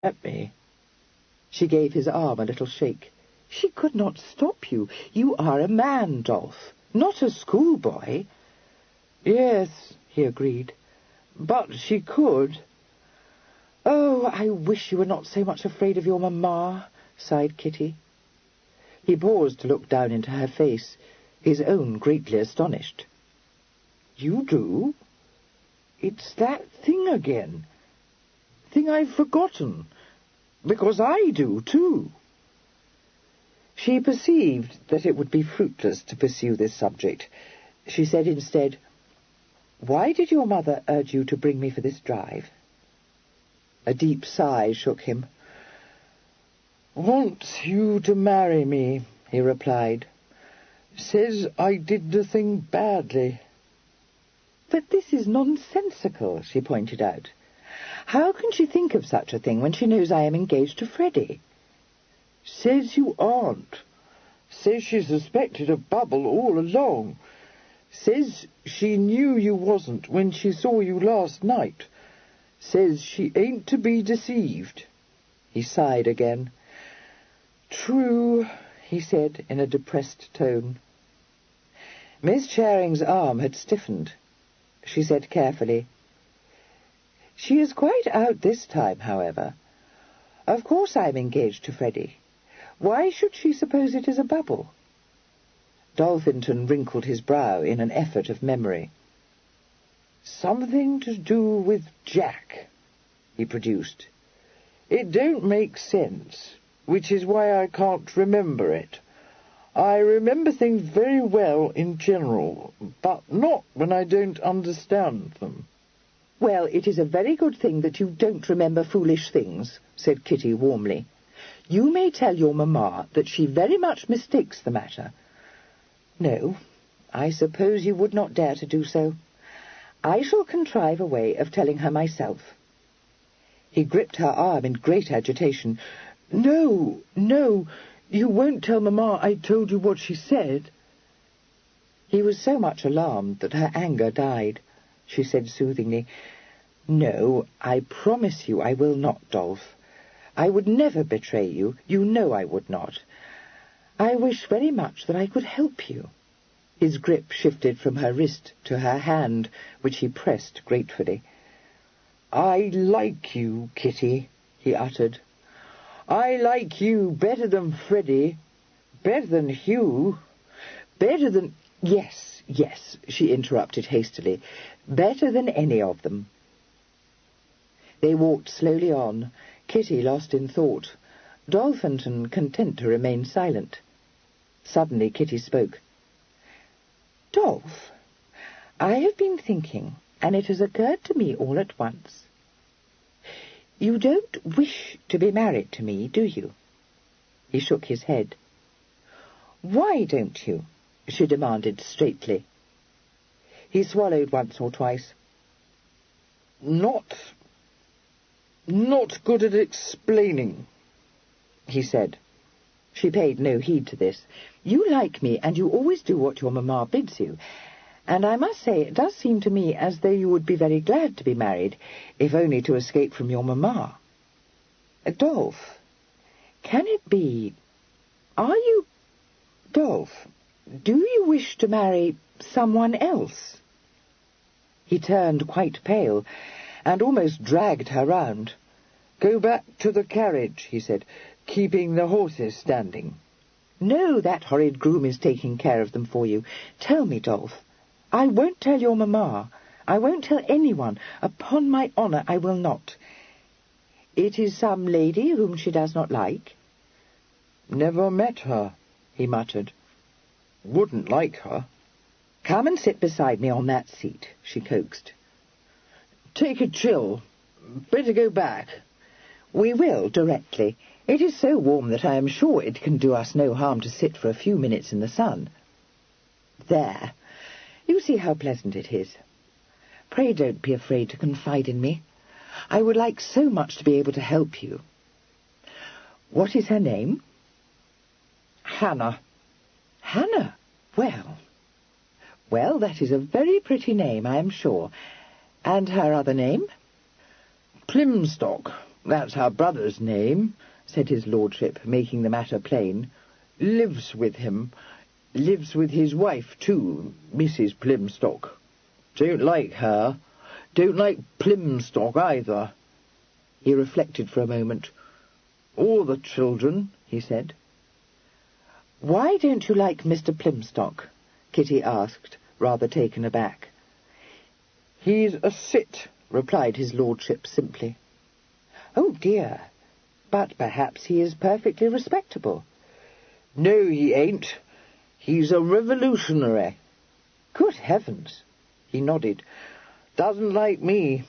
at me. She gave his arm a little shake. She could not stop you. You are a man, Dolph, not a schoolboy. Yes, he agreed, but she could. Oh, I wish you were not so much afraid of your mamma, sighed Kitty. He paused to look down into her face, his own greatly astonished. You do? It's that thing again. Thing I've forgotten. Because I do, too. She perceived that it would be fruitless to pursue this subject. She said instead, "Why did your mother urge you to bring me for this drive?" A deep sigh shook him. "Wants you to marry me," he replied. "Says I did the thing badly." "But this is nonsensical," she pointed out. "How can she think of such a thing when she knows I am engaged to Freddie?" "Says you aren't. Says she suspected a bubble all along. Says she knew you wasn't when she saw you last night. Says she ain't to be deceived." He sighed again. "True," he said in a depressed tone. Miss Charing's arm had stiffened. She said carefully, "She is quite out this time, however. Of course I am engaged to Freddie. Why should she suppose it is a bubble?" Dolphinton wrinkled his brow in an effort of memory. "Something to do with Jack," he produced. "It don't make sense, which is why I can't remember it. I remember things very well in general, but not when I don't understand them." "Well, it is a very good thing that you don't remember foolish things," said Kitty warmly. "You may tell your mamma that she very much mistakes the matter." "No, I suppose you would not dare to do so. I shall contrive a way of telling her myself." He gripped her arm in great agitation. No, you won't tell Mamma I told you what she said?" He was so much alarmed that her anger died. She said soothingly, "No, I promise you I will not, Dolph. I would never betray you. You know I would not. I wish very much that I could help you." His grip shifted from her wrist to her hand, which he pressed gratefully. "I like you, Kitty," he uttered. "I like you better than Freddie, better than Hugh, better than—" Yes, she interrupted hastily. "Better than any of them." They walked slowly on, Kitty lost in thought, Dolphinton content to remain silent. Suddenly Kitty spoke. "Dolph, I have been thinking, and it has occurred to me all at once. You don't wish to be married to me, do you?" He shook his head. "Why don't you?" she demanded straightly. He swallowed once or twice. Not good at explaining," he said. She paid no heed to this. "You like me, and you always do what your mamma bids you. And I must say it does seem to me as though you would be very glad to be married, if only to escape from your mamma. Dolph, can it be... Dolph, do you wish to marry someone else?" He turned quite pale, and almost dragged her round. "Go back to the carriage," he said, "keeping the horses standing." "No, that horrid groom is taking care of them for you. Tell me, Dolph. I won't tell your mamma. I won't tell anyone. Upon my honour, I will not. It is some lady whom she does not like?" "Never met her," he muttered. "Wouldn't like her." "Come and sit beside me on that seat," she coaxed. "Take a chill. Better go back." "We will, directly. It is so warm that I am sure it can do us no harm to sit for a few minutes in the sun. There. You see how pleasant it is. Pray don't be afraid to confide in me. I would like so much to be able to help you. What is her name?" "Hannah." "Hannah? Well, that is a very pretty name, I am sure. And her other name?" "Plimstock. That's her brother's name, said his lordship, making the matter plain. Lives with him. Lives with his wife, too, Mrs. Plimstock. Don't like her. Don't like Plimstock either. He reflected for a moment. All the children, he said. Why don't you like Mr. Plimstock? Kitty asked, rather taken aback. He's a cit, replied his lordship simply. Oh, dear, but perhaps he is perfectly respectable. No, he ain't. He's a revolutionary. Good heavens! He nodded. Doesn't like me.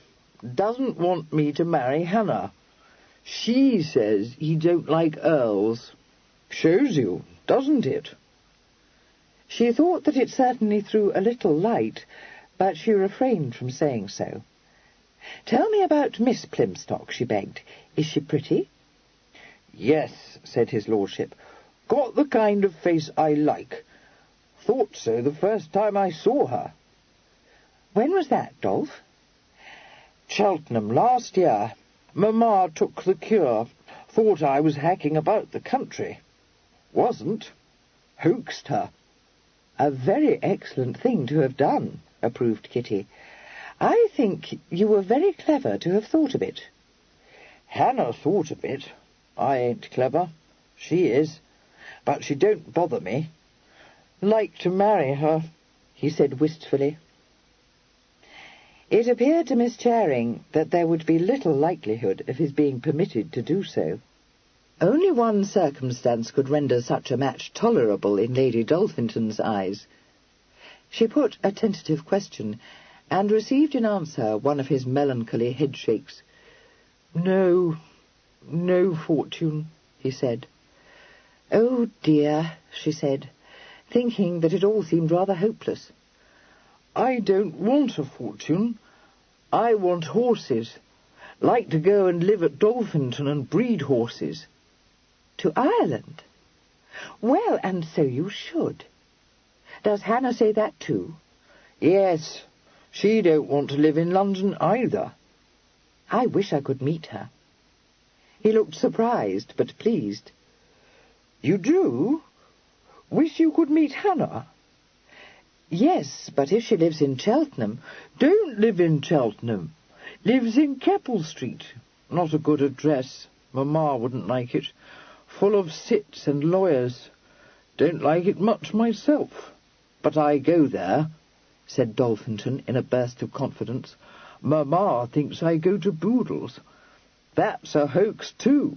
Doesn't want me to marry Hannah. She says he don't like earls. Shows you, doesn't it? She thought that it certainly threw a little light, but she refrained from saying so. Tell me about Miss Plimstock, she begged. Is she pretty? Yes, said his lordship. Got the kind of face I like. Thought so the first time I saw her. When was that, Dolph? Cheltenham, last year. Mamma took the cure. Thought I was hacking about the country. Wasn't. Hoaxed her. A very excellent thing to have done, approved Kitty. I think you were very clever to have thought of it. Hannah thought of it. I ain't clever. She is. But she don't bother me. Like to marry her, he said wistfully. It appeared to Miss Charing that there would be little likelihood of his being permitted to do so. Only one circumstance could render such a match tolerable in Lady Dolphinton's eyes. She put a tentative question, and received in answer one of his melancholy headshakes. No fortune, he said. Oh, dear, she said, thinking that it all seemed rather hopeless. I don't want a fortune. I want horses. Like to go and live at Dolphinton and breed horses. To Ireland? Well, and so you should. Does Hannah say that too? Yes. She don't want to live in London either. I wish I could meet her. He looked surprised, but pleased. You do? Wish you could meet Hannah? Yes, but if she lives in Cheltenham... Don't live in Cheltenham. Lives in Keppel Street. Not a good address. Mamma wouldn't like it. Full of cits and lawyers. Don't like it much myself. But I go there, said Dolphinton in a burst of confidence. Mamma thinks I go to Boodle's. That's a hoax too.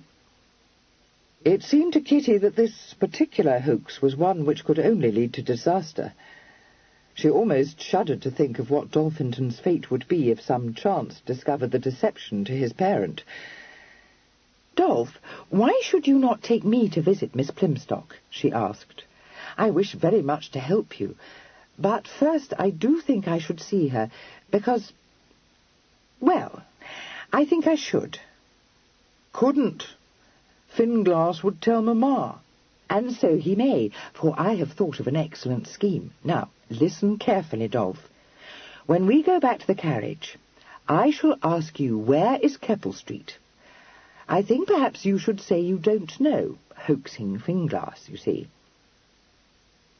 It seemed to Kitty that this particular hoax was one which could only lead to disaster. She almost shuddered to think of what Dolphinton's fate would be if some chance discovered the deception to his parent. Dolph, why should you not take me to visit Miss Plimstock? She asked. I wish very much to help you, but first I do think I should see her, because... Well, I think I should. Couldn't. Finglass would tell Mamma. And so he may, for I have thought of an excellent scheme. Now, listen carefully, Dolph. When we go back to the carriage, I shall ask you where is Keppel Street. I think perhaps you should say you don't know, hoaxing Finglass, you see.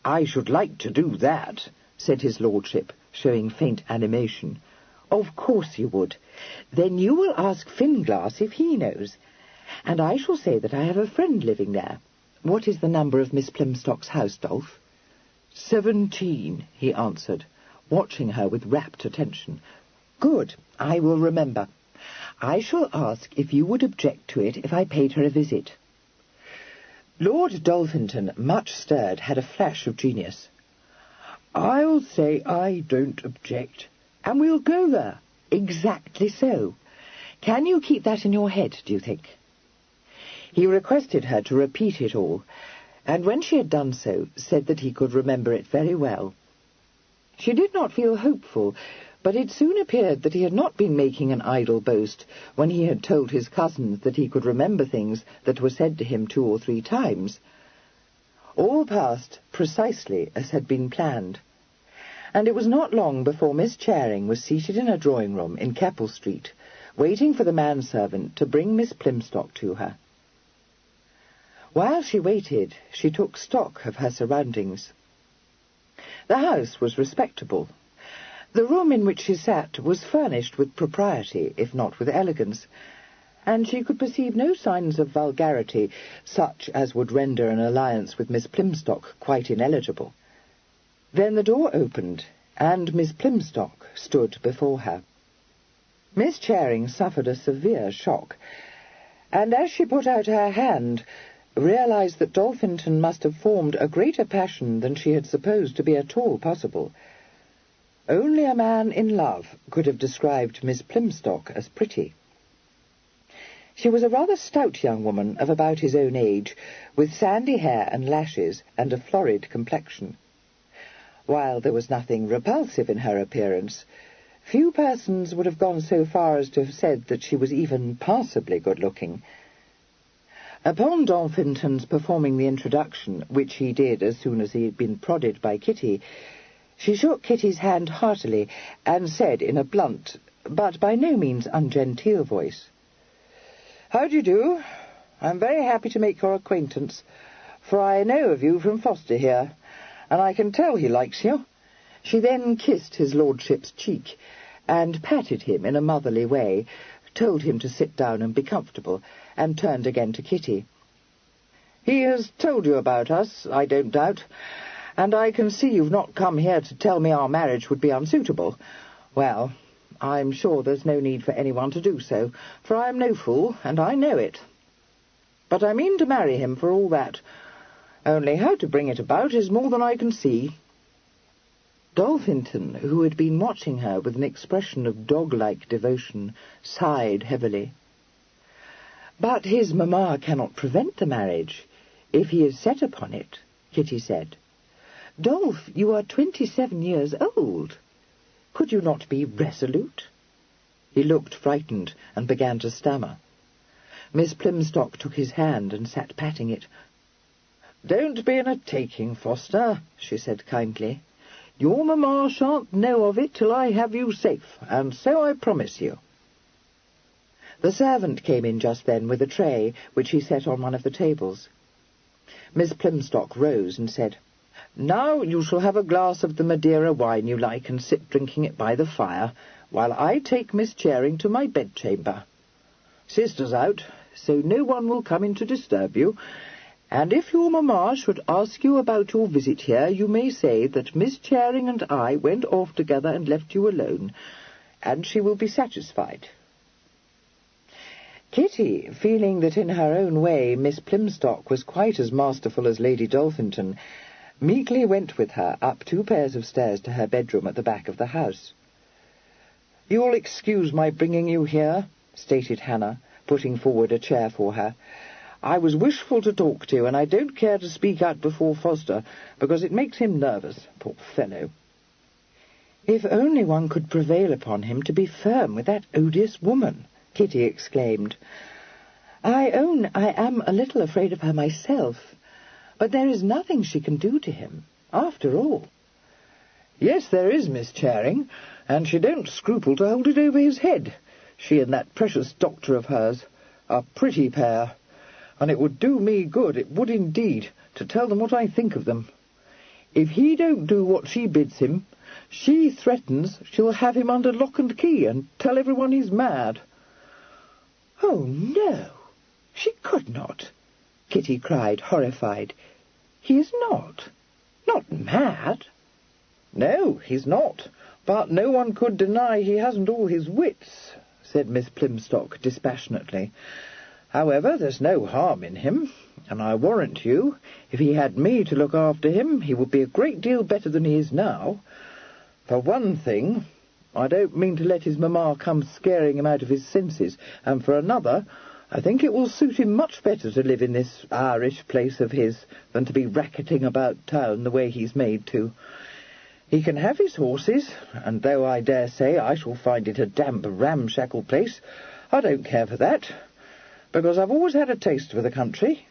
I should like to do that, said his lordship, showing faint animation. Of course you would. Then you will ask Finglass if he knows, and I shall say that I have a friend living there. What is the number of Miss Plimstock's house, Dolph? 17, he answered, watching her with rapt attention. Good, I will remember. I shall ask if you would object to it if I paid her a visit. Lord Dolphinton, much stirred, had a flash of genius. I'll say I don't object, and we'll go there. Exactly so. Can you keep that in your head, do you think? He requested her to repeat it all, and when she had done so, said that he could remember it very well. She did not feel hopeful, but it soon appeared that he had not been making an idle boast when he had told his cousins that he could remember things that were said to him 2 or 3 times. All passed precisely as had been planned, and it was not long before Miss Charing was seated in a drawing-room in Keppel Street, waiting for the manservant to bring Miss Plymstock to her. While she waited, she took stock of her surroundings. The house was respectable. The room in which she sat was furnished with propriety, if not with elegance, and she could perceive no signs of vulgarity, such as would render an alliance with Miss Plymstock quite ineligible. Then the door opened, and Miss Plymstock stood before her. Miss Charing suffered a severe shock, and as she put out her hand, realized that Dolphinton must have formed a greater passion than she had supposed to be at all possible. Only a man in love could have described Miss Plymstock as pretty. She was a rather stout young woman of about his own age, with sandy hair and lashes and a florid complexion. While there was nothing repulsive in her appearance, few persons would have gone so far as to have said that she was even passably good-looking. Upon Dolphinton's performing the introduction, which he did as soon as he had been prodded by Kitty, she shook Kitty's hand heartily and said in a blunt, but by no means ungenteel voice, "How do you do? I'm very happy to make your acquaintance, for I know of you from Foster here, and I can tell he likes you." She then kissed his lordship's cheek, and patted him in a motherly way, told him to sit down and be comfortable, and turned again to Kitty. "He has told you about us, I don't doubt, and I can see you've not come here to tell me our marriage would be unsuitable. Well, I'm sure there's no need for anyone to do so, for I am no fool, and I know it. But I mean to marry him for all that. Only how to bring it about is more than I can see." Dolphinton, who had been watching her with an expression of dog-like devotion, sighed heavily. "But his mamma cannot prevent the marriage, if he is set upon it," Kitty said. "Dolph, you are 27 years old. Could you not be resolute?" He looked frightened and began to stammer. Miss Plymstock took his hand and sat patting it. "Don't be in a taking, Foster," she said kindly. "Your mamma shan't know of it till I have you safe, and so I promise you." The servant came in just then with a tray, which he set on one of the tables. Miss Plymstock rose and said, "Now you shall have a glass of the Madeira wine you like and sit drinking it by the fire, while I take Miss Charing to my bedchamber. Sister's out, so no one will come in to disturb you, and if your mamma should ask you about your visit here, you may say that Miss Charing and I went off together and left you alone, and she will be satisfied." Kitty, feeling that in her own way Miss Plymstock was quite as masterful as Lady Dolphinton, meekly went with her up 2 pairs of stairs to her bedroom at the back of the house. "You'll excuse my bringing you here," stated Hannah, putting forward a chair for her. "I was wishful to talk to you, and I don't care to speak out before Foster, because it makes him nervous, poor fellow." "If only one could prevail upon him to be firm with that odious woman," Kitty exclaimed. "I own I am a little afraid of her myself, but there is nothing she can do to him, after all." "Yes, there is, Miss Charing, and she don't scruple to hold it over his head. She and that precious doctor of hers, a pretty pair, and it would do me good, it would indeed, to tell them what I think of them. If he don't do what she bids him, she threatens she'll have him under lock and key and tell everyone he's mad." "Oh, no, she could not," Kitty cried, horrified. "He is not mad?" "No, he's not, but no one could deny he hasn't all his wits," said Miss Plymstock dispassionately. "However, there's no harm in him, and I warrant you, if he had me to look after him, he would be a great deal better than he is now. For one thing, I don't mean to let his mamma come scaring him out of his senses, and for another, I think it will suit him much better to live in this Irish place of his than to be racketing about town the way he's made to. He can have his horses, and though I dare say I shall find it a damp, ramshackle place, I don't care for that, because I've always had a taste for the country,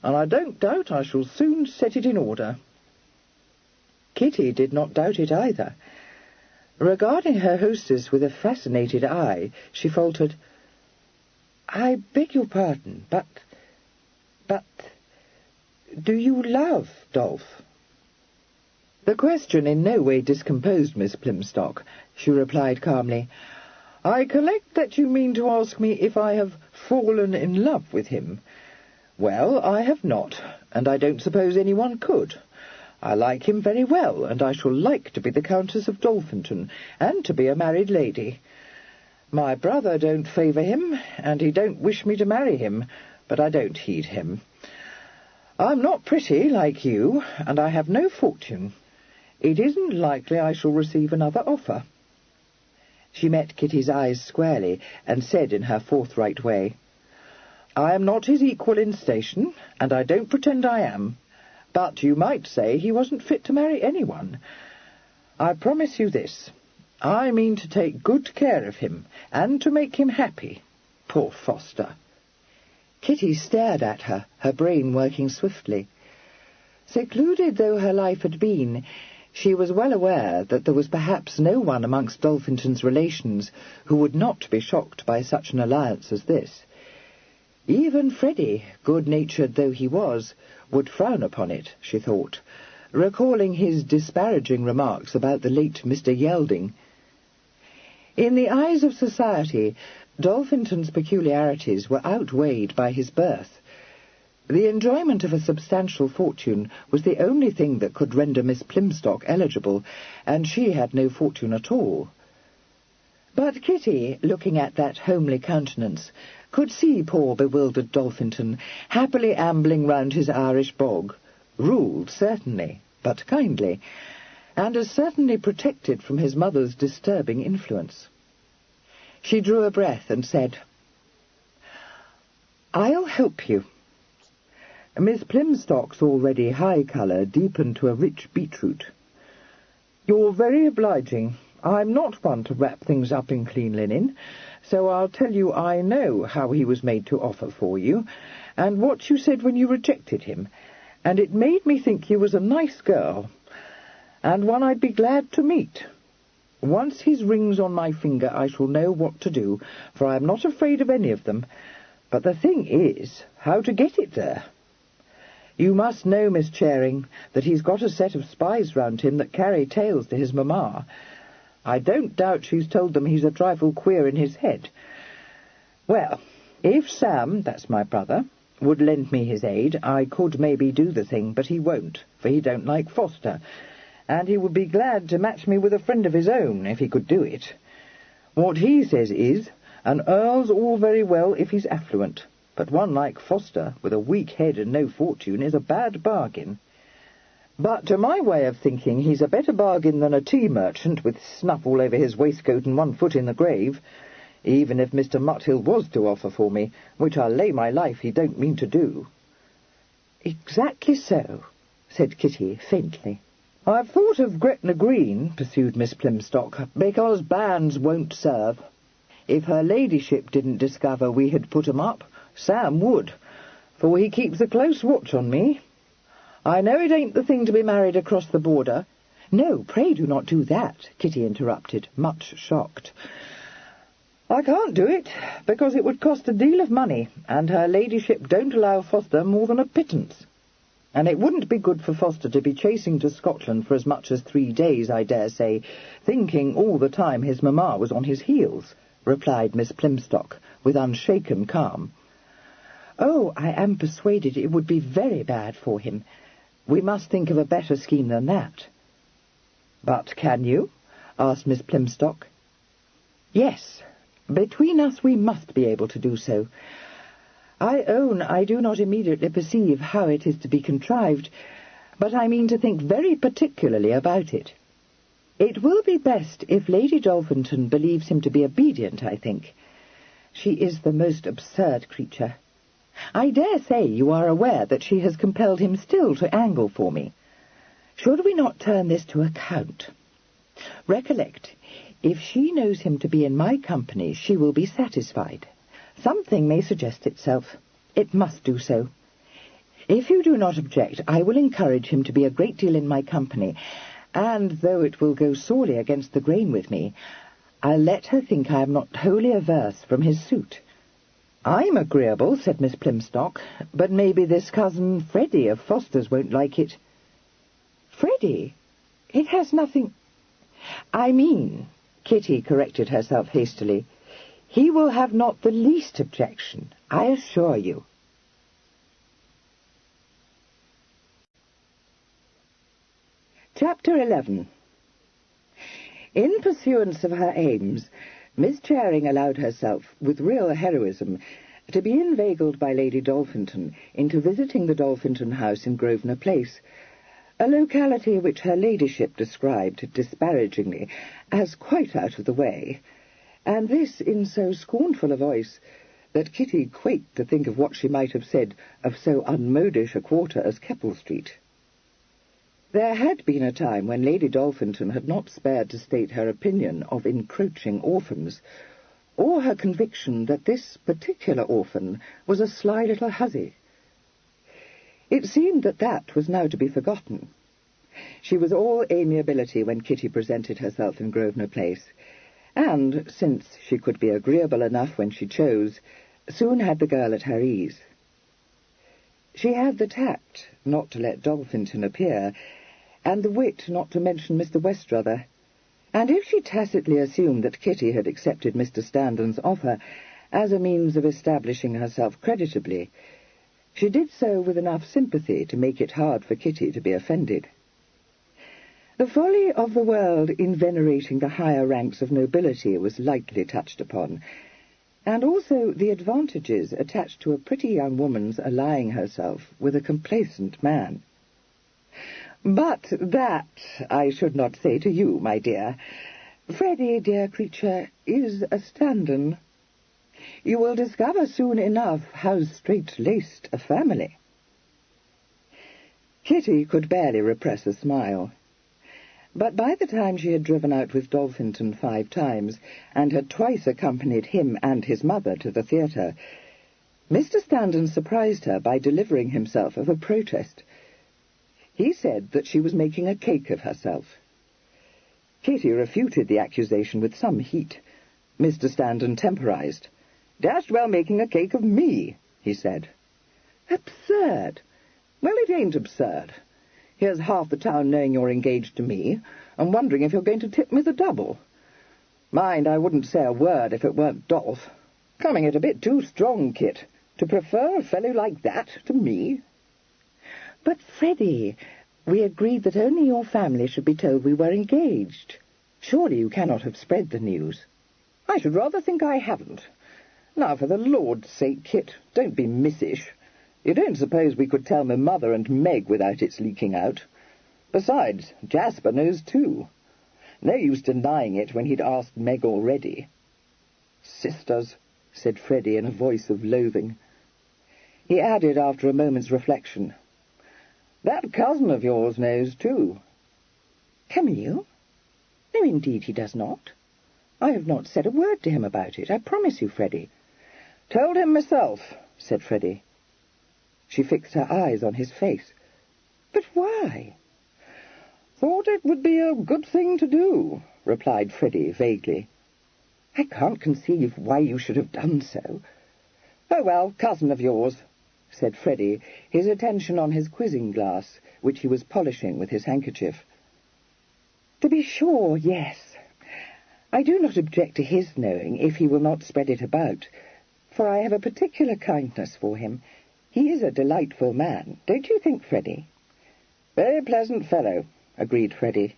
and I don't doubt I shall soon set it in order." Kitty did not doubt it either. Regarding her hostess with a fascinated eye, she faltered, "I beg your pardon, but... do you love Dolph?" The question in no way discomposed Miss Plimstock. She replied calmly, "I collect that you mean to ask me if I have fallen in love with him. Well, I have not, and I don't suppose anyone could. I like him very well, and I shall like to be the Countess of Dolphinton, and to be a married lady. My brother don't favour him, and he don't wish me to marry him, but I don't heed him. I'm not pretty, like you, and I have no fortune. It isn't likely I shall receive another offer." She met Kitty's eyes squarely, and said in her forthright way, "I am not his equal in station, and I don't pretend I am. But you might say he wasn't fit to marry anyone. I promise you this. I mean to take good care of him, and to make him happy. Poor Foster." Kitty stared at her, her brain working swiftly. Secluded though her life had been, she was well aware that there was perhaps no one amongst Dolphinton's relations who would not be shocked by such an alliance as this. Even Freddie, good-natured though he was, would frown upon it, she thought, recalling his disparaging remarks about the late Mr. Yelding. In the eyes of society, Dolphinton's peculiarities were outweighed by his birth. The enjoyment of a substantial fortune was the only thing that could render Miss Plimstock eligible, and she had no fortune at all. But Kitty, looking at that homely countenance, could see poor bewildered Dolphinton happily ambling round his Irish bog, ruled, certainly, but kindly, and as certainly protected from his mother's disturbing influence. She drew a breath and said, "I'll help you." Miss Plimstock's already high colour deepened to a rich beetroot. "You're very obliging. I'm not one to wrap things up in clean linen, so I'll tell you I know how he was made to offer for you, and what you said when you rejected him, and it made me think you was a nice girl, and one I'd be glad to meet. Once his ring's on my finger I shall know what to do, for I'm not afraid of any of them, but the thing is how to get it there. You must know, Miss Charing, that he's got a set of spies round him that carry tales to his mamma. I don't doubt she's told them he's a trifle queer in his head. Well, if Sam, that's my brother, would lend me his aid, I could maybe do the thing, but he won't, for he don't like Foster, and he would be glad to match me with a friend of his own, if he could do it. What he says is, an earl's all very well if he's affluent, but one like Foster, with a weak head and no fortune, is a bad bargain. But to my way of thinking, he's a better bargain than a tea merchant with snuff all over his waistcoat and 1 foot in the grave, even if Mr. Muthill was to offer for me, which I'll lay my life he don't mean to do." "Exactly so," said Kitty faintly. "I've thought of Gretna Green," pursued Miss Plimstock, "because banns won't serve. If her ladyship didn't discover we had put 'em up, Sam would, for he keeps a close watch on me. I know it ain't the thing to be married across the border—" "No, pray do not do that," Kitty interrupted, much shocked. "I can't do it, because it would cost a deal of money, and her ladyship don't allow Foster more than a pittance. And it wouldn't be good for Foster to be chasing to Scotland for as much as 3 days, I dare say, thinking all the time his mamma was on his heels," replied Miss Plimstock, with unshaken calm. "Oh, I am persuaded it would be very bad for him. We must think of a better scheme than that." "But can you?" asked Miss Plimstock. "Yes. Between us we must be able to do so. I own I do not immediately perceive how it is to be contrived, but I mean to think very particularly about it. It will be best if Lady Dolphinton believes him to be obedient, I think. She is the most absurd creature. I dare say you are aware that she has compelled him still to angle for me. Should we not turn this to account? Recollect, if she knows him to be in my company, she will be satisfied. Something may suggest itself. It must do so. If you do not object, I will encourage him to be a great deal in my company, and though it will go sorely against the grain with me, I'll let her think I am not wholly averse from his suit. I'm agreeable, said Miss Plimstock, but maybe this cousin Freddie of Foster's won't like it. Freddie? It has nothing... I mean, Kitty corrected herself hastily, he will have not the least objection, I assure you. Chapter 11. In pursuance of her aims, Miss Charing allowed herself, with real heroism, to be inveigled by Lady Dolphinton into visiting the Dolphinton house in Grosvenor Place, a locality which her ladyship described disparagingly as quite out of the way, and this in so scornful a voice that Kitty quaked to think of what she might have said of so unmodish a quarter as Keppel Street. There had been a time when Lady Dolphinton had not spared to state her opinion of encroaching orphans, or her conviction that this particular orphan was a sly little hussy. It seemed that that was now to be forgotten. She was all amiability when Kitty presented herself in Grosvenor Place, and, since she could be agreeable enough when she chose, soon had the girl at her ease. She had the tact not to let Dolphinton appear, and the wit not to mention Mr. Westrother, and if she tacitly assumed that Kitty had accepted Mr. Standon's offer as a means of establishing herself creditably, she did so with enough sympathy to make it hard for Kitty to be offended. The folly of the world in venerating the higher ranks of nobility was lightly touched upon, and also the advantages attached to a pretty young woman's allying herself with a complacent man. But that I should not say to you, my dear. Freddie, dear creature, is a Standon. You will discover soon enough how straight-laced a family. Kitty could barely repress a smile. But by the time she had driven out with Dolphinton 5 times, and had twice accompanied him and his mother to the theatre, Mr. Standon surprised her by delivering himself of a protest. He said that she was making a cake of herself. Kitty refuted the accusation with some heat. Mr. Standon temporized. "Dashed well making a cake of me," he said. "Absurd." "Well, it ain't absurd. Here's half the town knowing you're engaged to me, and wondering if you're going to tip me the double. Mind, I wouldn't say a word if it weren't Dolph. Coming it a bit too strong, Kit, to prefer a fellow like that to me." "But, Freddie, we agreed that only your family should be told we were engaged. Surely you cannot have spread the news." "I should rather think I haven't. Now, for the Lord's sake, Kit, don't be missish. You don't suppose we could tell my mother and Meg without its leaking out? Besides, Jasper knows too. No use denying it when he'd asked Meg already." "Sisters," said Freddie in a voice of loathing. He added after a moment's reflection, "That cousin of yours knows too." "Camille? No, indeed he does not. I have not said a word to him about it, I promise you, Freddie." "Told him myself," said Freddie. She fixed her eyes on his face. "But why?" "Thought it would be a good thing to do," replied Freddie vaguely. "I can't conceive why you should have done so." "Oh, well, cousin of yours," said Freddie, his attention on his quizzing glass, which he was polishing with his handkerchief. "To be sure, yes. I do not object to his knowing, if he will not spread it about, for I have a particular kindness for him. He is a delightful man, don't you think, Freddie?" "Very pleasant fellow," agreed Freddie.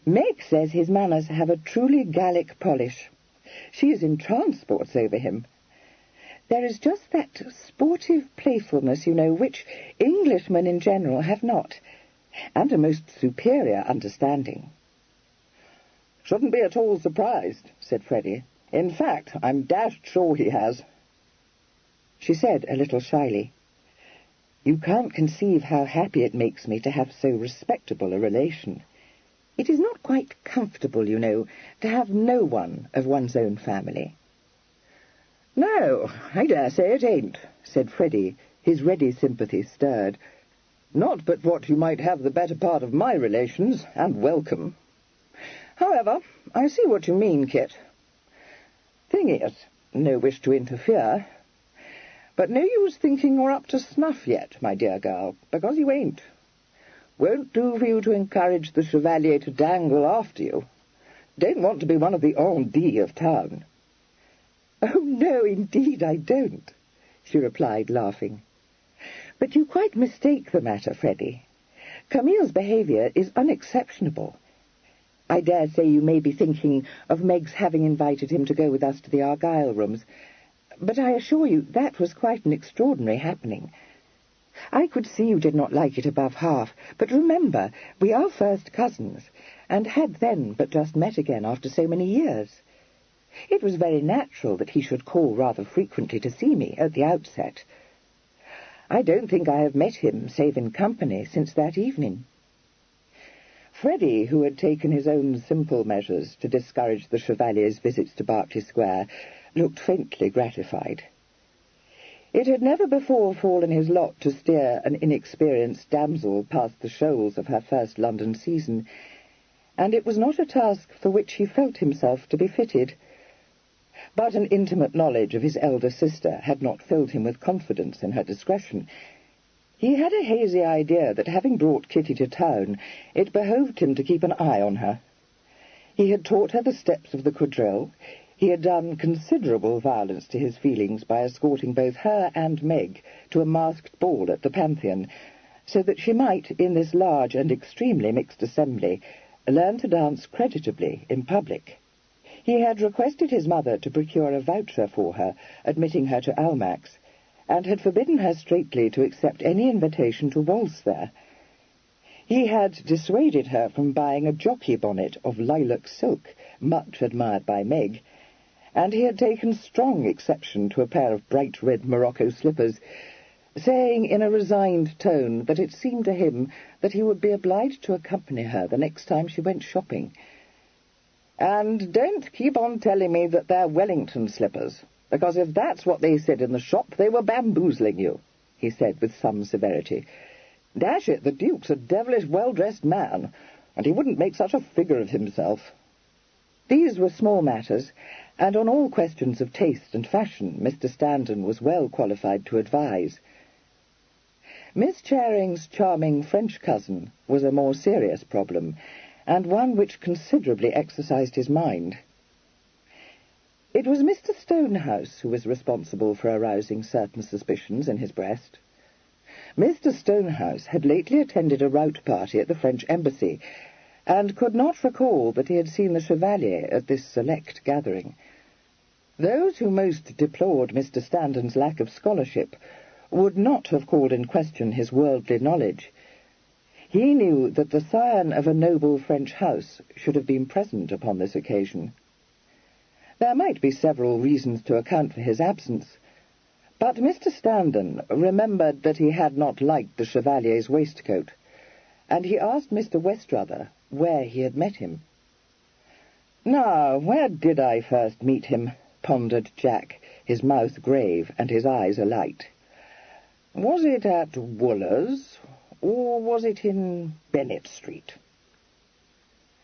"Meg says his manners have a truly Gallic polish. She is in transports over him. There is just that sportive playfulness, you know, which Englishmen in general have not, and a most superior understanding." "Shouldn't be at all surprised," said Freddie. "In fact, I'm dashed sure he has." She said a little shyly, "You can't conceive how happy it makes me to have so respectable a relation. It is not quite comfortable, you know, to have no one of one's own family." "No, I dare say it ain't," said Freddie, his ready sympathy stirred. Not but what you might have the better part of my relations, and welcome. However, I see what you mean, Kit. Thing is, no wish to interfere, but no use thinking you're up to snuff yet, my dear girl, because you ain't. Won't do for you to encourage the Chevalier to dangle after you. Don't want to be one of the on dit of town. Oh, no, indeed I don't, she replied, laughing. But you quite mistake the matter, Freddie. Camille's behaviour is unexceptionable. I dare say you may be thinking of Meg's having invited him to go with us to the Argyle rooms, but I assure you that was quite an extraordinary happening. I could see you did not like it above half, but remember, we are first cousins, and had then but just met again after so many years. It was very natural that he should call rather frequently to see me at the outset. I don't think I have met him, save in company, since that evening. Freddie, who had taken his own simple measures to discourage the Chevalier's visits to Berkeley Square, looked faintly gratified. It had never before fallen his lot to steer an inexperienced damsel past the shoals of her first London season, and it was not a task for which he felt himself to be fitted. But an intimate knowledge of his elder sister had not filled him with confidence in her discretion. He had a hazy idea that, having brought Kitty to town, it behoved him to keep an eye on her. He had taught her the steps of the quadrille. He had done considerable violence to his feelings by escorting both her and Meg to a masked ball at the Pantheon, so that she might, in this large and extremely mixed assembly, learn to dance creditably in public. He had requested his mother to procure a voucher for her, admitting her to Almack's, and had forbidden her straitly to accept any invitation to waltz there. He had dissuaded her from buying a jockey bonnet of lilac silk, much admired by Meg, and he had taken strong exception to a pair of bright red Morocco slippers, saying in a resigned tone that it seemed to him that he would be obliged to accompany her the next time she went shopping. "And don't keep on telling me that they're Wellington slippers, because if that's what they said in the shop, they were bamboozling you," he said with some severity. "Dash it, the Duke's a devilish well-dressed man, and he wouldn't make such a figure of himself." These were small matters, and on all questions of taste and fashion Mr. Stanton was well qualified to advise. Miss Charing's charming French cousin was a more serious problem, and one which considerably exercised his mind. It was Mr. Stonehouse who was responsible for arousing certain suspicions in his breast. Mr. Stonehouse had lately attended a rout party at the French embassy, and could not recall that he had seen the Chevalier at this select gathering. Those who most deplored Mr. Stanton's lack of scholarship would not have called in question his worldly knowledge. He knew that the scion of a noble French house should have been present upon this occasion. There might be several reasons to account for his absence, but Mr. Stanton remembered that he had not liked the Chevalier's waistcoat, and he asked Mr. Westrother where he had met him. "Now, where did I first meet him?" pondered Jack, his mouth grave and his eyes alight. "Was it at Wooler's, or was it in Bennett Street?"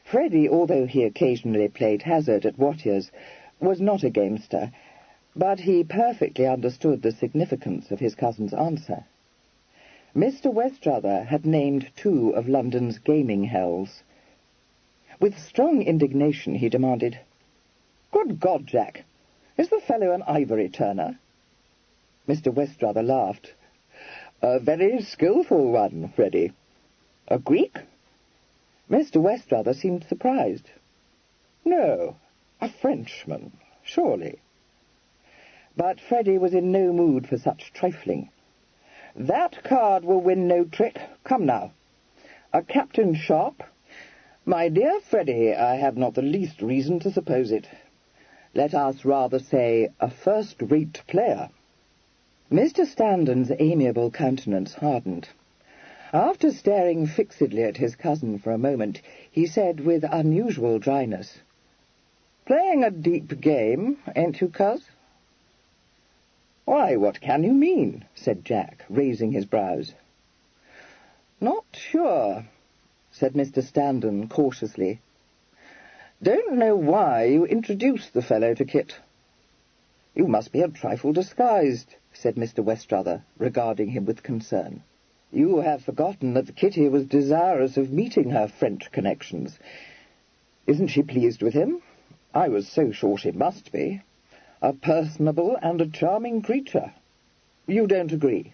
Freddie, although he occasionally played hazard at Watier's, was not a gamester, but he perfectly understood the significance of his cousin's answer. Mr. Westrother had named 2 of London's gaming hells. With strong indignation he demanded, "Good God, Jack, is the fellow an ivory turner?" Mr. Westrother laughed. "A very skilful one, Freddie." "A Greek?" Mr. Westrother seemed surprised. "No, a Frenchman, surely." But Freddie was in no mood for such trifling. "That card will win no trick. Come now. A Captain Sharp? My dear Freddie, I have not the least reason to suppose it. Let us rather say a first-rate player." Mr. Stanton's amiable countenance hardened. After staring fixedly at his cousin for a moment, he said with unusual dryness, "Playing a deep game, ain't you, cuz?" "Why, what can you mean?" said Jack, raising his brows. "Not sure," said Mr. Standen cautiously. "Don't know why you introduced the fellow to Kit." "You must be a trifle disguised," said Mr. Westrother, regarding him with concern. "You have forgotten that Kitty was desirous of meeting her French connections. Isn't she pleased with him? I was so sure she must be. A personable and a charming creature. You don't agree?"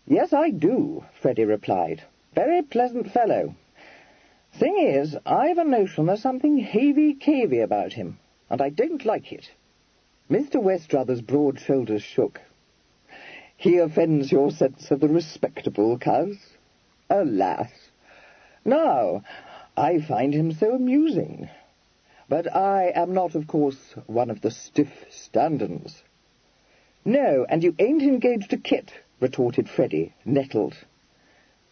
"Yes, I do," Freddie replied. "Very pleasant fellow. Thing is, I've a notion there's something havey-cavey about him, and I don't like it." Mr. Westrother's broad shoulders shook. "He offends your sense of the respectable, coz? Alas! Now, I find him so amusing. But I am not, of course, one of the stiff Standens." "No, and you ain't engaged to Kit," retorted Freddie, nettled.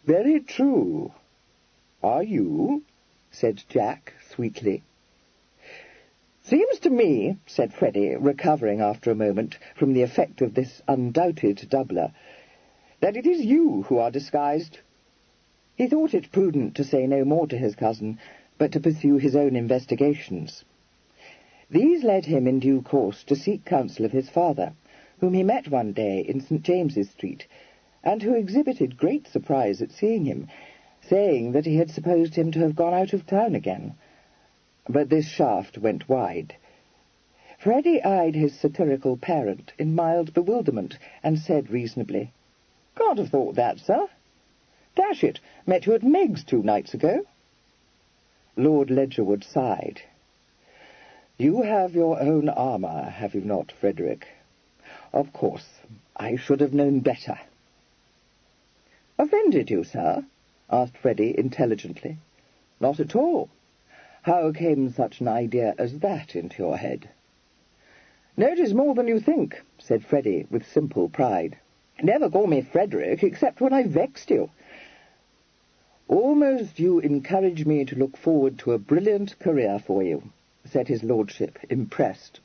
"Very true. Are you?" said Jack sweetly. "Seems to me," said Freddie, recovering after a moment from the effect of this undoubted doubler, "that it is you who are disguised." He thought it prudent to say no more to his cousin, but to pursue his own investigations. These led him in due course to seek counsel of his father, whom he met one day in St. James's Street, and who exhibited great surprise at seeing him, saying that he had supposed him to have gone out of town again. But this shaft went wide. Freddie eyed his satirical parent in mild bewilderment, and said reasonably, "Can't have thought that, sir. Dash it, met you at Meg's 2 nights ago." Lord Ledgerwood sighed. "You have your own armour, have you not, Frederick? Of course, I should have known better." "Offended you, sir?" asked Freddie intelligently. "Not at all. How came such an idea as that into your head?" "Notice more than you think," said Freddie with simple pride. "Never call me Frederick except when I've vexed you." "Almost you encourage me to look forward to a brilliant career for you," said his lordship, impressed.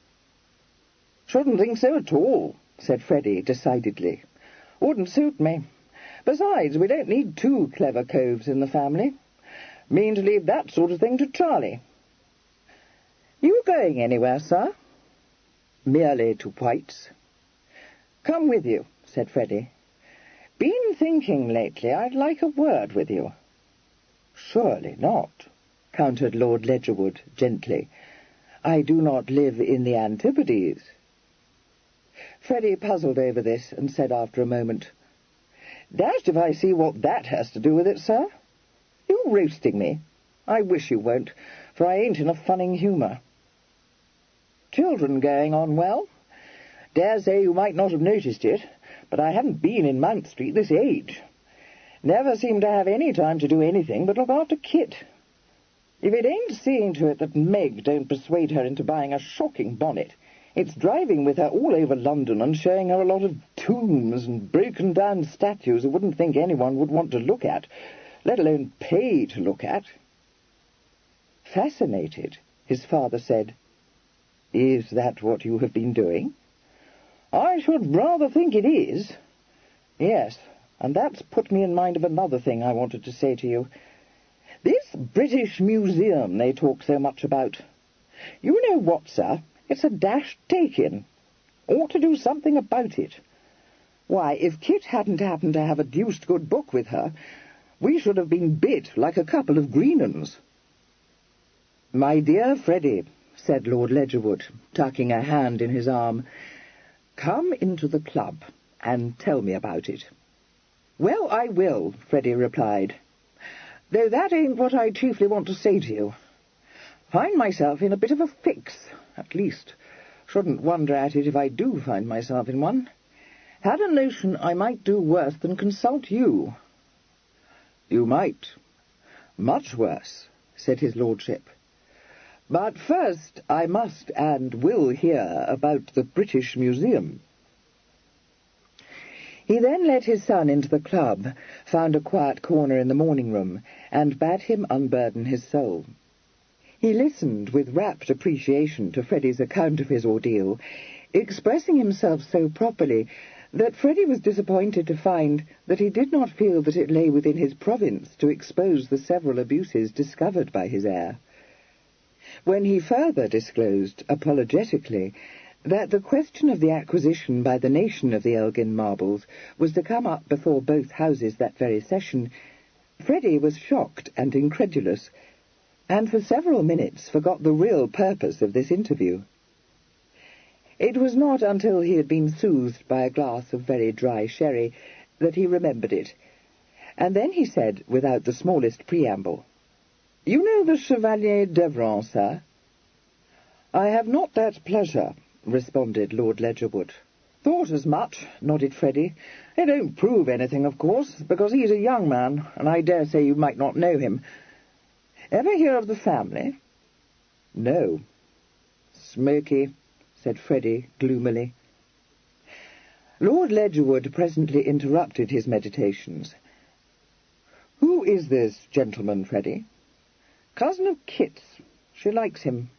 "Shouldn't think so at all," said Freddie decidedly. "Wouldn't suit me. Besides, we don't need 2 clever coves in the family. Mean to leave that sort of thing to Charlie." "You going anywhere, sir?" "Merely to White's." "Come with you," said Freddie. "Been thinking lately I'd like a word with you." "Surely not," countered Lord Ledgerwood gently. "I do not live in the Antipodes." Freddie puzzled over this, and said after a moment, "Dashed if I see what that has to do with it, sir. You roasting me? I wish you won't, for I ain't in a funning humour." "Children going on well? Dare say you might not have noticed it, but I haven't been in Mount Street this age. Never seem to have any time to do anything but look after Kit. If it ain't seeing to it that Meg don't persuade her into buying a shocking bonnet, it's driving with her all over London and showing her a lot of tombs and broken-down statues I wouldn't think anyone would want to look at, let alone pay to look at." Fascinated, his father said, "Is that what you have been doing?" "I should rather think it is. Yes, and that's put me in mind of another thing I wanted to say to you. This British Museum they talk so much about. You know what, sir? It's a dashed take-in. Ought to do something about it. Why, if Kit hadn't happened to have a deuced good book with her, we should have been bit like a couple of green 'uns." "My dear Freddie," said Lord Ledgerwood, tucking a hand in his arm, "come into the club and tell me about it." "Well, I will," Freddie replied, "though that ain't what I chiefly want to say to you. Find myself in a bit of a fix, at least. Shouldn't wonder at it if I do find myself in one. Had a notion I might do worse than consult you." "You might. Much worse," said his lordship. "But first I must and will hear about the British Museum." He then led his son into the club, found a quiet corner in the morning-room, and bade him unburden his soul. He listened with rapt appreciation to Freddie's account of his ordeal, expressing himself so properly that Freddie was disappointed to find that he did not feel that it lay within his province to expose the several abuses discovered by his heir. When he further disclosed, apologetically, that the question of the acquisition by the nation of the Elgin marbles was to come up before both houses that very session, Freddie was shocked and incredulous, and for several minutes forgot the real purpose of this interview. It was not until he had been soothed by a glass of very dry sherry that he remembered it, and then he said, without the smallest preamble, "You know the Chevalier Devereux, sir?" "I have not that pleasure," responded Lord Ledgerwood. "Thought as much," nodded Freddie. "It don't prove anything, of course, because he's a young man, and I dare say you might not know him. Ever hear of the family?" "No." "Smoky," said Freddie gloomily. Lord Ledgerwood presently interrupted his meditations. "Who is this gentleman, Freddie?" "Cousin of Kit's. She likes him.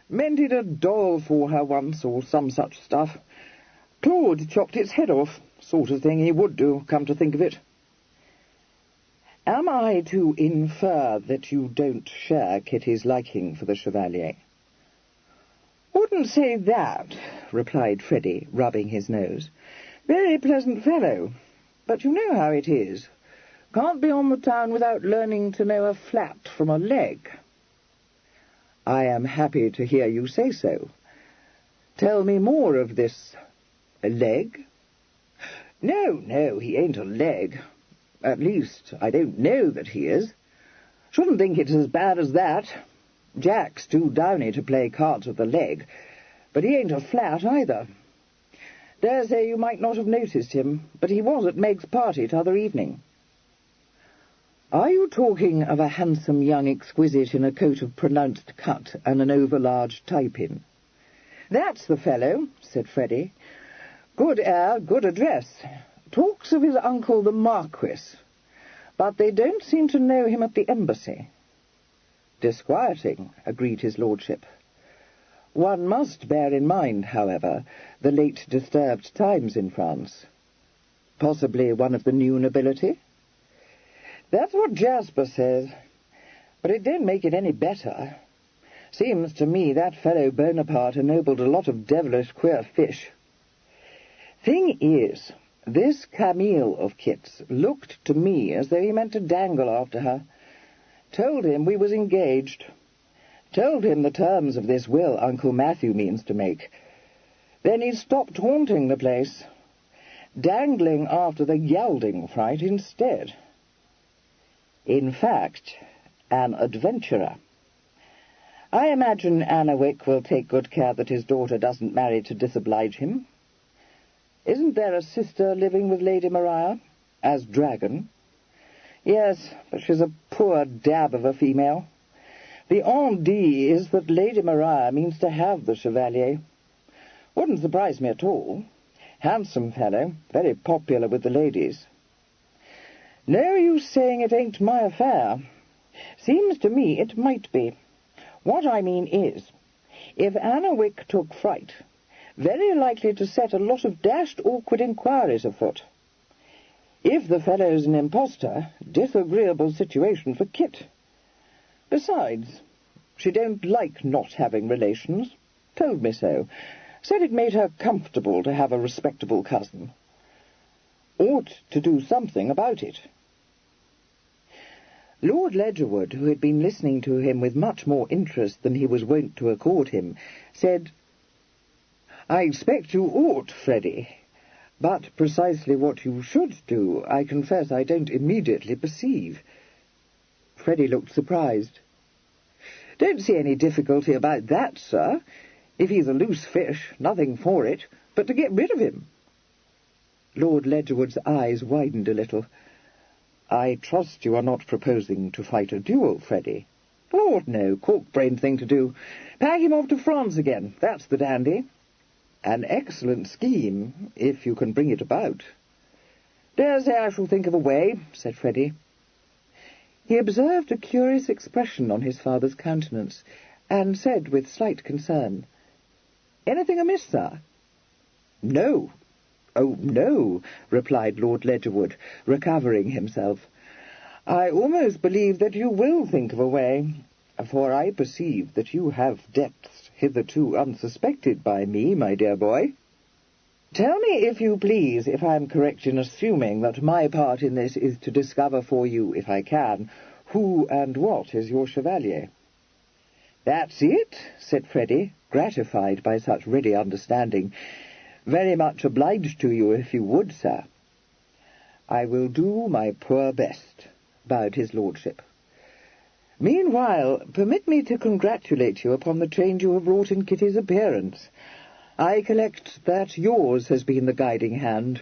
Mended a doll for her once, or some such stuff. Claude chopped its head off. Sort of thing he would do, come to think of it." "Am I to infer that you don't share Kitty's liking for the Chevalier?" "Wouldn't say that," replied Freddie, rubbing his nose. "Very pleasant fellow. But you know how it is. Can't be on the town without learning to know a flat from a leg." "I am happy to hear you say so. Tell me more of this leg." No, he ain't a leg. At least, I don't know that he is. Shouldn't think it's as bad as that. Jack's too downy to play cards with the leg, but he ain't a flat either. Dare say you might not have noticed him, but he was at Meg's party t'other evening." "Are you talking of a handsome young exquisite in a coat of pronounced cut and an over-large tie-pin?" "That's the fellow," said Freddie. "Good air, good address. Talks of his uncle the Marquis, but they don't seem to know him at the embassy." "Disquieting," agreed his lordship. "One must bear in mind, however, the late disturbed times in France. Possibly one of the new nobility?" "That's what Jasper says, but it don't make it any better. Seems to me that fellow Bonaparte ennobled a lot of devilish queer fish. Thing is, this Camille of Kit's looked to me as though he meant to dangle after her. Told him we was engaged. Told him the terms of this will Uncle Matthew means to make. Then he stopped haunting the place, dangling after the gelding fright instead. In fact, an adventurer. I imagine Annawick will take good care that his daughter doesn't marry to disoblige him. Isn't there a sister living with Lady Maria, as dragon?" "Yes, but she's a poor dab of a female. The on dit is that Lady Maria means to have the Chevalier. Wouldn't surprise me at all. Handsome fellow, very popular with the ladies. No use saying it ain't my affair. Seems to me it might be. What I mean is, if Annawick took fright, very likely to set a lot of dashed awkward inquiries afoot. If the fellow's an impostor, disagreeable situation for Kit. Besides, she don't like not having relations. Told me so. Said it made her comfortable to have a respectable cousin. Ought to do something about it." Lord Ledgerwood, who had been listening to him with much more interest than he was wont to accord him, said, "I expect you ought, Freddie, but precisely what you should do, I confess I don't immediately perceive." Freddie looked surprised. "Don't see any difficulty about that, sir. If he's a loose fish, nothing for it but to get rid of him." Lord Ledgerwood's eyes widened a little. "I trust you are not proposing to fight a duel, Freddie?" "Lord, no. Cork-brained thing to do. Pack him off to France again. That's the dandy." "An excellent scheme, if you can bring it about." "Dare say I shall think of a way," said Freddie. He observed a curious expression on his father's countenance, and said with slight concern, "Anything amiss, sir?" "No. "Oh, no," replied Lord Ledgerwood, recovering himself. "I almost believe that you will think of a way, for I perceive that you have depths hitherto unsuspected by me, my dear boy. Tell me, if you please, if I am correct in assuming that my part in this is to discover for you, if I can, who and what is your chevalier." "That's it," said Freddie, gratified by such ready understanding. "Very much obliged to you, if you would, sir." "I will do my poor best," bowed his lordship. "Meanwhile, permit me to congratulate you upon the change you have wrought in Kitty's appearance. I collect that yours has been the guiding hand.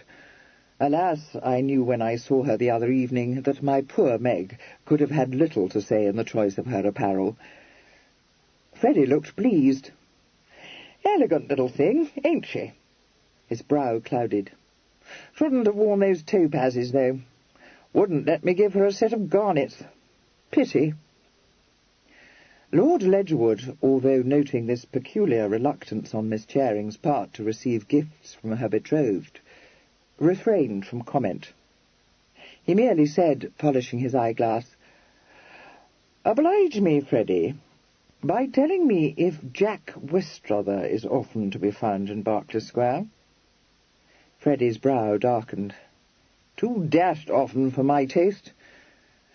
Alas, I knew when I saw her the other evening that my poor Meg could have had little to say in the choice of her apparel." Freddie looked pleased. "Elegant little thing, ain't she?" His brow clouded. "Shouldn't have worn those topazes, though. Wouldn't let me give her a set of garnets. Pity." Lord Ledgerwood, although noting this peculiar reluctance on Miss Charing's part to receive gifts from her betrothed, refrained from comment. He merely said, polishing his eyeglass, "Oblige me, Freddie, by telling me if Jack Westrother is often to be found in Berkeley Square." Freddie's brow darkened. "Too dashed often for my taste.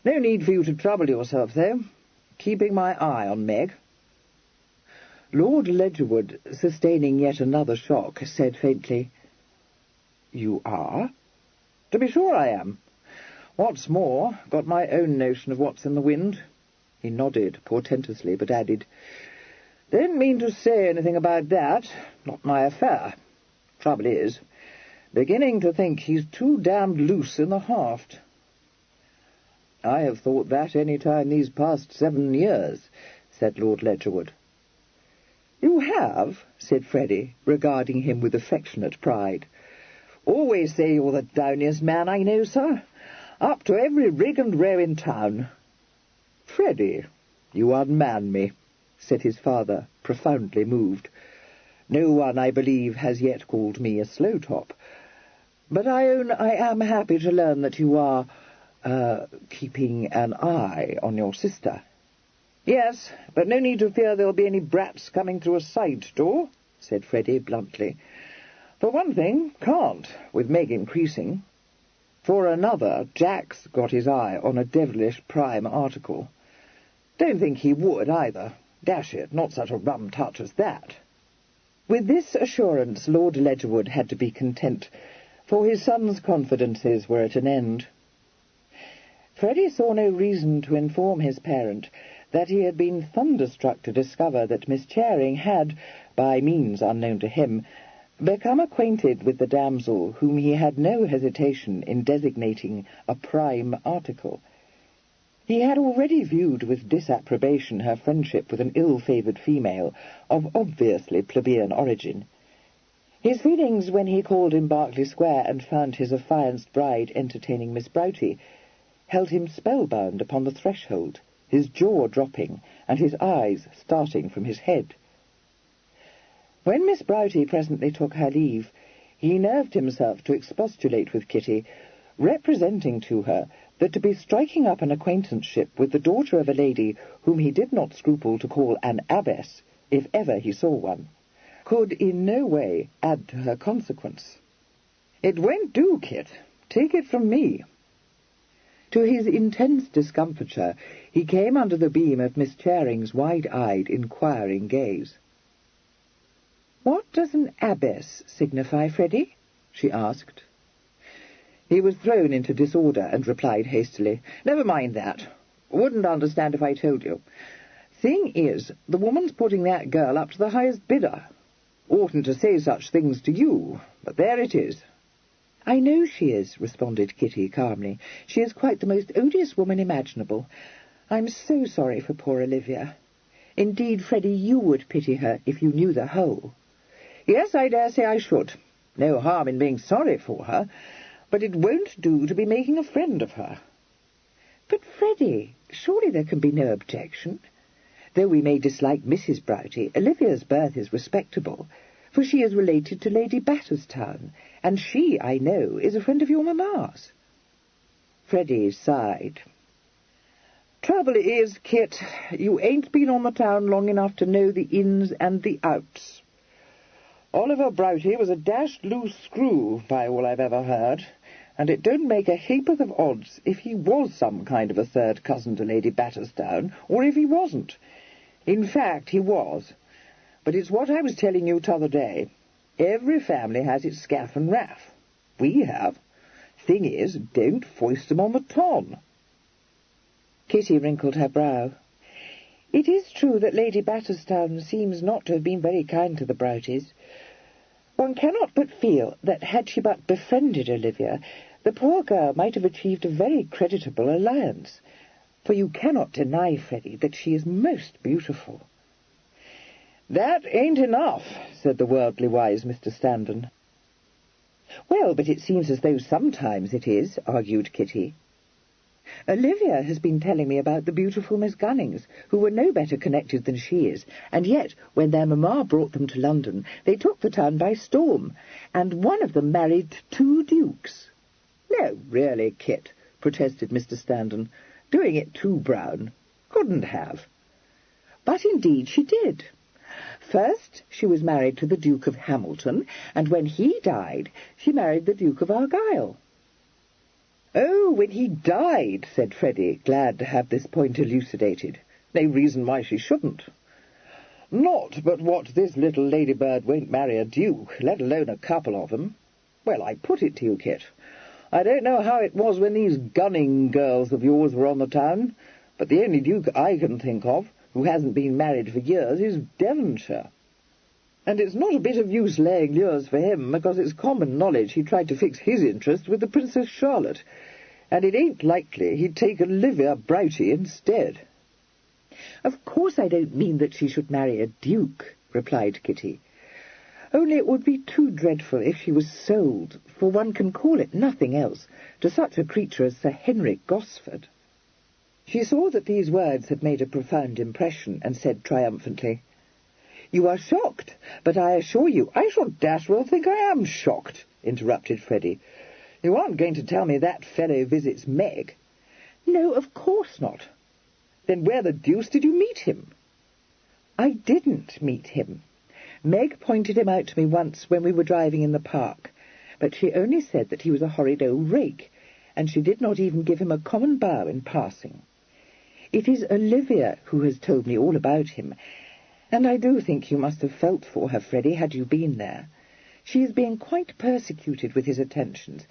No need for you to trouble yourself, though. Keeping my eye on Meg." Lord Ledgerwood, sustaining yet another shock, said faintly, "You are?" "To be sure I am. What's more, got my own notion of what's in the wind." He nodded portentously, but added, "Don't mean to say anything about that. Not my affair. Trouble is, beginning to think he's too damned loose in the haft." "I have thought that any time these past 7 years," said Lord Ledgerwood. "You have?" said Freddie, regarding him with affectionate pride. "Always say you're the downiest man I know, sir. Up to every rig and row in town." "Freddie, you unman me," said his father, profoundly moved. "No one, I believe, has yet called me a slow-top. But I own I am happy to learn that you are, keeping an eye on your sister." "Yes, but no need to fear there'll be any brats coming through a side door," said Freddie bluntly. "For one thing, can't, with Meg increasing. For another, Jack's got his eye on a devilish prime article. Don't think he would, either. Dash it, not such a rum touch as that." With this assurance Lord Ledgerwood had to be content, for his son's confidences were at an end. Freddie saw no reason to inform his parent that he had been thunderstruck to discover that Miss Charing had, by means unknown to him, become acquainted with the damsel whom he had no hesitation in designating a prime article. He had already viewed with disapprobation her friendship with an ill-favoured female of obviously plebeian origin. His feelings when he called in Berkeley Square and found his affianced bride entertaining Miss Broughty held him spellbound upon the threshold, his jaw dropping and his eyes starting from his head. When Miss Broughty presently took her leave, he nerved himself to expostulate with Kitty, representing to her that to be striking up an acquaintanceship with the daughter of a lady whom he did not scruple to call an abbess, if ever he saw one, could in no way add to her consequence. "It won't do, Kit. Take it from me." To his intense discomfiture, he came under the beam of Miss Charing's wide-eyed, inquiring gaze. "What does an abbess signify, Freddie?" she asked. He was thrown into disorder and replied hastily, "Never mind that. Wouldn't understand if I told you. Thing is, the woman's putting that girl up to the highest bidder. Oughtn't to say such things to you, but there it is." "I know she is," responded Kitty calmly. "She is quite the most odious woman imaginable. I'm so sorry for poor Olivia. Indeed, Freddie, you would pity her if you knew the whole." "Yes, I dare say I should. No harm in being sorry for her, but it won't do to be making a friend of her." "But, Freddie, surely there can be no objection. Though we may dislike Mrs. Broughty, Olivia's birth is respectable. for she is related to Lady Batterstown, and she, I know, is a friend of your mamma's." Freddie sighed. "Trouble is, Kit, you ain't been on the town long enough to know the ins and the outs. Oliver Broughty was a dashed loose screw, by all I've ever heard, and it don't make a ha'porth of odds if he was some kind of a third cousin to Lady Batterstown, or if he wasn't. In fact, he was. But it's what I was telling you t'other day. Every family has its scaff and raff. We have. Thing is, don't foist 'em on the ton." Kitty wrinkled her brow. "It is true that Lady Batterstown seems not to have been very kind to the Broughtys. One cannot but feel that had she but befriended Olivia, the poor girl might have achieved a very creditable alliance, for you cannot deny, Freddie, that she is most beautiful." "That ain't enough," said the worldly wise Mr. Standen. "Well, but it seems as though sometimes it is," argued Kitty. "Olivia has been telling me about the beautiful Miss Gunnings, who were no better connected than she is, and yet, when their mamma brought them to London, they took the town by storm, and one of them married 2 dukes. "No, really, Kit," protested Mr. Standen, "doing it too brown. Couldn't have." "But indeed she did. First she was married to the Duke of Hamilton, and when he died, she married the Duke of Argyll." "Oh, when he died," said Freddie, glad to have this point elucidated. "No reason why she shouldn't. Not but what this little ladybird won't marry a duke, let alone a couple of them. Well, I put it to you, Kit, I don't know how it was when these Gunning girls of yours were on the town, but the only duke I can think of who hasn't been married for years is Devonshire. And it's not a bit of use laying lures for him, because it's common knowledge he tried to fix his interest with the Princess Charlotte, and it ain't likely he'd take Olivia Broughty instead." "Of course I don't mean that she should marry a duke," replied Kitty. "Only it would be too dreadful if she was sold, for one can call it nothing else, to such a creature as Sir Henry Gosford." She saw that these words had made a profound impression, and said triumphantly, "You are shocked, but I assure you—" "I shall dash well think I am shocked," interrupted Freddie. "You aren't going to tell me that fellow visits Meg?" "No, of course not." "Then where the deuce did you meet him?" "I didn't meet him. Meg pointed him out to me once when we were driving in the park, but she only said that he was a horrid old rake, and she did not even give him a common bow in passing. It is Olivia who has told me all about him, and I do think you must have felt for her, Freddie, had you been there. She is being quite persecuted with his attentions,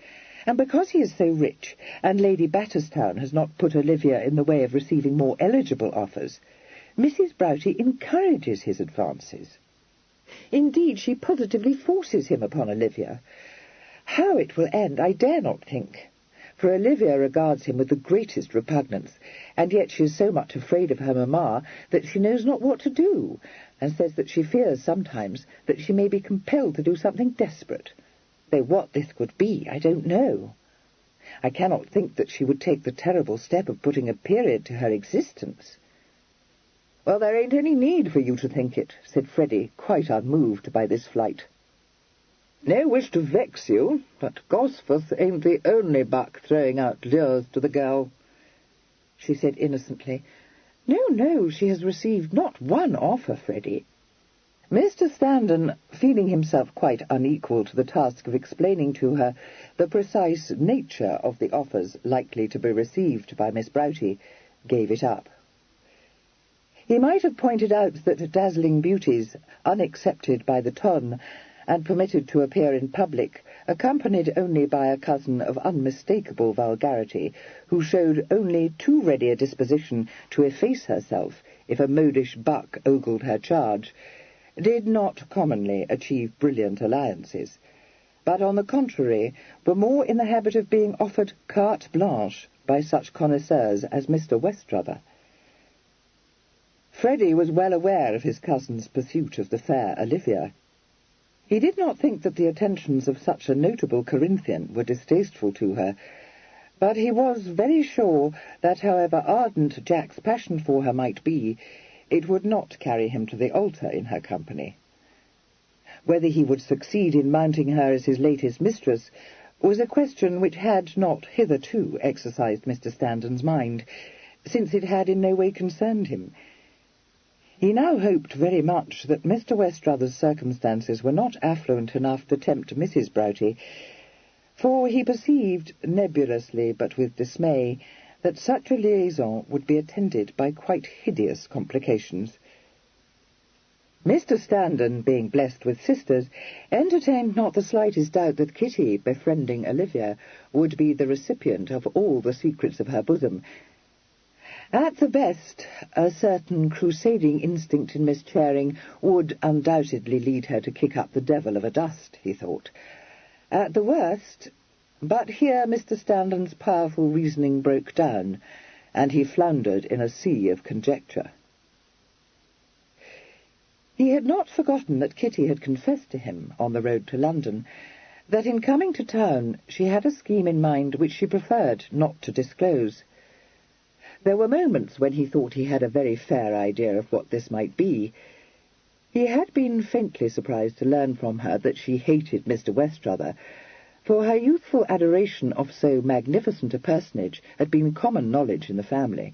and because he is so rich, and Lady Batterstown has not put Olivia in the way of receiving more eligible offers, Mrs. Broughty encourages his advances. Indeed, she positively forces him upon Olivia. How it will end, I dare not think, for Olivia regards him with the greatest repugnance, and yet she is so much afraid of her mamma that she knows not what to do, and says that she fears sometimes that she may be compelled to do something desperate, though what this could be I don't know. I cannot think that she would take the terrible step of putting a period to her existence." "Well, there ain't any need for you to think it," said Freddie, quite unmoved by this flight. "No wish to vex you, but Gosforth ain't the only buck throwing out lures to the girl," she said innocently. No, she has received not one offer, Freddie." Mr. Standen, feeling himself quite unequal to the task of explaining to her the precise nature of the offers likely to be received by Miss Broughty, gave it up. He might have pointed out that dazzling beauties, unaccepted by the ton, and permitted to appear in public, accompanied only by a cousin of unmistakable vulgarity, who showed only too ready a disposition to efface herself if a modish buck ogled her charge, did not commonly achieve brilliant alliances, but on the contrary were more in the habit of being offered carte blanche by such connoisseurs as Mr. Westrother. Freddie was well aware of his cousin's pursuit of the fair Olivia. He did not think that the attentions of such a notable Corinthian were distasteful to her, but he was very sure that however ardent Jack's passion for her might be, it would not carry him to the altar in her company. Whether he would succeed in mounting her as his latest mistress was a question which had not hitherto exercised Mr. Standon's mind, since it had in no way concerned him. He now hoped very much that Mr. Weststrother's circumstances were not affluent enough to tempt Mrs. Broughty, for he perceived, nebulously but with dismay, that such a liaison would be attended by quite hideous complications. Mr. Standon, being blessed with sisters, entertained not the slightest doubt that Kitty, befriending Olivia, would be the recipient of all the secrets of her bosom. At the best, a certain crusading instinct in Miss Charing would undoubtedly lead her to kick up the devil of a dust, he thought. At the worst... But here Mr. Standon's powerful reasoning broke down, and he floundered in a sea of conjecture. He had not forgotten that Kitty had confessed to him, on the road to London, that in coming to town she had a scheme in mind which she preferred not to disclose. There were moments when he thought he had a very fair idea of what this might be. He had been faintly surprised to learn from her that she hated Mr. Weststrother, for her youthful adoration of so magnificent a personage had been common knowledge in the family.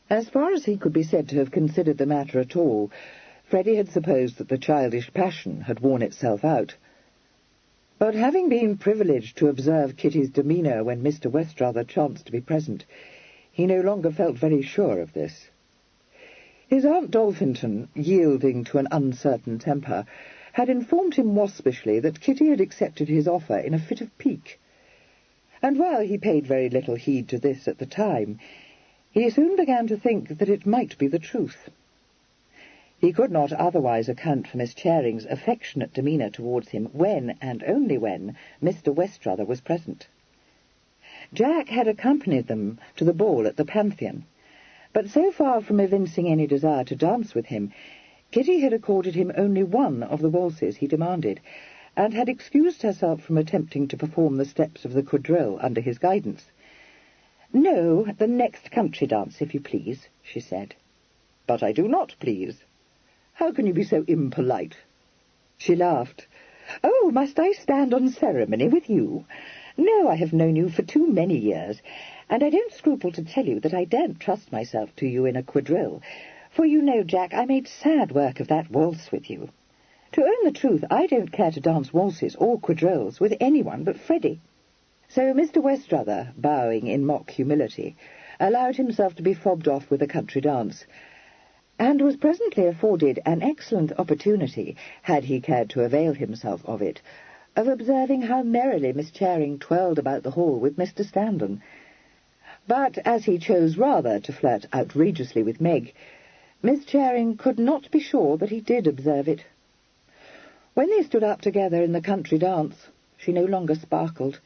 As far as he could be said to have considered the matter at all, Freddie had supposed that the childish passion had worn itself out. But having been privileged to observe Kitty's demeanour when Mr. Weststrother chanced to be present, he no longer felt very sure of this. His Aunt Dolphinton, yielding to an uncertain temper, had informed him waspishly that Kitty had accepted his offer in a fit of pique, and while he paid very little heed to this at the time, he soon began to think that it might be the truth. He could not otherwise account for Miss Charing's affectionate demeanour towards him when, and only when, Mr. Weststrother was present. Jack had accompanied them to the ball at the Pantheon, but so far from evincing any desire to dance with him, Kitty had accorded him only one of the waltzes he demanded, and had excused herself from attempting to perform the steps of the quadrille under his guidance. "No, the next country dance, if you please," she said. "But I do not please. How can you be so impolite?" She laughed. "Oh, must I stand on ceremony with you? No, I have known you for too many years, and I don't scruple to tell you that I daren't trust myself to you in a quadrille, for you know, Jack, I made sad work of that waltz with you. To own the truth, I don't care to dance waltzes or quadrilles with anyone but Freddie." So Mr. Weststrother, bowing in mock humility, allowed himself to be fobbed off with a country dance, and was presently afforded an excellent opportunity, had he cared to avail himself of it, of observing how merrily Miss Charing twirled about the hall with Mr. Standon. But as he chose rather to flirt outrageously with Meg, Miss Charing could not be sure that he did observe it. When they stood up together in the country dance, she no longer sparkled,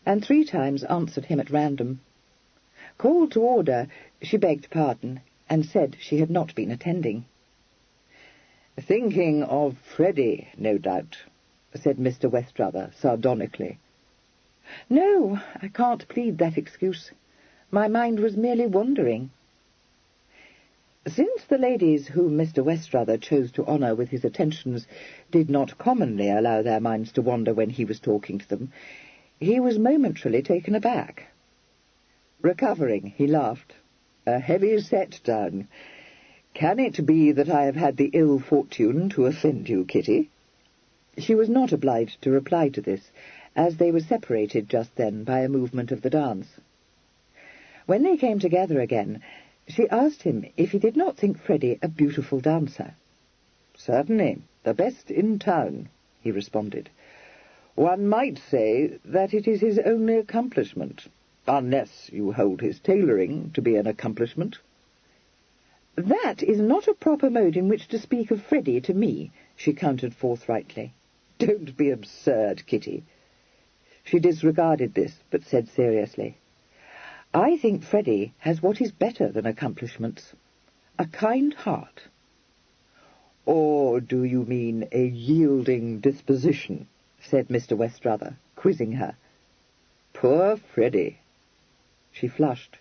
and 3 times answered him at random. Called to order, she begged pardon, and said she had not been attending. "Thinking of Freddie, no doubt," said Mr. Weststrother sardonically. "No, I can't plead that excuse. My mind was merely wandering." Since the ladies whom Mr. Weststrother chose to honour with his attentions did not commonly allow their minds to wander when he was talking to them, he was momentarily taken aback. Recovering, he laughed. "A heavy set down. Can it be that I have had the ill fortune to offend you, Kitty?" She was not obliged to reply to this, as they were separated just then by a movement of the dance. When they came together again, she asked him if he did not think Freddie a beautiful dancer. "Certainly, the best in town," he responded. "One might say that it is his only accomplishment, unless you hold his tailoring to be an accomplishment." "That is not a proper mode in which to speak of Freddie to me," she countered forthrightly. "Don't be absurd, Kitty." She disregarded this, but said seriously, "I think Freddie has what is better than accomplishments, a kind heart." "Or do you mean a yielding disposition?" said Mr. Weststrother, quizzing her. "Poor Freddie." She flushed.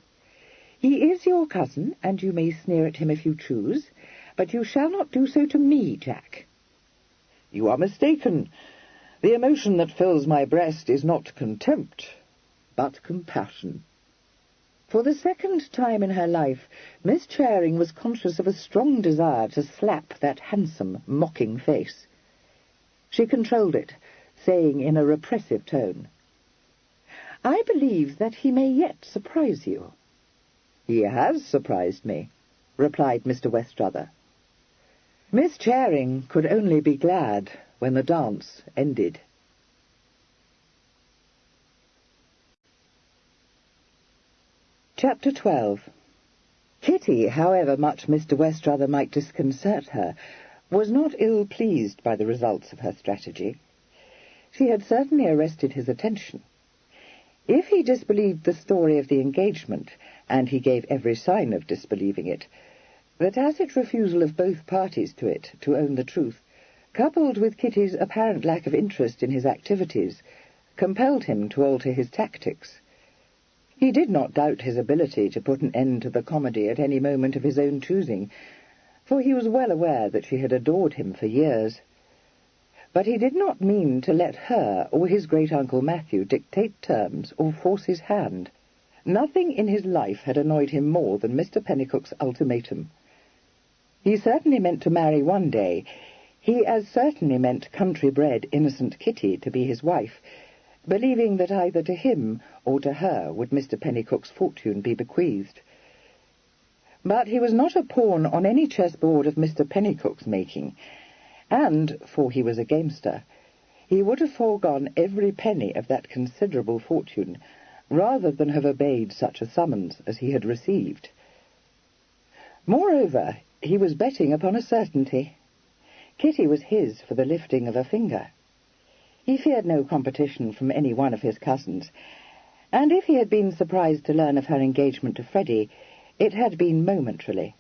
"He is your cousin, and you may sneer at him if you choose, but you shall not do so to me, Jack." You are mistaken. The emotion that fills my breast is not contempt, but compassion." For the second time in her life, Miss Charing was conscious of a strong desire to slap that handsome, mocking face. She controlled it, saying in a repressive tone, "I believe that he may yet surprise you." "He has surprised me," replied Mr. Westrother. Miss Charing could only be glad when the dance ended. Chapter 12. Kitty, however much Mr. Westrother might disconcert her, was not ill-pleased by the results of her strategy. She had certainly arrested his attention. If he disbelieved the story of the engagement, and he gave every sign of disbelieving it, the tacit refusal of both parties to it to own the truth, coupled with Kitty's apparent lack of interest in his activities, compelled him to alter his tactics. He did not doubt his ability to put an end to the comedy at any moment of his own choosing, for he was well aware that she had adored him for years. But he did not mean to let her or his great-uncle Matthew dictate terms or force his hand. Nothing in his life had annoyed him more than Mr. Pennycook's ultimatum. He certainly meant to marry one day. He as certainly meant country-bred, innocent Kitty to be his wife, believing that either to him or to her would Mr. Pennycook's fortune be bequeathed. But he was not a pawn on any chessboard of Mr. Pennycook's making, and, for he was a gamester, he would have foregone every penny of that considerable fortune rather than have obeyed such a summons as he had received. Moreover, he was betting upon a certainty. Kitty was his for the lifting of a finger. He feared no competition from any one of his cousins, and if he had been surprised to learn of her engagement to Freddie, it had been momentarily.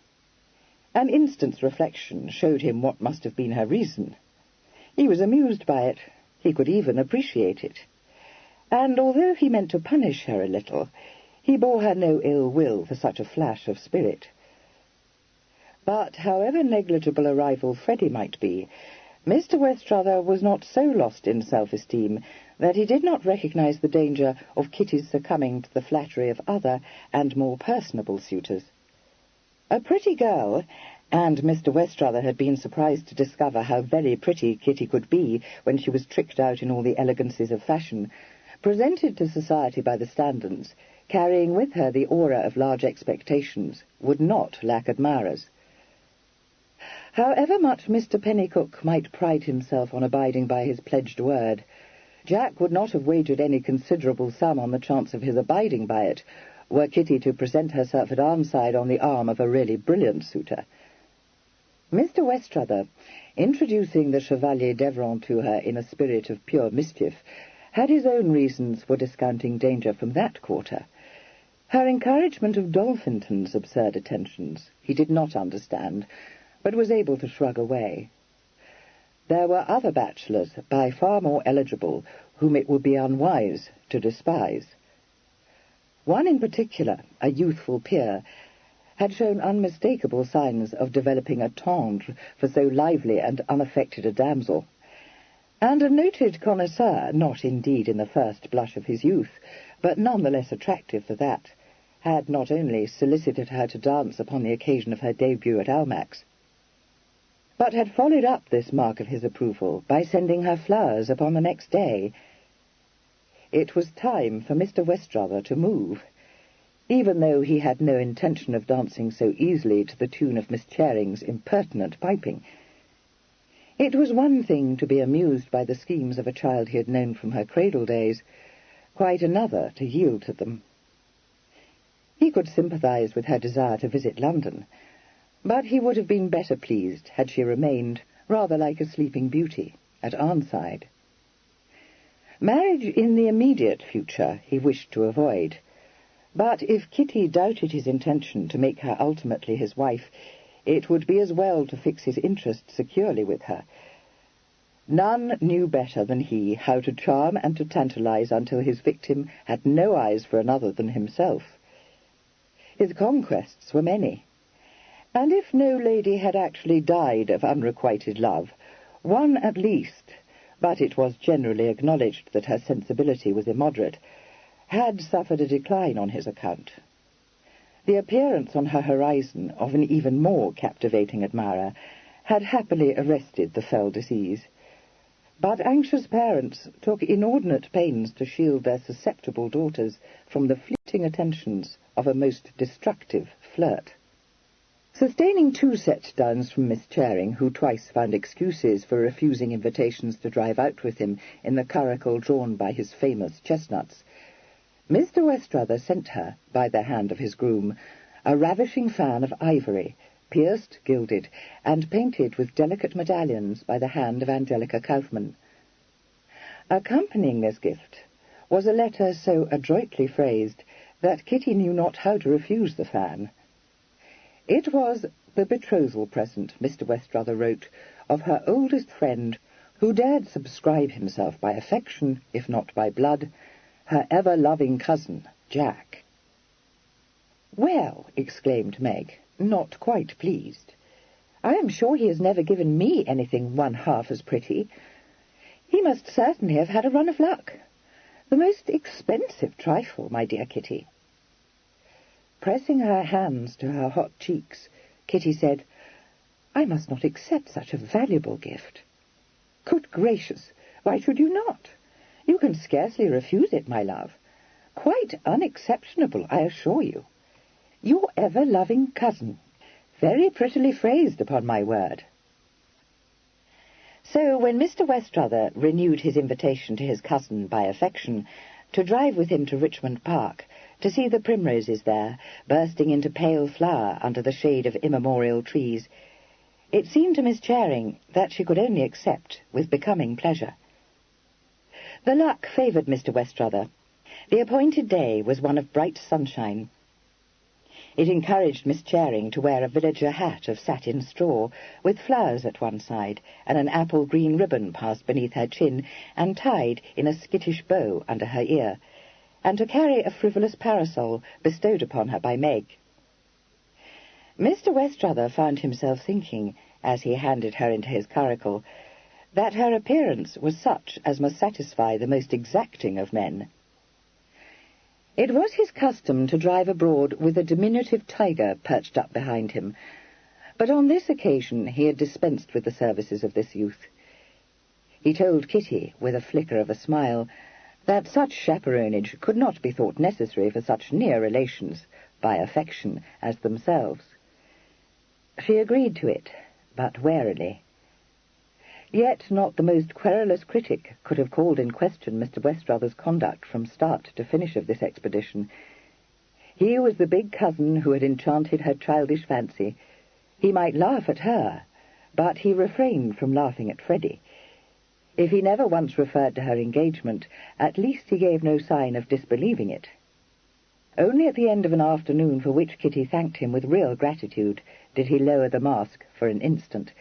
An instant's reflection showed him what must have been her reason. He was amused by it. He could even appreciate it. And although he meant to punish her a little, he bore her no ill will for such a flash of spirit. But however negligible a rival Freddie might be, Mr. Westrother was not so lost in self-esteem that he did not recognize the danger of Kitty's succumbing to the flattery of other and more personable suitors. A pretty girl, and Mr. Westrother had been surprised to discover how very pretty Kitty could be when she was tricked out in all the elegancies of fashion, presented to society by the Standards, carrying with her the aura of large expectations, would not lack admirers. However much Mr. Pennycook might pride himself on abiding by his pledged word, Jack would not have wagered any considerable sum on the chance of his abiding by it, were Kitty to present herself at Arnside on the arm of a really brilliant suitor. Mr. Westrother, introducing the Chevalier d'Evron to her in a spirit of pure mischief, had his own reasons for discounting danger from that quarter. Her encouragement of Dolphinton's absurd attentions he did not understand, but was able to shrug away. There were other bachelors, by far more eligible, whom it would be unwise to despise. One in particular, a youthful peer, had shown unmistakable signs of developing a tendre for so lively and unaffected a damsel, and a noted connoisseur, not indeed in the first blush of his youth, but none the less attractive for that, had not only solicited her to dance upon the occasion of her debut at Almack's, but had followed up this mark of his approval by sending her flowers upon the next day. It was time for Mr. Westrother to move, even though he had no intention of dancing so easily to the tune of Miss Charing's impertinent piping. It was one thing to be amused by the schemes of a child he had known from her cradle days, quite another to yield to them. He could sympathize with her desire to visit London, but he would have been better pleased had she remained, rather like a sleeping beauty, at Arnside. Marriage in the immediate future he wished to avoid, but if Kitty doubted his intention to make her ultimately his wife, it would be as well to fix his interest securely with her. None knew better than he how to charm and to tantalize until his victim had no eyes for another than himself. His conquests were many, and if no lady had actually died of unrequited love, One at least, but it was generally acknowledged that her sensibility was immoderate, had suffered a decline on his account. The appearance on her horizon of an even more captivating admirer had happily arrested the fell disease, but anxious parents took inordinate pains to shield their susceptible daughters from the fleeting attentions of a most destructive flirt. Sustaining 2 set-downs from Miss Charing, who twice found excuses for refusing invitations to drive out with him in the curricle drawn by his famous chestnuts, Mr. Westrother sent her, by the hand of his groom, a ravishing fan of ivory, pierced, gilded, and painted with delicate medallions by the hand of Angelica Kaufmann. Accompanying this gift was a letter so adroitly phrased that Kitty knew not how to refuse the fan. It was the betrothal present, Mr. Westrother wrote, of her oldest friend, who dared subscribe himself by affection, if not by blood, her ever-loving cousin, Jack. "Well," exclaimed Meg, not quite pleased, "I am sure he has never given me anything one half as pretty. He must certainly have had a run of luck. The most expensive trifle, my dear Kitty." Pressing her hands to her hot cheeks, Kitty said, "I must not accept such a valuable gift." "Good gracious, why should you not? You can scarcely refuse it, my love. Quite unexceptionable, I assure you. Your ever-loving cousin. Very prettily phrased, upon my word." So when Mr. Westrother renewed his invitation to his cousin by affection to drive with him to Richmond Park, to see the primroses there, bursting into pale flower under the shade of immemorial trees, it seemed to Miss Charing that she could only accept with becoming pleasure. The luck favoured Mr. Westrother. The appointed day was one of bright sunshine. It encouraged Miss Charing to wear a villager hat of satin straw, with flowers at one side, and an apple-green ribbon passed beneath her chin and tied in a skittish bow under her ear, and to carry a frivolous parasol bestowed upon her by Meg. Mr. Westrother found himself thinking, as he handed her into his curricle, that her appearance was such as must satisfy the most exacting of men. It was his custom to drive abroad with a diminutive tiger perched up behind him, but on this occasion he had dispensed with the services of this youth. He told Kitty, with a flicker of a smile, that such chaperonage could not be thought necessary for such near relations, by affection, as themselves. She agreed to it, but warily. Yet not the most querulous critic could have called in question Mr. Westrother's conduct from start to finish of this expedition. He was the big cousin who had enchanted her childish fancy. He might laugh at her, but he refrained from laughing at Freddie. If he never once referred to her engagement, at least he gave no sign of disbelieving it. Only at the end of an afternoon for which Kitty thanked him with real gratitude did he lower the mask for an instant.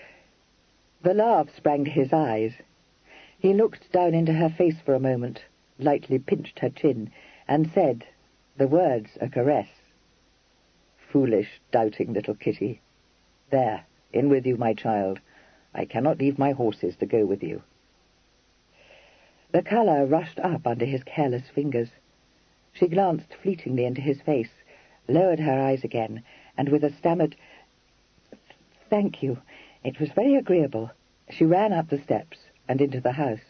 The laugh sprang to his eyes. He looked down into her face for a moment, lightly pinched her chin, and said, the words a caress, "Foolish, doubting little Kitty. There, in with you, my child. I cannot leave my horses to go with you." The colour rushed up under his careless fingers. She glanced fleetingly into his face, lowered her eyes again, and with a stammered, "Thank you. It was very agreeable," she ran up the steps and into the house.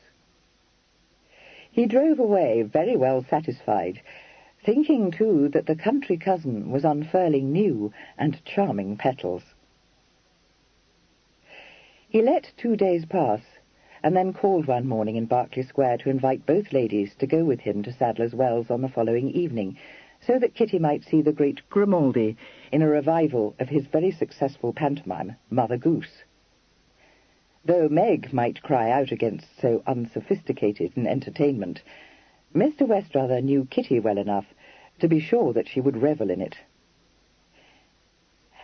He drove away very well satisfied, thinking, too, that the country cousin was unfurling new and charming petals. He let 2 days pass, and then called one morning in Berkeley Square to invite both ladies to go with him to Sadler's Wells on the following evening, so that Kitty might see the great Grimaldi in a revival of his very successful pantomime, Mother Goose. Though Meg might cry out against so unsophisticated an entertainment, Mr. Westrother knew Kitty well enough to be sure that she would revel in it.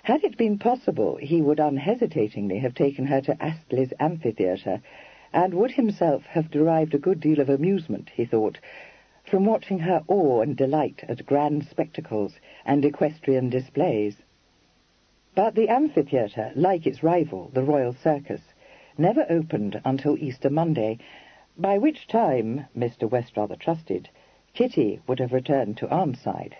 Had it been possible, he would unhesitatingly have taken her to Astley's amphitheatre, and would himself have derived a good deal of amusement, he thought, from watching her awe and delight at grand spectacles and equestrian displays. But the amphitheatre, like its rival, the Royal Circus, never opened until Easter Monday, by which time, Mr. Westrather trusted, Kitty would have returned to Aunt's side.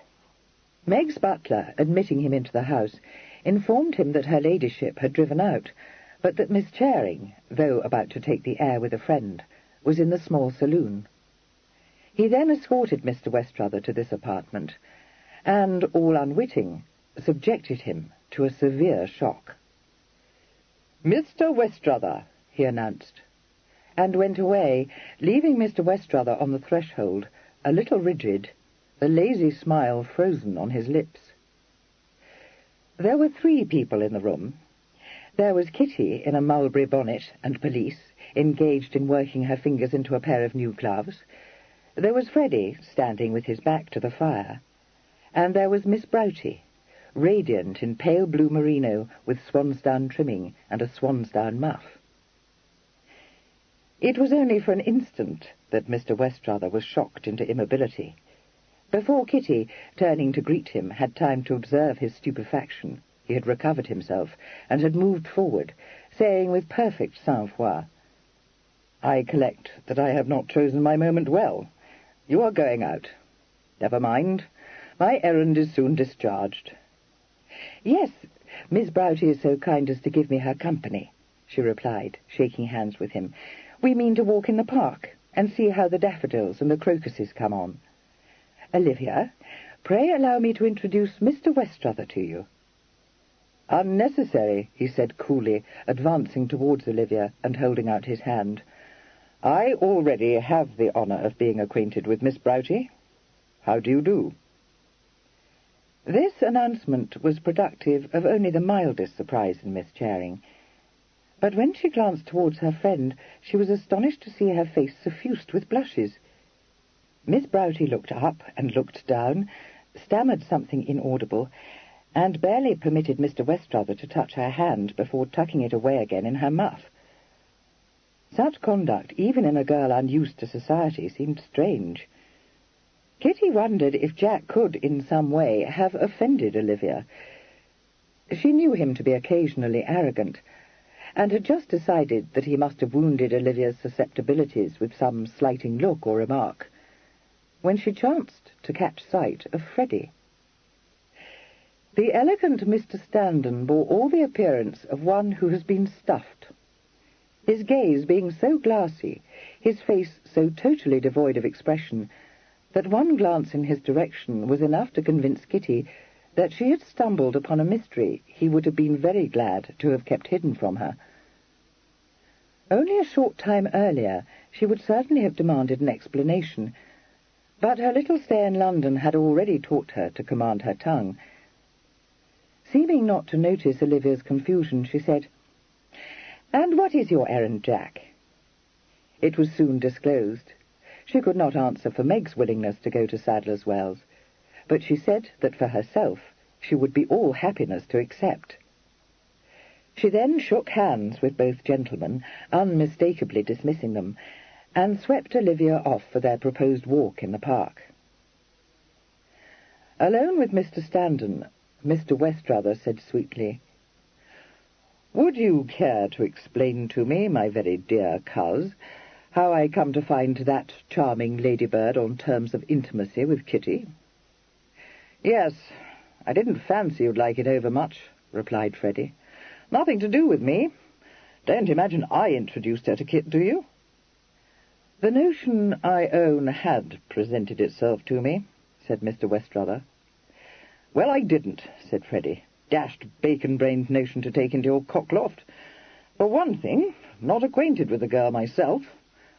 Meg's butler, admitting him into the house, informed him that her ladyship had driven out, but that Miss Charing, though about to take the air with a friend, was in the small saloon. He then escorted Mr. Westrather to this apartment, and, all unwitting, subjected him to a severe shock. "Mr. Westrather," he announced, and went away, leaving Mr. Westrather on the threshold, a little rigid, the lazy smile frozen on his lips. There were 3 people in the room. There was Kitty in a mulberry bonnet and pelisse, engaged in working her fingers into a pair of new gloves. There was Freddie, standing with his back to the fire. And there was Miss Broughty, radiant in pale blue merino with swansdown trimming and a swansdown muff. It was only for an instant that Mr. Westrather was shocked into immobility. Before Kitty, turning to greet him, had time to observe his stupefaction, he had recovered himself and had moved forward, saying with perfect sang-froid, "I collect that I have not chosen my moment well. You are going out. Never mind. My errand is soon discharged." "Yes, Miss Broughty is so kind as to give me her company," she replied, shaking hands with him. "We mean to walk in the park and see how the daffodils and the crocuses come on. Olivia, pray allow me to introduce Mr. Westrather to you." "Unnecessary," he said coolly, advancing towards Olivia and holding out his hand. "I already have the honour of being acquainted with Miss Broughty. How do you do?" This announcement was productive of only the mildest surprise in Miss Charing. But when she glanced towards her friend, she was astonished to see her face suffused with blushes. Miss Broughty looked up and looked down, stammered something inaudible, and barely permitted Mr. Westrather to touch her hand before tucking it away again in her muff. Such conduct, even in a girl unused to society, seemed strange. Kitty wondered if Jack could, in some way, have offended Olivia. She knew him to be occasionally arrogant, and had just decided that he must have wounded Olivia's susceptibilities with some slighting look or remark, when she chanced to catch sight of Freddie. The elegant Mr. Standen bore all the appearance of one who has been stuffed. His gaze being so glassy, his face so totally devoid of expression, that one glance in his direction was enough to convince Kitty that she had stumbled upon a mystery he would have been very glad to have kept hidden from her. Only a short time earlier she would certainly have demanded an explanation, but her little stay in London had already taught her to command her tongue. Seeming not to notice Olivia's confusion, she said, "And what is your errand, Jack?" It was soon disclosed. She could not answer for Meg's willingness to go to Sadler's Wells, but she said that for herself she would be all happiness to accept. She then shook hands with both gentlemen, unmistakably dismissing them, and swept Olivia off for their proposed walk in the park. Alone with Mr. Standen, Mr. Westrather said sweetly, "Would you care to explain to me, my very dear coz, how I come to find that charming ladybird on terms of intimacy with Kitty?" "Yes, I didn't fancy you'd like it overmuch," replied Freddie. "Nothing to do with me. Don't imagine I introduced her to Kit, do you?" "The notion, I own, had presented itself to me," said Mr. Westrather. "Well, I didn't," said Freddie. "Dashed bacon-brained notion to take into your cockloft. For one thing, not acquainted with the girl myself.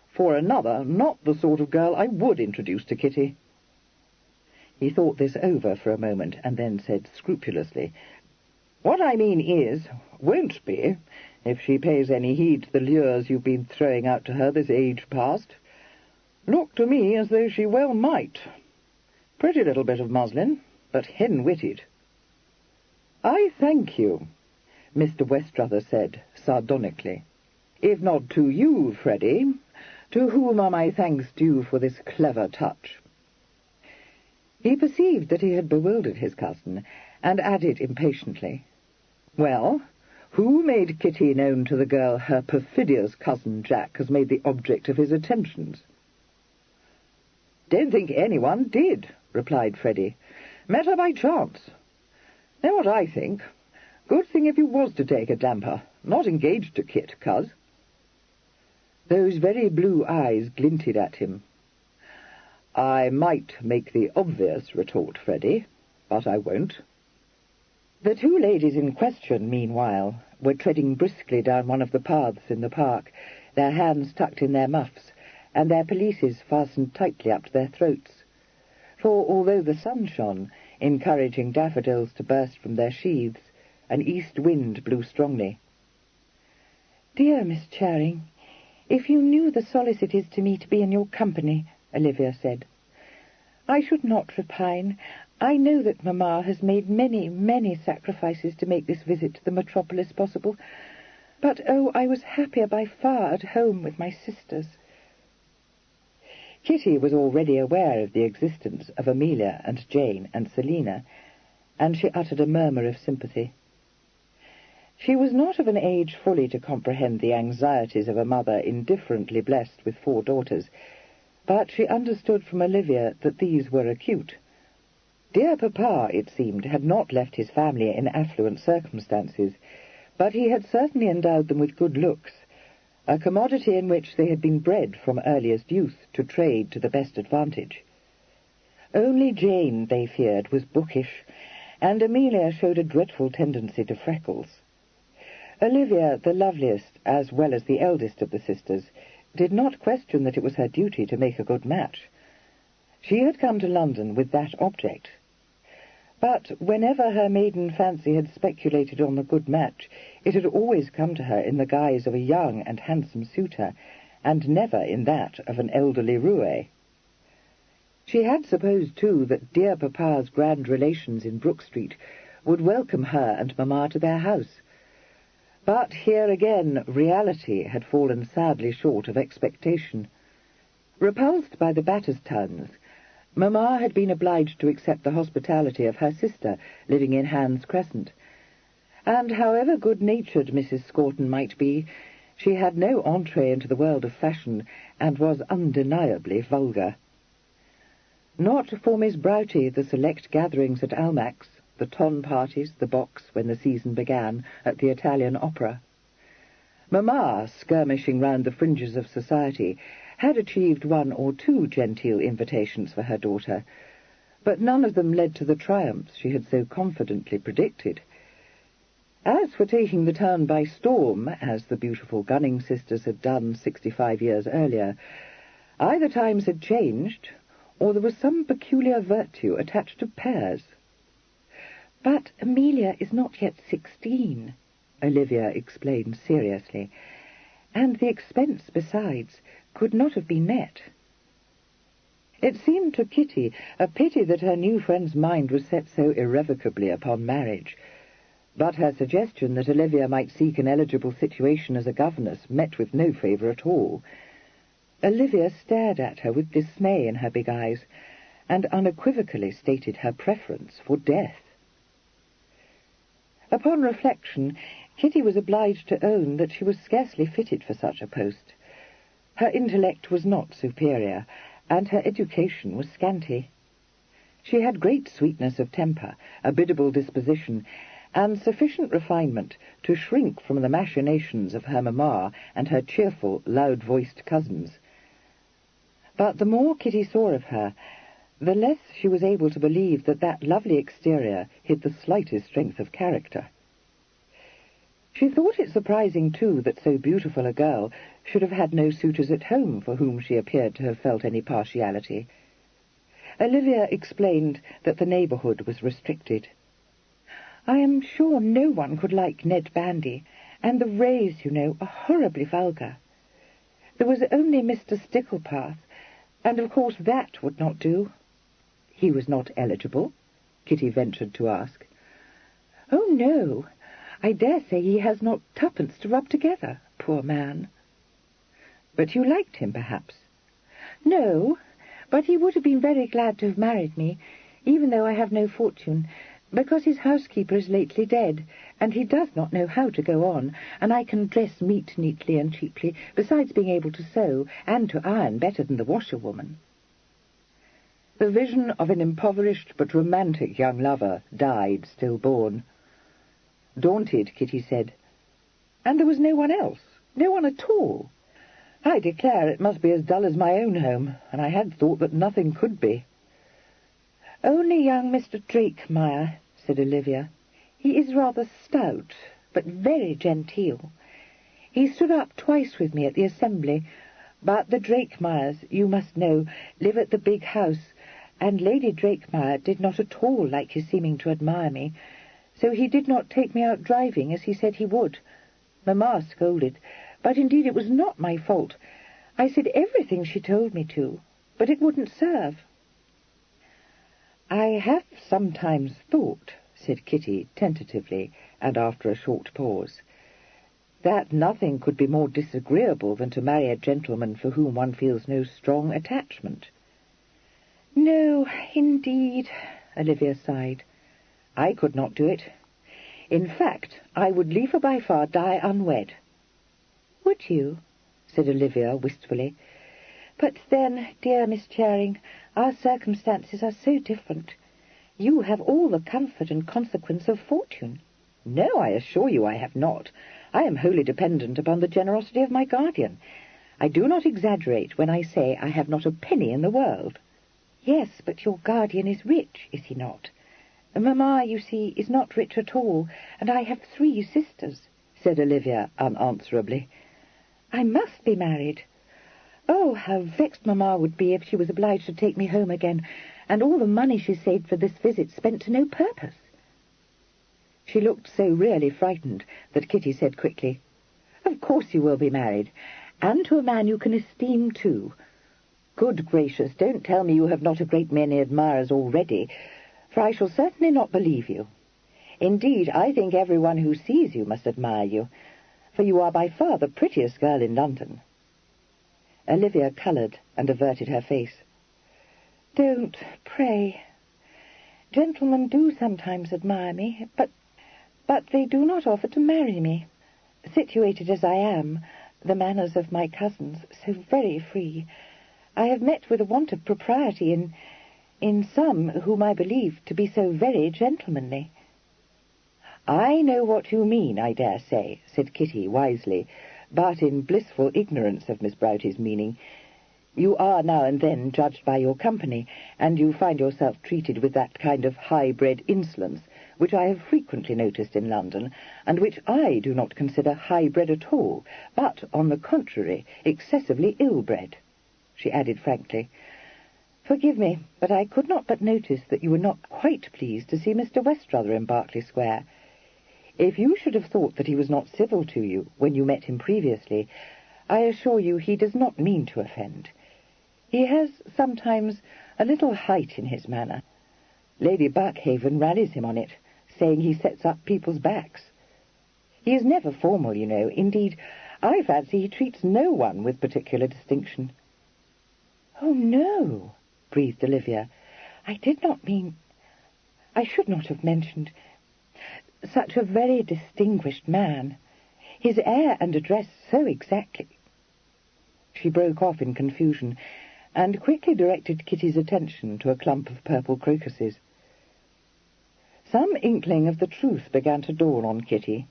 For another, not the sort of girl I would introduce to Kitty." He thought this over for a moment, and then said scrupulously, "What I mean is, won't be, if she pays any heed to the lures you've been throwing out to her this age past. Look to me as though she well might. Pretty little bit of muslin, but hen-witted." "I thank you," Mr. Westrather said sardonically. "If not to you, Freddie, to whom are my thanks due for this clever touch?" He perceived that he had bewildered his cousin, and added impatiently, "Well, Who made Kitty known to the girl her perfidious cousin Jack has made the object of his attentions?" "Don't think anyone did," replied Freddie. "Met her by chance. Know what I think? Good thing if you was to take a damper. Not engaged to Kit, cuz." Those very blue eyes glinted at him. "I might make the obvious retort, Freddie, but I won't." The two ladies in question, meanwhile, were treading briskly down one of the paths in the park, their hands tucked in their muffs, and their pelisses fastened tightly up to their throats. For although the sun shone, encouraging daffodils to burst from their sheaths, an east wind blew strongly. "Dear Miss Charing, if you knew the solace it is to me to be in your company," Olivia said, "I should not repine. I know that Mamma has made many, many sacrifices to make this visit to the metropolis possible. But, oh, I was happier by far at home with my sisters." Kitty was already aware of the existence of Amelia and Jane and Selina, and she uttered a murmur of sympathy. She was not of an age fully to comprehend the anxieties of a mother indifferently blessed with 4 daughters, but she understood from Olivia that these were acute. Dear Papa, it seemed, had not left his family in affluent circumstances, but he had certainly endowed them with good looks, a commodity in which they had been bred from earliest youth to trade to the best advantage. Only Jane, they feared, was bookish, and Amelia showed a dreadful tendency to freckles. Olivia, the loveliest as well as the eldest of the sisters, did not question that it was her duty to make a good match. She had come to London with that object. But whenever her maiden fancy had speculated on the good match, it had always come to her in the guise of a young and handsome suitor, and never in that of an elderly roué. She had supposed, too, that dear Papa's grand relations in Brook Street would welcome her and Mamma to their house. But here again reality had fallen sadly short of expectation. Repulsed by the Batterstons, Mamma had been obliged to accept the hospitality of her sister, living in Hans Crescent, and however good-natured Mrs. Scorton might be, she had no entree into the world of fashion, and was undeniably vulgar. Not for Miss Broughty the select gatherings at Almack's, the ton parties, the box, when the season began, at the Italian Opera. Mamma, skirmishing round the fringes of society, had achieved 1 or 2 genteel invitations for her daughter, but none of them led to the triumphs she had so confidently predicted. As for taking the town by storm, as the beautiful Gunning sisters had done 65 years earlier, either times had changed, or there was some peculiar virtue attached to pairs. "But Amelia is not yet 16, Olivia explained seriously, "and the expense, besides, could not have been met." It seemed to Kitty a pity that her new friend's mind was set so irrevocably upon marriage, but her suggestion that Olivia might seek an eligible situation as a governess met with no favour at all. Olivia stared at her with dismay in her big eyes, and unequivocally stated her preference for death. Upon reflection, Kitty was obliged to own that she was scarcely fitted for such a post. Her intellect was not superior, and her education was scanty. She had great sweetness of temper, a biddable disposition, and sufficient refinement to shrink from the machinations of her mamma and her cheerful, loud-voiced cousins. But the more Kitty saw of her, the less she was able to believe that that lovely exterior hid the slightest strength of character. She thought it surprising, too, that so beautiful a girl should have had no suitors at home for whom she appeared to have felt any partiality. Olivia explained that the neighbourhood was restricted. "I am sure no one could like Ned Bandy, and the Rays, you know, are horribly vulgar. There was only Mr. Sticklepath, and of course that would not do." "He was not eligible?" Kitty ventured to ask. "Oh, no. I dare say he has not 2pence to rub together, poor man." "But you liked him, perhaps?" "No, but he would have been very glad to have married me, even though I have no fortune. Because his housekeeper is lately dead, and he does not know how to go on, and I can dress meat neatly and cheaply, besides being able to sew and to iron better than the washerwoman." The vision of an impoverished but romantic young lover died stillborn. Daunted, Kitty said, "And there was no one else, no one at all. I declare it must be as dull as my own home, and I had thought that nothing could be." "Only young Mr. Drakemire," said Olivia. "He is rather stout, but very genteel. He stood up twice with me at the assembly, but the Drakemires, you must know, live at the big house, and Lady Drakemire did not at all like his seeming to admire me, so he did not take me out driving as he said he would. Mamma scolded, but indeed it was not my fault. I said everything she told me to, but it wouldn't serve." "I have sometimes thought," said Kitty tentatively, and after a short pause, "that nothing could be more disagreeable than to marry a gentleman for whom one feels no strong attachment." "No, indeed," Olivia sighed. "I could not do it. In fact, I would liefer by far die unwed." "Would you?" said Olivia wistfully. "But then, dear Miss Charing, our circumstances are so different. You have all the comfort and consequence of fortune." "No, I assure you I have not. I am wholly dependent upon the generosity of my guardian. I do not exaggerate when I say I have not a penny in the world." "Yes, but your guardian is rich, is he not? Mamma, you see, is not rich at all, and I have 3 sisters," said Olivia unanswerably. "I must be married. Oh, how vexed Mamma would be if she was obliged to take me home again, and all the money she saved for this visit spent to no purpose." She looked so really frightened that Kitty said quickly, "Of course you will be married, and to a man you can esteem too. Good gracious, don't tell me you have not a great many admirers already, for I shall certainly not believe you. Indeed, I think everyone who sees you must admire you, for you are by far the prettiest girl in London." Olivia coloured and averted her face. "Don't, pray. Gentlemen do sometimes admire me, but they do not offer to marry me. Situated as I am, the manners of my cousins so very free, I have met with a want of propriety in some whom I believe to be so very gentlemanly." "I know what you mean, I dare say," said Kitty wisely, but in blissful ignorance of Miss Broughty's meaning. "You are now and then judged by your company, and you find yourself treated with that kind of high-bred insolence which I have frequently noticed in London, and which I do not consider high-bred at all, but, on the contrary, excessively ill-bred," she added frankly. "Forgive me, but I could not but notice that you were not quite pleased to see Mr. Westrother in Berkeley Square. If you should have thought that he was not civil to you when you met him previously, I assure you he does not mean to offend. He has sometimes a little height in his manner. Lady Buckhaven rallies him on it, saying he sets up people's backs. He is never formal, you know. Indeed, I fancy he treats no one with particular distinction." "Oh, no," breathed Olivia. "I did not mean... I should not have mentioned... Such a very distinguished man. His air and address so exactly—" She broke off in confusion, and quickly directed Kitty's attention to a clump of purple crocuses. Some inkling of the truth began to dawn on Kitty.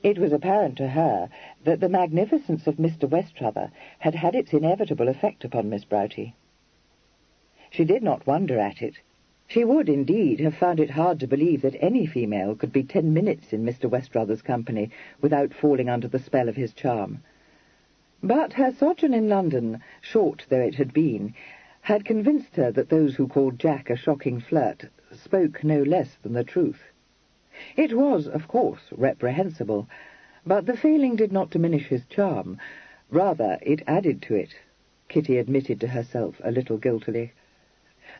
It was apparent to her that the magnificence of Mr. Westrother had had its inevitable effect upon Miss Broughty. She did not wonder at it. She would, indeed, have found it hard to believe that any female could be 10 minutes in Mr. Westrother's company without falling under the spell of his charm. But her sojourn in London, short though it had been, had convinced her that those who called Jack a shocking flirt spoke no less than the truth. It was, of course, reprehensible, but the failing did not diminish his charm. Rather, it added to it, Kitty admitted to herself a little guiltily.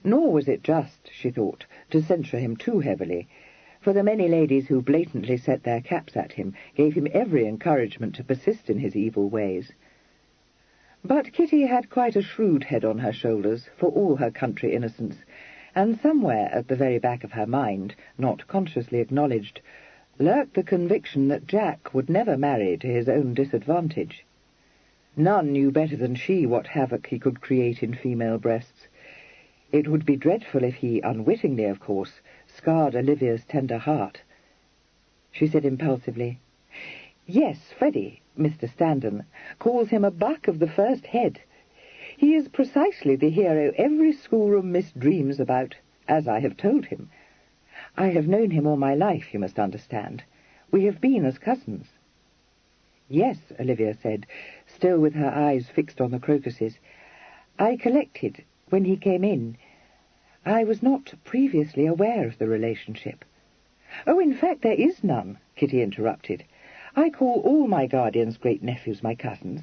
Nor was it just, she thought, to censure him too heavily, for the many ladies who blatantly set their caps at him gave him every encouragement to persist in his evil ways. But Kitty had quite a shrewd head on her shoulders, for all her country innocence, and somewhere at the very back of her mind, not consciously acknowledged, lurked the conviction that Jack would never marry to his own disadvantage. None knew better than she what havoc he could create in female breasts. It would be dreadful if he, unwittingly of course, scarred Olivia's tender heart. She said impulsively, "Yes, Freddie, Mr. Standen, calls him a buck of the first head. He is precisely the hero every schoolroom miss dreams about, as I have told him. I have known him all my life, you must understand. We have been as cousins." "Yes," Olivia said, still with her eyes fixed on the crocuses. "I collected when he came in. I was not previously aware of the relationship." "Oh, in fact, there is none," Kitty interrupted. "I call all my guardian's great-nephews my cousins."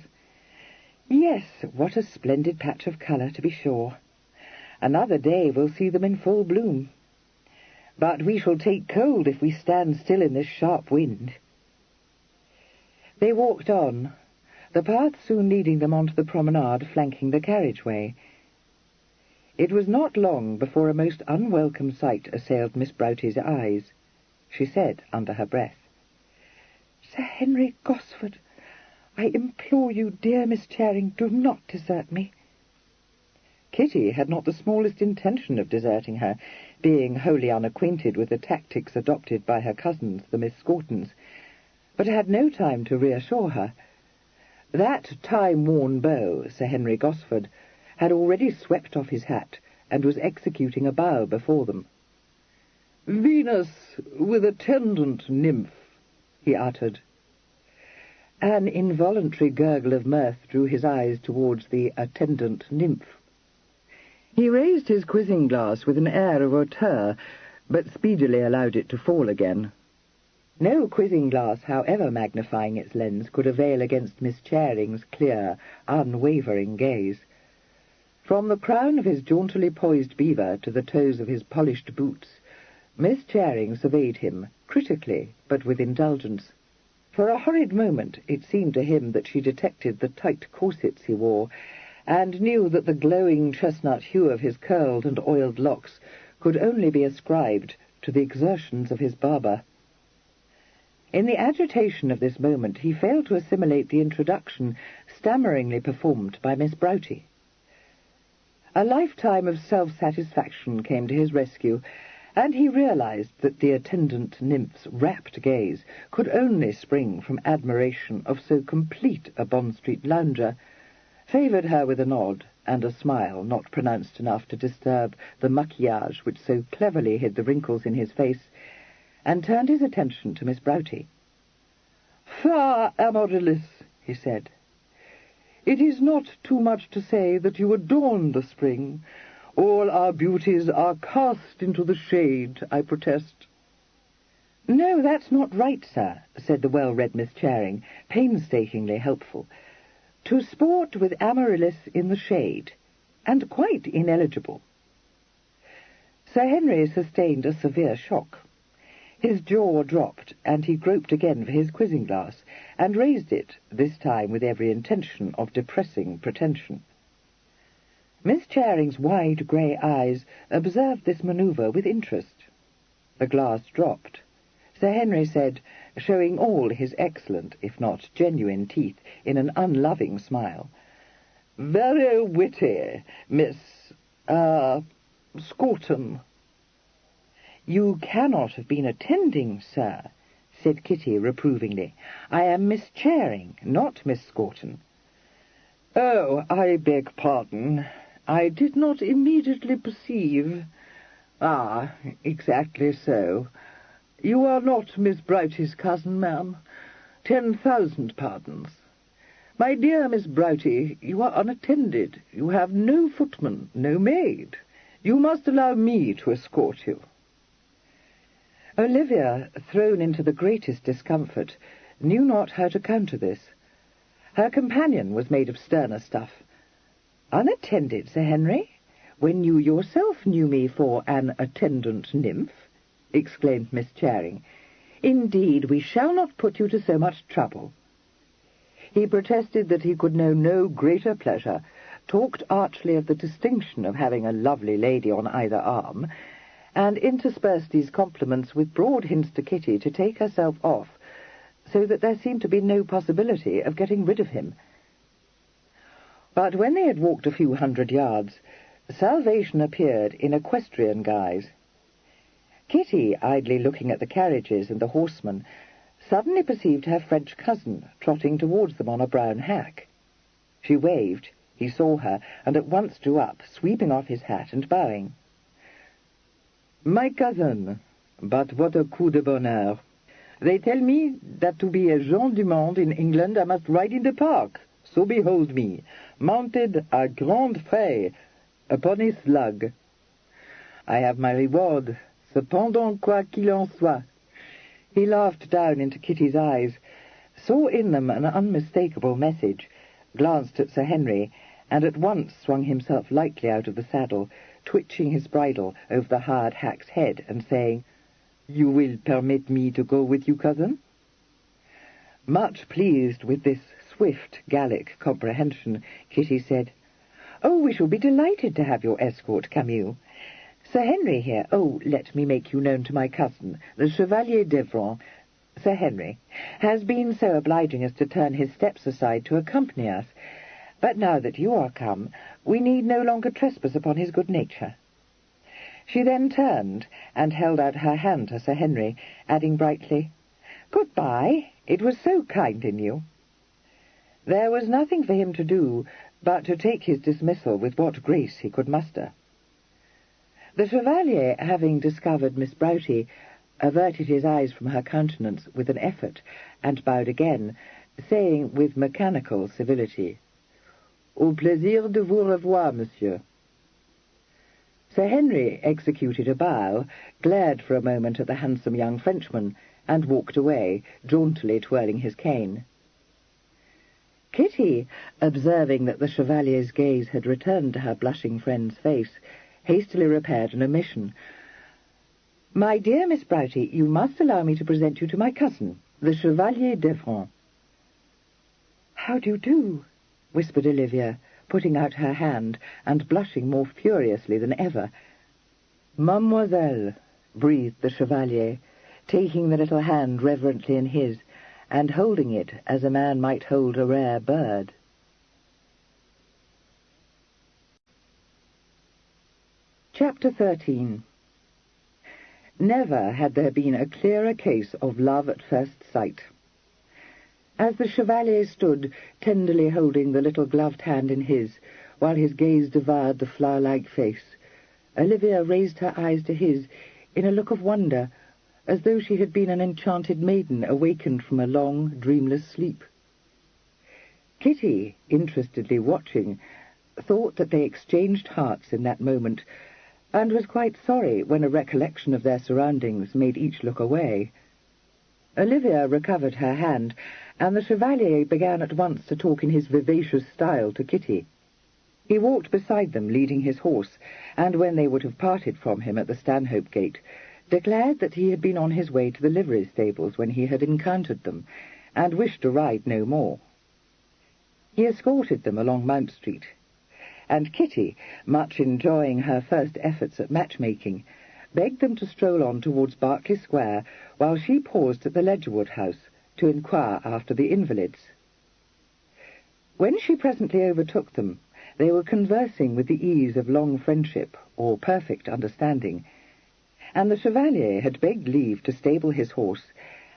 "Yes, what a splendid patch of colour, to be sure. Another day will see them in full bloom. But we shall take cold if we stand still in this sharp wind." They walked on, the path soon leading them onto the promenade flanking the carriageway. It was not long before a most unwelcome sight assailed Miss Broughty's eyes. She said under her breath, "Sir Henry Gosford, I implore you, dear Miss Charing, do not desert me." Kitty had not the smallest intention of deserting her, being wholly unacquainted with the tactics adopted by her cousins, the Miss Scortons, but had no time to reassure her. That time-worn beau, Sir Henry Gosford, had already swept off his hat and was executing a bow before them. "Venus with attendant nymph," he uttered. An involuntary gurgle of mirth drew his eyes towards the attendant nymph. He raised his quizzing-glass with an air of hauteur, but speedily allowed it to fall again. No quizzing-glass, however magnifying its lens, could avail against Miss Charing's clear, unwavering gaze. From the crown of his jauntily poised beaver to the toes of his polished boots, Miss Charing surveyed him, critically, but with indulgence. For a horrid moment it seemed to him that she detected the tight corsets he wore, and knew that the glowing chestnut hue of his curled and oiled locks could only be ascribed to the exertions of his barber. In the agitation of this moment he failed to assimilate the introduction stammeringly performed by Miss Broughty. A lifetime of self-satisfaction came to his rescue, and he realized that the attendant nymph's rapt gaze could only spring from admiration of so complete a Bond Street lounger, favoured her with a nod and a smile not pronounced enough to disturb the maquillage which so cleverly hid the wrinkles in his face, and turned his attention to Miss Broughty. "Fair Amaryllis," he said, "it is not too much to say that you adorn the spring. All our beauties are cast into the shade, I protest." "No, that's not right, sir," said the well-read Miss Charing, painstakingly helpful. "To sport with Amaryllis in the shade, and quite ineligible." Sir Henry sustained a severe shock. His jaw dropped, and he groped again for his quizzing-glass, and raised it, this time with every intention of depressing pretension. Miss Charing's wide grey eyes observed this manoeuvre with interest. The glass dropped. Sir Henry said, showing all his excellent, if not genuine, teeth in an unloving smile, "Very witty, Miss... Scorton." "You cannot have been attending, sir," said Kitty reprovingly. "I am Miss Charing, not Miss Scorton." "Oh, I beg pardon. I did not immediately perceive. Ah, exactly so. You are not Miss Broughty's cousin, ma'am. 10,000 pardons. My dear Miss Broughty, you are unattended. You have no footman, no maid. You must allow me to escort you." Olivia, thrown into the greatest discomfort, knew not how to counter this. Her companion was made of sterner stuff. "Unattended, Sir Henry, when you yourself knew me for an attendant nymph?" exclaimed Miss Charing. "Indeed, we shall not put you to so much trouble." He protested that he could know no greater pleasure talked archly of the distinction of having a lovely lady on either arm, and interspersed these compliments with broad hints to Kitty to take herself off, so that there seemed to be no possibility of getting rid of him. But when they had walked a few hundred yards, salvation appeared in equestrian guise. Kitty, idly looking at the carriages and the horsemen, suddenly perceived her French cousin trotting towards them on a brown hack. She waved, he saw her, and at once drew up, sweeping off his hat and bowing. "My cousin, but what a coup de bonheur! They tell me that to be a Jean du Monde in England I must ride in the park, so behold me, mounted à grands frais upon a slug. I have my reward, cependant quoi qu'il en soit." He laughed down into Kitty's eyes, saw in them an unmistakable message, glanced at Sir Henry, and at once swung himself lightly out of the saddle, twitching his bridle over the hired hack's head, and saying, "You will permit me to go with you, cousin?" Much pleased with this swift Gallic comprehension, Kitty said, "Oh, we shall be delighted to have your escort, Camus. Sir Henry here, let me make you known to my cousin, the Chevalier d'Evron, Sir Henry, has been so obliging as to turn his steps aside to accompany us, but now that you are come, we need no longer trespass upon his good nature." She then turned and held out her hand to Sir Henry, adding brightly, "Good-bye, it was so kind in you." There was nothing for him to do but to take his dismissal with what grace he could muster. The Chevalier, having discovered Miss Broughty, averted his eyes from her countenance with an effort, and bowed again, saying with mechanical civility, "Au plaisir de vous revoir, monsieur." Sir Henry executed a bow, glared for a moment at the handsome young Frenchman, and walked away, jauntily twirling his cane. Kitty, observing that the Chevalier's gaze had returned to her blushing friend's face, hastily repaired an omission. "My dear Miss Broughty, you must allow me to present you to my cousin, the Chevalier d'Evron." "How do you do?" whispered Olivia, putting out her hand and blushing more furiously than ever. "Mademoiselle," breathed the Chevalier, taking the little hand reverently in his, and holding it as a man might hold a rare bird. Chapter 13. Never had there been a clearer case of love at first sight. As the Chevalier stood, tenderly holding the little gloved hand in his, while his gaze devoured the flower-like face, Olivia raised her eyes to his in a look of wonder, as though she had been an enchanted maiden awakened from a long, dreamless sleep. Kitty, interestedly watching, thought that they exchanged hearts in that moment, and was quite sorry when a recollection of their surroundings made each look away. Olivia recovered her hand, and the Chevalier began at once to talk in his vivacious style to Kitty. He walked beside them, leading his horse, and when they would have parted from him at the Stanhope gate, declared that he had been on his way to the livery stables when he had encountered them, and wished to ride no more. He escorted them along Mount Street, and Kitty, much enjoying her first efforts at matchmaking, begged them to stroll on towards Berkeley Square while she paused at the Ledgerwood house to inquire after the invalids. When she presently overtook them, they were conversing with the ease of long friendship or perfect understanding, and the Chevalier had begged leave to stable his horse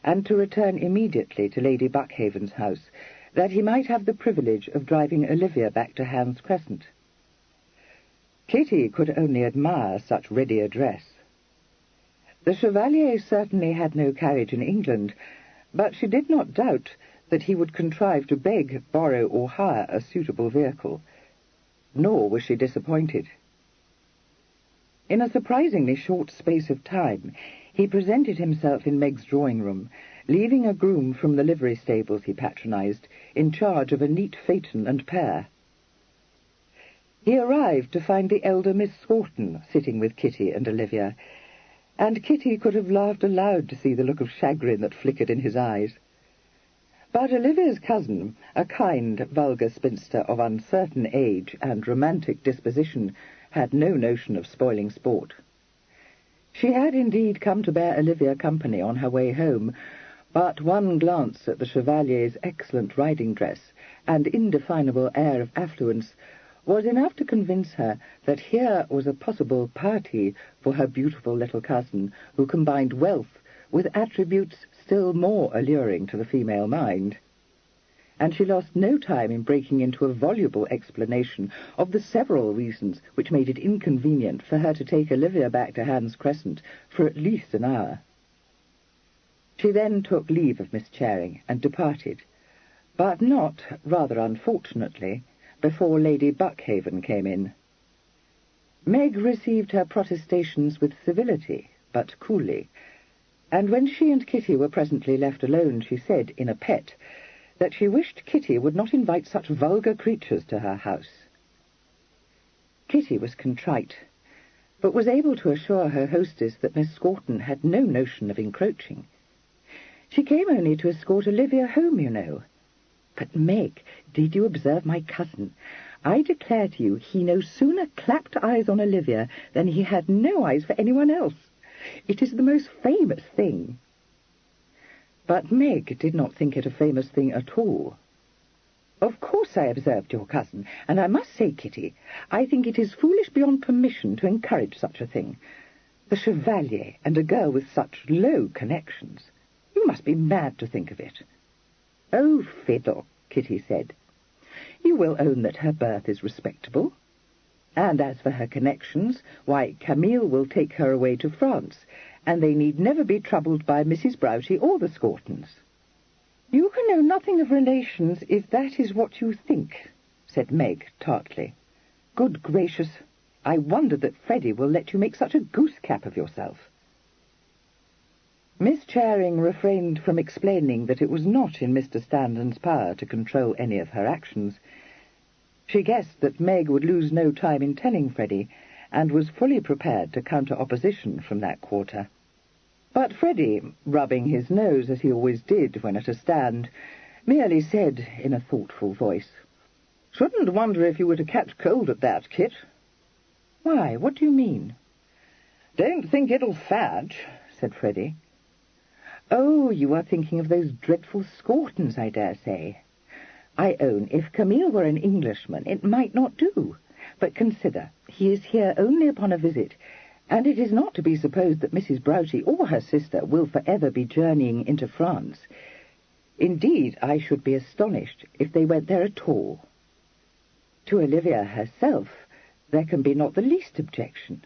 and to return immediately to Lady Buckhaven's house, that he might have the privilege of driving Olivia back to Hans Crescent. Kitty could only admire such ready address. The Chevalier certainly had no carriage in England, but she did not doubt that he would contrive to beg, borrow, or hire a suitable vehicle. Nor was she disappointed. In a surprisingly short space of time, he presented himself in Meg's drawing-room, leaving a groom from the livery stables he patronized in charge of a neat phaeton and pair. He arrived to find the elder Miss Scorton sitting with Kitty and Olivia, and Kitty could have laughed aloud to see the look of chagrin that flickered in his eyes. But Olivia's cousin, a kind, vulgar spinster of uncertain age and romantic disposition, had no notion of spoiling sport. She had indeed come to bear Olivia company on her way home, but one glance at the Chevalier's excellent riding dress and indefinable air of affluence was enough to convince her that here was a possible party for her beautiful little cousin, who combined wealth with attributes still more alluring to the female mind. And she lost no time in breaking into a voluble explanation of the several reasons which made it inconvenient for her to take Olivia back to Hans Crescent for at least an hour. She then took leave of Miss Charing and departed, but not, rather unfortunately, before Lady Buckhaven came in. Meg received her protestations with civility, but coolly, and when she and Kitty were presently left alone, she said, in a pet, that she wished Kitty would not invite such vulgar creatures to her house. Kitty was contrite, but was able to assure her hostess that Miss Scorton had no notion of encroaching. She came only to escort Olivia home, you know. But, Meg, did you observe my cousin? I declare to you he no sooner clapped eyes on Olivia than he had no eyes for anyone else. It is the most famous thing. But Meg did not think it a famous thing at all. Of course I observed your cousin, and I must say, Kitty, I think it is foolish beyond permission to encourage such a thing. The Chevalier and a girl with such low connections. You must be mad to think of it. Oh, fiddle, Kitty said. You will own that her birth is respectable. And as for her connections, why, Camille will take her away to France, and they need never be troubled by Mrs. Broughty or the Scortons. You can know nothing of relations if that is what you think, said Meg tartly. Good gracious, I wonder that Freddie will let you make such a goose-cap of yourself. Miss Charing refrained from explaining that it was not in Mr. Standon's power to control any of her actions. She guessed that Meg would lose no time in telling Freddie, and was fully prepared to counter opposition from that quarter. But Freddie, rubbing his nose as he always did when at a stand, merely said in a thoughtful voice, "Shouldn't wonder if you were to catch cold at that, Kit." "Why, what do you mean?" "Don't think it'll fadge," said Freddie. "Oh, you are thinking of those dreadful Scortons, I dare say. I own, if Camille were an Englishman, it might not do. But consider, he is here only upon a visit, and it is not to be supposed that Mrs. Broughty or her sister will forever be journeying into France. Indeed, I should be astonished if they went there at all. To Olivia herself, there can be not the least objection."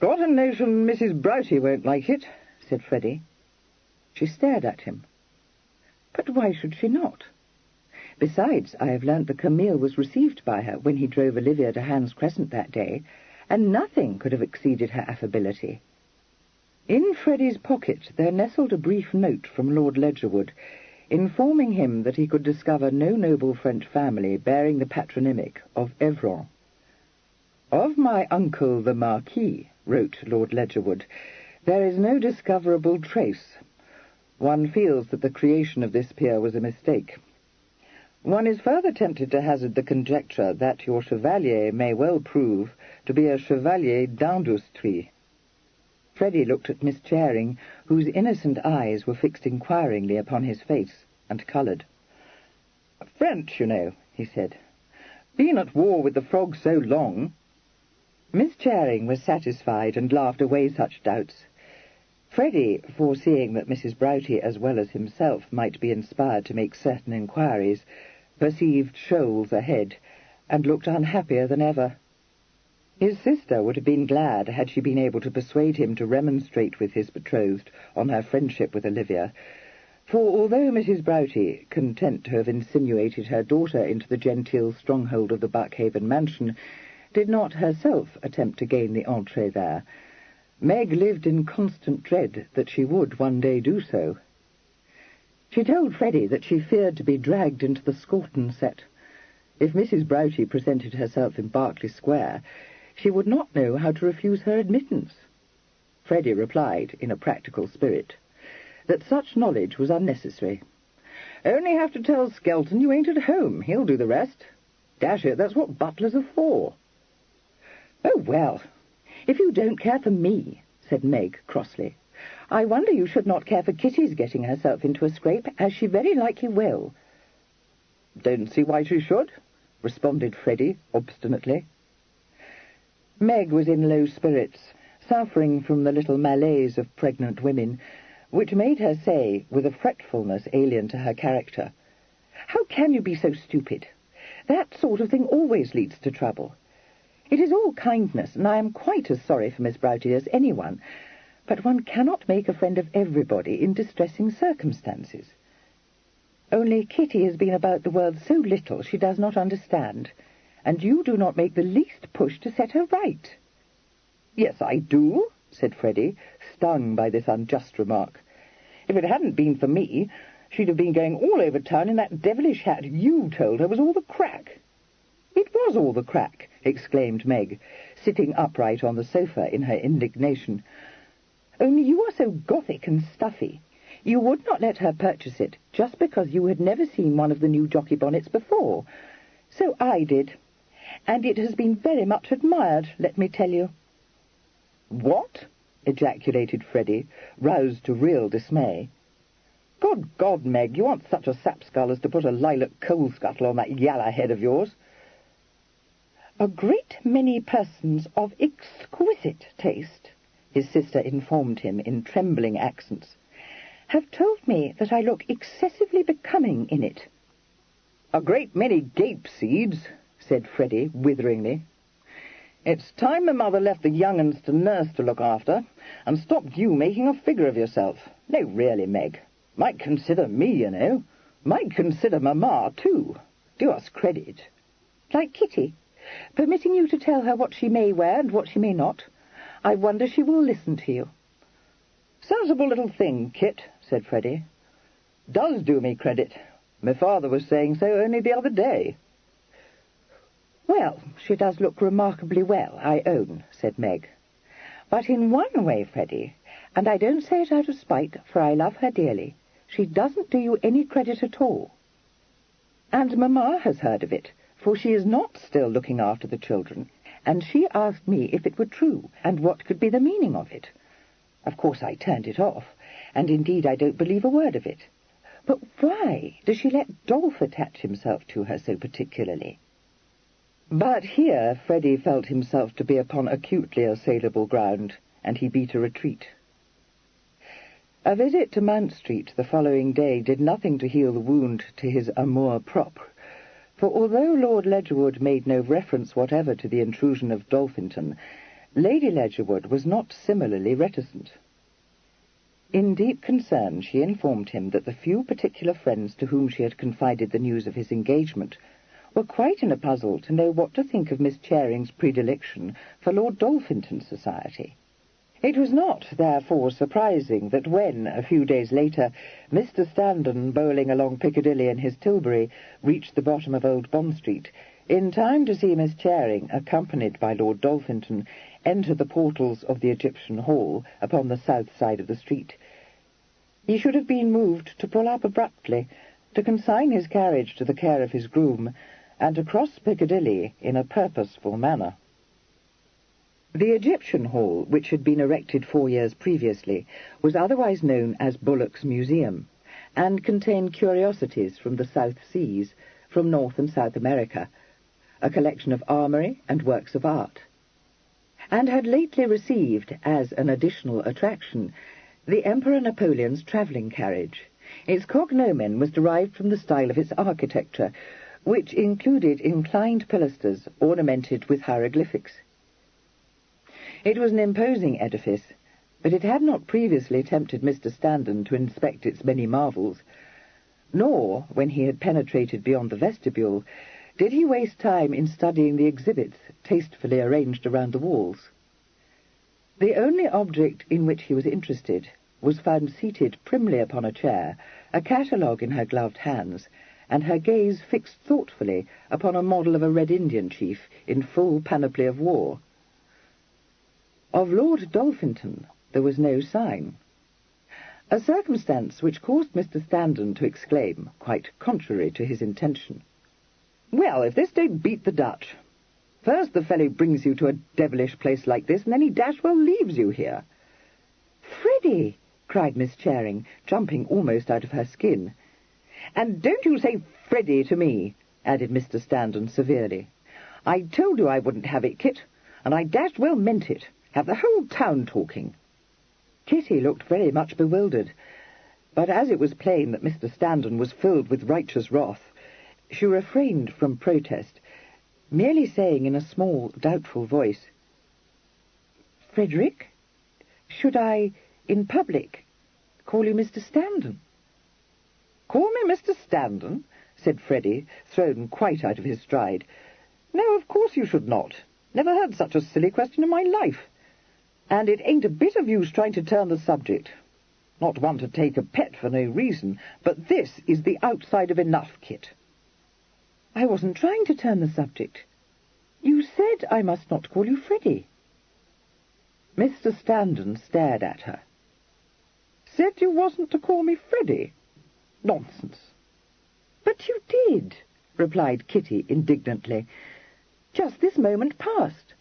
"Got a notion Mrs. Broughty won't like it," said Freddie. She stared at him. "But why should she not? Besides, I have learnt that Camille was received by her when he drove Olivia to Hans Crescent that day, and nothing could have exceeded her affability." In Freddie's pocket there nestled a brief note from Lord Ledgerwood, informing him that he could discover no noble French family bearing the patronymic of Evron. "Of my uncle the Marquis," wrote Lord Ledgerwood, "there is no discoverable trace. One feels that the creation of this peer was a mistake. One is further tempted to hazard the conjecture that your chevalier may well prove to be a chevalier d'industrie." Freddie looked at Miss Charing, whose innocent eyes were fixed inquiringly upon his face, and coloured. "French, you know," he said. "Been at war with the frog so long." Miss Charing was satisfied and laughed away such doubts. Freddie, foreseeing that Mrs. Broughty as well as himself might be inspired to make certain inquiries, perceived shoals ahead, and looked unhappier than ever. His sister would have been glad had she been able to persuade him to remonstrate with his betrothed on her friendship with Olivia, for although Mrs. Broughty, content to have insinuated her daughter into the genteel stronghold of the Buckhaven mansion, did not herself attempt to gain the entree there, Meg lived in constant dread that she would one day do so. She told Freddie that she feared to be dragged into the Scorton set. If Mrs. Broughty presented herself in Berkeley Square, she would not know how to refuse her admittance. Freddie replied, in a practical spirit, that such knowledge was unnecessary. "Only have to tell Skelton you ain't at home. He'll do the rest. Dash it, that's what butlers are for." "Oh, well, if you don't care for me," said Meg crossly, "I wonder you should not care for Kitty's getting herself into a scrape, as she very likely will." "Don't see why she should," responded Freddie obstinately. Meg was in low spirits, suffering from the little malaise of pregnant women, which made her say, with a fretfulness alien to her character, "How can you be so stupid? That sort of thing always leads to trouble. It is all kindness, and I am quite as sorry for Miss Broughty as anyone, but one cannot make a friend of everybody in distressing circumstances. Only Kitty has been about the world so little she does not understand, and you do not make the least push to set her right." "Yes, I do," said Freddie, stung by this unjust remark. "If it hadn't been for me, she'd have been going all over town in that devilish hat you told her was all the crack." "It was all the crack," exclaimed Meg, sitting upright on the sofa in her indignation. "Only you are so gothic and stuffy. You would not let her purchase it just because you had never seen one of the new jockey bonnets before. So I did, and it has been very much admired, let me tell you." "What?" ejaculated Freddie, roused to real dismay. "Good God, Meg, you aren't such a sapskull as to put a lilac coal scuttle on that yalla head of yours." "A great many persons of exquisite taste," his sister informed him in trembling accents, "have told me that I look excessively becoming in it." "A great many gape-seeds," said Freddie witheringly. "It's time my mother left the young uns to nurse to look after, and stopped you making a figure of yourself. No, really, Meg. Might consider me, you know. Might consider Mamma, too. Do us credit." "Like Kitty, permitting you to tell her what she may wear and what she may not. I wonder she will listen to you." "Sensible little thing, Kit," said Freddie. "Does do me credit. My father was saying so only the other day." "Well, she does look remarkably well, I own," said Meg. "But in one way, Freddie, and I don't say it out of spite, for I love her dearly, she doesn't do you any credit at all. And Mamma has heard of it, for she is not still looking after the children, and she asked me if it were true, and what could be the meaning of it. Of course I turned it off, and indeed I don't believe a word of it. But why does she let Dolph attach himself to her so particularly?" But here Freddie felt himself to be upon acutely assailable ground, and he beat a retreat. A visit to Mount Street the following day did nothing to heal the wound to his amour-propre, for although Lord Ledgerwood made no reference whatever to the intrusion of Dolphinton, Lady Ledgerwood was not similarly reticent. In deep concern she informed him that the few particular friends to whom she had confided the news of his engagement were quite in a puzzle to know what to think of Miss Charing's predilection for Lord Dolphinton's society. It was not, therefore, surprising that when, a few days later, Mr. Standen, bowling along Piccadilly in his Tilbury, reached the bottom of Old Bond Street, in time to see Miss Charing, accompanied by Lord Dolphinton, enter the portals of the Egyptian Hall upon the south side of the street, he should have been moved to pull up abruptly, to consign his carriage to the care of his groom, and to cross Piccadilly in a purposeful manner. The Egyptian Hall, which had been erected 4 years previously, was otherwise known as Bullock's Museum, and contained curiosities from the South Seas, from North and South America, a collection of armoury and works of art, and had lately received, as an additional attraction, the Emperor Napoleon's travelling carriage. Its cognomen was derived from the style of its architecture, which included inclined pilasters ornamented with hieroglyphics. It was an imposing edifice, but it had not previously tempted Mr. Standen to inspect its many marvels, nor, when he had penetrated beyond the vestibule, did he waste time in studying the exhibits tastefully arranged around the walls. The only object in which he was interested was found seated primly upon a chair, a catalogue in her gloved hands, and her gaze fixed thoughtfully upon a model of a Red Indian chief in full panoply of war. Of Lord Dolphinton there was no sign. a circumstance which caused Mr. Standen to exclaim, quite contrary to his intention, "Well, if this don't beat the Dutch! First the fellow brings you to a devilish place like this, and then he dashed well leaves you here." "Freddie!" cried Miss Charing, jumping almost out of her skin. "And don't you say Freddie to me," added Mr. Standen severely. "I told you I wouldn't have it, Kit, and I dashed well meant it. Have the whole town talking." Kitty looked very much bewildered, but as it was plain that Mr. Standen was filled with righteous wrath, she refrained from protest, merely saying in a small, doubtful voice, "Frederick, should I, in public, call you Mr. Standen?" "Call me Mr. Standen?" said Freddie, thrown quite out of his stride. "No, of course you should not. Never heard such a silly question in my life. And it ain't a bit of use trying to turn the subject. Not one to take a pet for no reason, but this is the outside of enough, Kit." "I wasn't trying to turn the subject. You said I must not call you Freddie." Mr. Standen stared at her. "Said you wasn't to call me Freddie? Nonsense." "But you did," replied Kitty indignantly. "Just this moment past.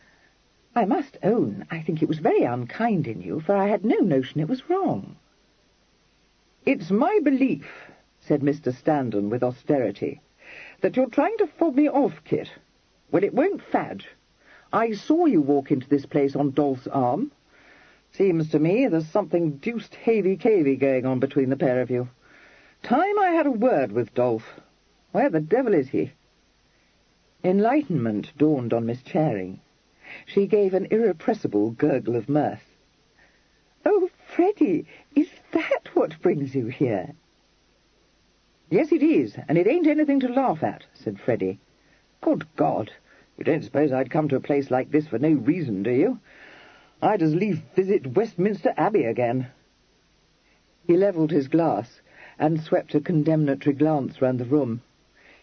I must own I think it was very unkind in you, for I had no notion it was wrong." "It's my belief," said Mr. Standen with austerity, "that you're trying to fob me off, Kit. Well, it won't fadge. I saw you walk into this place on Dolph's arm. Seems to me there's something deuced havey-cavey going on between the pair of you. Time I had a word with Dolph. Where the devil is he?" Enlightenment dawned on Miss Charing. She gave an irrepressible gurgle of mirth. "Oh, Freddie, is that what brings you here?" "Yes, it is, and it ain't anything to laugh at," said Freddie. "Good God, you don't suppose I'd come to a place like this for no reason, do you? I'd as lief visit Westminster Abbey again." He levelled his glass and swept a condemnatory glance round the room.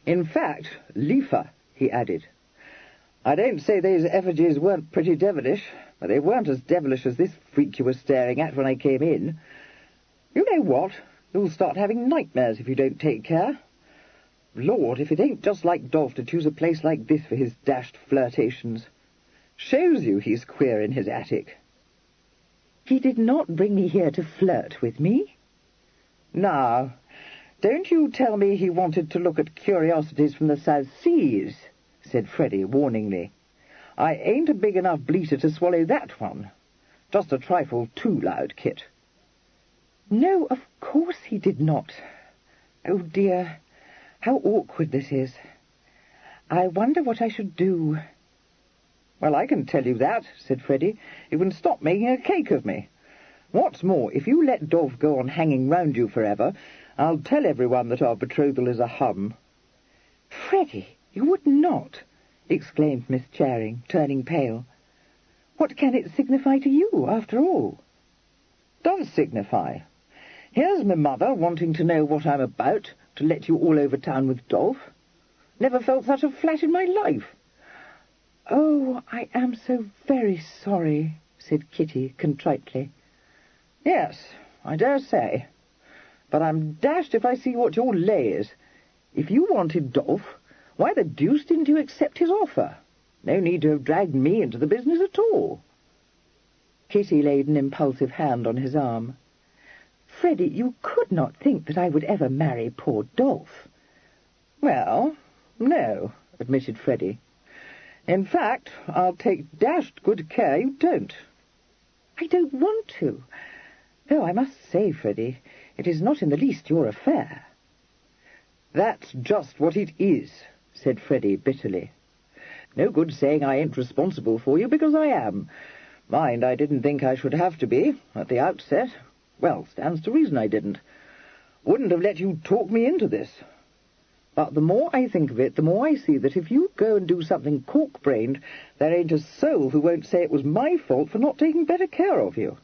"In fact, liefer," he added. "I don't say those effigies weren't pretty devilish, but they weren't as devilish as this freak you were staring at when I came in. You know what? You'll start having nightmares if you don't take care. Lord, if it ain't just like Dolph to choose a place like this for his dashed flirtations. Shows you he's queer in his attic." "He did not bring me here to flirt with me." "Now, don't you tell me he wanted to look at curiosities from the South Seas," said Freddie warningly. "I ain't a big enough bleater to swallow that one. Just a trifle too loud, Kit." "No, of course he did not. Oh, dear, how awkward this is. I wonder what I should do." "Well, I can tell you that," said Freddie. "You can stop making a cake of me. What's more, if you let Dolph go on hanging round you forever, I'll tell everyone that our betrothal is a hum." "Freddie, you would not!" exclaimed Miss Charing, turning pale. "What can it signify to you, after all?" "Does signify. Here's my mother wanting to know what I'm about, to let you all over town with Dolph. Never felt such a flat in my life." "Oh, I am so very sorry," said Kitty contritely. "Yes, I dare say. But I'm dashed if I see what your lay is. If you wanted Dolph, why the deuce didn't you accept his offer? No need to have dragged me into the business at all." Kitty laid an impulsive hand on his arm. "Freddie, you could not think that I would ever marry poor Dolph." "Well, no," admitted Freddie. "In fact, I'll take dashed good care you don't." "I don't want to. Though I must say, Freddie, it is not in the least your affair." "That's just what it is," said Freddie bitterly. "No good saying I ain't responsible for you, because I am. Mind, I didn't think I should have to be, at the outset. Well, stands to reason I didn't. Wouldn't have let you talk me into this. But the more I think of it, the more I see that if you go and do something cork-brained, there ain't a soul who won't say it was my fault for not taking better care of you."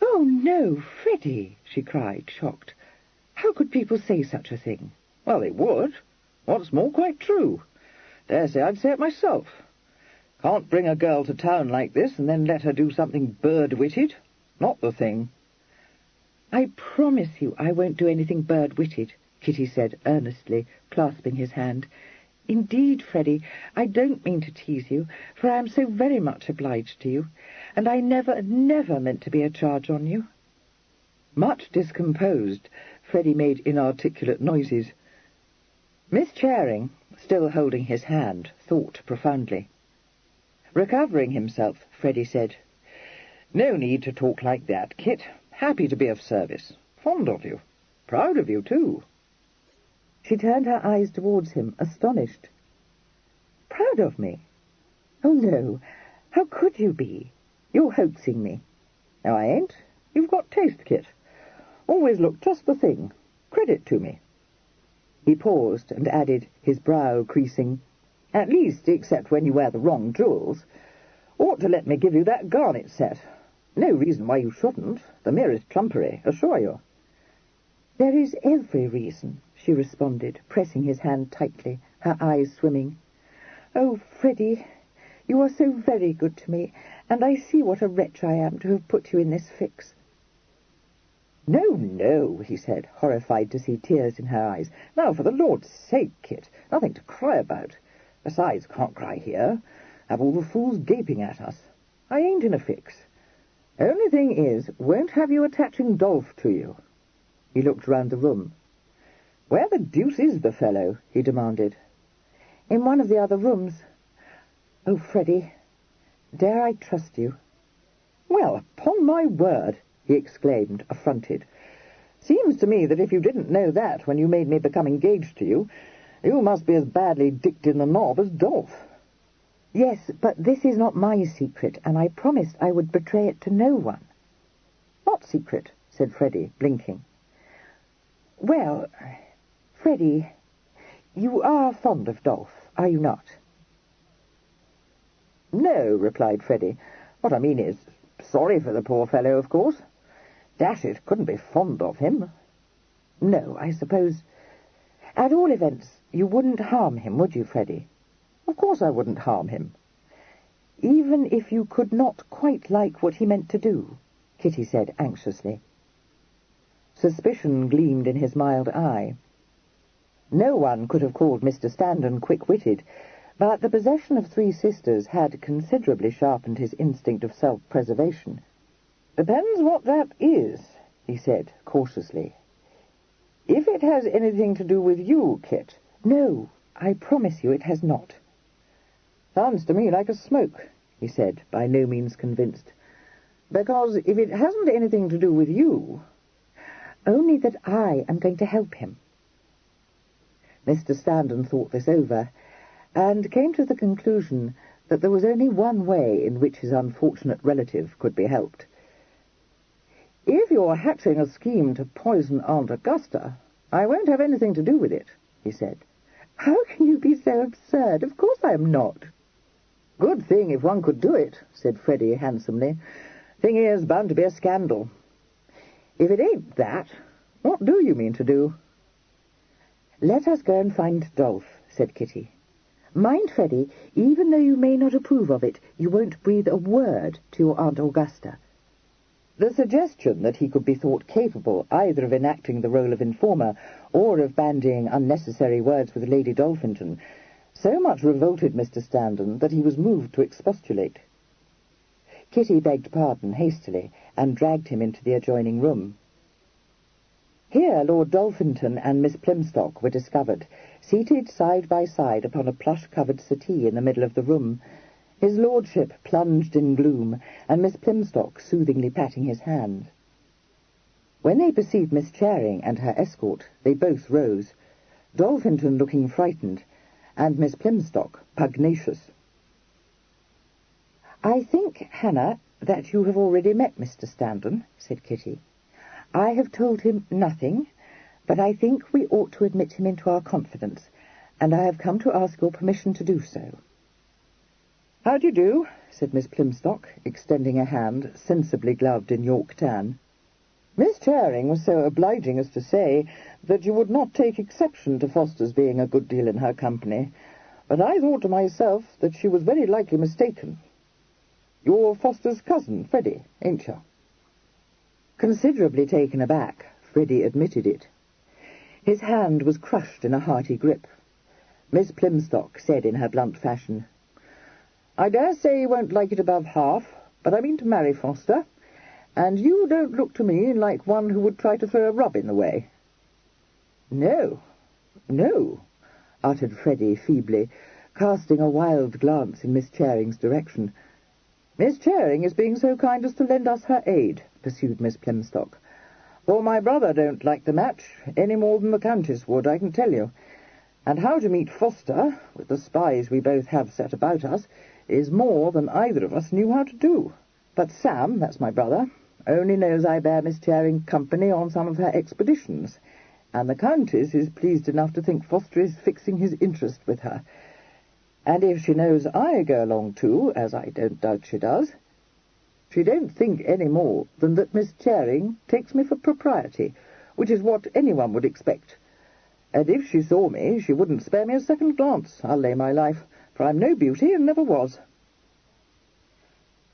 "Oh, no, Freddie," she cried, shocked. "How could people say such a thing?" "Well, they would. What's more, quite true. Dare say I'd say it myself. Can't bring a girl to town like this and then let her do something bird-witted. Not the thing." "I promise you I won't do anything bird-witted," Kitty said earnestly, clasping his hand. "Indeed, Freddie, I don't mean to tease you, for I am so very much obliged to you, and I never, never meant to be a charge on you." Much discomposed, Freddie made inarticulate noises. Miss Charing, still holding his hand, thought profoundly. Recovering himself, Freddie said, "No need to talk like that, Kit. Happy to be of service. Fond of you. Proud of you, too." She turned her eyes towards him, astonished. "Proud of me? Oh, no. How could you be? You're hoaxing me." "No, I ain't. You've got taste, Kit. Always look just the thing. Credit to me." He paused and added, his brow creasing, "At least, except when you wear the wrong jewels. Ought to let me give you that garnet set. No reason why you shouldn't. The merest trumpery, assure you." "There is every reason," she responded, pressing his hand tightly, her eyes swimming. "Oh, Freddie, you are so very good to me, and I see what a wretch I am to have put you in this fix." "No, no," he said, horrified to see tears in her eyes. "Now, for the Lord's sake, Kit, nothing to cry about. Besides, can't cry here. Have all the fools gaping at us. I ain't in a fix. Only thing is, won't have you attaching Dolph to you." He looked round the room. "Where the deuce is the fellow?" he demanded. "In one of the other rooms. Oh, Freddie, dare I trust you?" "Well, upon my word," he exclaimed, affronted. "Seems to me that if you didn't know that when you made me become engaged to you, you must be as badly dicked in the knob as Dolph." "Yes, but this is not my secret, and I promised I would betray it to no one." "What secret?" said Freddie, blinking. "Well, Freddie, you are fond of Dolph, are you not?" "No," replied Freddie. "What I mean is, sorry for the poor fellow, of course. Dash it, couldn't be fond of him." "No, I suppose. At all events, you wouldn't harm him, would you, Freddie?" "Of course I wouldn't harm him." "Even if you could not quite like what he meant to do?" Kitty said anxiously. Suspicion gleamed in his mild eye. No one could have called Mr. Standen quick-witted, but the possession of 3 sisters had considerably sharpened his instinct of self-preservation. "Depends what that is," he said cautiously. "If it has anything to do with you, Kit—" "No, I promise you it has not." "Sounds to me like a smoke," he said, by no means convinced. "Because if it hasn't anything to do with you—" "Only that I am going to help him." Mr. Standen thought this over, and came to the conclusion that there was only one way in which his unfortunate relative could be helped. "If you're hatching a scheme to poison Aunt Augusta, I won't have anything to do with it," he said. "How can you be so absurd? Of course I am not." "Good thing if one could do it," said Freddie handsomely. "Thing is, bound to be a scandal. If it ain't that, what do you mean to do?" "Let us go and find Dolph," said Kitty. "Mind, Freddie, even though you may not approve of it, you won't breathe a word to your Aunt Augusta." The suggestion that he could be thought capable either of enacting the role of informer or of bandying unnecessary words with Lady Dolphinton so much revolted Mr. Standen that he was moved to expostulate. Kitty begged pardon hastily and dragged him into the adjoining room. Here Lord Dolphinton and Miss Plimstock were discovered, seated side by side upon a plush-covered settee in the middle of the room, his lordship plunged in gloom, and Miss Plimstock soothingly patting his hand. When they perceived Miss Charing and her escort, they both rose, Dolphinton looking frightened, and Miss Plimstock pugnacious. "I think, Hannah, that you have already met Mr. Standen," said Kitty. "I have told him nothing, but I think we ought to admit him into our confidence, and I have come to ask your permission to do so." "How do you do?" said Miss Plimstock, extending a hand, sensibly gloved in York tan. "Miss Charing was so obliging as to say that you would not take exception to Foster's being a good deal in her company, but I thought to myself that she was very likely mistaken. You're Foster's cousin, Freddie, ain't you?" Considerably taken aback, Freddie admitted it. His hand was crushed in a hearty grip. Miss Plymstock said in her blunt fashion, "I dare say you won't like it above half, but I mean to marry Foster, and you don't look to me like one who would try to throw a rub in the way." "No, no," uttered Freddie feebly, casting a wild glance in Miss Charing's direction. "Miss Charing is being so kind as to lend us her aid," pursued Miss Plymstock. "For my brother don't like the match any more than the Countess would, I can tell you. And how to meet Foster, with the spies we both have set about us, is more than either of us knew how to do. But Sam, that's my brother, only knows I bear Miss Charing company on some of her expeditions, and the Countess is pleased enough to think Foster is fixing his interest with her. And if she knows I go along too, as I don't doubt she does, she don't think any more than that Miss Charing takes me for propriety, which is what anyone would expect. And if she saw me, she wouldn't spare me a second glance, I'll lay my life, for I'm no beauty and never was."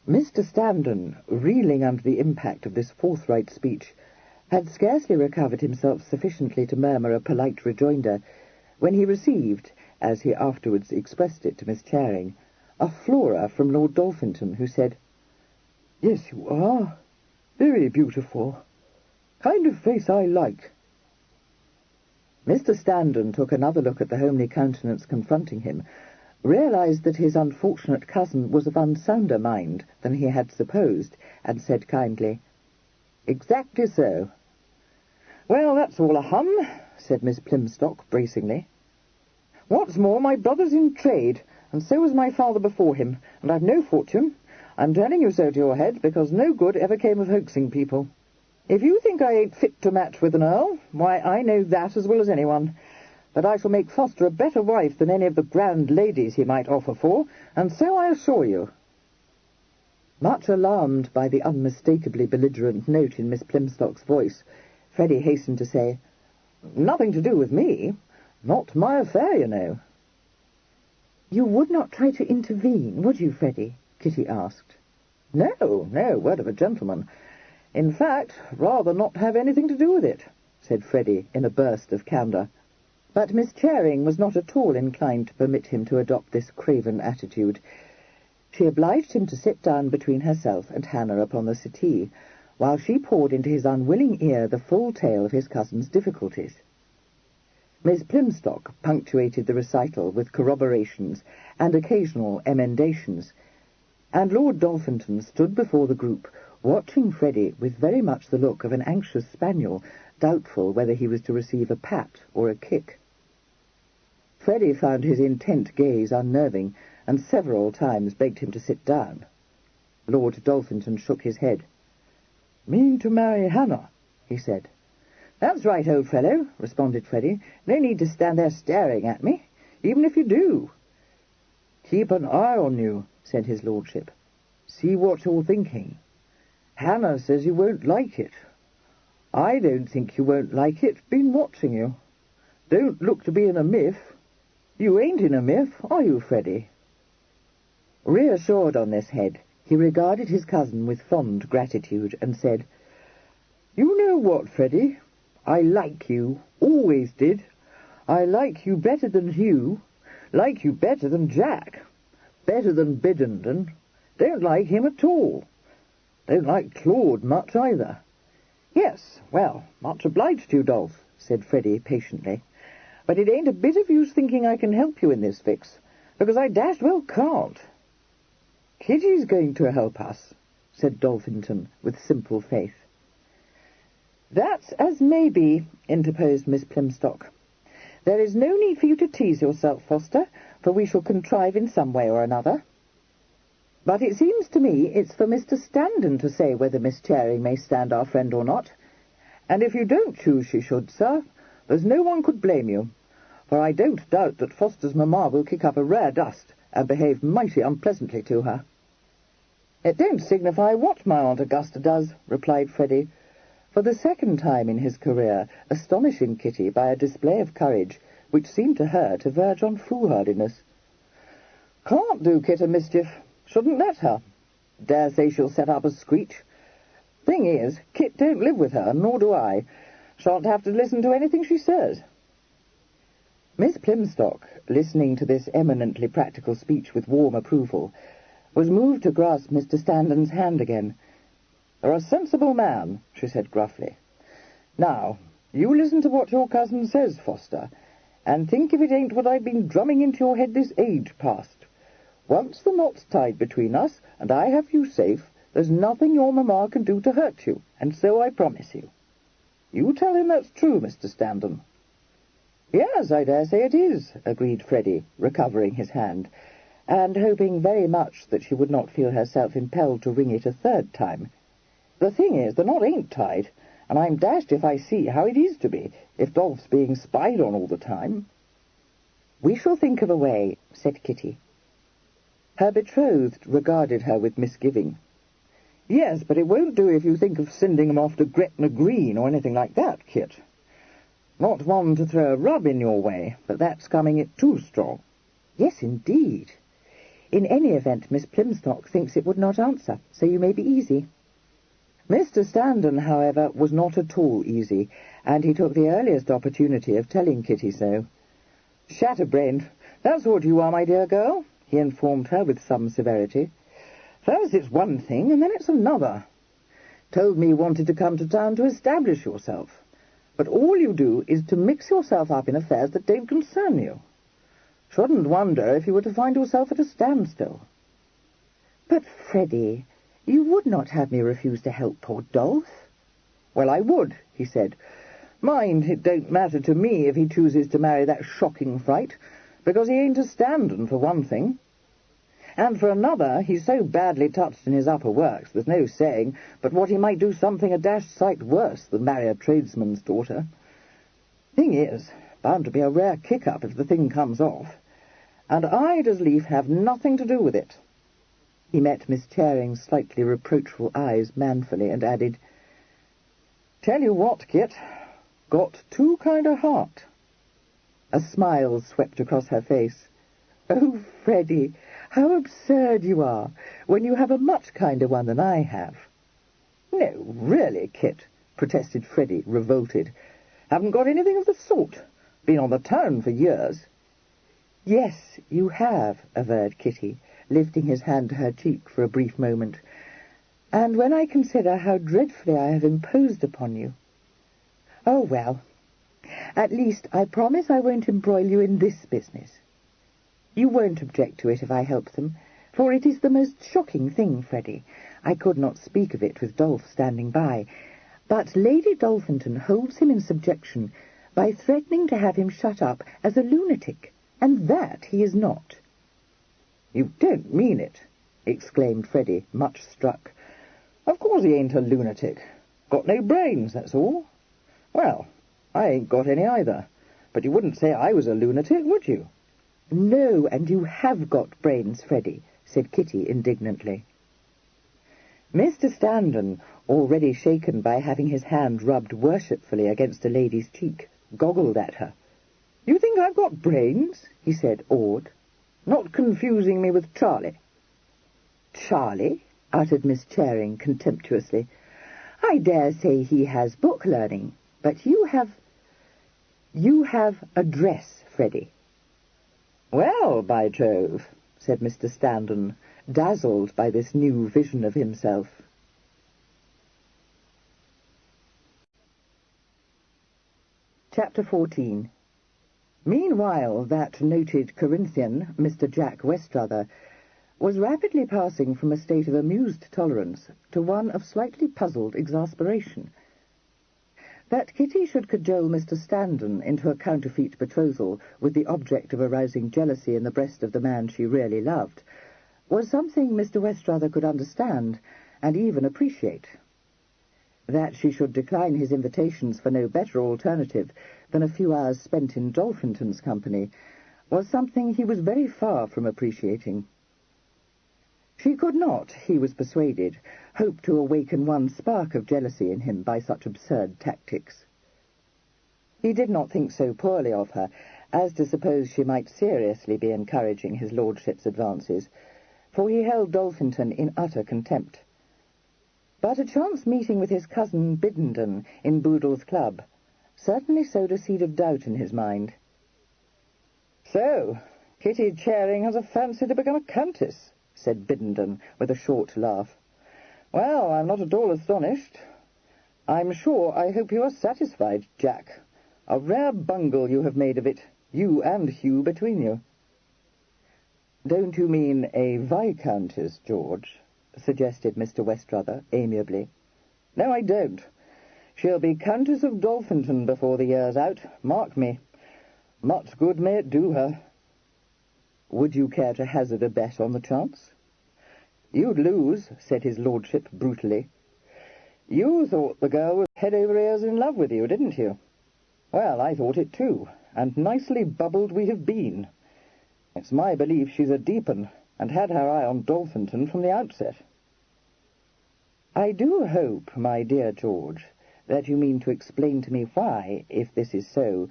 Mr. Standen, reeling under the impact of this forthright speech, had scarcely recovered himself sufficiently to murmur a polite rejoinder, when he received, as he afterwards expressed it to Miss Charing, a flora from Lord Dolphinton, who said, "Yes, you are. Very beautiful. Kind of face I like." Mr. Standen took another look at the homely countenance confronting him, realized that his unfortunate cousin was of unsounder mind than he had supposed, and said kindly, "Exactly so." "Well, that's all a hum," said Miss Plymstock bracingly. "What's more, my brother's in trade, and so was my father before him, and I've no fortune. I'm telling you so to your head, because no good ever came of hoaxing people. If you think I ain't fit to match with an earl, why, I know that as well as anyone. But I shall make Foster a better wife than any of the grand ladies he might offer for, and so I assure you." Much alarmed by the unmistakably belligerent note in Miss Plymstock's voice, Freddie hastened to say, "Nothing to do with me. Not my affair, you know." "You would not try to intervene, would you, Freddie?" Kitty asked. "No, no, word of a gentleman. In fact, rather not have anything to do with it," said Freddie in a burst of candour. But Miss Charing was not at all inclined to permit him to adopt this craven attitude. She obliged him to sit down between herself and Hannah upon the settee, while she poured into his unwilling ear the full tale of his cousin's difficulties. Miss Plymstock punctuated the recital with corroborations and occasional emendations, and Lord Dolphinton stood before the group, watching Freddie with very much the look of an anxious spaniel, doubtful whether he was to receive a pat or a kick. Freddie found his intent gaze unnerving, and several times begged him to sit down. Lord Dolphinton shook his head. "Mean to marry Hannah?" he said. "That's right, old fellow," responded Freddie. "No need to stand there staring at me, even if you do." "Keep an eye on you," said his lordship. "See what you're thinking. Hannah says you won't like it. I don't think you won't like it. Been watching you. Don't look to be in a miff. You ain't in a miff, are you, Freddie?" Reassured on this head, he regarded his cousin with fond gratitude and said, "You know what, Freddie? I like you. Always did. I like you better than Hugh. Like you better than Jack. Better than Biddenden. Don't like him at all. Don't like Claude much either." "Yes, well, much obliged to you, Dolph," said Freddie patiently. "But it ain't a bit of use thinking I can help you in this fix, because I dashed well can't." "Kitty's going to help us," said Dolphinton with simple faith. "That's as may be," interposed Miss Plymstock. "There is no need for you to tease yourself, Foster, for we shall contrive in some way or another. But it seems to me it's for Mr. Standen to say whether Miss Charing may stand our friend or not. And if you don't choose she should, sir, there's no one could blame you, for I don't doubt that Foster's mamma will kick up a rare dust and behave mighty unpleasantly to her." "It don't signify what my Aunt Augusta does," replied Freddie, for the second time in his career astonishing Kitty by a display of courage which seemed to her to verge on foolhardiness. "Can't do Kit a mischief. Shouldn't let her. Dare say she'll set up a screech. Thing is, Kit don't live with her, nor do I. Shan't have to listen to anything she says. Miss Plymstock, listening to this eminently practical speech with warm approval, was moved to grasp Mr. Standen's hand again. "You're a sensible man," she said gruffly. "Now, you listen to what your cousin says, Foster, and think if it ain't what I've been drumming into your head this age past. Once the knot's tied between us, and I have you safe, there's nothing your mamma can do to hurt you, and so I promise you. You tell him that's true, Mr. Standen." "Yes, I dare say it is," agreed Freddie, recovering his hand, and hoping very much that she would not feel herself impelled to wring it a third time. "The thing is, the knot ain't tied, and I'm dashed if I see how it is to be, if Dolph's being spied on all the time." "We shall think of a way," said Kitty. Her betrothed regarded her with misgiving. "Yes, but it won't do if you think of sending 'em off to Gretna Green or anything like that, Kit. Not one to throw a rub in your way, but that's coming it too strong." "Yes, indeed. In any event, Miss Plymstock thinks it would not answer, so you may be easy." Mr. Standen, however, was not at all easy, and he took the earliest opportunity of telling Kitty so. "Shatterbrained, that's what you are, my dear girl," he informed her with some severity. "First it's one thing, and then it's another. Told me you wanted to come to town to establish yourself, but all you do is to mix yourself up in affairs that don't concern you. Shouldn't wonder if you were to find yourself at a standstill." "But, Freddie, you would not have me refuse to help poor Dolph?" "Well, I would," he said. "Mind, it don't matter to me if he chooses to marry that shocking fright, because he ain't a Standen, for one thing. And for another, he's so badly touched in his upper works, there's no saying but what he might do something a dashed sight worse than marry a tradesman's daughter. Thing is, bound to be a rare kick-up if the thing comes off, and I'd as lief have nothing to do with it." He met Miss Charing's slightly reproachful eyes manfully, and added, "Tell you what, Kit, got too kind a heart." A smile swept across her face. "Oh, Freddie, how absurd you are, when you have a much kinder one than I have." "No, really, Kit," protested Freddie, revolted. "Haven't got anything of the sort. Been on the town for years." "Yes, you have," averred Kitty, lifting his hand to her cheek for a brief moment. "And when I consider how dreadfully I have imposed upon you. Oh, well, at least I promise I won't embroil you in this business. You won't object to it if I help them, for it is the most shocking thing, Freddie. I could not speak of it with Dolph standing by, but Lady Dolphinton holds him in subjection by threatening to have him shut up as a lunatic, and that he is not." "You don't mean it!" exclaimed Freddie, much struck. "Of course he ain't a lunatic. Got no brains, that's all. Well, I ain't got any either, but you wouldn't say I was a lunatic, would you?" "No, and you have got brains, Freddie," said Kitty indignantly. Mr. Standen, already shaken by having his hand rubbed worshipfully against a lady's cheek, goggled at her. "You think I've got brains?" he said, awed. "Not confusing me with Charlie." "Charlie?" uttered Miss Charing contemptuously. "I dare say he has book learning, but you have address, Freddie." "Well, by Jove," said Mr. Standen, dazzled by this new vision of himself. Chapter 14. Meanwhile, that noted Corinthian, Mr. Jack Westrother, was rapidly passing from a state of amused tolerance to one of slightly puzzled exasperation. That Kitty should cajole Mr. Standen into a counterfeit betrothal with the object of arousing jealousy in the breast of the man she really loved was something Mr. Westrother could understand and even appreciate. That she should decline his invitations for no better alternative than a few hours spent in Dolphinton's company was something he was very far from appreciating. She could not, he was persuaded, hope to awaken one spark of jealousy in him by such absurd tactics. He did not think so poorly of her as to suppose she might seriously be encouraging his lordship's advances, for he held Dolphinton in utter contempt. But a chance meeting with his cousin Biddenden in Boodle's club certainly sowed a seed of doubt in his mind. "So, Kitty Charing has a fancy to become a countess," said Biddenden, with a short laugh. "Well, I'm not at all astonished. I'm sure I hope you are satisfied, Jack. A rare bungle you have made of it, you and Hugh between you." "Don't you mean a viscountess, George?" suggested Mr. Westrother amiably. "No, I don't. She'll be Countess of Dolphinton before the year's out, mark me. Much good may it do her." "Would you care to hazard a bet on the chance?" "You'd lose," said his lordship brutally. "You thought the girl was head over ears in love with you, didn't you? Well, I thought it too, and nicely bubbled we have been. It's my belief she's a deep 'un, and had her eye on Dolphinton from the outset." "I do hope, my dear George, that you mean to explain to me why, if this is so,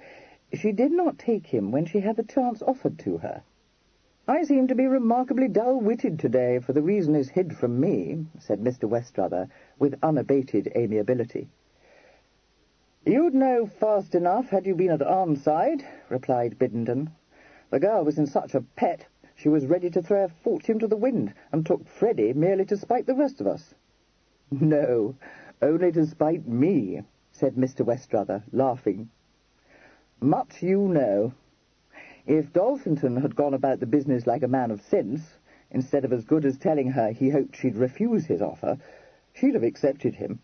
she did not take him when she had the chance offered to her." "I seem to be remarkably dull-witted today, for the reason is hid from me," said Mr. Westrother, with unabated amiability. "You'd know fast enough had you been at Arnside," replied Biddenden. "The girl was in such a pet, she was ready to throw her fortune to the wind, and took Freddie merely to spite the rest of us." "No, only to spite me," said Mr. Westrother, laughing. "Much you know. If Dolphinton had gone about the business like a man of sense, instead of as good as telling her he hoped she'd refuse his offer, she'd have accepted him.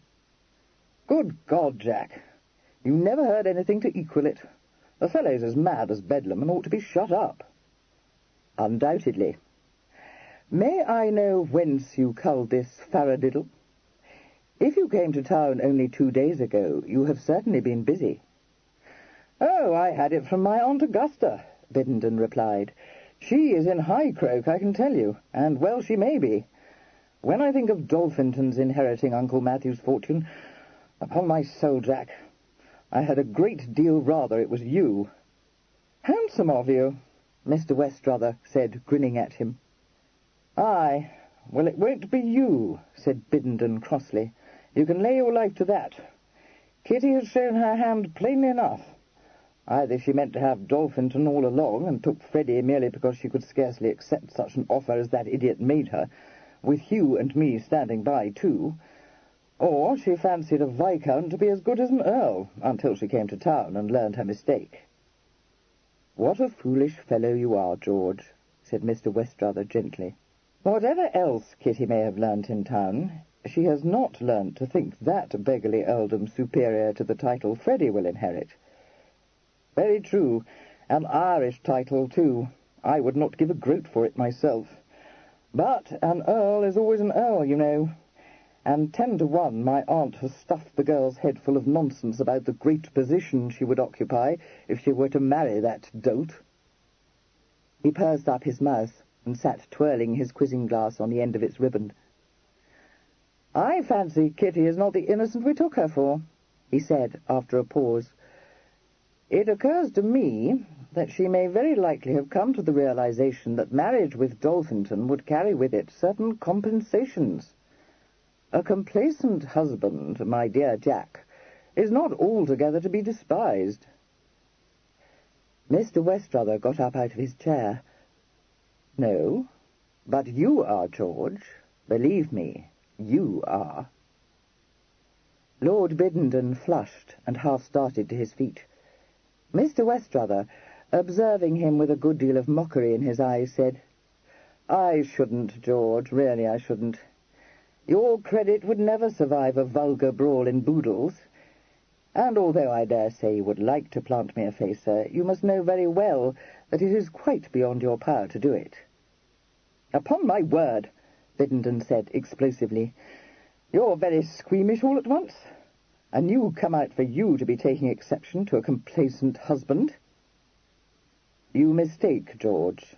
Good God, Jack, you never heard anything to equal it. The fellow's as mad as Bedlam and ought to be shut up." "Undoubtedly. May I know whence you culled this faradiddle? If you came to town only 2 days ago, you have certainly been busy." "Oh, I had it from my Aunt Augusta," Biddenden replied. "She is in high croak, I can tell you, and well she may be. When I think of Dolphinton's inheriting Uncle Matthew's fortune, upon my soul, Jack, I had a great deal rather it was you." "Handsome of you," Mr. Westrother said, grinning at him. "Aye, well, it won't be you," said Biddenden crossly. "You can lay your life to that. Kitty has shown her hand plainly enough. Either she meant to have Dolphinton all along, and took Freddie merely because she could scarcely accept such an offer as that idiot made her, with Hugh and me standing by too, or she fancied a viscount to be as good as an earl, until she came to town and learned her mistake." "What a foolish fellow you are, George," said Mr. Westrother gently. "Whatever else Kitty may have learnt in town, she has not learnt to think that beggarly earldom superior to the title Freddie will inherit. Very true, an Irish title, too. I would not give a groat for it myself. But an earl is always an earl, you know, and 10 to 1 my aunt has stuffed the girl's head full of nonsense about the great position she would occupy if she were to marry that dolt." He pursed up his mouth and sat twirling his quizzing-glass on the end of its ribbon. "I fancy Kitty is not the innocent we took her for," he said after a pause. "It occurs to me that she may very likely have come to the realization that marriage with Dolphinton would carry with it certain compensations. A complacent husband, my dear Jack, is not altogether to be despised." Mr. Westrother got up out of his chair. "No, but you are, George. Believe me, you are." Lord Biddenden flushed and half started to his feet. Mr. Westrother, observing him with a good deal of mockery in his eyes, said, "I shouldn't, George, really I shouldn't. Your credit would never survive a vulgar brawl in Boodle's, and although I dare say you would like to plant me a facer, you must know very well that it is quite beyond your power to do it." "Upon my word," Biddenden said explosively, "you're very squeamish all at once. A new come out for you to be taking exception to a complacent husband." "You mistake, George.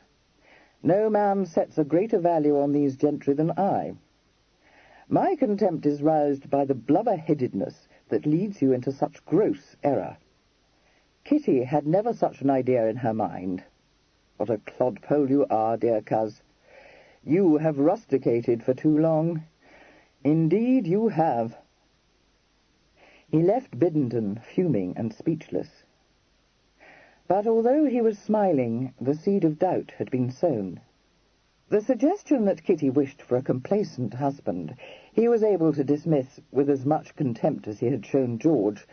No man sets a greater value on these gentry than I. My contempt is roused by the blubber-headedness that leads you into such gross error. Kitty had never such an idea in her mind. What a clodpole you are, dear coz. You have rusticated for too long. Indeed you have." He left Biddenden fuming and speechless. But although he was smiling, the seed of doubt had been sown. The suggestion that Kitty wished for a complacent husband he was able to dismiss with as much contempt as he had shown George.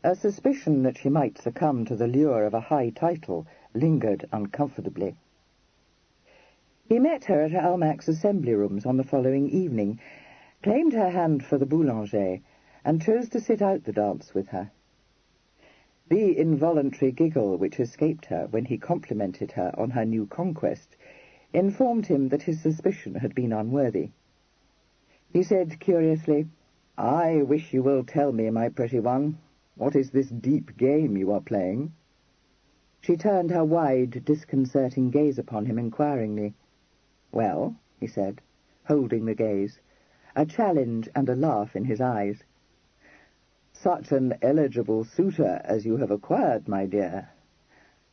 A suspicion that she might succumb to the lure of a high title lingered uncomfortably. He met her at Almac's assembly rooms on the following evening, claimed her hand for the boulanger, and chose to sit out the dance with her. The involuntary giggle which escaped her when he complimented her on her new conquest informed him that his suspicion had been unworthy. He said curiously, "I wish you will tell me, my pretty one, what is this deep game you are playing?" She turned her wide, disconcerting gaze upon him inquiringly. "Well," he said, holding the gaze, a challenge and a laugh in his eyes. "Such an eligible suitor as you have acquired, my dear.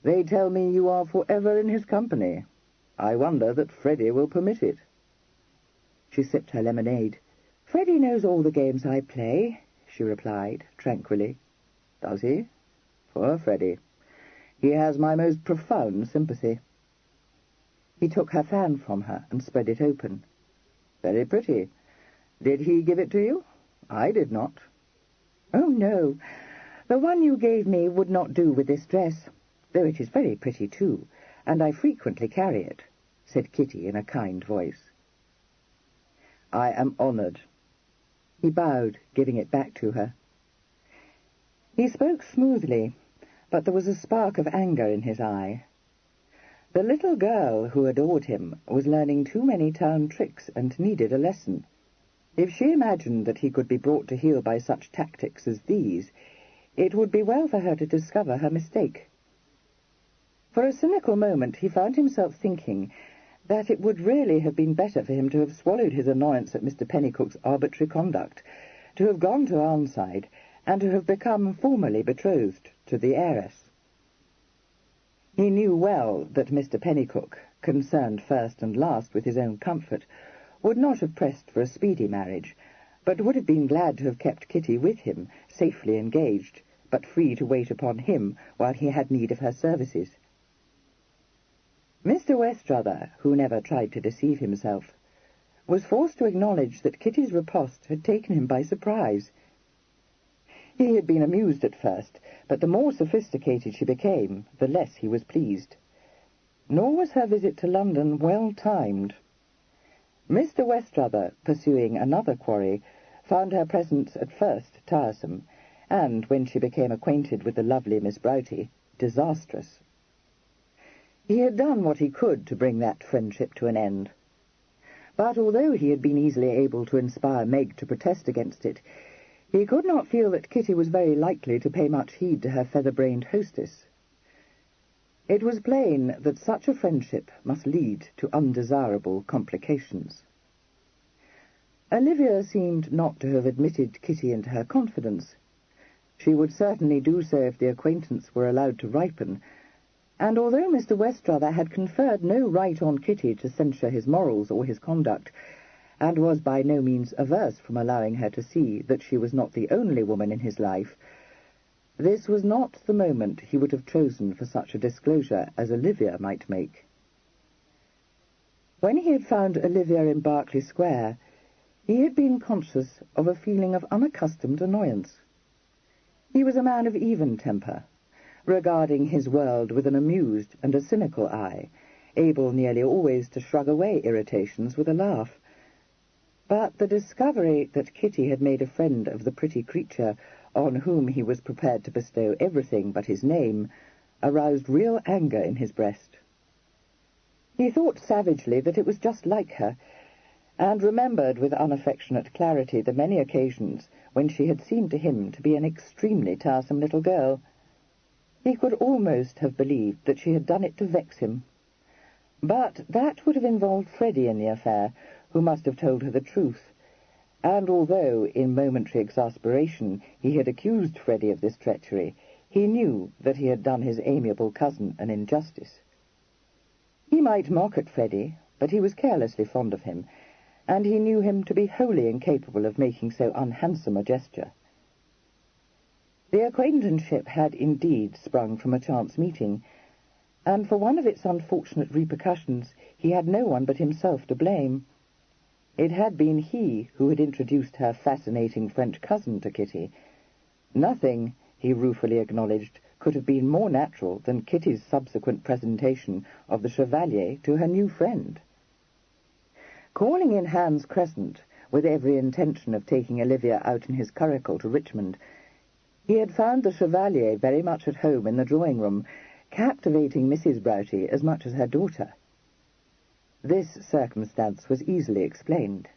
They tell me you are forever in his company. I wonder that Freddie will permit it." She sipped her lemonade. "Freddie knows all the games I play," she replied, tranquilly. "Does he? Poor Freddie. He has my most profound sympathy." He took her fan from her and spread it open. "Very pretty. Did he give it to you? I did not." "Oh, no. The one you gave me would not do with this dress, though it is very pretty too, and I frequently carry it," said Kitty in a kind voice. "I am honoured." He bowed, giving it back to her. He spoke smoothly, but there was a spark of anger in his eye. The little girl who adored him was learning too many town tricks and needed a lesson. If she imagined that he could be brought to heel by such tactics as these, it would be well for her to discover her mistake. For a cynical moment he found himself thinking that it would really have been better for him to have swallowed his annoyance at Mr. Pennycook's arbitrary conduct, to have gone to Arnside, and to have become formally betrothed to the heiress. He knew well that Mr. Pennycook, concerned first and last with his own comfort, would not have pressed for a speedy marriage, but would have been glad to have kept Kitty with him, safely engaged, but free to wait upon him while he had need of her services. Mr. Westrother, who never tried to deceive himself, was forced to acknowledge that Kitty's riposte had taken him by surprise. He had been amused at first, but the more sophisticated she became, the less he was pleased. Nor was her visit to London well timed. Mr. Westrother, pursuing another quarry, found her presence at first tiresome, and, when she became acquainted with the lovely Miss Broughty, disastrous. He had done what he could to bring that friendship to an end. But although he had been easily able to inspire Meg to protest against it, he could not feel that Kitty was very likely to pay much heed to her feather-brained hostess. It was plain that such a friendship must lead to undesirable complications. Olivia seemed not to have admitted Kitty into her confidence. She would certainly do so if the acquaintance were allowed to ripen, and although Mr. Westrother had conferred no right on Kitty to censure his morals or his conduct, and was by no means averse from allowing her to see that she was not the only woman in his life, this was not the moment he would have chosen for such a disclosure as Olivia might make. When he had found Olivia in Berkeley Square, he had been conscious of a feeling of unaccustomed annoyance. He was a man of even temper, regarding his world with an amused and a cynical eye, able nearly always to shrug away irritations with a laugh. But the discovery that Kitty had made a friend of the pretty creature on whom he was prepared to bestow everything but his name aroused real anger in his breast. He thought savagely that it was just like her, and remembered with unaffectionate clarity the many occasions when she had seemed to him to be an extremely tiresome little girl. He could almost have believed that she had done it to vex him. But that would have involved Freddie in the affair, who must have told her the truth, and although, in momentary exasperation, he had accused Freddie of this treachery, he knew that he had done his amiable cousin an injustice. He might mock at Freddie, but he was carelessly fond of him, and he knew him to be wholly incapable of making so unhandsome a gesture. The acquaintanceship had indeed sprung from a chance meeting, and for one of its unfortunate repercussions he had no one but himself to blame. It had been he who had introduced her fascinating French cousin to Kitty. Nothing, he ruefully acknowledged, could have been more natural than Kitty's subsequent presentation of the Chevalier to her new friend. Calling in Hans Crescent, with every intention of taking Olivia out in his curricle to Richmond, he had found the Chevalier very much at home in the drawing-room, captivating Mrs. Broughty as much as her daughter. This circumstance was easily explained.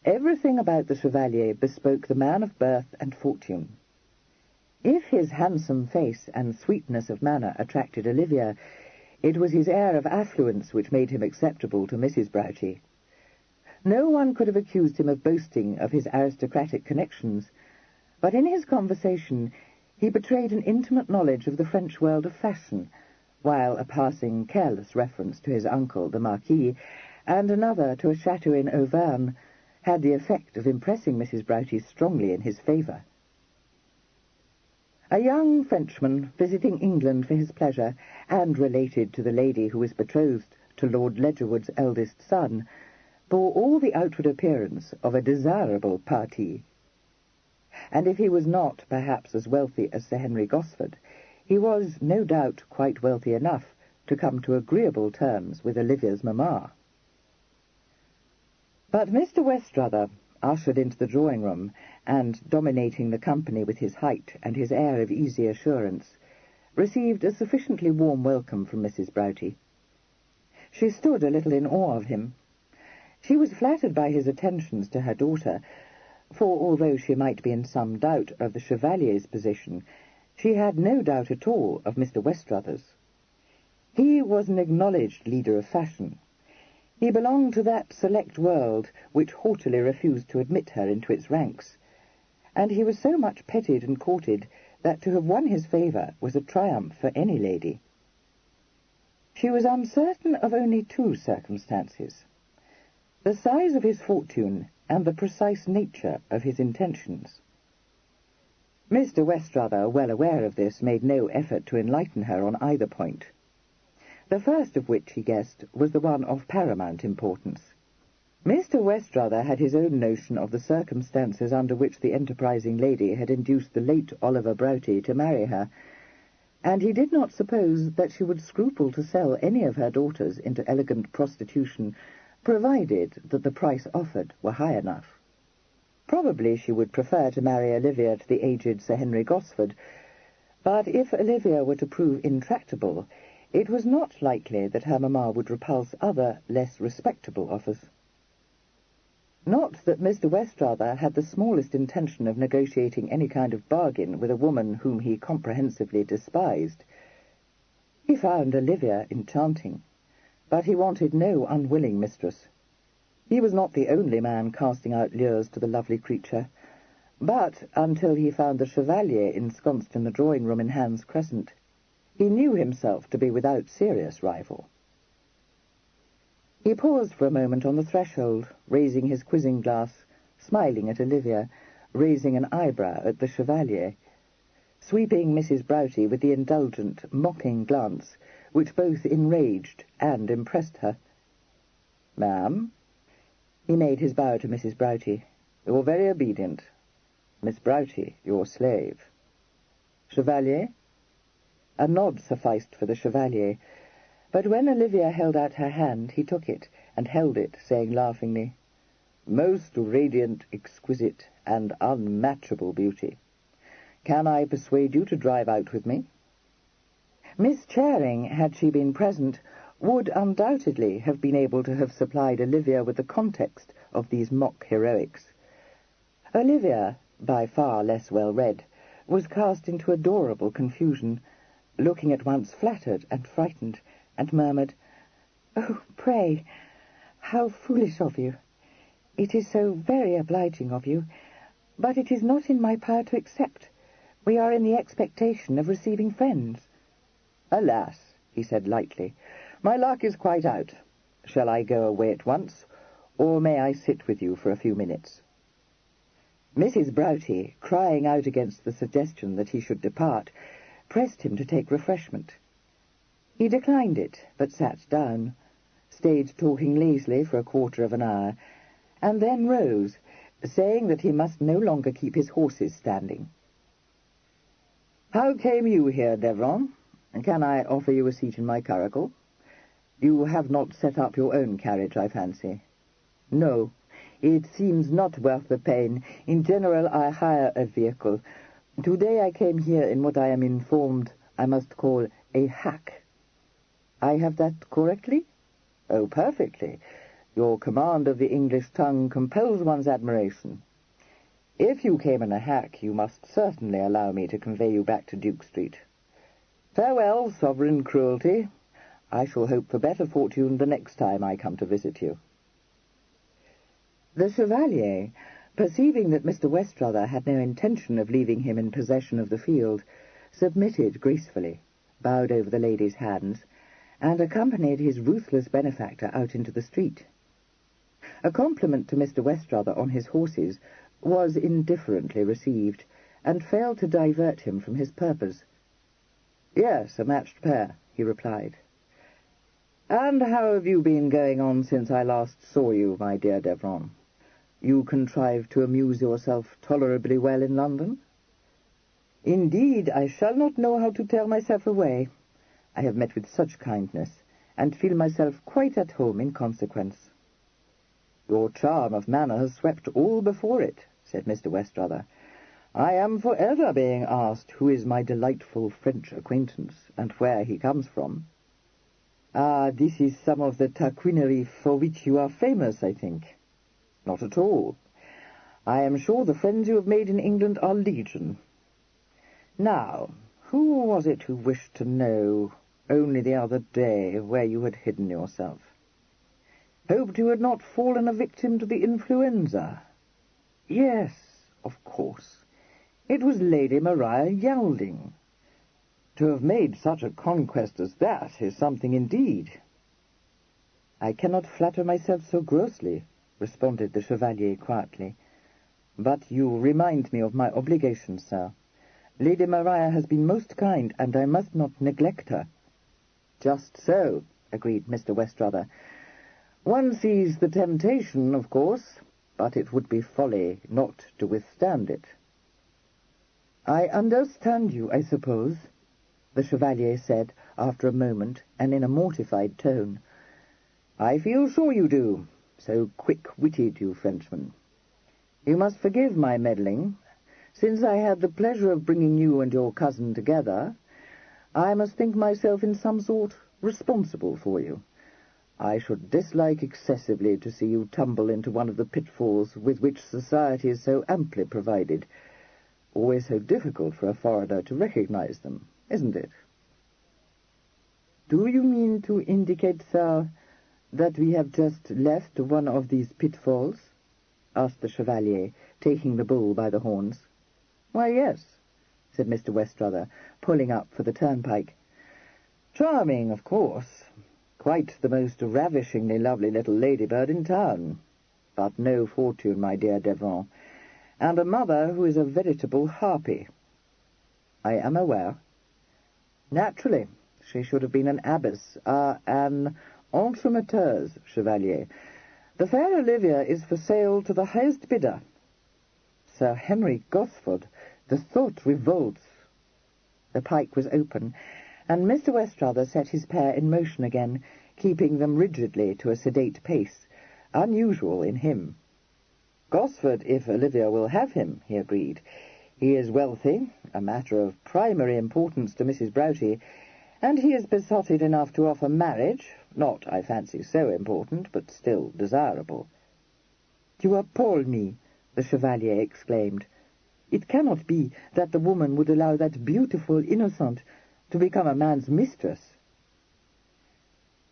Everything about the Chevalier bespoke the man of birth and fortune. If his handsome face and sweetness of manner attracted Olivia, it was his air of affluence which made him acceptable to Mrs. Broughty. No one could have accused him of boasting of his aristocratic connections, but in his conversation he betrayed an intimate knowledge of the French world of fashion, while a passing careless reference to his uncle, the Marquis, and another to a chateau in Auvergne, had the effect of impressing Mrs. Broughty strongly in his favour. A young Frenchman visiting England for his pleasure, and related to the lady who was betrothed to Lord Ledgerwood's eldest son, bore all the outward appearance of a desirable parti. And if he was not perhaps as wealthy as Sir Henry Gosford, he was, no doubt, quite wealthy enough to come to agreeable terms with Olivia's mamma. But Mr. Westrother, ushered into the drawing-room, and dominating the company with his height and his air of easy assurance, received a sufficiently warm welcome from Mrs. Broughty. She stood a little in awe of him. She was flattered by his attentions to her daughter, for although she might be in some doubt of the Chevalier's position, she had no doubt at all of Mr. Westrother's. He was an acknowledged leader of fashion. He belonged to that select world which haughtily refused to admit her into its ranks, and he was so much petted and courted that to have won his favour was a triumph for any lady. She was uncertain of only two circumstances: the size of his fortune and the precise nature of his intentions. Mr. Westrother, well aware of this, made no effort to enlighten her on either point. The first of which, he guessed, was the one of paramount importance. Mr. Westrother had his own notion of the circumstances under which the enterprising lady had induced the late Oliver Broughty to marry her, and he did not suppose that she would scruple to sell any of her daughters into elegant prostitution, provided that the price offered were high enough. Probably she would prefer to marry Olivia to the aged Sir Henry Gosford, but if Olivia were to prove intractable, it was not likely that her mamma would repulse other, less respectable offers. Not that Mr. Westrother had the smallest intention of negotiating any kind of bargain with a woman whom he comprehensively despised. He found Olivia enchanting, but he wanted no unwilling mistress. He was not the only man casting out lures to the lovely creature, but until he found the Chevalier ensconced in the drawing-room in Hans Crescent, he knew himself to be without serious rival. He paused for a moment on the threshold, raising his quizzing glass, smiling at Olivia, raising an eyebrow at the Chevalier, sweeping Mrs. Broughty with the indulgent, mocking glance which both enraged and impressed her. "Ma'am?" He made his bow to Mrs. Broughty. "You're very obedient. Miss Broughty, your slave. Chevalier?" A nod sufficed for the Chevalier, but when Olivia held out her hand, he took it, and held it, saying laughingly, "Most radiant, exquisite, and unmatchable beauty. Can I persuade you to drive out with me?" Miss Charing, had she been present, would undoubtedly have been able to have supplied Olivia with the context of these mock heroics. Olivia, by far less well read, was cast into adorable confusion, looking at once flattered and frightened, and murmured, "Oh, pray, how foolish of you! It is so very obliging of you, but it is not in my power to accept. We are in the expectation of receiving friends." "Alas," he said lightly, "my luck is quite out. Shall I go away at once, or may I sit with you for a few minutes?" Mrs. Broughty, crying out against the suggestion that he should depart, pressed him to take refreshment. He declined it, but sat down, stayed talking lazily for a quarter of an hour, and then rose, saying that he must no longer keep his horses standing. "How came you here, Devron? Can I offer you a seat in my curricle? You have not set up your own carriage, I fancy." "No, it seems not worth the pain. In general, I hire a vehicle. Today I came here in what I am informed I must call a hack." "I have that correctly?" "Oh, perfectly. Your command of the English tongue compels one's admiration. If you came in a hack, you must certainly allow me to convey you back to Duke Street. Farewell, sovereign cruelty. I shall hope for better fortune the next time I come to visit you." The Chevalier, perceiving that Mr. Westrother had no intention of leaving him in possession of the field, submitted gracefully, bowed over the lady's hands, and accompanied his ruthless benefactor out into the street. A compliment to Mr. Westrother on his horses was indifferently received, and failed to divert him from his purpose. "Yes, a matched pair," he replied. "And how have you been going on since I last saw you, my dear Devron? You contrived to amuse yourself tolerably well in London?" "Indeed, I shall not know how to tear myself away. I have met with such kindness, and feel myself quite at home in consequence." "Your charm of manner has swept all before it," said Mr. Westrother. "I am forever being asked who is my delightful French acquaintance, and where he comes from." "Ah, this is some of the taquinerie for which you are famous, I think." "Not at all. I am sure the friends you have made in England are legion. Now, who was it who wished to know, only the other day, where you had hidden yourself? Hoped you had not fallen a victim to the influenza. Yes, of course. It was Lady Maria Yalding. To have made such a conquest as that is something indeed." "I cannot flatter myself so grossly," responded the Chevalier quietly. "But you remind me of my obligations, sir. Lady Maria has been most kind, and I must not neglect her." "Just so," agreed Mr. Westrother. "One sees the temptation, of course, but it would be folly not to withstand it." "I understand you, I suppose," the Chevalier said after a moment, and in a mortified tone. "I feel sure you do. So quick-witted, you Frenchmen. You must forgive my meddling. Since I had the pleasure of bringing you and your cousin together, I must think myself in some sort responsible for you. I should dislike excessively to see you tumble into one of the pitfalls with which society is so amply provided. Always so difficult for a foreigner to recognize them, isn't it?" "Do you mean to indicate, sir, that we have just left one of these pitfalls?" asked the Chevalier, taking the bull by the horns. "Why, yes," said Mr. Westrother, pulling up for the turnpike. "Charming, of course. Quite the most ravishingly lovely little ladybird in town. But no fortune, my dear Devron, and a mother who is a veritable harpy." "I am aware." "Naturally. She should have been an abbess, an entremetteuse, Chevalier. The fair Olivia is for sale to the highest bidder." "Sir Henry Gosford, the thought revolts." The pike was open, and Mr. Westrother set his pair in motion again, keeping them rigidly to a sedate pace, unusual in him. "Gosford, if Olivia will have him," he agreed. "He is wealthy, a matter of primary importance to Mrs. Broughty, and he is besotted enough to offer marriage, not, I fancy, so important, but still desirable." "You appall me," the Chevalier exclaimed. "It cannot be that the woman would allow that beautiful innocent to become a man's mistress."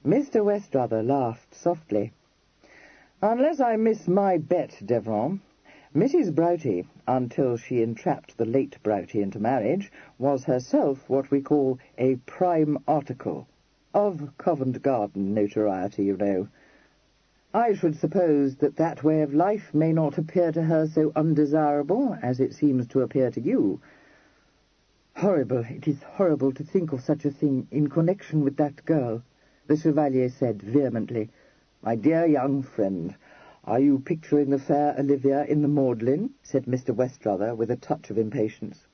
Mr. Westrother laughed softly. "Unless I miss my bet, Devron, Mrs. Broughty, until she entrapped the late Broughty into marriage, was herself what we call a prime article, of Covent Garden notoriety, you know. I should suppose that that way of life may not appear to her so undesirable as it seems to appear to you. Horrible, it is horrible to think of such a thing in connection with that girl, the Chevalier said vehemently. My dear young friend, are you picturing the fair Olivia in the Magdalen? Said Mr. Westrother with a touch of impatience.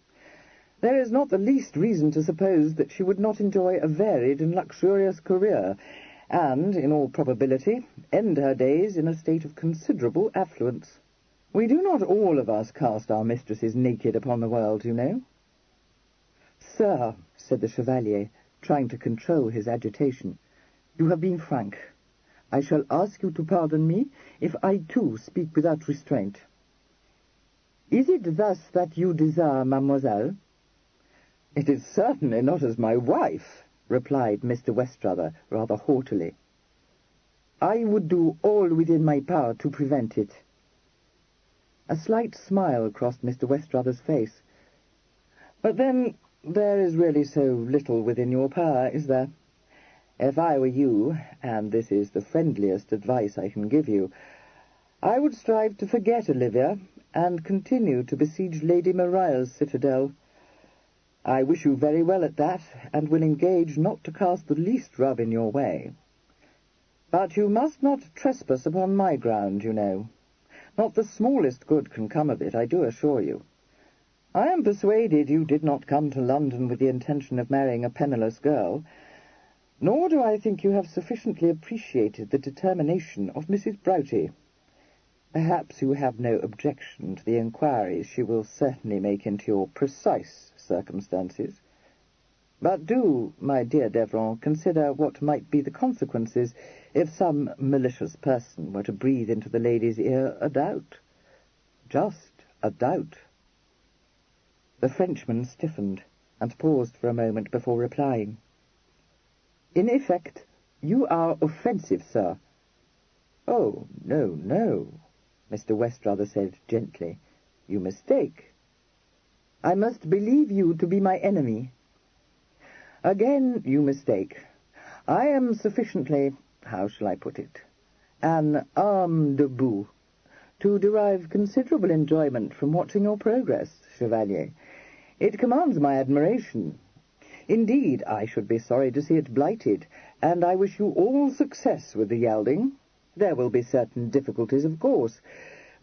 There is not the least reason to suppose that she would not enjoy a varied and luxurious career, and, in all probability, end her days in a state of considerable affluence. We do not all of us cast our mistresses naked upon the world, you know. Sir, said the Chevalier, trying to control his agitation, you have been frank. I shall ask you to pardon me if I, too, speak without restraint. Is it thus that you desire mademoiselle? It is certainly not as my wife, replied Mr. Westrother rather haughtily. I would do all within my power to prevent it. A slight smile crossed Mr. Westrother's face. But then there is really so little within your power, is there? If I were you, and this is the friendliest advice I can give you, I would strive to forget Olivia and continue to besiege Lady Maria's citadel. I wish you very well at that, and will engage not to cast the least rub in your way. But you must not trespass upon my ground, you know. Not the smallest good can come of it, I do assure you. I am persuaded you did not come to London with the intention of marrying a penniless girl, nor do I think you have sufficiently appreciated the determination of Mrs. Broughty. Perhaps you have no objection to the inquiries she will certainly make into your precise circumstances. But do, my dear Devereux, consider what might be the consequences if some malicious person were to breathe into the lady's ear a doubt. Just a doubt. The Frenchman stiffened, and paused for a moment before replying. In effect, you are offensive, sir. Oh, no, no, Mr. Westrother said gently. You mistake. I must believe you to be my enemy. Again you mistake. I am sufficiently, how shall I put it, an âme debout, to derive considerable enjoyment from watching your progress, Chevalier. It commands my admiration. Indeed, I should be sorry to see it blighted, and I wish you all success with the gelding. There will be certain difficulties, of course,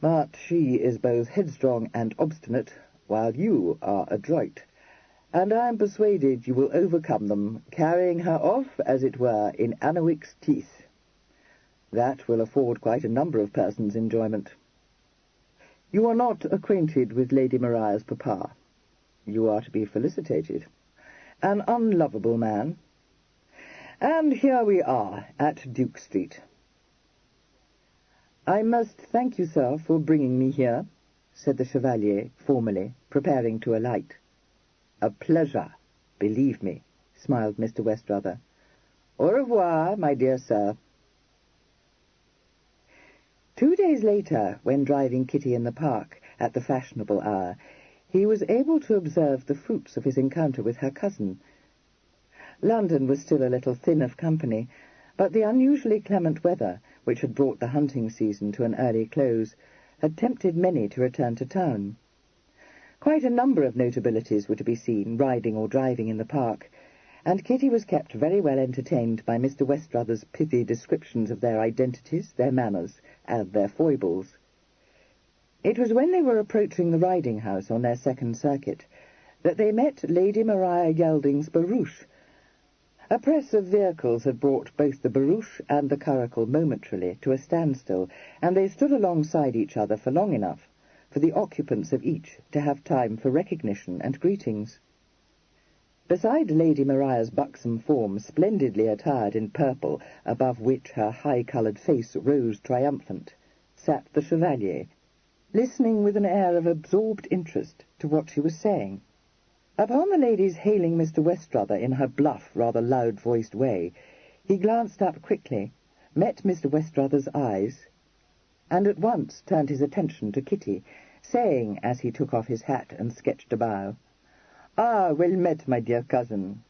but she is both headstrong and obstinate, while you are adroit, and I am persuaded you will overcome them, carrying her off, as it were, in Anahuic's teeth. That will afford quite a number of persons enjoyment. You are not acquainted with Lady Maria's papa. You are to be felicitated. An unlovable man. And here we are, at Duke Street. I must thank you, sir, for bringing me here, said the Chevalier formally, preparing to alight. A pleasure, believe me, smiled Mr. Westrother. Au revoir, my dear sir. 2 days later, when driving Kitty in the park at the fashionable hour, he was able to observe the fruits of his encounter with her cousin. London was still a little thin of company, but the unusually clement weather, which had brought the hunting season to an early close, had tempted many to return to town. Quite a number of notabilities were to be seen riding or driving in the park, and Kitty was kept very well entertained by Mr. Westrother's pithy descriptions of their identities, their manners, and their foibles. It was when they were approaching the riding-house on their second circuit that they met Lady Maria Gelding's barouche. A press of vehicles had brought both the barouche and the curricle momentarily to a standstill, and they stood alongside each other for long enough for the occupants of each to have time for recognition and greetings. Beside Lady Maria's buxom form, splendidly attired in purple, above which her high-coloured face rose triumphant, sat the Chevalier, listening with an air of absorbed interest to what she was saying. Upon the lady's hailing Mr. Westrother in her bluff, rather loud-voiced way, he glanced up quickly, met Mr. Westrother's eyes, and at once turned his attention to Kitty, saying, as he took off his hat and sketched a bow, "Ah, well met, my dear cousin.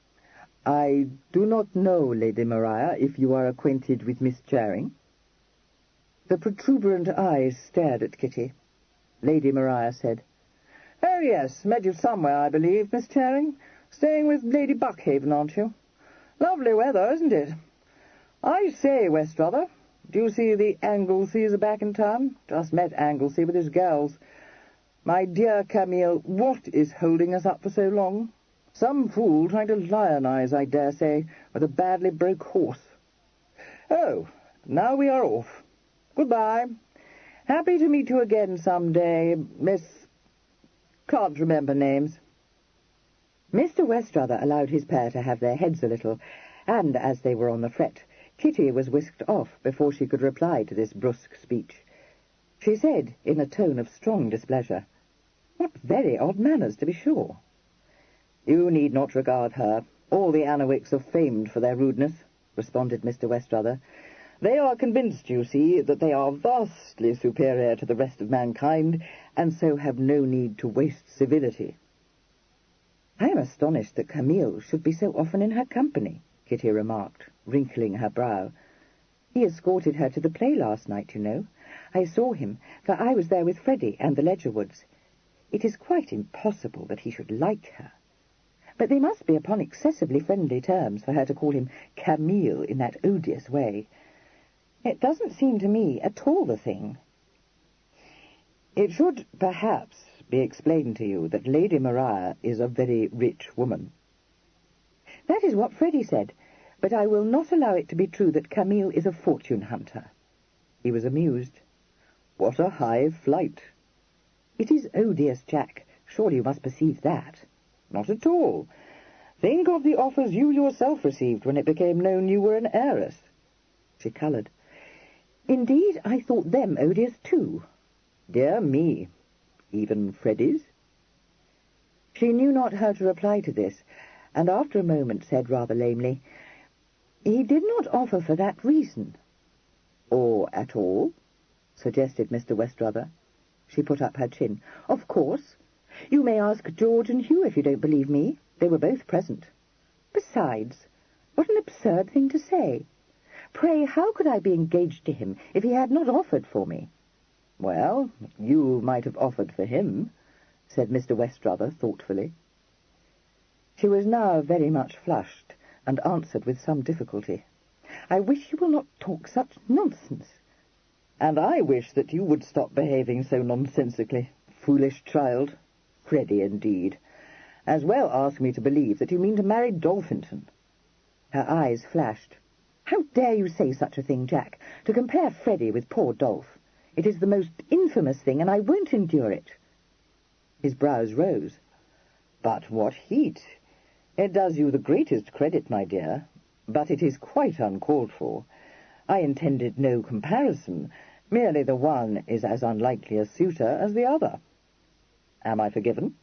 I do not know, Lady Maria, if you are acquainted with Miss Charing?" The protuberant eyes stared at Kitty. Lady Maria said, "Oh, yes, met you somewhere, I believe, Miss Charing. Staying with Lady Buckhaven, aren't you? Lovely weather, isn't it? I say, Westrother, do you see the Angleseys are back in town? Just met Anglesey with his girls. My dear Camille, what is holding us up for so long? Some fool trying to lionize, I dare say, with a badly broke horse. Oh, now we are off. Goodbye. Happy to meet you again some day, Miss... can't remember names." Mr. Westrother allowed his pair to have their heads a little, and as they were on the fret, Kitty was whisked off before she could reply to this brusque speech. She said, in a tone of strong displeasure, "What very odd manners, to be sure." "You need not regard her. All the Annawicks are famed for their rudeness," responded Mr. Westrother. "They are convinced, you see, that they are vastly superior to the rest of mankind, and so have no need to waste civility." "I am astonished that Camille should be so often in her company," Kitty remarked, wrinkling her brow. "He escorted her to the play last night, you know. I saw him, for I was there with Freddie and the Ledgerwoods. It is quite impossible that he should like her. But they must be upon excessively friendly terms for her to call him Camille in that odious way. It doesn't seem to me at all the thing." "It should, perhaps, be explained to you that Lady Maria is a very rich woman." "That is what Freddie said, but I will not allow it to be true that Camille is a fortune-hunter." He was amused. "What a high flight!" "It is odious, Jack. Surely you must perceive that." "Not at all. Think of the offers you yourself received when it became known you were an heiress." She coloured. "Indeed, I thought them odious too." "Dear me. Even Freddie's?" She knew not how to reply to this, and after a moment said rather lamely, "He did not offer for that reason." "Or at all?" suggested Mr. Westrother. She put up her chin. "Of course. You may ask George and Hugh if you don't believe me. They were both present. Besides, what an absurd thing to say. Pray, how could I be engaged to him if he had not offered for me?" "Well, you might have offered for him," said Mr. Westrother thoughtfully. She was now very much flushed, and answered with some difficulty, "I wish you will not talk such nonsense." "And I wish that you would stop behaving so nonsensically. Foolish child. Freddie, indeed. As well ask me to believe that you mean to marry Dolphinton." Her eyes flashed. "How dare you say such a thing, Jack, to compare Freddie with poor Dolph? It is the most infamous thing, and I won't endure it." His brows rose. "But what heat! It does you the greatest credit, my dear, but it is quite uncalled for. I intended no comparison. Merely the one is as unlikely a suitor as the other. Am I forgiven?"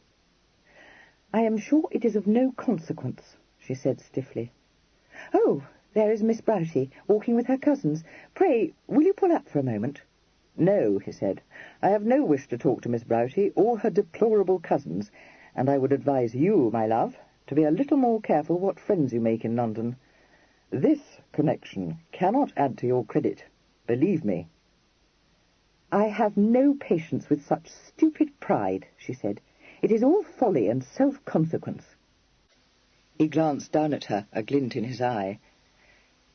"I am sure it is of no consequence," she said stiffly. "Oh, there is Miss Broughty, walking with her cousins. Pray, will you pull up for a moment?" "No," he said. "I have no wish to talk to Miss Broughty or her deplorable cousins, and I would advise you, my love, to be a little more careful what friends you make in London. This connection cannot add to your credit, believe me." "I have no patience with such stupid pride," she said. "It is all folly and self-consequence." He glanced down at her, a glint in his eye.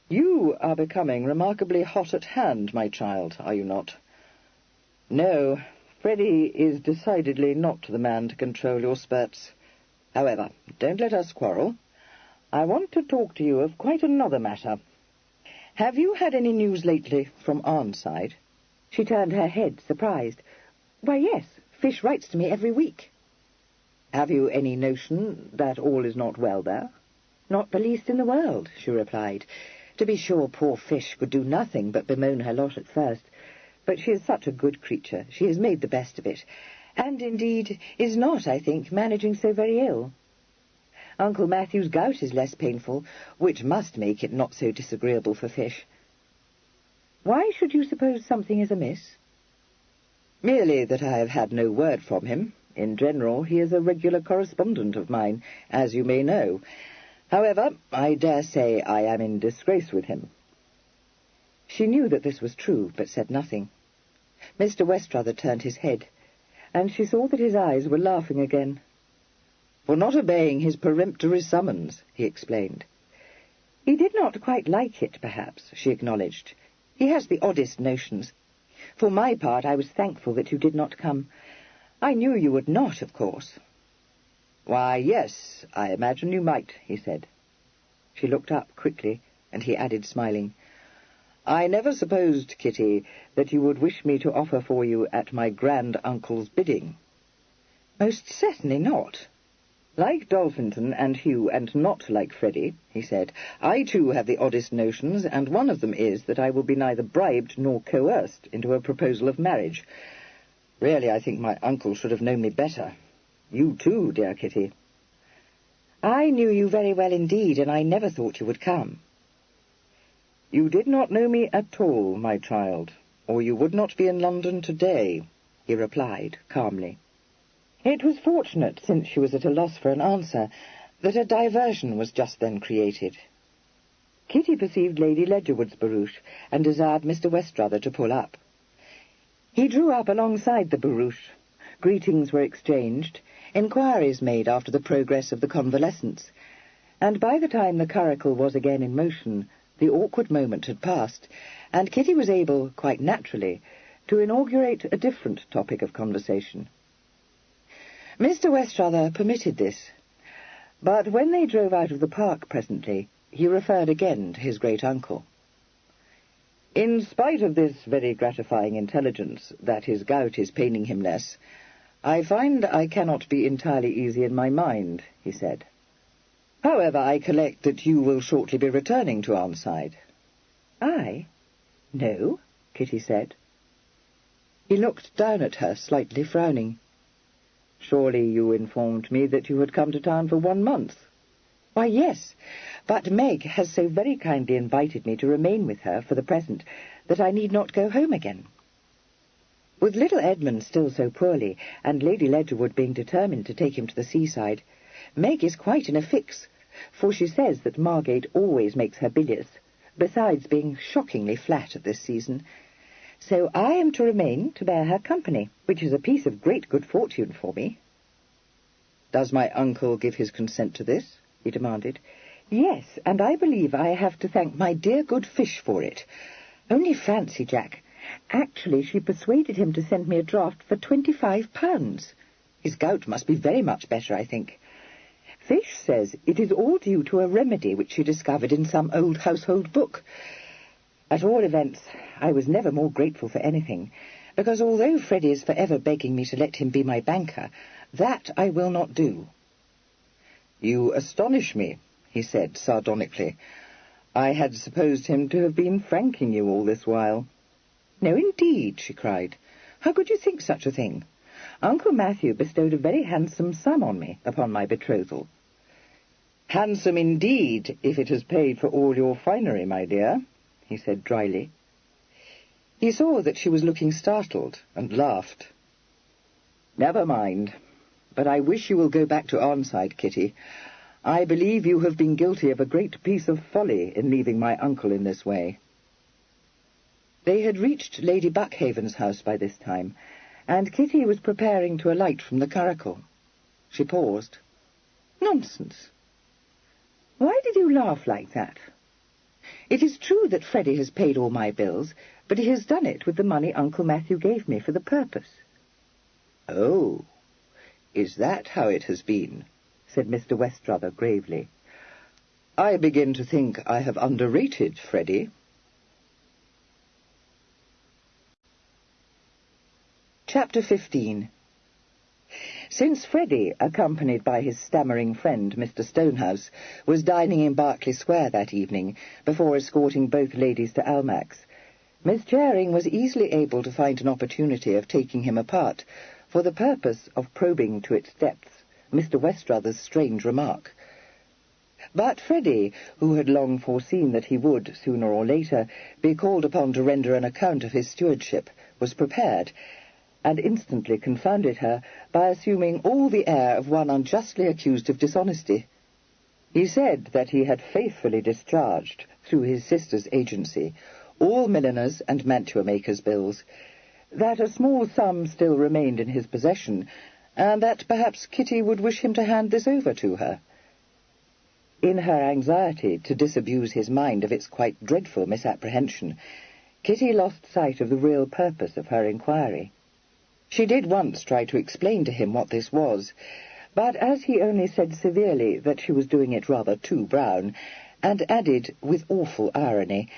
"You are becoming remarkably hot at hand, my child, are you not? No, Freddie is decidedly not the man to control your spurts. However, don't let us quarrel. I want to talk to you of quite another matter. Have you had any news lately from Arnside?" She turned her head, surprised. "Why, yes, Fish writes to me every week." "Have you any notion that all is not well there?" "Not the least in the world," she replied. "To be sure, poor Fish could do nothing but bemoan her lot at first, but she is such a good creature, she has made the best of it, and, indeed, is not, I think, managing so very ill. Uncle Matthew's gout is less painful, which must make it not so disagreeable for Fish." "Why should you suppose something is amiss?" "Merely that I have had no word from him. In general, he is a regular correspondent of mine, as you may know. However, I dare say I am in disgrace with him." She knew that this was true, but said nothing. Mr. Westrother turned his head, and she saw that his eyes were laughing again. "For not obeying his peremptory summons," he explained. "He did not quite like it, perhaps," she acknowledged. "He has the oddest notions. For my part, I was thankful that you did not come. I knew you would not, of course." "Why, yes, I imagine you might," he said. She looked up quickly, and he added, smiling, "I never supposed, Kitty, that you would wish me to offer for you at my grand-uncle's bidding." "Most certainly not." "Like Dolphinton and Hugh, and not like Freddie," he said, "I too have the oddest notions, and one of them is that I will be neither bribed nor coerced into a proposal of marriage. Really, I think my uncle should have known me better. You too, dear Kitty." "I knew you very well indeed, and I never thought you would come." "You did not know me at all, my child, or you would not be in London today," he replied calmly. It was fortunate, since she was at a loss for an answer, that a diversion was just then created. Kitty perceived Lady Ledgerwood's barouche, and desired Mr. Westrother to pull up. He drew up alongside the barouche. Greetings were exchanged, inquiries made after the progress of the convalescence, and by the time the curricle was again in motion, the awkward moment had passed, and Kitty was able, quite naturally, to inaugurate a different topic of conversation. Mr. Westrother permitted this, but when they drove out of the park presently, he referred again to his great-uncle. "In spite of this very gratifying intelligence that his gout is paining him less, I find I cannot be entirely easy in my mind," he said. "However, I collect that you will shortly be returning to Arnside." "I? No," Kitty said. He looked down at her, slightly frowning. "Surely you informed me that you had come to town for 1 month?" "Why, yes, but Meg has so very kindly invited me to remain with her for the present that I need not go home again. With little Edmund still so poorly, and Lady Ledgerwood being determined to take him to the seaside, Meg is quite in a fix, for she says that Margate always makes her bilious, besides being shockingly flat at this season. So I am to remain to bear her company, which is a piece of great good fortune for me." "Does my uncle give his consent to this?" he demanded. "Yes, and I believe I have to thank my dear good fish for it. Only fancy, Jack. Actually, she persuaded him to send me a draft for £25. His gout must be very much better, I think. Fish says it is all due to a remedy which she discovered in some old household book. At all events, I was never more grateful for anything, because although Freddie is forever begging me to let him be my banker, that I will not do." "You astonish me," he said sardonically. "I had supposed him to have been franking you all this while." "No, indeed," she cried. "How could you think such a thing? Uncle Matthew bestowed a very handsome sum on me upon my betrothal." "Handsome indeed, if it has paid for all your finery, my dear," he said dryly. He saw that she was looking startled, and laughed. "Never mind, but I wish you will go back to Arnside, Kitty. I believe you have been guilty of a great piece of folly in leaving my uncle in this way." They had reached Lady Buckhaven's house by this time, and Kitty was preparing to alight from the curricle. She paused. "Nonsense! Why did you laugh like that? It is true that Freddie has paid all my bills, but he has done it with the money Uncle Matthew gave me for the purpose." "Oh, is that how it has been?" said Mr. Westrother gravely. "I begin to think I have underrated Freddie." Chapter 15. Since Freddie, accompanied by his stammering friend, Mr. Stonehouse, was dining in Berkeley Square that evening, before escorting both ladies to Almack's, Miss Charing was easily able to find an opportunity of taking him apart, for the purpose of probing to its depths Mr. Westrother's strange remark. But Freddie, who had long foreseen that he would, sooner or later, be called upon to render an account of his stewardship, was prepared, and instantly confounded her by assuming all the air of one unjustly accused of dishonesty. He said that he had faithfully discharged, through his sister's agency, all milliners' and mantua-makers' bills, that a small sum still remained in his possession, and that perhaps Kitty would wish him to hand this over to her. In her anxiety to disabuse his mind of its quite dreadful misapprehension, Kitty lost sight of the real purpose of her inquiry. She did once try to explain to him what this was, but as he only said severely that she was doing it rather too brown, and added, with awful irony,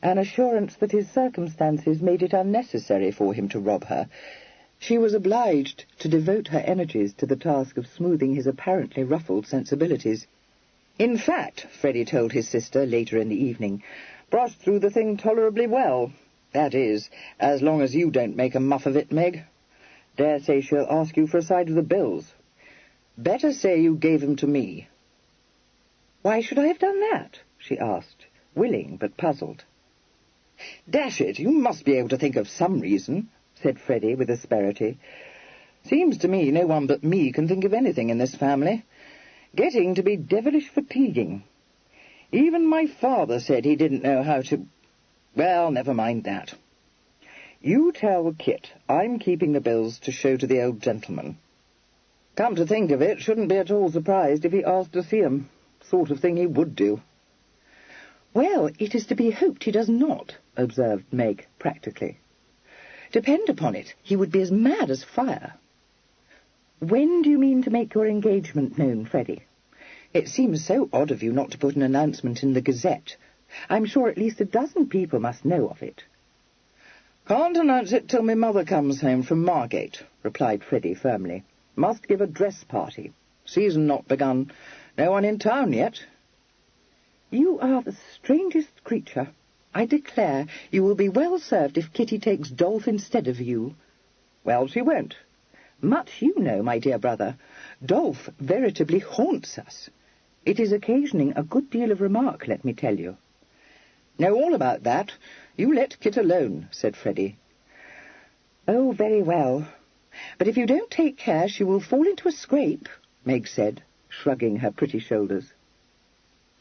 an assurance that his circumstances made it unnecessary for him to rob her, she was obliged to devote her energies to the task of smoothing his apparently ruffled sensibilities. In fact, Freddie told his sister later in the evening, brushed through the thing tolerably well. That is, as long as you don't make a muff of it, Meg. Dare say she'll ask you for a side of the bills. Better say you gave them to me. Why should I have done that? She asked, willing but puzzled. Dash it, you must be able to think of some reason, said Freddie with asperity. Seems to me no one but me can think of anything in this family. Getting to be devilish fatiguing. Even my father said he didn't know how to... Well, never mind that. You tell Kit I'm keeping the bills to show to the old gentleman. Come to think of it, shouldn't be at all surprised if he asked to see 'em. Sort of thing he would do. Well, it is to be hoped he does not, observed Meg practically. Depend upon it, he would be as mad as fire. When do you mean to make your engagement known, Freddie? It seems so odd of you not to put an announcement in the Gazette. I'm sure at least a dozen people must know of it. Can't announce it till my mother comes home from Margate, replied Freddie firmly. Must give a dress party. Season not begun. No one in town yet. You are the strangest creature. I declare you will be well served if Kitty takes Dolph instead of you. Well, she won't. Much you know, my dear brother. Dolph veritably haunts us. It is occasioning a good deal of remark, let me tell you. Know all about that. You let Kit alone, said Freddie. Oh, very well. But if you don't take care, she will fall into a scrape, Meg said, shrugging her pretty shoulders.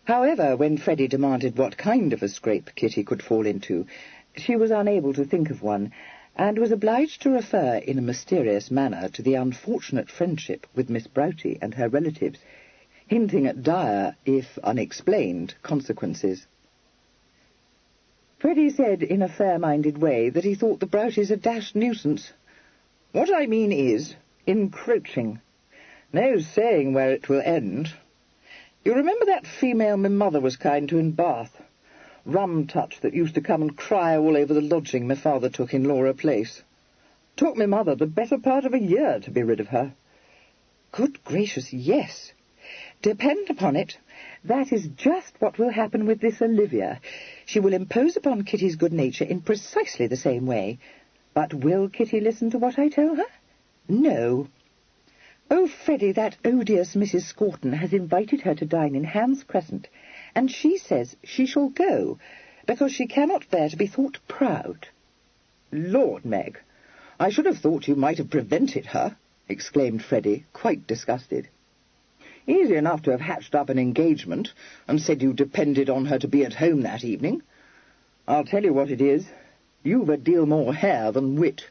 However, when Freddie demanded what kind of a scrape Kitty could fall into, she was unable to think of one, and was obliged to refer in a mysterious manner to the unfortunate friendship with Miss Broughty and her relatives, hinting at dire, if unexplained, consequences. Freddie said in a fair-minded way that he thought the Broughtys a dashed nuisance. What I mean is, encroaching. No saying where it will end. You remember that female my mother was kind to in Bath? Rum touch that used to come and cry all over the lodging my father took in Laura Place. Took my mother the better part of a year to be rid of her. Good gracious, yes. Depend upon it, that is just what will happen with this Olivia. She will impose upon Kitty's good nature in precisely the same way. But will Kitty listen to what I tell her? No. Oh, Freddie, that odious Mrs. Scorton has invited her to dine in Hans Crescent, and she says she shall go, because she cannot bear to be thought proud. Lord, Meg, I should have thought you might have prevented her, exclaimed Freddie, quite disgusted. Easy enough to have hatched up an engagement, and said you depended on her to be at home that evening. I'll tell you what it is, you've a deal more hair than wit.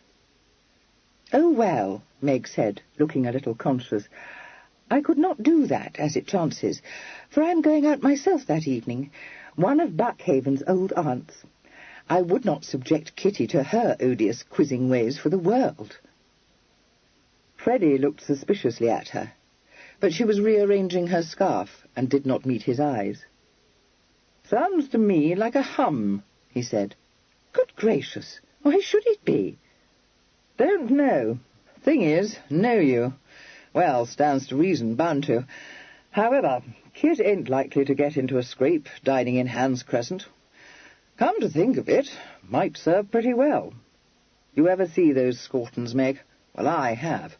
Oh, well, Meg said, looking a little conscious, I could not do that, as it chances, for I am going out myself that evening, one of Buckhaven's old aunts. I would not subject Kitty to her odious quizzing ways for the world. Freddie looked suspiciously at her, but she was rearranging her scarf and did not meet his eyes. Sounds to me like a hum, he said. Good gracious, why should it be? Don't know. Thing is, know you. Well, stands to reason, bound to. However, Kit ain't likely to get into a scrape dining in Hans Crescent. Come to think of it, might serve pretty well. You ever see those Scortons, Meg? Well, I have.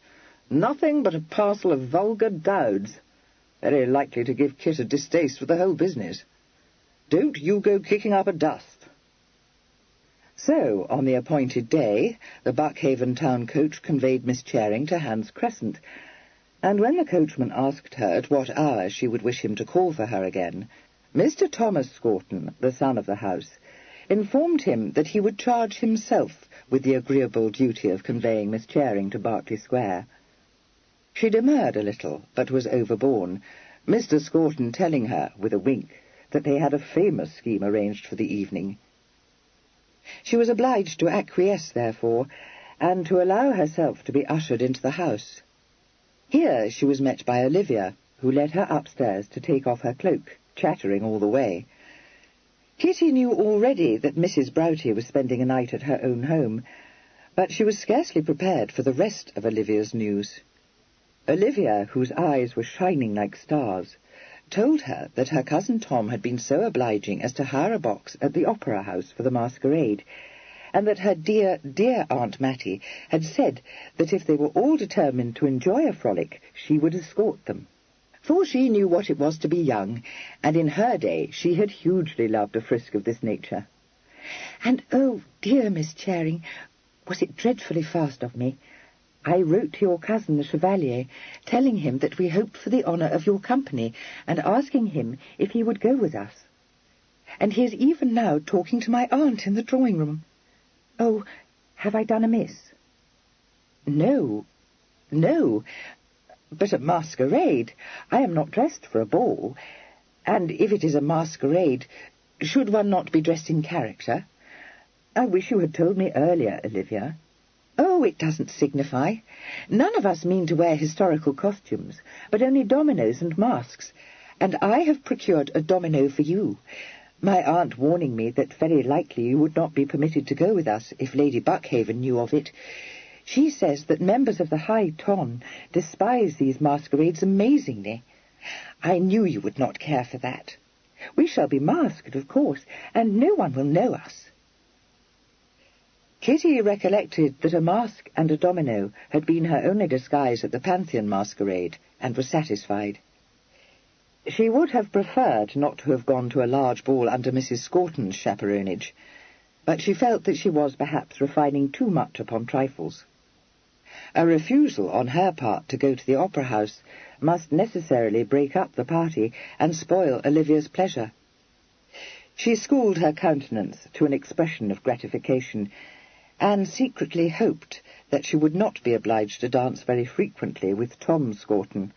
Nothing but a parcel of vulgar dowds. Very likely to give Kit a distaste for the whole business. Don't you go kicking up a dust. So, on the appointed day, the Buckhaven town coach conveyed Miss Charing to Hans Crescent, and when the coachman asked her at what hour she would wish him to call for her again, Mr. Thomas Scorton, the son of the house, informed him that he would charge himself with the agreeable duty of conveying Miss Charing to Berkeley Square. She demurred a little, but was overborne, Mr. Scorton telling her, with a wink, that they had a famous scheme arranged for the evening. She was obliged to acquiesce, therefore, and to allow herself to be ushered into the house. Here she was met by Olivia, who led her upstairs to take off her cloak, chattering all the way. Kitty knew already that Mrs. Broughty was spending a night at her own home, but she was scarcely prepared for the rest of Olivia's news. Olivia, whose eyes were shining like stars, told her that her cousin Tom had been so obliging as to hire a box at the Opera House for the masquerade, and that her dear, dear Aunt Mattie had said that if they were all determined to enjoy a frolic, she would escort them. For she knew what it was to be young, and in her day she had hugely loved a frisk of this nature. And, oh, dear Miss Charing, was it dreadfully fast of me? I wrote to your cousin the Chevalier, telling him that we hoped for the honour of your company, and asking him if he would go with us. And he is even now talking to my aunt in the drawing-room. Oh, have I done amiss? No, no, but a masquerade. I am not dressed for a ball, and if it is a masquerade, should one not be dressed in character? I wish you had told me earlier, Olivia. Oh, it doesn't signify. None of us mean to wear historical costumes, but only dominoes and masks, and I have procured a domino for you, my aunt warning me that very likely you would not be permitted to go with us if Lady Buckhaven knew of it. She says that members of the High Ton despise these masquerades amazingly. I knew you would not care for that. We shall be masked, of course, and no one will know us. Kitty recollected that a mask and a domino had been her only disguise at the Pantheon masquerade, and was satisfied. She would have preferred not to have gone to a large ball under Mrs. Scorton's chaperonage, but she felt that she was perhaps refining too much upon trifles. A refusal on her part to go to the Opera House must necessarily break up the party and spoil Olivia's pleasure. She schooled her countenance to an expression of gratification, and secretly hoped that she would not be obliged to dance very frequently with Tom Scorton.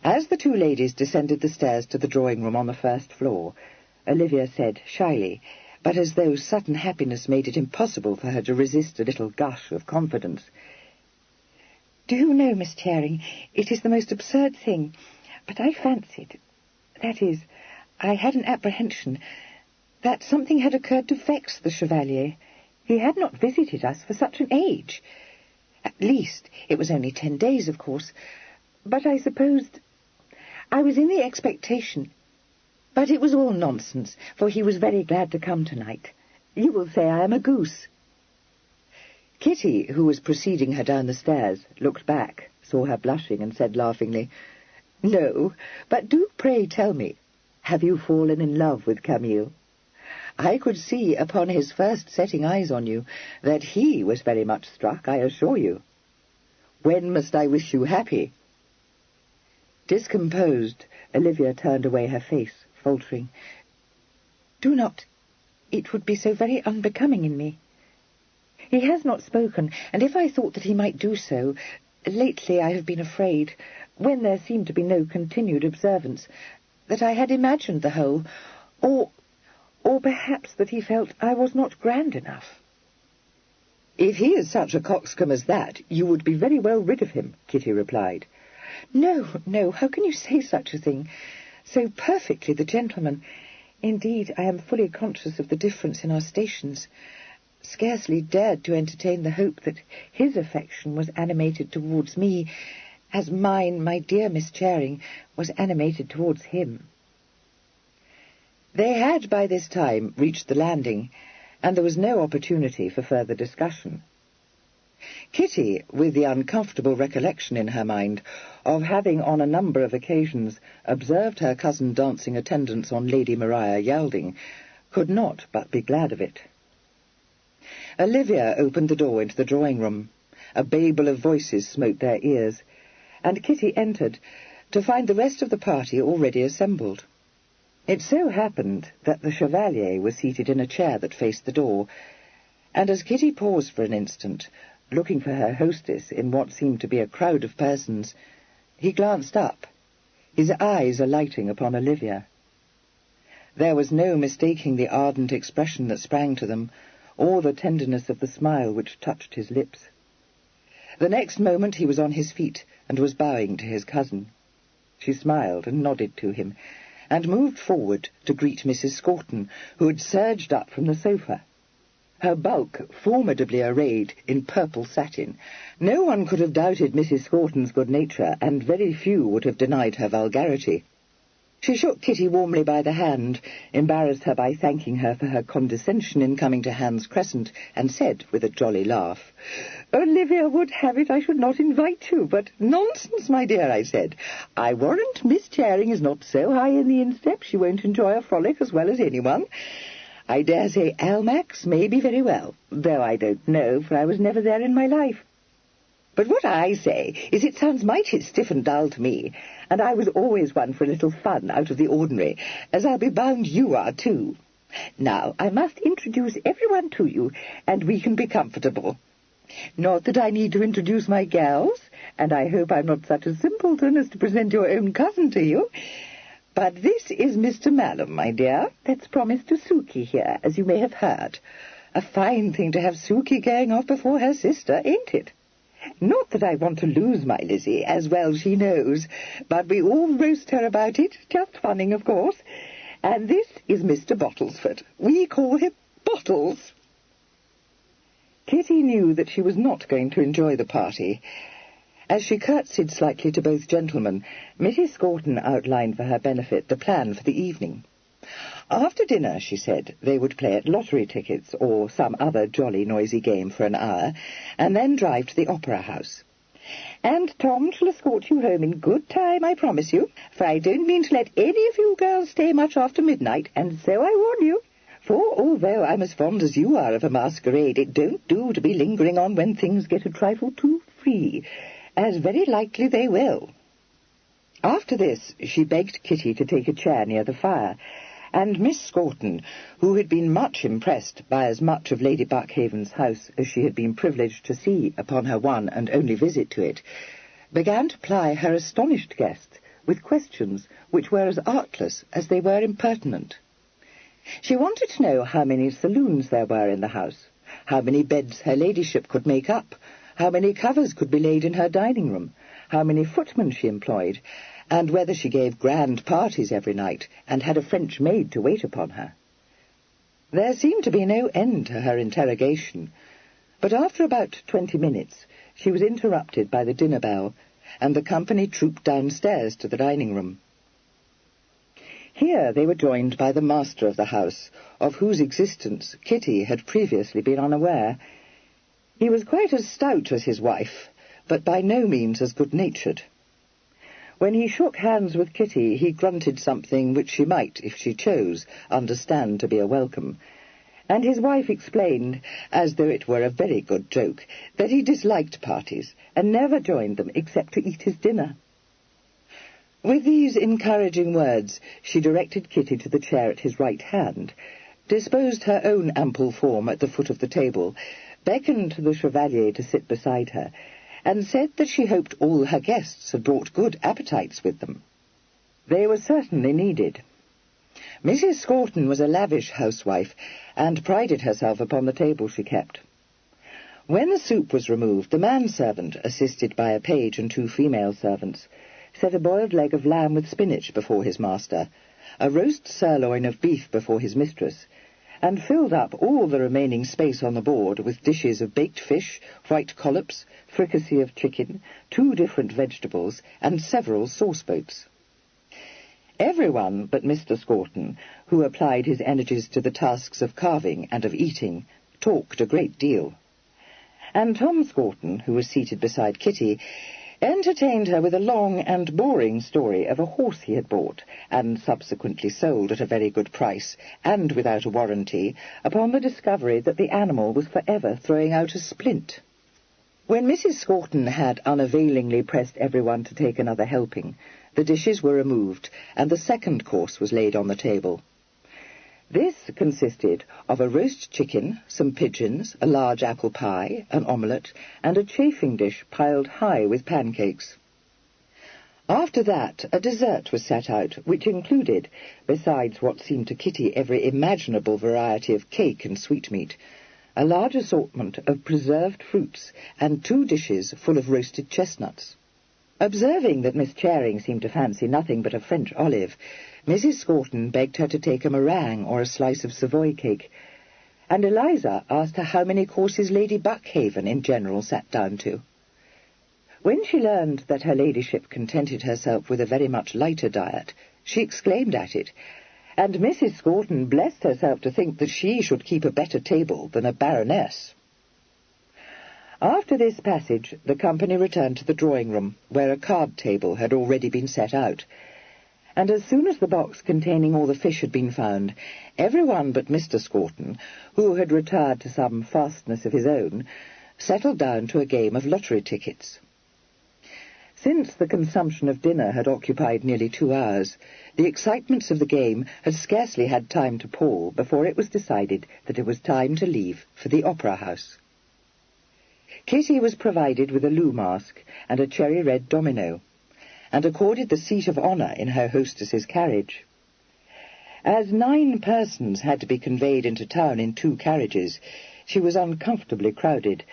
As the two ladies descended the stairs to the drawing-room on the first floor, Olivia said shyly, but as though sudden happiness made it impossible for her to resist a little gush of confidence, "Do you know, Miss Charing, it is the most absurd thing, but I fancied, that is, I had an apprehension, that something had occurred to vex the Chevalier. He had not visited us for such an age. At least, it was only 10 days, of course, but I supposed... I was in the expectation... But it was all nonsense, for he was very glad to come tonight. You will say I am a goose." Kitty, who was preceding her down the stairs, looked back, saw her blushing, and said laughingly, "No, but do pray tell me, have you fallen in love with Camille? I could see upon his first setting eyes on you that he was very much struck, I assure you. When must I wish you happy?" Discomposed, Olivia turned away her face, faltering, "Do not. It would be so very unbecoming in me. He has not spoken, and if I thought that he might do so, lately I have been afraid, when there seemed to be no continued observance, that I had imagined the whole, or perhaps that he felt I was not grand enough." "If he is such a coxcomb as that, you would be very well rid of him," Kitty replied. "No, no, how can you say such a thing? So perfectly the gentleman. Indeed, I am fully conscious of the difference in our stations. Scarcely dared to entertain the hope that his affection was animated towards me, as mine, my dear Miss Charing, was animated towards him." They had by this time reached the landing, and there was no opportunity for further discussion. Kitty, with the uncomfortable recollection in her mind of having on a number of occasions observed her cousin dancing attendance on Lady Maria Yalding, could not but be glad of it. Olivia opened the door into the drawing-room. A babel of voices smote their ears, and Kitty entered to find the rest of the party already assembled. It so happened that the Chevalier was seated in a chair that faced the door, and as Kitty paused for an instant, looking for her hostess in what seemed to be a crowd of persons, he glanced up, his eyes alighting upon Olivia. There was no mistaking the ardent expression that sprang to them, or the tenderness of the smile which touched his lips. The next moment he was on his feet and was bowing to his cousin. She smiled and nodded to him, and moved forward to greet Mrs. Scorton, who had surged up from the sofa. Her bulk formidably arrayed in purple satin. No one could have doubted Mrs. Scorton's good nature, and very few would have denied her vulgarity. She shook Kitty warmly by the hand, embarrassed her by thanking her for her condescension in coming to Hans Crescent, and said, with a jolly laugh, "Olivia would have it I should not invite you, but nonsense, my dear," I said. "I warrant Miss Charing is not so high in the instep she won't enjoy a frolic as well as anyone. I dare say Almack's may be very well, though I don't know, for I was never there in my life. But what I say is it sounds mighty stiff and dull to me, and I was always one for a little fun out of the ordinary, as I'll be bound you are too. Now, I must introduce everyone to you, and we can be comfortable. Not that I need to introduce my gals, and I hope I'm not such a simpleton as to present your own cousin to you. But this is Mr. Malum, my dear. That's promised to Suki here, as you may have heard. A fine thing to have Suki going off before her sister, ain't it? Not that I want to lose my Lizzie, as well she knows, but we all roast her about it, just funning, of course. And this is Mr. Bottlesford. We call him Bottles." Kitty knew that she was not going to enjoy the party. As she curtsied slightly to both gentlemen, Mrs. Scorton outlined for her benefit the plan for the evening. After dinner, she said, they would play at lottery tickets or some other jolly noisy game for an hour, and then drive to the opera house. "And Tom shall escort you home in good time, I promise you, for I don't mean to let any of you girls stay much after midnight, and so I warn you. For although I'm as fond as you are of a masquerade, it don't do to be lingering on when things get a trifle too free, as very likely they will." After this, she begged Kitty to take a chair near the fire, and Miss Scorton, who had been much impressed by as much of Lady Buckhaven's house as she had been privileged to see upon her one and only visit to it, began to ply her astonished guests with questions which were as artless as they were impertinent. She wanted to know how many saloons there were in the house, how many beds her ladyship could make up, how many covers could be laid in her dining-room, how many footmen she employed, and whether she gave grand parties every night, and had a French maid to wait upon her. There seemed to be no end to her interrogation, but after about 20 minutes she was interrupted by the dinner bell, and the company trooped downstairs to the dining-room. Here they were joined by the master of the house, of whose existence Kitty had previously been unaware. He was quite as stout as his wife, but by no means as good-natured. When he shook hands with Kitty, he grunted something which she might, if she chose, understand to be a welcome, and his wife explained, as though it were a very good joke, that he disliked parties, and never joined them except to eat his dinner. With these encouraging words, she directed Kitty to the chair at his right hand, disposed her own ample form at the foot of the table, beckoned to the Chevalier to sit beside her, and said that she hoped all her guests had brought good appetites with them. They were certainly needed. Mrs. Scorton was a lavish housewife, and prided herself upon the table she kept. When the soup was removed, the manservant, assisted by a page and 2 female servants, set a boiled leg of lamb with spinach before his master, a roast sirloin of beef before his mistress, and filled up all the remaining space on the board with dishes of baked fish, white collops, fricassee of chicken, 2 different vegetables, and several sauce-boats. Everyone but Mr. Scorton, who applied his energies to the tasks of carving and of eating, talked a great deal. And Tom Scorton, who was seated beside Kitty, entertained her with a long and boring story of a horse he had bought, and subsequently sold at a very good price, and without a warranty, upon the discovery that the animal was forever throwing out a splint. When Mrs. Scorton had unavailingly pressed everyone to take another helping, The dishes were removed, and the second course was laid on the table. This consisted of a roast chicken, some pigeons, a large apple pie, an omelette, and a chafing dish piled high with pancakes. After that, a dessert was set out, which included, besides what seemed to Kitty every imaginable variety of cake and sweetmeat, a large assortment of preserved fruits, and 2 dishes full of roasted chestnuts. Observing that Miss Charing seemed to fancy nothing but a French olive, Mrs. Scorton begged her to take a meringue or a slice of Savoy cake, and Eliza asked her how many courses Lady Buckhaven in general sat down to. When she learned that her ladyship contented herself with a very much lighter diet, she exclaimed at it, and Mrs. Scorton blessed herself to think that she should keep a better table than a baroness. After this passage, the company returned to the drawing-room, where a card table had already been set out, and as soon as the box containing all the fish had been found, everyone but Mr. Scorton, who had retired to some fastness of his own, settled down to a game of lottery tickets. Since the consumption of dinner had occupied nearly 2 hours, the excitements of the game had scarcely had time to pall before it was decided that it was time to leave for the opera house. Kitty was provided with a loo mask and a cherry-red domino, and accorded the seat of honour in her hostess's carriage. As 9 persons had to be conveyed into town in 2 carriages, she was uncomfortably crowded,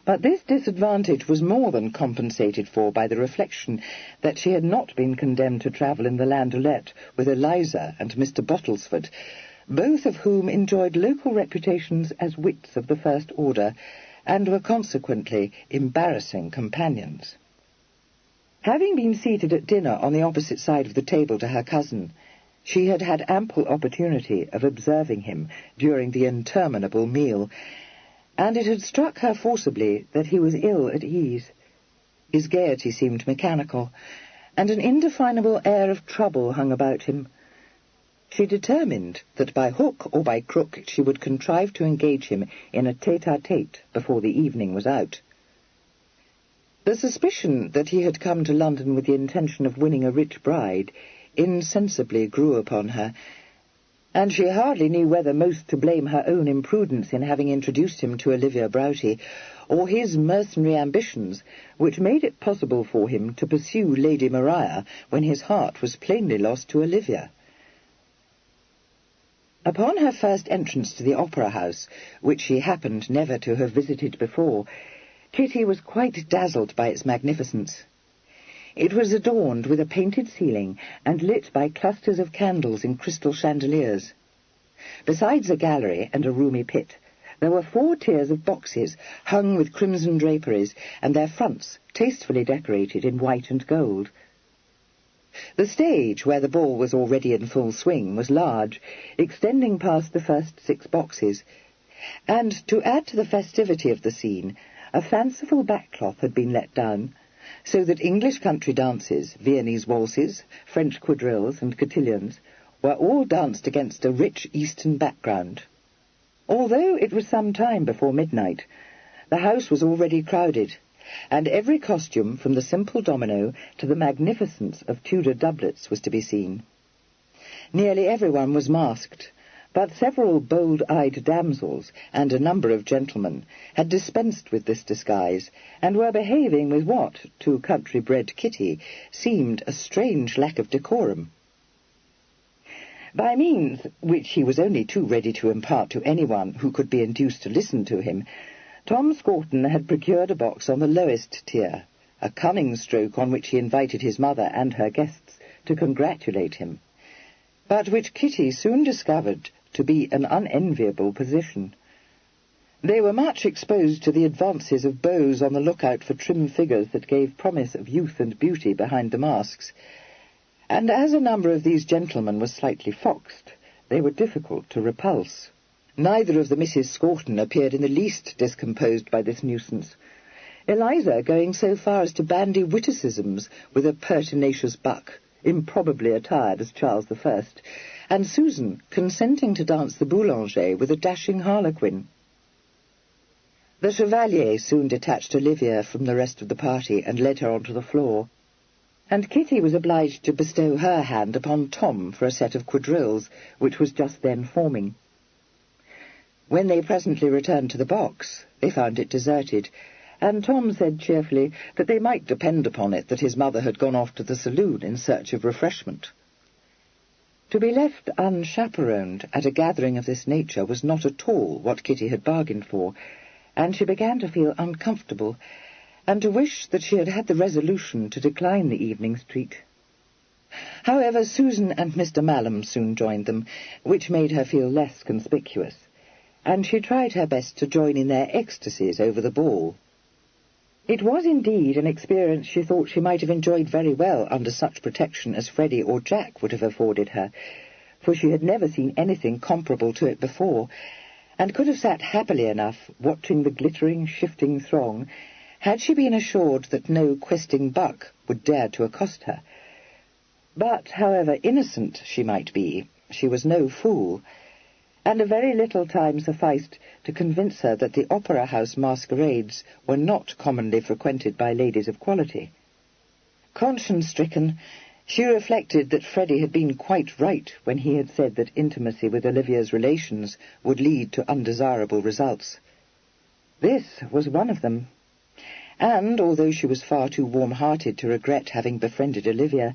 but this disadvantage was more than compensated for by the reflection that she had not been condemned to travel in the landaulet with Eliza and Mr. Bottlesford, both of whom enjoyed local reputations as wits of the first order, and were consequently embarrassing companions. Having been seated at dinner on the opposite side of the table to her cousin, she had had ample opportunity of observing him during the interminable meal, and it had struck her forcibly that he was ill at ease. His gaiety seemed mechanical, and an indefinable air of trouble hung about him. She determined that by hook or by crook she would contrive to engage him in a tete-a-tete before the evening was out. The suspicion that he had come to London with the intention of winning a rich bride insensibly grew upon her, and she hardly knew whether most to blame her own imprudence in having introduced him to Olivia Broughty, or his mercenary ambitions, which made it possible for him to pursue Lady Maria when his heart was plainly lost to Olivia. Upon her first entrance to the opera house, which she happened never to have visited before, Kitty was quite dazzled by its magnificence. It was adorned with a painted ceiling and lit by clusters of candles in crystal chandeliers. Besides a gallery and a roomy pit, there were 4 tiers of boxes hung with crimson draperies, and their fronts tastefully decorated in white and gold. The stage, where the ball was already in full swing, was large, extending past the first 6 boxes, and, to add to the festivity of the scene, a fanciful backcloth had been let down, so that English country dances, Viennese waltzes, French quadrilles, and cotillions were all danced against a rich Eastern background. Although it was some time before midnight, the house was already crowded, and every costume, from the simple domino to the magnificence of Tudor doublets, was to be seen. Nearly everyone was masked, but several bold-eyed damsels and a number of gentlemen had dispensed with this disguise, and were behaving with what, to country-bred Kitty, seemed a strange lack of decorum. By means which he was only too ready to impart to anyone who could be induced to listen to him, Tom Scorton had procured a box on the lowest tier, a cunning stroke on which he invited his mother and her guests to congratulate him, but which Kitty soon discovered to be an unenviable position. They were much exposed to the advances of beaux on the lookout for trim figures that gave promise of youth and beauty behind the masks, and as a number of these gentlemen were slightly foxed, they were difficult to repulse. Neither of the Misses Scorton appeared in the least discomposed by this nuisance, Eliza going so far as to bandy witticisms with a pertinacious buck, improbably attired as Charles I, and Susan consenting to dance the boulanger with a dashing harlequin. The Chevalier soon detached Olivia from the rest of the party and led her onto the floor, and Kitty was obliged to bestow her hand upon Tom for a set of quadrilles, which was just then forming. When they presently returned to the box, they found it deserted, and Tom said cheerfully that they might depend upon it that his mother had gone off to the saloon in search of refreshment. To be left unchaperoned at a gathering of this nature was not at all what Kitty had bargained for, and she began to feel uncomfortable, and to wish that she had had the resolution to decline the evening's treat. However, Susan and Mr. Mallam soon joined them, which made her feel less conspicuous, and she tried her best to join in their ecstasies over the ball. It was indeed an experience she thought she might have enjoyed very well under such protection as Freddie or Jack would have afforded her, for she had never seen anything comparable to it before, and could have sat happily enough watching the glittering, shifting throng, had she been assured that no questing buck would dare to accost her. But, however innocent she might be, she was no fool, and a very little time sufficed to convince her that the opera-house masquerades were not commonly frequented by ladies of quality. Conscience-stricken, she reflected that Freddie had been quite right when he had said that intimacy with Olivia's relations would lead to undesirable results. This was one of them, and, although she was far too warm-hearted to regret having befriended Olivia,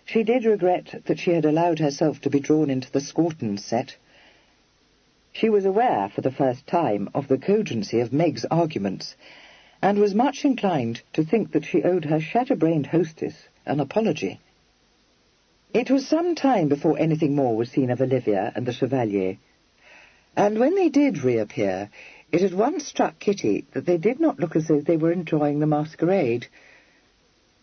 she did regret that she had allowed herself to be drawn into the Scortons set. She was aware, for the first time, of the cogency of Meg's arguments, and was much inclined to think that she owed her shatterbrained hostess an apology. It was some time before anything more was seen of Olivia and the Chevalier, and when they did reappear, it at once struck Kitty that they did not look as though they were enjoying the masquerade.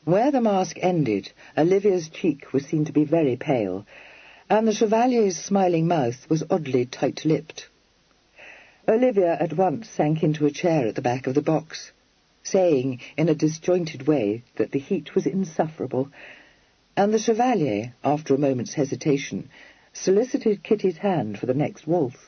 Where the mask ended, Olivia's cheek was seen to be very pale, and the Chevalier's smiling mouth was oddly tight-lipped. Olivia at once sank into a chair at the back of the box, saying in a disjointed way that the heat was insufferable, and the Chevalier, after a moment's hesitation, solicited Kitty's hand for the next waltz.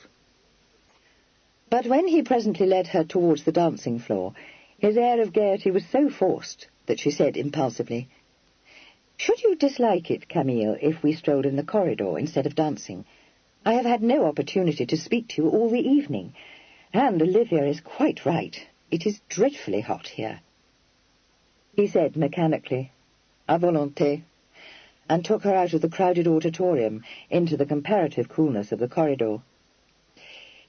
But when he presently led her towards the dancing floor, his air of gaiety was so forced that she said impulsively, "Should you dislike it, Camille, if we strolled in the corridor instead of dancing? I have had no opportunity to speak to you all the evening, and Olivia is quite right. It is dreadfully hot here." He said mechanically, "À volonté," and took her out of the crowded auditorium into the comparative coolness of the corridor.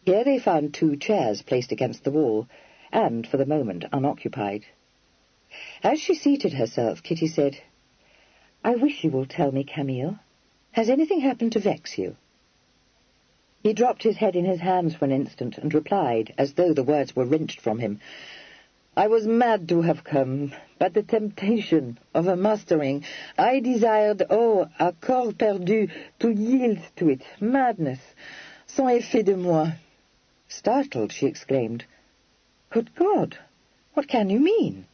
Here they found 2 chairs placed against the wall, and, for the moment, unoccupied. As she seated herself, Kitty said, "I wish you will tell me, Camille. Has anything happened to vex you?" He dropped his head in his hands for an instant and replied, as though the words were wrenched from him, "I was mad to have come, but the temptation of a mastering, I desired, à corps perdu, to yield to it. Madness, sans effet de moi." Startled, she exclaimed, "Good God, what can you mean?"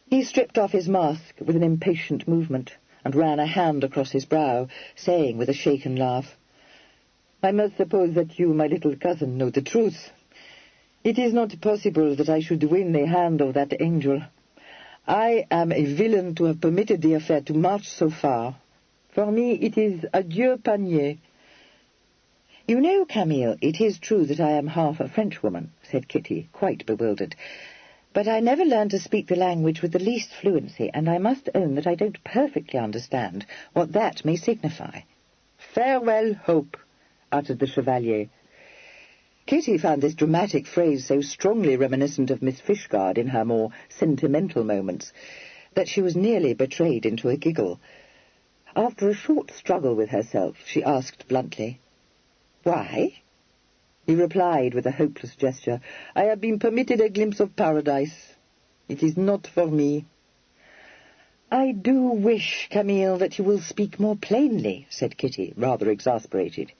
He stripped off his mask with an impatient movement and ran a hand across his brow, saying with a shaken laugh, "I must suppose that you, my little cousin, know the truth. It is not possible that I should win the hand of that angel. I am a villain to have permitted the affair to march so far. For me it is adieu panier." "You know, Camille, it is true that I am half a Frenchwoman," said Kitty, quite bewildered, "but I never learned to speak the language with the least fluency, and I must own that I don't perfectly understand what that may signify." "Farewell, hope," uttered the Chevalier. Kitty found this dramatic phrase so strongly reminiscent of Miss Fishguard in her more sentimental moments that she was nearly betrayed into a giggle. After a short struggle with herself, she asked bluntly, "Why?" He replied with a hopeless gesture, "I have been permitted a glimpse of paradise. It is not for me." "I do wish, Camille, that you will speak more plainly," said Kitty, rather exasperated.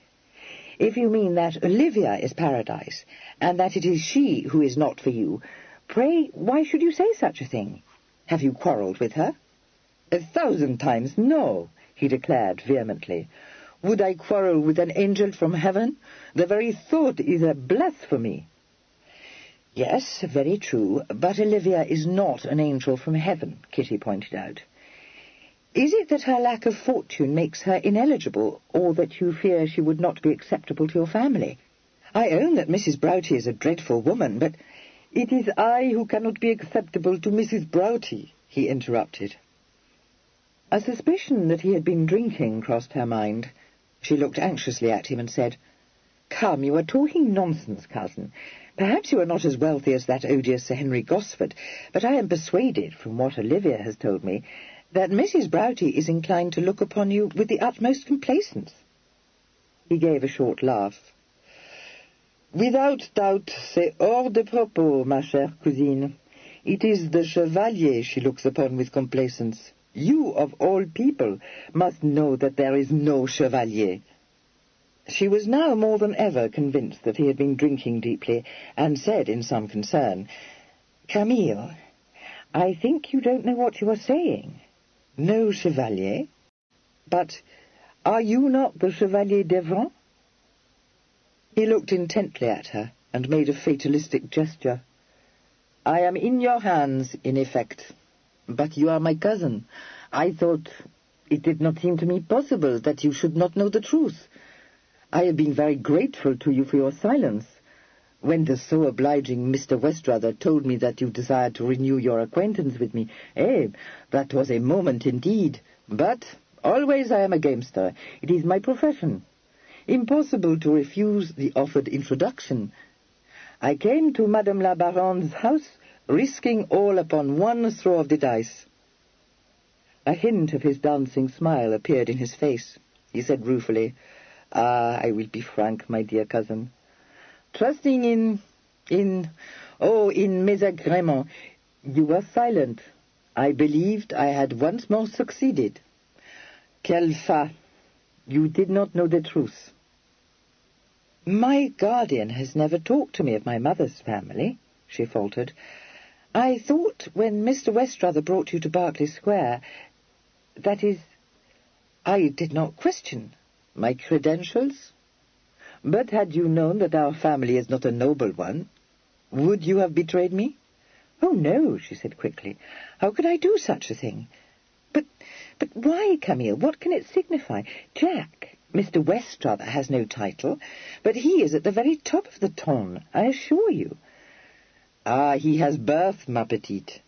"If you mean that Olivia is paradise, and that it is she who is not for you, pray why should you say such a thing? Have you quarrelled with her?" "1,000 times no," he declared vehemently. "Would I quarrel with an angel from heaven? The very thought is a blasphemy." "Yes, very true, but Olivia is not an angel from heaven," Kitty pointed out. Is it that her lack of fortune makes her ineligible, or that you fear she would not be acceptable to your family? I own that Mrs. Broughty is a dreadful woman, but—" "It is I who cannot be acceptable to Mrs. Broughty," he interrupted. A suspicion that he had been drinking crossed her mind. She looked anxiously at him and said, "Come, you are talking nonsense, cousin. Perhaps you are not as wealthy as that odious Sir Henry Gosford, but I am persuaded, from what Olivia has told me, that Mrs. Broughty is inclined to look upon you with the utmost complacence." He gave a short laugh. "Without doubt, c'est hors de propos, ma chère cousine. It is the Chevalier she looks upon with complacence. You, of all people, must know that there is no Chevalier." She was now more than ever convinced that he had been drinking deeply, and said in some concern, "Camille, I think you don't know what you are saying. No Chevalier? But are you not the Chevalier d'Evran?" He looked intently at her, and made a fatalistic gesture. "I am in your hands, in effect. But you are my cousin. I thought it did not seem to me possible that you should not know the truth. I have been very grateful to you for your silence. When the so obliging Mr. Westrother told me that you desired to renew your acquaintance with me, that was a moment indeed. But always I am a gamester. It is my profession. Impossible to refuse the offered introduction. I came to Madame la Baronne's house, risking all upon one throw of the dice." A hint of his dancing smile appeared in his face. He said ruefully, "I will be frank, my dear cousin. Trusting in mes agréments, you were silent. I believed I had once more succeeded. Quelle fa! You did not know the truth." "My guardian has never talked to me of my mother's family," she faltered. "I thought when Mr. Westrother brought you to Berkeley Square, that is, I did not question my credentials. But had you known that our family is not a noble one, would you have betrayed me?" "Oh, no," she said quickly. "How could I do such a thing? But why, Camille? What can it signify? Jack, Mr. Westrother, has no title, but he is at the very top of the ton, I assure you." "Ah, he has birth, ma petite.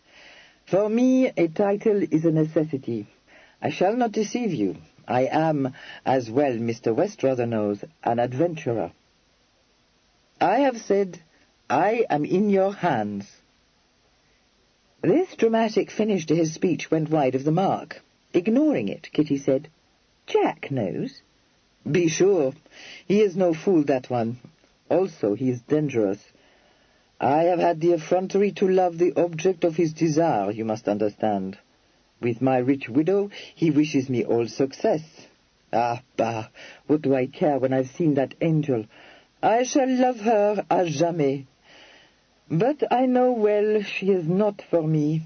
For me, a title is a necessity. I shall not deceive you. I am, as well Mr. Westrother knows, an adventurer. I have said, I am in your hands." This dramatic finish to his speech went wide of the mark. Ignoring it, Kitty said, "Jack knows." "Be sure. He is no fool, that one. Also, he is dangerous. I have had the effrontery to love the object of his desire, you must understand. With my rich widow, he wishes me all success. Ah, bah, what do I care when I've seen that angel? I shall love her à jamais. But I know well she is not for me."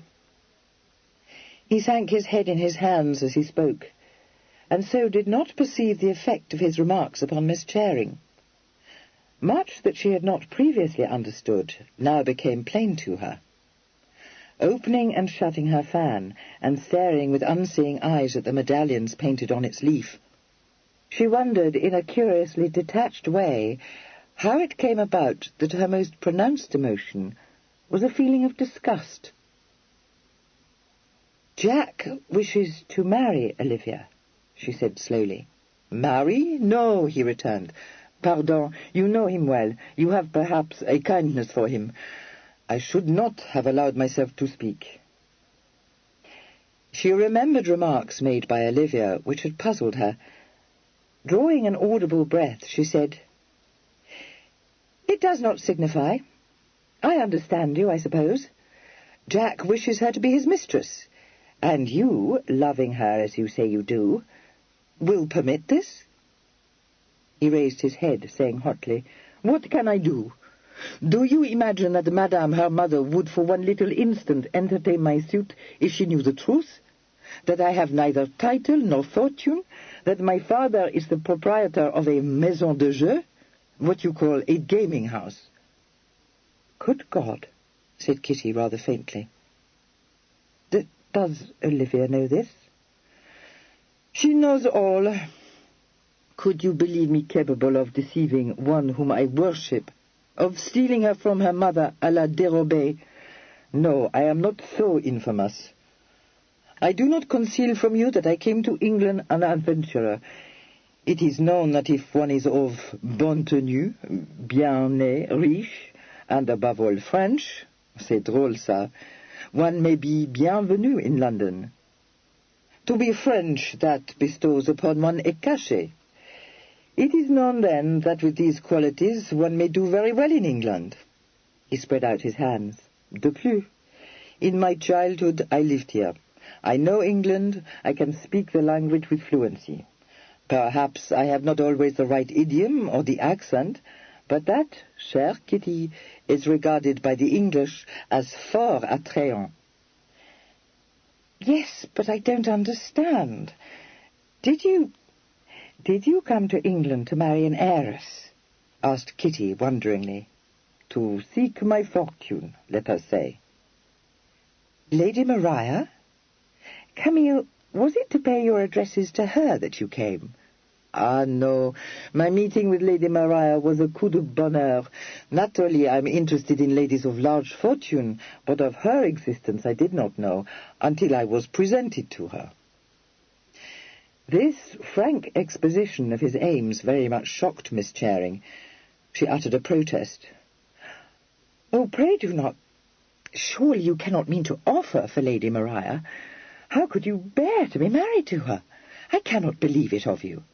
He sank his head in his hands as he spoke, and so did not perceive the effect of his remarks upon Miss Charing. Much that she had not previously understood now became plain to her. Opening and shutting her fan, and staring with unseeing eyes at the medallions painted on its leaf, she wondered in a curiously detached way how it came about that her most pronounced emotion was a feeling of disgust. "Jack wishes to marry Olivia," she said slowly. "Marry? No," he returned. "Pardon, you know him well. You have perhaps a kindness for him. I should not have allowed myself to speak." She remembered remarks made by Olivia which had puzzled her. Drawing an audible breath, she said, "It does not signify. I understand you, I suppose. Jack wishes her to be his mistress, and you, loving her as you say you do, will permit this?" He raised his head, saying hotly, "What can I do? Do you imagine that Madame, her mother, would for one little instant entertain my suit if she knew the truth? That I have neither title nor fortune? That my father is the proprietor of a maison de jeu? What you call a gaming house?" "Good God," said Kitty rather faintly. "Does Olivia know this?" She knows all. Could you believe me capable of deceiving one whom I worship, of stealing her from her mother à la dérobée? No, I am not so infamous. I do not conceal from you that I came to England an adventurer. It is known that if one is of bonne tenue, bien né, riche, and above all French, c'est drôle ça, one may be bienvenu in London. To be French, that bestows upon one a cachet. It is known then that with these qualities one may do very well in England. He spread out his hands. De plus, in my childhood I lived here. I know England, I can speak the language with fluency. Perhaps I have not always the right idiom or the accent, but that, chère Kitty, is regarded by the English as fort attrayant. Yes, but I don't understand. Did you come to England to marry an heiress? Asked Kitty wonderingly. To seek my fortune, let us say. Lady Maria? Camille, was it to pay your addresses to her that you came? Ah, no. My meeting with Lady Maria was a coup de bonheur. Naturally, I am interested in ladies of large fortune, but of her existence I did not know until I was presented to her. This frank exposition of his aims very much shocked Miss Charing. She uttered a protest. Oh, pray do not. Surely you cannot mean to offer for Lady Maria. How could you bear to be married to her? I cannot believe it of you.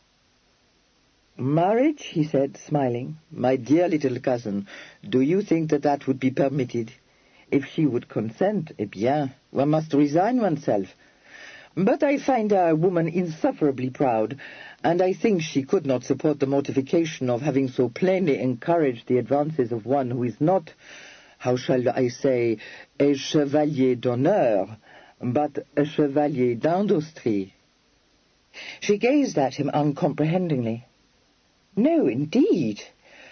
Marriage, he said, smiling. My dear little cousin, do you think that that would be permitted? If she would consent, eh bien, one must resign oneself. But I find her a woman insufferably proud, and I think she could not support the mortification of having so plainly encouraged the advances of one who is not, how shall I say, a chevalier d'honneur, but a chevalier d'industrie. She gazed at him uncomprehendingly. No, indeed.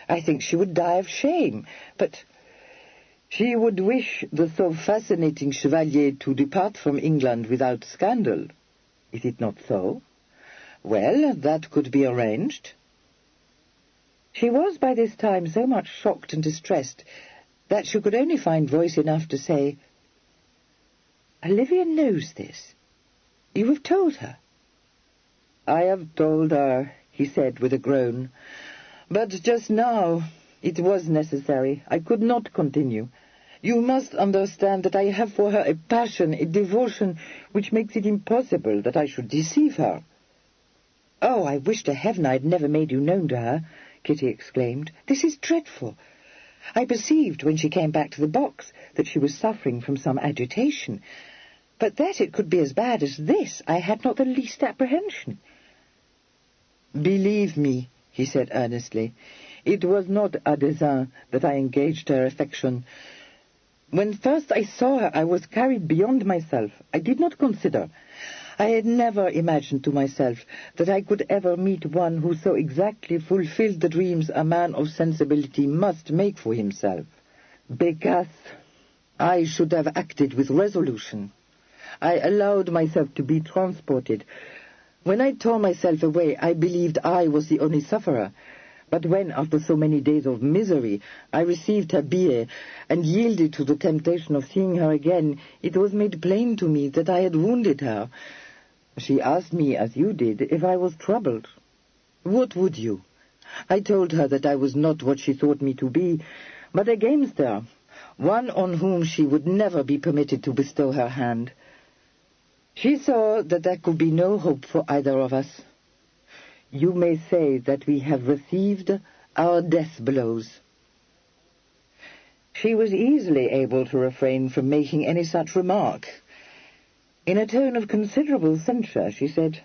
I think she would die of shame, but she would wish the so fascinating chevalier to depart from England without scandal. Is it not so? Well, that could be arranged. She was by this time so much shocked and distressed that she could only find voice enough to say, Olivia knows this. You have told her? I have told her, he said with a groan. But just now it was necessary. I could not continue. You must understand that I have for her a passion, a devotion, which makes it impossible that I should deceive her. Oh, I wish to heaven I had never made you known to her, Kitty exclaimed. This is dreadful. I perceived when she came back to the box that she was suffering from some agitation, but that it could be as bad as this I had not the least apprehension. Believe me, he said earnestly, it was not à dessein that I engaged her affection. When first I saw her, I was carried beyond myself. I did not consider. I had never imagined to myself that I could ever meet one who so exactly fulfilled the dreams a man of sensibility must make for himself. Because I should have acted with resolution. I allowed myself to be transported. When I tore myself away, I believed I was the only sufferer. But when, after so many days of misery, I received her billet and yielded to the temptation of seeing her again, it was made plain to me that I had wounded her. She asked me, as you did, if I was troubled. What would you? I told her that I was not what she thought me to be, but a gamester, one on whom she would never be permitted to bestow her hand. She saw that there could be no hope for either of us. You may say that we have received our death blows. She was easily able to refrain from making any such remark. In a tone of considerable censure, she said,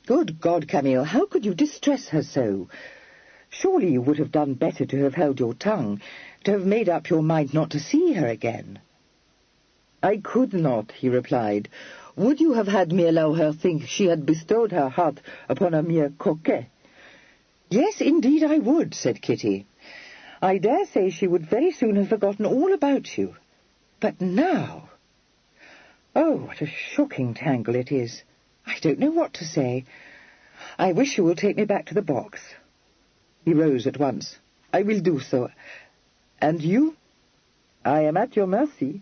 Good God, Camille, how could you distress her so? Surely you would have done better to have held your tongue, to have made up your mind not to see her again. I could not, he replied. Would you have had me allow her think she had bestowed her heart upon a mere coquet? Yes, indeed I would, said Kitty. I dare say she would very soon have forgotten all about you. But now... Oh, what a shocking tangle it is. I don't know what to say. I wish you will take me back to the box." He rose at once. "I will do so. And you?" "I am at your mercy,"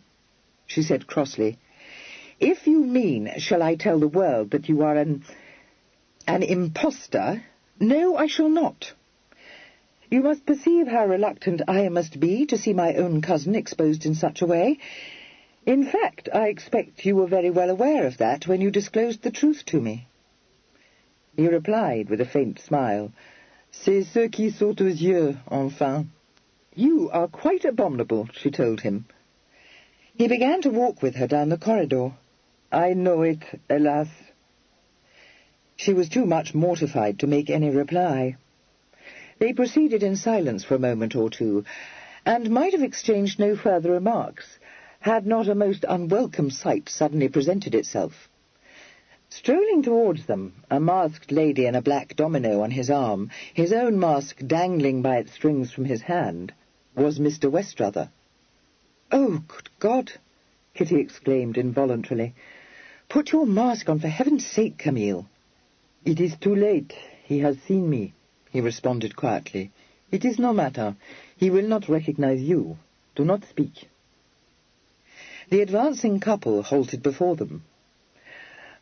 she said crossly. "If you mean, shall I tell the world that you are an impostor? No, I shall not. You must perceive how reluctant I must be to see my own cousin exposed in such a way. In fact, I expect you were very well aware of that when you disclosed the truth to me." He replied with a faint smile, "C'est ce qui saute aux yeux, enfin." "You are quite abominable," she told him. He began to walk with her down the corridor. "I know it, alas." She was too much mortified to make any reply. They proceeded in silence for a moment or two, and might have exchanged no further remarks, had not a most unwelcome sight suddenly presented itself. Strolling towards them, a masked lady in a black domino on his arm, his own mask dangling by its strings from his hand, was Mr. Westrother. "Oh, good God!" Kitty exclaimed involuntarily. "Put your mask on, for heaven's sake, Camille." "It is too late. He has seen me," he responded quietly. "It is no matter. He will not recognize you. Do not speak." The advancing couple halted before them.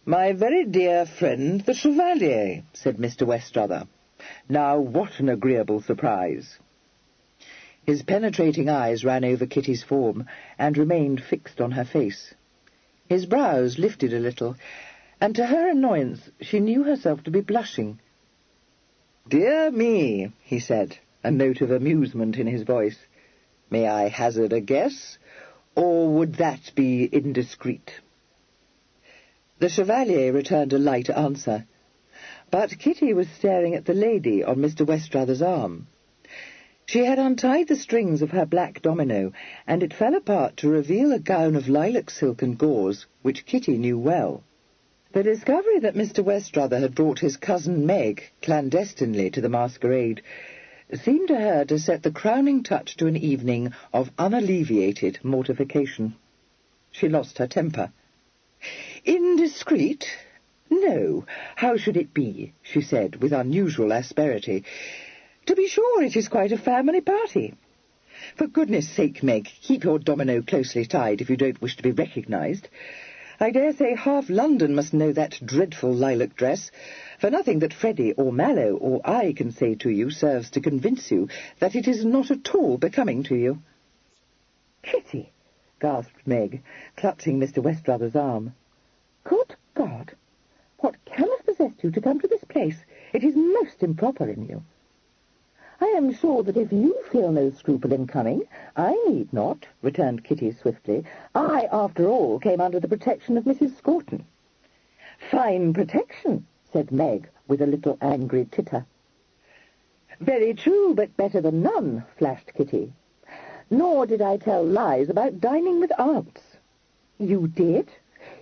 "My very dear friend, the Chevalier," said Mr. Westrother. "Now, what an agreeable surprise." His penetrating eyes ran over Kitty's form and remained fixed on her face. His brows lifted a little, and to her annoyance she knew herself to be blushing. "Dear me," he said, a note of amusement in his voice. "May I hazard a guess, or would that be indiscreet?" The Chevalier returned a light answer, but Kitty was staring at the lady on Mr. Westrother's arm. She had untied the strings of her black domino, and it fell apart to reveal a gown of lilac silk and gauze, which Kitty knew well. The discovery that Mr. Westrother had brought his cousin Meg clandestinely to the masquerade seemed to her to set the crowning touch to an evening of unalleviated mortification. She lost her temper. "Indiscreet? No, how should it be?" she said with unusual asperity. "To be sure, it is quite a family party. For goodness' sake, Meg, keep your domino closely tied if you don't wish to be recognized. I dare say half London must know that dreadful lilac dress, for nothing that Freddie or Mallow or I can say to you serves to convince you that it is not at all becoming to you." "Kitty," gasped Meg, clutching Mr. Westrother's arm. "Good God! What can have possessed you to come to this place? It is most improper in you." "I am sure that if you feel no scruple in coming, I need not," returned Kitty swiftly. "I, after all, came under the protection of Mrs. Scorton." "Fine protection," said Meg, with a little angry titter. "Very true, but better than none," flashed Kitty. "Nor did I tell lies about dining with aunts." "You did?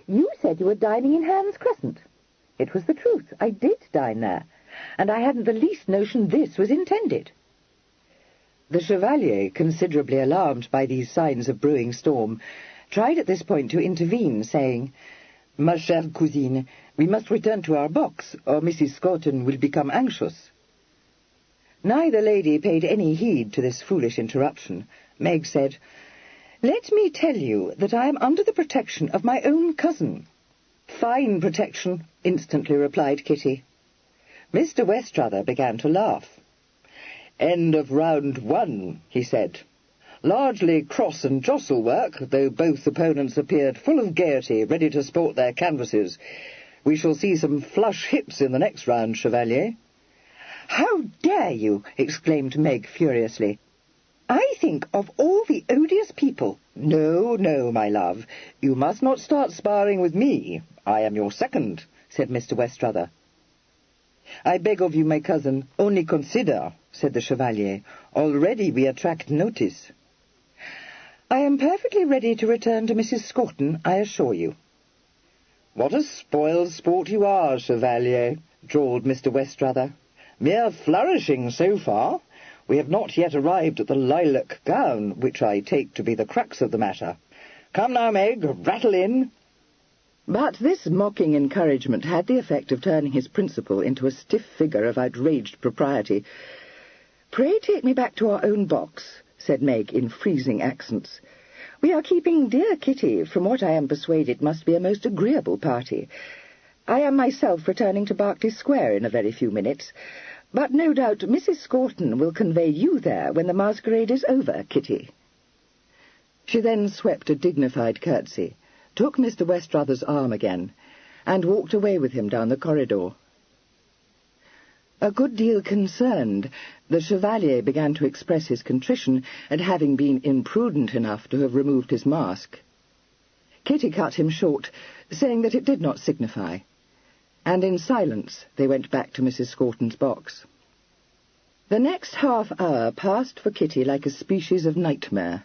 You said you were dining in Hans Crescent." "It was the truth. I did dine there, and I hadn't the least notion this was intended." The Chevalier, considerably alarmed by these signs of brewing storm, tried at this point to intervene, saying, "Ma chère cousine, we must return to our box, or Mrs. Scorton will become anxious." Neither lady paid any heed to this foolish interruption. Meg said, "Let me tell you that I am under the protection of my own cousin." "Fine protection," instantly replied Kitty. Mr. Westrother began to laugh. "End of round 1, he said. "Largely cross and jostle work, though both opponents appeared full of gaiety, ready to sport their canvases. We shall see some flush hips in the next round, Chevalier." "How dare you!" exclaimed Meg furiously. "I think of all the odious people—" "No, no, my love. You must not start sparring with me. I am your second," said Mr. Westrother. "I beg of you, my cousin, only consider," said the Chevalier. "Already we attract notice." "I am perfectly ready to return to Mrs. Scorton, I assure you." "What a spoiled sport you are, Chevalier," drawled Mr. Westrother. "Mere flourishing so far. We have not yet arrived at the lilac gown, which I take to be the crux of the matter. Come now, Meg, rattle in." But this mocking encouragement had the effect of turning his principal into a stiff figure of outraged propriety. "Pray take me back to our own box," said Meg in freezing accents. "We are keeping dear Kitty from what I am persuaded must be a most agreeable party. I am myself returning to Berkeley Square in a very few minutes, but no doubt Mrs. Scorton will convey you there when the masquerade is over, Kitty." She then swept a dignified curtsy, took Mr. Weststrother's arm again, and walked away with him down the corridor. A good deal concerned, the Chevalier began to express his contrition at having been imprudent enough to have removed his mask. Kitty cut him short, saying that it did not signify, and in silence they went back to Mrs. Scorton's box. The next half-hour passed for Kitty like a species of nightmare.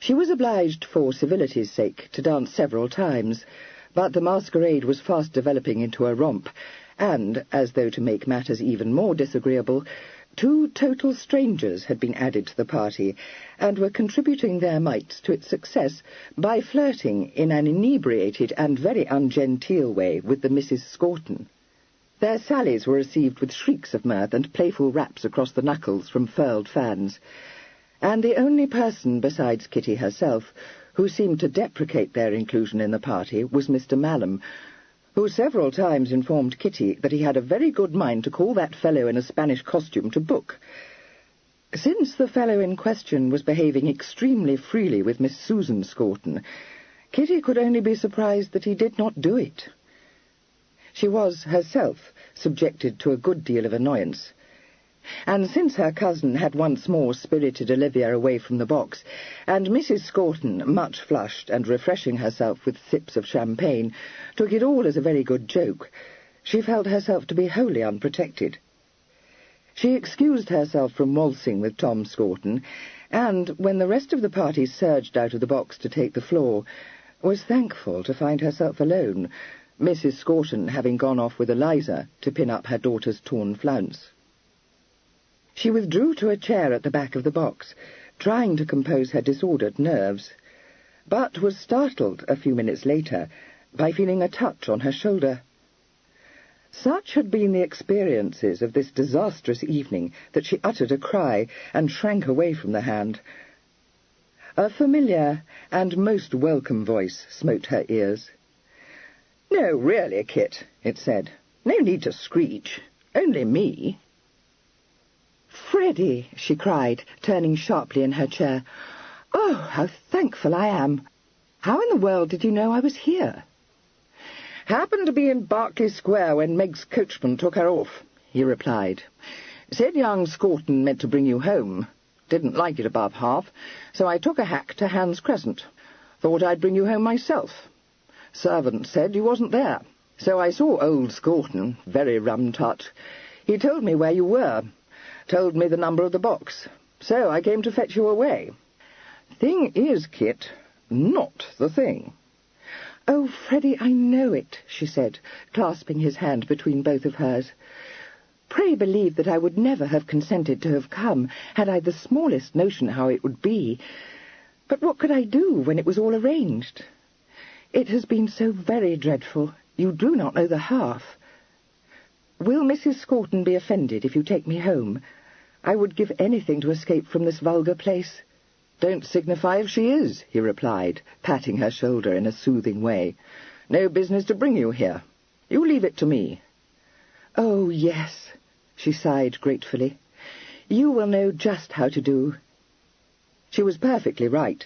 She was obliged, for civility's sake, to dance several times, but the masquerade was fast developing into a romp, and, as though to make matters even more disagreeable, 2 total strangers had been added to the party, and were contributing their mites to its success by flirting in an inebriated and very ungenteel way with the Misses Scorton. Their sallies were received with shrieks of mirth and playful raps across the knuckles from furled fans, and the only person besides Kitty herself who seemed to deprecate their inclusion in the party was Mr. Mallum, who several times informed Kitty that he had a very good mind to call that fellow in a Spanish costume to book. Since the fellow in question was behaving extremely freely with Miss Susan Scorton, Kitty could only be surprised that he did not do it. She was, herself, subjected to a good deal of annoyance, and since her cousin had once more spirited Olivia away from the box, and Mrs. Scorton, much flushed and refreshing herself with sips of champagne, took it all as a very good joke, she felt herself to be wholly unprotected. She excused herself from waltzing with Tom Scorton, and, when the rest of the party surged out of the box to take the floor, was thankful to find herself alone, Mrs. Scorton having gone off with Eliza to pin up her daughter's torn flounce. She withdrew to a chair at the back of the box, trying to compose her disordered nerves, but was startled a few minutes later by feeling a touch on her shoulder. Such had been the experiences of this disastrous evening that she uttered a cry and shrank away from the hand. A familiar and most welcome voice smote her ears. "No, really, Kit," it said. "No need to screech. Only me." "Freddie," she cried, turning sharply in her chair. "Oh, how thankful I am! How in the world did you know I was here?" "Happened to be in Berkeley Square when Meg's coachman took her off," he replied. "Said young Scorton meant to bring you home. Didn't like it above half, so I took a hack to Hans Crescent. Thought I'd bring you home myself. Servant said you wasn't there, so I saw old Scorton, very rum-tut. He told me where you were. Told me the number of the box, so I came to fetch you away. Thing is, Kit, not the thing." "Oh, Freddie, I know it," she said, clasping his hand between both of hers. "Pray believe that I would never have consented to have come, had I the smallest notion how it would be. But what could I do when it was all arranged? It has been so very dreadful. You do not know the half. Will Mrs. Scorton be offended if you take me home? I would give anything to escape from this vulgar place." "Don't signify if she is," he replied, patting her shoulder in a soothing way. "No business to bring you here. You leave it to me." "Oh, yes," she sighed gratefully. "You will know just how to do." She was perfectly right.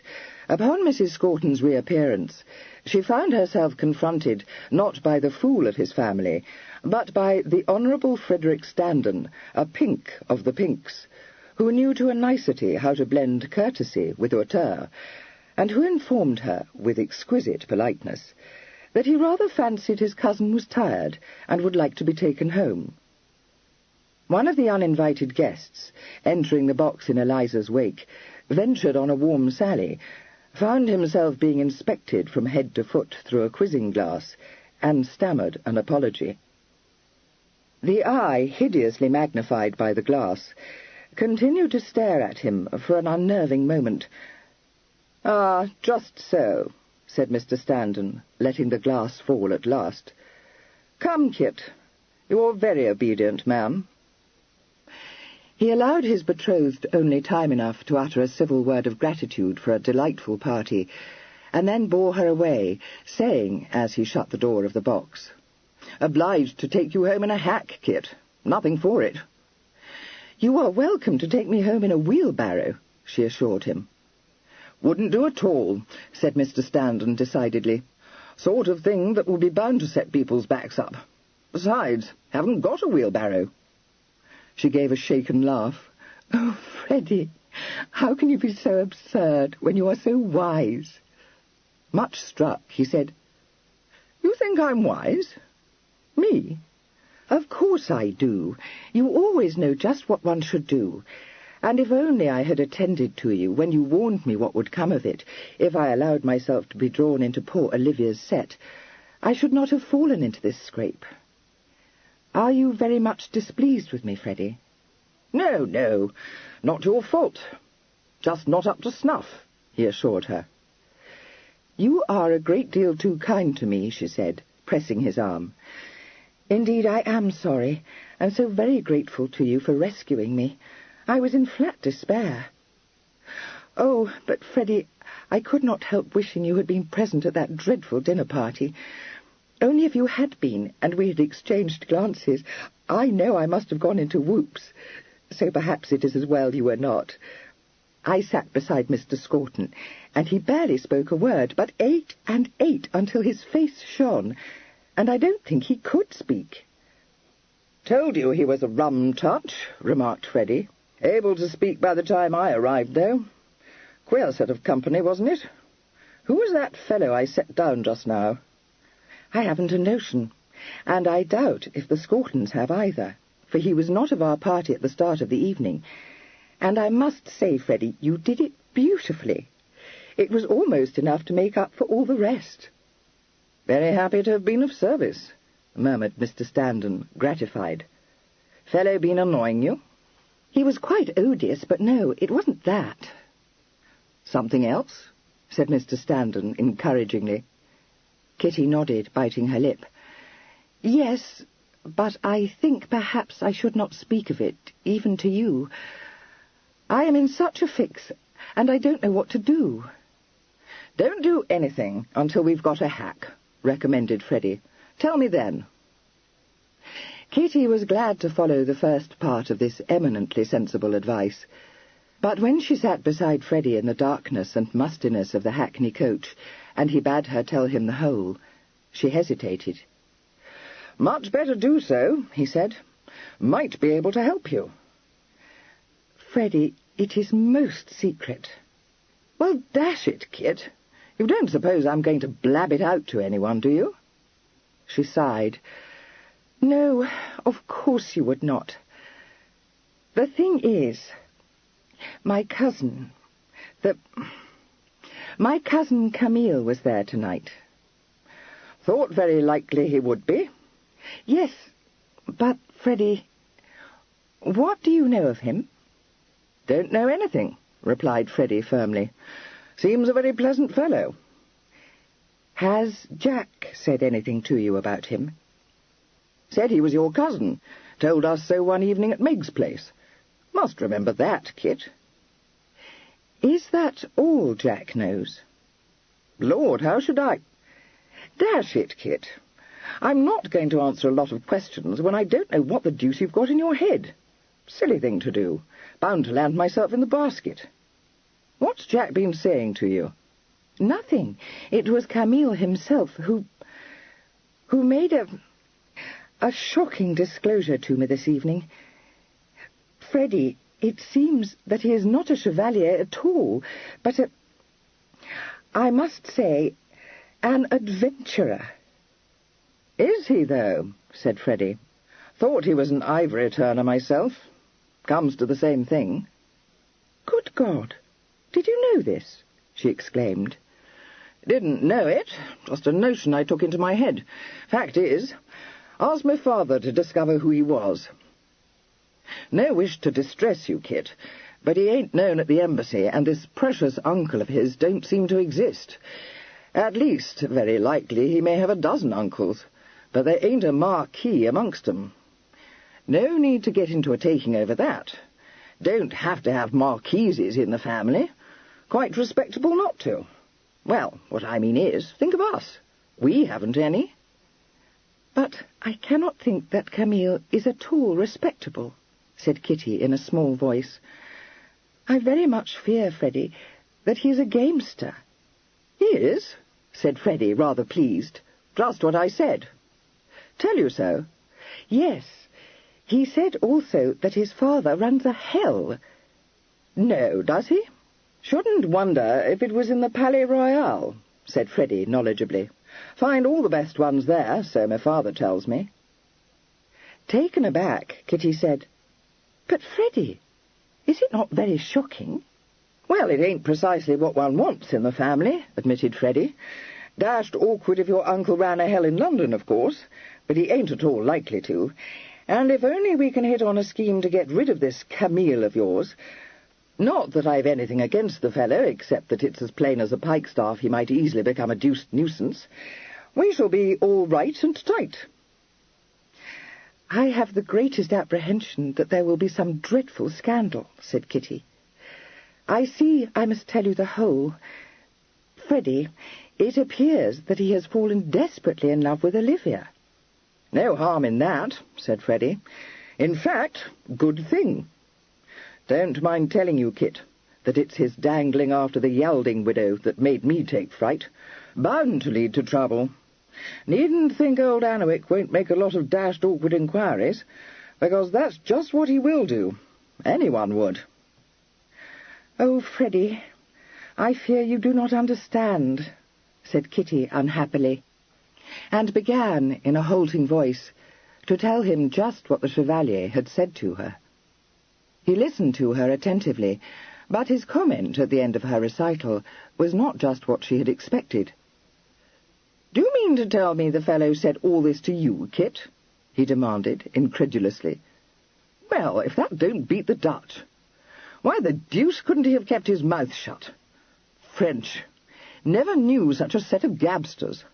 Upon Mrs. Scorton's reappearance, she found herself confronted not by the fool of his family, but by the Honourable Frederick Standen, a pink of the pinks, who knew to a nicety how to blend courtesy with hauteur, and who informed her, with exquisite politeness, that he rather fancied his cousin was tired and would like to be taken home. One of the uninvited guests, entering the box in Eliza's wake, ventured on a warm sally, found himself being inspected from head to foot through a quizzing glass, and stammered an apology. The eye, hideously magnified by the glass, continued to stare at him for an unnerving moment. "Ah, just so," said Mr. Standen, letting the glass fall at last. "Come, Kit. You're very obedient, ma'am." He allowed his betrothed only time enough to utter a civil word of gratitude for a delightful party, and then bore her away, saying, as he shut the door of the box, "Obliged to take you home in a hack, Kit. Nothing for it." "You are welcome to take me home in a wheelbarrow," she assured him. "Wouldn't do at all," said Mr. Standen decidedly. "Sort of thing that would be bound to set people's backs up. Besides, haven't got a wheelbarrow." She gave a shaken laugh. "Oh, Freddie, how can you be so absurd when you are so wise?" Much struck, he said, "You think I'm wise? Me?" "Of course I do. You always know just what one should do. And if only I had attended to you when you warned me what would come of it, if I allowed myself to be drawn into poor Olivia's set, I should not have fallen into this scrape. Are you very much displeased with me, Freddie?" "No, no, not your fault. Just not up to snuff," he assured her. "You are a great deal too kind to me," she said, pressing his arm. "Indeed, I am sorry, and so very grateful to you for rescuing me. I was in flat despair. Oh, but, Freddie, I could not help wishing you had been present at that dreadful dinner party. Only if you had been, and we had exchanged glances, I know I must have gone into whoops, so perhaps it is as well you were not. I sat beside Mr. Scorton, and he barely spoke a word, but ate and ate until his face shone, and I don't think he could speak." "Told you he was a rum touch," remarked Freddie. "Able to speak by the time I arrived, though. Queer set of company, wasn't it? Who was that fellow I set down just now?" "I haven't a notion, and I doubt if the Scortons have either, for he was not of our party at the start of the evening. And I must say, Freddie, you did it beautifully. It was almost enough to make up for all the rest." "Very happy to have been of service," murmured Mr. Standen, gratified. "Fellow been annoying you?" "He was quite odious, but no, it wasn't that." "Something else?" said Mr. Standen encouragingly. Kitty nodded, biting her lip. "Yes, but I think perhaps I should not speak of it, even to you. I am in such a fix, and I don't know what to do." "Don't do anything until we've got a hack," recommended Freddie. "Tell me then." Kitty was glad to follow the first part of this eminently sensible advice, but when she sat beside Freddie in the darkness and mustiness of the hackney coach, and he bade her tell him the whole, she hesitated. "Much better do so," he said. "Might be able to help you." "Freddie, it is most secret." "Well, dash it, Kit. You don't suppose I'm going to blab it out to anyone, do you?" She sighed. "No, of course you would not. The thing is, my cousin Camille was there tonight." "Thought very likely he would be." "Yes, but, Freddie, what do you know of him?" "Don't know anything," replied Freddie firmly. "Seems a very pleasant fellow." "Has Jack said anything to you about him?" "Said he was your cousin. Told us so one evening at Meg's place. Must remember that, Kit." "Is that all Jack knows?" "Lord, how should I—" "Dash it, Kit. I'm not going to answer a lot of questions when I don't know what the deuce you've got in your head. Silly thing to do. Bound to land myself in the basket. What's Jack been saying to you?" "Nothing. It was Camille himself who made a shocking disclosure to me this evening. Freddie, it seems that he is not a chevalier at all, but I must say, an adventurer." "Is he, though?" said Freddie. "Thought he was an ivory turner myself. Comes to the same thing." "Good God! Did you know this?" she exclaimed. "Didn't know it. Just a notion I took into my head. Fact is, asked my father to discover who he was. No wish to distress you, Kit, but he ain't known at the embassy, and this precious uncle of his don't seem to exist. At least, very likely, he may have a dozen uncles, but there ain't a marquis amongst 'em. No need to get into a taking over that. Don't have to have marquises in the family. Quite respectable not to. Well, what I mean is, think of us. We haven't any. But I cannot think that Camille is at all respectable, said Kitty in a small voice. I very much fear, Freddie, that he is a gamester. He is, said Freddie, rather pleased. Just what I said. Tell you so? Yes. He said also that his father runs a hell. No, does he? Shouldn't wonder if it was in the Palais Royal, said Freddie knowledgeably. Find all the best ones there, so my father tells me. Taken aback, Kitty said, But, Freddie, is it not very shocking? Well, it ain't precisely what one wants in the family, admitted Freddie. Dashed awkward if your uncle ran a hell in London, of course, but he ain't at all likely to. And if only we can hit on a scheme to get rid of this Camille of yours. Not that I've anything against the fellow, except that it's as plain as a pikestaff he might easily become a deuced nuisance. We shall be all right and tight. I have the greatest apprehension that there will be some dreadful scandal, said Kitty. I see I must tell you the whole. Freddie, it appears that he has fallen desperately in love with Olivia. No harm in that, said Freddie. In fact, good thing. Don't mind telling you, Kit, that it's his dangling after the Yalding widow that made me take fright. Bound to lead to trouble. Needn't think old Anwick won't make a lot of dashed awkward inquiries, because that's just what he will do. Anyone would. Oh, Freddie, I fear you do not understand, said Kitty unhappily, and began, in a halting voice, to tell him just what the Chevalier had said to her. He listened to her attentively, but his comment at the end of her recital was not just what she had expected. "Do you mean to tell me the fellow said all this to you, Kit?" he demanded, incredulously. "Well, if that don't beat the Dutch. Why the deuce couldn't he have kept his mouth shut? French. Never knew such a set of gabsters."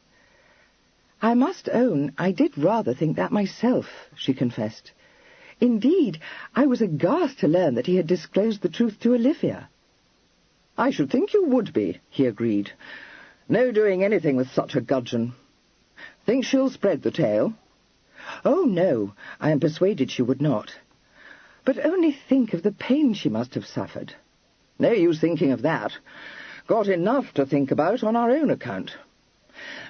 "I must own I did rather think that myself," she confessed. "Indeed, I was aghast to learn that he had disclosed the truth to Olivia." "I should think you would be," he agreed. "No doing anything with such a gudgeon. Think she'll spread the tale?" "Oh, no, I am persuaded she would not. But only think of the pain she must have suffered." "No use thinking of that. Got enough to think about on our own account.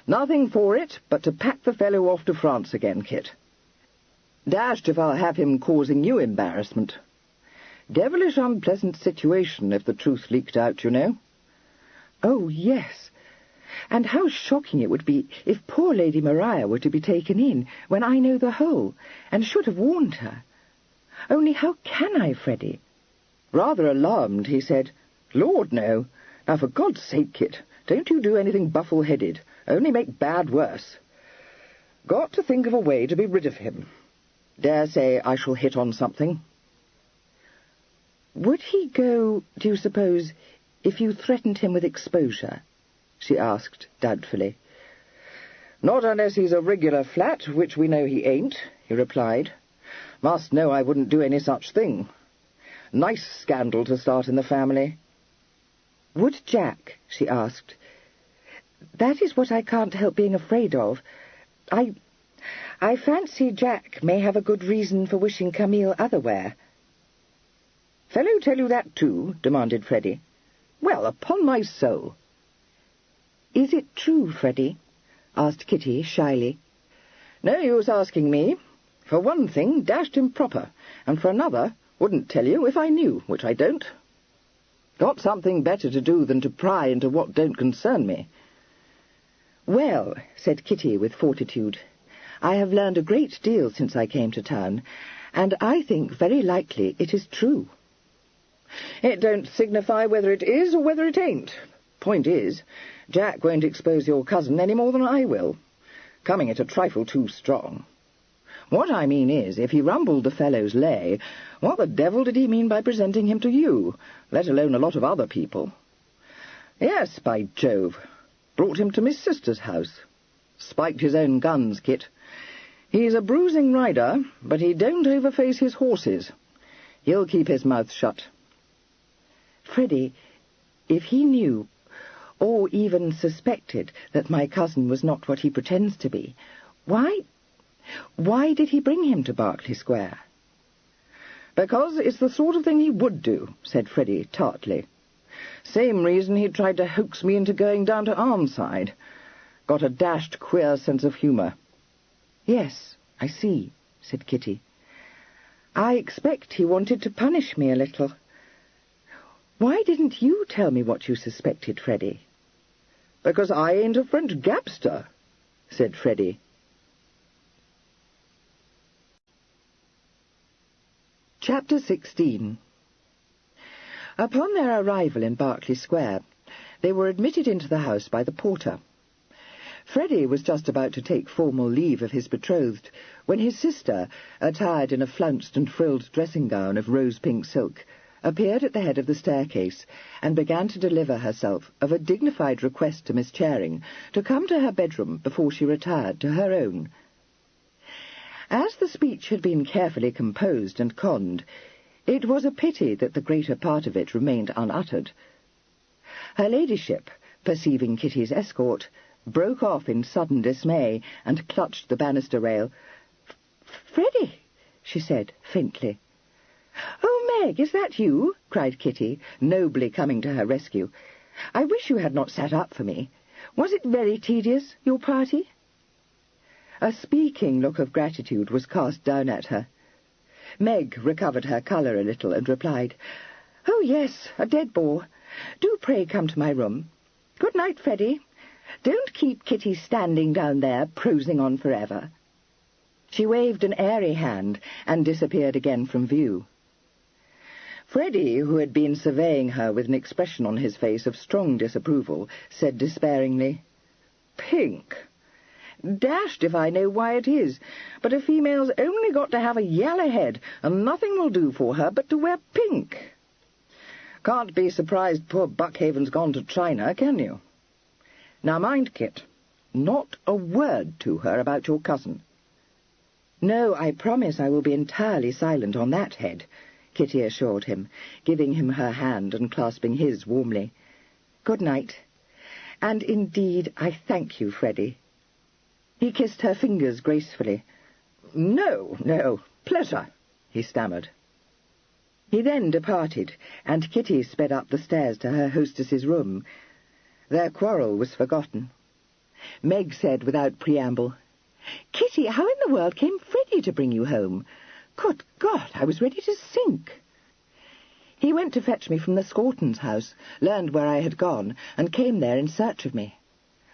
Nothing for it but to pack the fellow off to France again, Kit. Dashed if I'll have him causing you embarrassment. Devilish unpleasant situation if the truth leaked out, you know." "Oh, yes. And how shocking it would be if poor Lady Maria were to be taken in, when I know the whole, and should have warned her. Only how can I, Freddie?" Rather alarmed, he said, "Lord, no. Now, for God's sake, Kit, don't you do anything buffle-headed. Only make bad worse. Got to think of a way to be rid of him. Dare say I shall hit on something." "Would he go, do you suppose, if you threatened him with exposure?" she asked doubtfully. "Not unless he's a regular flat, which we know he ain't," he replied. "Must know I wouldn't do any such thing. Nice scandal to start in the family." "Would Jack?" she asked. "That is what I can't help being afraid of. I fancy Jack may have a good reason for wishing Camille otherwhere." "Fellow tell you that too?" demanded Freddie. "Well, upon my soul." "Is it true, Freddie?" asked Kitty shyly. "No use asking me. For one thing, dashed improper, and for another, wouldn't tell you if I knew, which I don't. Got something better to do than to pry into what don't concern me." "Well," said Kitty with fortitude, "I have learned a great deal since I came to town, and I think very likely it is true." "It don't signify whether it is or whether it ain't. Point is, Jack won't expose your cousin any more than I will. Coming it a trifle too strong. What I mean is, if he rumbled the fellow's lay, what the devil did he mean by presenting him to you, let alone a lot of other people? Yes, by Jove. Brought him to Miss Sister's house. Spiked his own guns, Kit. He's a bruising rider, but he don't overface his horses. He'll keep his mouth shut. Freddie, if he knew, or even suspected, that my cousin was not what he pretends to be, why did he bring him to Berkeley Square? Because it's the sort of thing he would do, said Freddie tartly. Same reason he tried to hoax me into going down to Arnside. Got a dashed queer sense of humour. Yes, I see, said Kitty. I expect he wanted to punish me a little. Why didn't you tell me what you suspected, Freddie? Because I ain't a French gabster, said Freddie. Chapter 16. Upon their arrival in Berkeley Square, they were admitted into the house by the porter. Freddie was just about to take formal leave of his betrothed when his sister, attired in a flounced and frilled dressing gown of rose-pink silk, appeared at the head of the staircase and began to deliver herself of a dignified request to Miss Charing to come to her bedroom before she retired to her own. As the speech had been carefully composed and conned, it was a pity that the greater part of it remained unuttered. Her ladyship, perceiving Kitty's escort, broke off in sudden dismay and clutched the banister rail. "Freddie," she said faintly. "Oh, Meg, is that you?" cried Kitty, nobly coming to her rescue. "I wish you had not sat up for me. Was it very tedious, your party?" A speaking look of gratitude was cast down at her. Meg recovered her colour a little and replied, "Oh, yes, a dead bore. Do pray come to my room. Good night, Freddie. Don't keep Kitty standing down there, prosing on forever." She waved an airy hand and disappeared again from view. Freddie, who had been surveying her with an expression on his face of strong disapproval, said despairingly, "Pink! Dashed if I know why it is, but a female's only got to have a yaller head, and nothing will do for her but to wear pink. Can't be surprised poor Buckhaven's gone to China, can you? Now mind, Kit, not a word to her about your cousin." "No, I promise I will be entirely silent on that head," Kitty assured him, giving him her hand and clasping his warmly. "Good night. And indeed I thank you, Freddie." He kissed her fingers gracefully. No, pleasure," he stammered. He then departed, and Kitty sped up the stairs to her hostess's room. Their quarrel was forgotten. Meg said without preamble, "Kitty, how in the world came Freddie to bring you home? Good God, I was ready to sink." "He went to fetch me from the Scortons' house, learned where I had gone, and came there in search of me."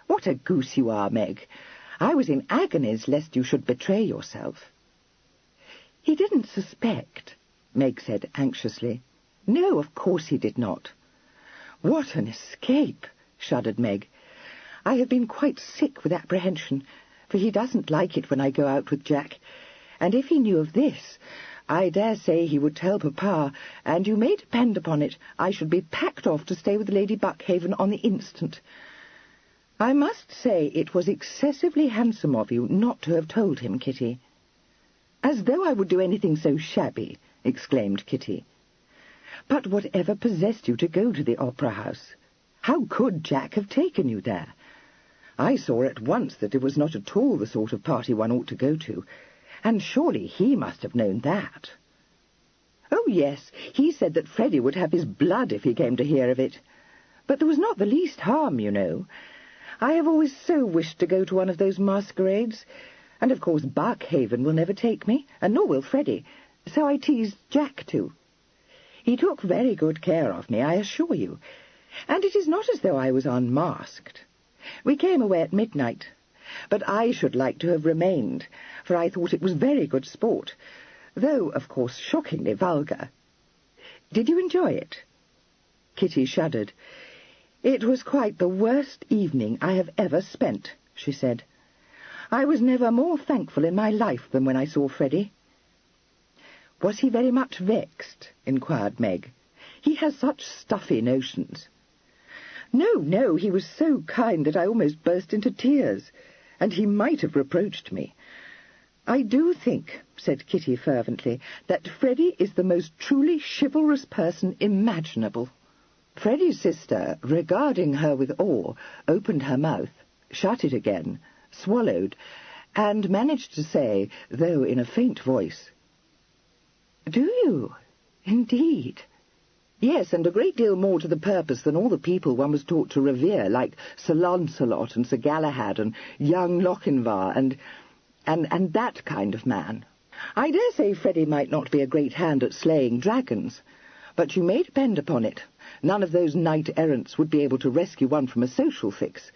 "What a goose you are, Meg. I was in agonies lest you should betray yourself." "He didn't suspect," Meg said anxiously. "No, of course he did not." "What an escape!" shuddered Meg. "I have been quite sick with apprehension, for he doesn't like it when I go out with Jack, and if he knew of this, I dare say he would tell Papa, and you may depend upon it I should be packed off to stay with Lady Buckhaven on the instant. I must say it was excessively handsome of you not to have told him, Kitty." "As though I would do anything so shabby," exclaimed Kitty. "But whatever possessed you to go to the opera house? How could Jack have taken you there? I saw at once that it was not at all the sort of party one ought to go to, and surely he must have known that." "Oh, yes, he said that Freddie would have his blood if he came to hear of it. But there was not the least harm, you know. I have always so wished to go to one of those masquerades, and of course Buckhaven will never take me, and nor will Freddie, so I teased Jack too. He took very good care of me, I assure you, and it is not as though I was unmasked. We came away at midnight, but I should like to have remained, for I thought it was very good sport, though, of course, shockingly vulgar. Did you enjoy it?" Kitty shuddered. "It was quite the worst evening I have ever spent," she said. "I was never more thankful in my life than when I saw Freddie." "Was he very much vexed?" inquired Meg. "He has such stuffy notions." No, he was so kind that I almost burst into tears, and he might have reproached me. I do think, said Kitty fervently, that Freddie is the most truly chivalrous person imaginable. Freddie's sister, regarding her with awe, opened her mouth, shut it again, swallowed, and managed to say, though in a faint voice, "Do you? Indeed?" Yes, and a great deal more to the purpose than all the people one was taught to revere, like Sir Launcelot and Sir Galahad and young Lochinvar and that kind of man. I dare say Freddie might not be a great hand at slaying dragons, but you may depend upon it, none of those knight-errants would be able to rescue one from a social fix.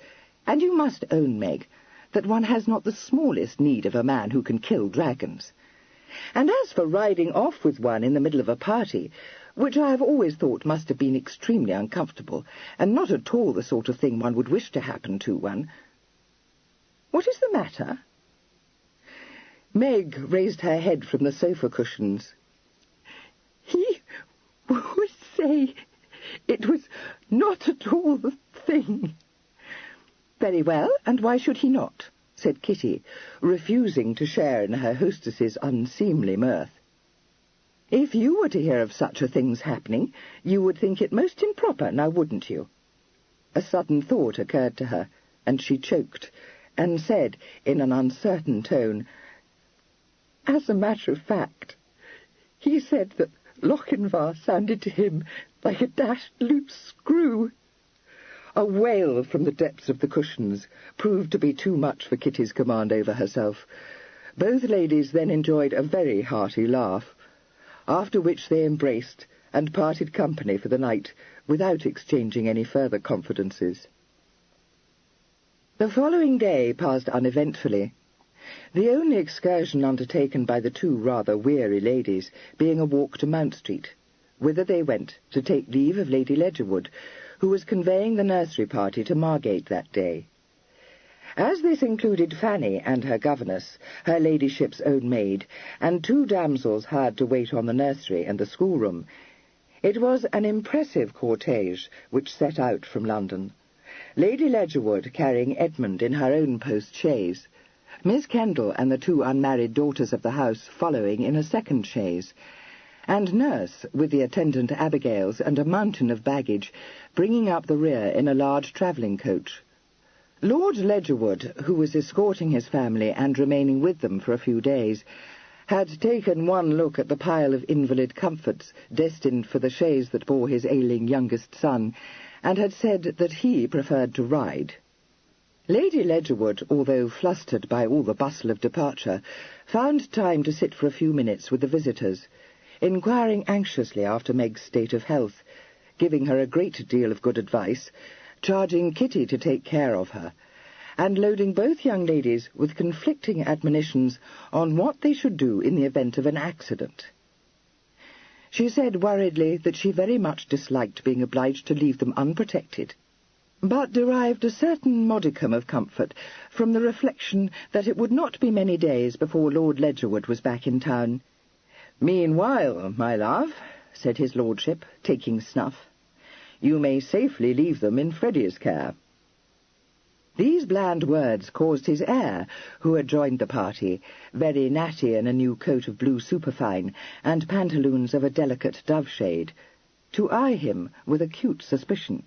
And you must own, Meg, that one has not the smallest need of a man who can kill dragons. And as for riding off with one in the middle of a party, which I have always thought must have been extremely uncomfortable, and not at all the sort of thing one would wish to happen to one. What is the matter? Meg raised her head from the sofa cushions. He would say it was not at all the thing. Very well, and why should he not? Said Kitty, refusing to share in her hostess's unseemly mirth. If you were to hear of such a thing's happening, you would think it most improper, now wouldn't you? A sudden thought occurred to her, and she choked, and said, in an uncertain tone, "As a matter of fact, he said that Lochinvar sounded to him like a dashed loose screw." A wail from the depths of the cushions proved to be too much for Kitty's command over herself. Both ladies then enjoyed a very hearty laugh, after which they embraced and parted company for the night without exchanging any further confidences. The following day passed uneventfully, the only excursion undertaken by the two rather weary ladies being a walk to Mount Street, whither they went to take leave of Lady Ledgerwood, who was conveying the nursery party to Margate that day. As this included Fanny and her governess, her ladyship's own maid, and two damsels hired to wait on the nursery and the schoolroom, it was an impressive cortege which set out from London, Lady Ledgerwood carrying Edmund in her own post-chaise, Miss Kendall and the two unmarried daughters of the house following in a second chaise, and Nurse, with the attendant Abigails and a mountain of baggage, bringing up the rear in a large travelling coach. Lord Ledgerwood, who was escorting his family and remaining with them for a few days, had taken one look at the pile of invalid comforts destined for the chaise that bore his ailing youngest son, and had said that he preferred to ride. Lady Ledgerwood, although flustered by all the bustle of departure, found time to sit for a few minutes with the visitors, inquiring anxiously after Meg's state of health, giving her a great deal of good advice, charging Kitty to take care of her, and loading both young ladies with conflicting admonitions on what they should do in the event of an accident. She said worriedly that she very much disliked being obliged to leave them unprotected, but derived a certain modicum of comfort from the reflection that it would not be many days before Lord Ledgerwood was back in town. "Meanwhile, my love," said his lordship, taking snuff, "you may safely leave them in Freddie's care." These bland words caused his heir, who had joined the party, very natty in a new coat of blue superfine and pantaloons of a delicate dove-shade, to eye him with acute suspicion.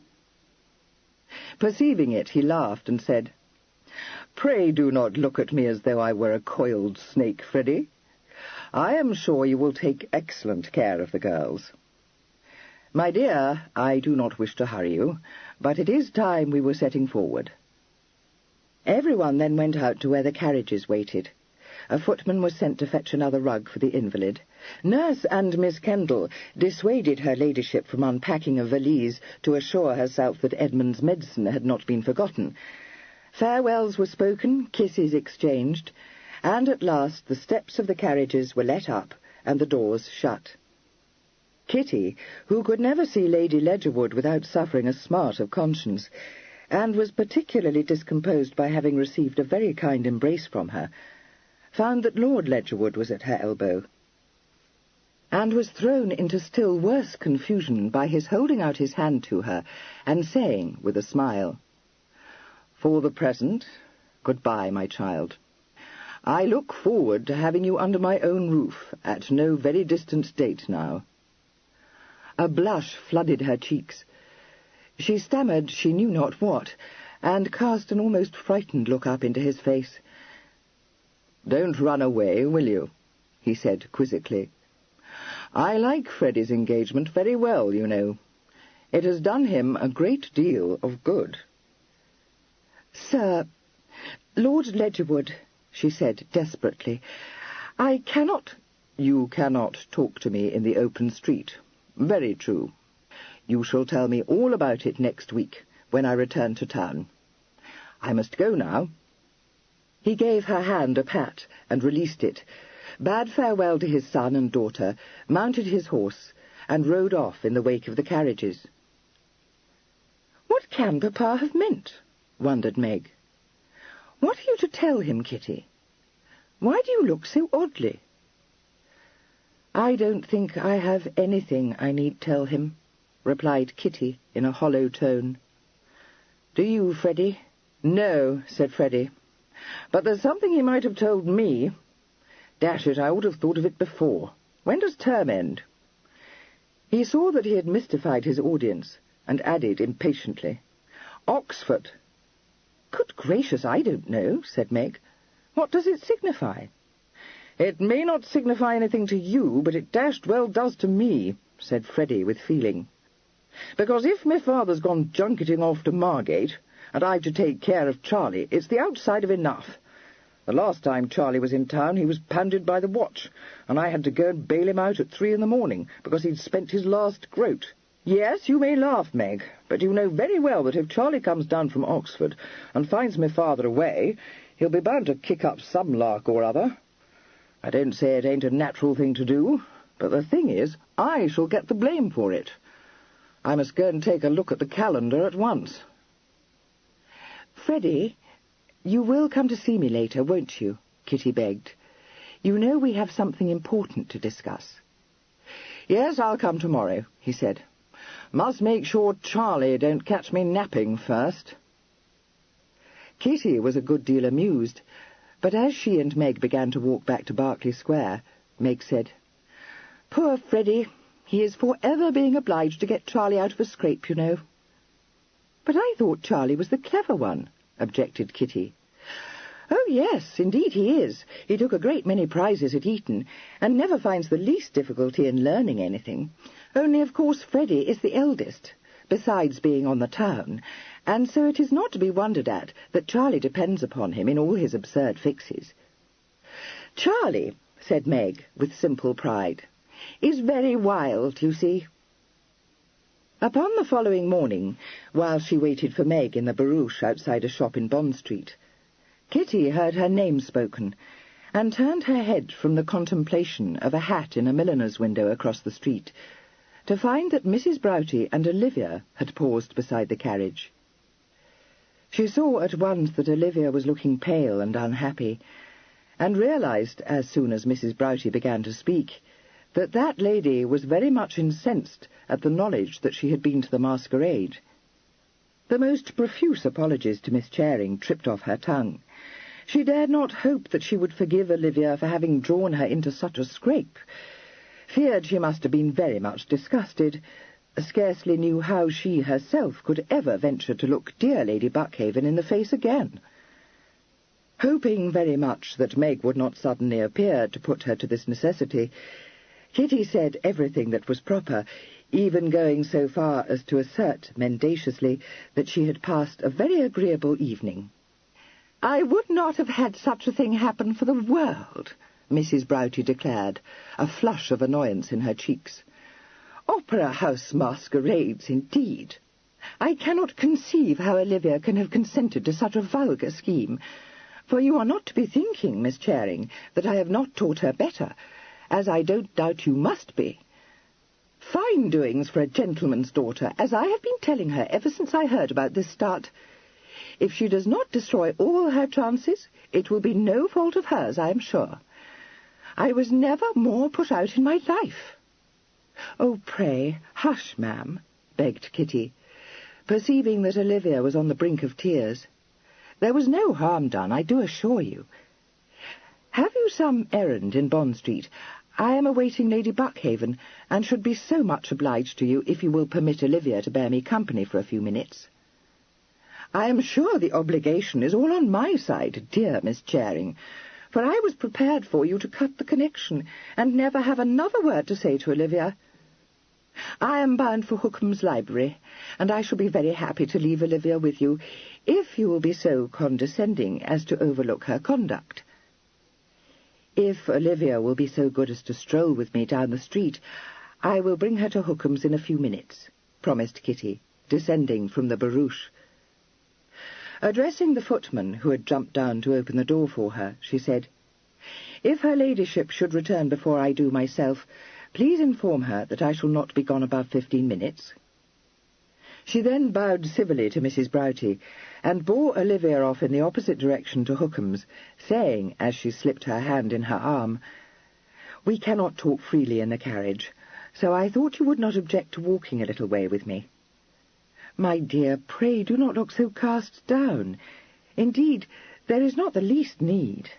Perceiving it, he laughed and said, "Pray do not look at me as though I were a coiled snake, Freddie. I am sure you will take excellent care of the girls. My dear, I do not wish to hurry you, but it is time we were setting forward." Everyone then went out to where the carriages waited. A footman was sent to fetch another rug for the invalid. Nurse and Miss Kendall dissuaded her ladyship from unpacking a valise to assure herself that Edmund's medicine had not been forgotten. Farewells were spoken, kisses exchanged, and at last the steps of the carriages were let up and the doors shut. Kitty, who could never see Lady Ledgerwood without suffering a smart of conscience, and was particularly discomposed by having received a very kind embrace from her, found that Lord Ledgerwood was at her elbow. and was thrown into still worse confusion by his holding out his hand to her and saying, with a smile, "For the present, goodbye, my child. I look forward to having you under my own roof at no very distant date now." A blush flooded her cheeks. She stammered she knew not what, and cast an almost frightened look up into his face. "Don't run away, will you?" he said quizzically. "I like Freddie's engagement very well, you know. It has done him a great deal of good." "Sir, Lord Ledgerwood," she said desperately, "I cannot—" "You cannot talk to me in the open street. Very true. You shall tell me all about it next week, when I return to town. I must go now." He gave her hand a pat and released it, bade farewell to his son and daughter, mounted his horse, and rode off in the wake of the carriages. "What can Papa have meant?" wondered Meg. "What are you to tell him, Kitty? Why do you look so oddly?" "I don't think I have anything I need tell him," replied Kitty in a hollow tone. "Do you, Freddie?" "No," said Freddie. "But there's something he might have told me. Dash it, I ought to have thought of it before. When does term end?" He saw that he had mystified his audience, and added impatiently, "Oxford." "Good gracious, I don't know," said Meg. "What does it signify?" "It may not signify anything to you, but it dashed well does to me," said Freddie with feeling. "Because if my father's gone junketing off to Margate, and I've to take care of Charlie, it's the outside of enough. The last time Charlie was in town he was pounded by the watch, and I had to go and bail him out at 3 a.m, because he'd spent his last groat. Yes, you may laugh, Meg, but you know very well that if Charlie comes down from Oxford and finds my father away, he'll be bound to kick up some lark or other. I don't say it ain't a natural thing to do, but the thing is, I shall get the blame for it. I must go and take a look at the calendar at once." "Freddie, you will come to see me later, won't you?" Kitty begged. "You know we have something important to discuss." "Yes, I'll come tomorrow," he said. "Must make sure Charlie don't catch me napping first." Kitty was a good deal amused, but as she and Meg began to walk back to Berkeley Square, Meg said, "Poor Freddie, he is forever being obliged to get Charlie out of a scrape, you know." "But I thought Charlie was the clever one," objected Kitty. "Oh, yes, indeed he is. He took a great many prizes at Eton, and never finds the least difficulty in learning anything. Only, of course, Freddie is the eldest, besides being on the town, and so it is not to be wondered at that Charlie depends upon him in all his absurd fixes." "Charlie," said Meg, with simple pride, "is very wild, you see." Upon the following morning, while she waited for Meg in the barouche outside a shop in Bond Street, Kitty heard her name spoken, and turned her head from the contemplation of a hat in a milliner's window across the street, to find that Mrs. Broughty and Olivia had paused beside the carriage. She saw at once that Olivia was looking pale and unhappy, and realized, as soon as Mrs. Broughty began to speak, that that lady was very much incensed at the knowledge that she had been to the masquerade. The most profuse apologies to Miss Charing tripped off her tongue. She dared not hope that she would forgive Olivia for having drawn her into such a scrape, feared she must have been very much disgusted, scarcely knew how she herself could ever venture to look dear Lady Buckhaven in the face again. Hoping very much that Meg would not suddenly appear to put her to this necessity, Kitty said everything that was proper, even going so far as to assert mendaciously that she had passed a very agreeable evening. "I would not have had such a thing happen for the world," Mrs. Broughty declared, a flush of annoyance in her cheeks. "Opera-house masquerades, indeed! I cannot conceive how Olivia can have consented to such a vulgar scheme, for you are not to be thinking, Miss Charing, that I have not taught her better, as I don't doubt you must be. Fine doings for a gentleman's daughter, as I have been telling her ever since I heard about this start. If she does not destroy all her chances, it will be no fault of hers, I am sure. I was never more put out in my life. "Oh, pray, hush, ma'am," begged Kitty, perceiving that Olivia was on the brink of tears. "There was no harm done, I do assure you. Have you some errand in Bond Street? I am awaiting Lady Buckhaven, and should be so much obliged to you if you will permit Olivia to bear me company for a few minutes." "I am sure the obligation is all on my side, dear Miss Charing, for I was prepared for you to cut the connection, and never have another word to say to Olivia. I am bound for Hookham's library, and I shall be very happy to leave Olivia with you, if you will be so condescending as to overlook her conduct." "If Olivia will be so good as to stroll with me down the street, I will bring her to Hookham's in a few minutes," promised Kitty, descending from the barouche. Addressing the footman, who had jumped down to open the door for her, she said, "If her ladyship should return before I do myself, please inform her that I shall not be gone above 15 minutes. She then bowed civilly to Mrs. Broughty, and bore Olivia off in the opposite direction to Hookham's, saying, as she slipped her hand in her arm, "We cannot talk freely in the carriage, so I thought you would not object to walking a little way with me. My dear, pray do not look so cast down. Indeed, there is not the least need.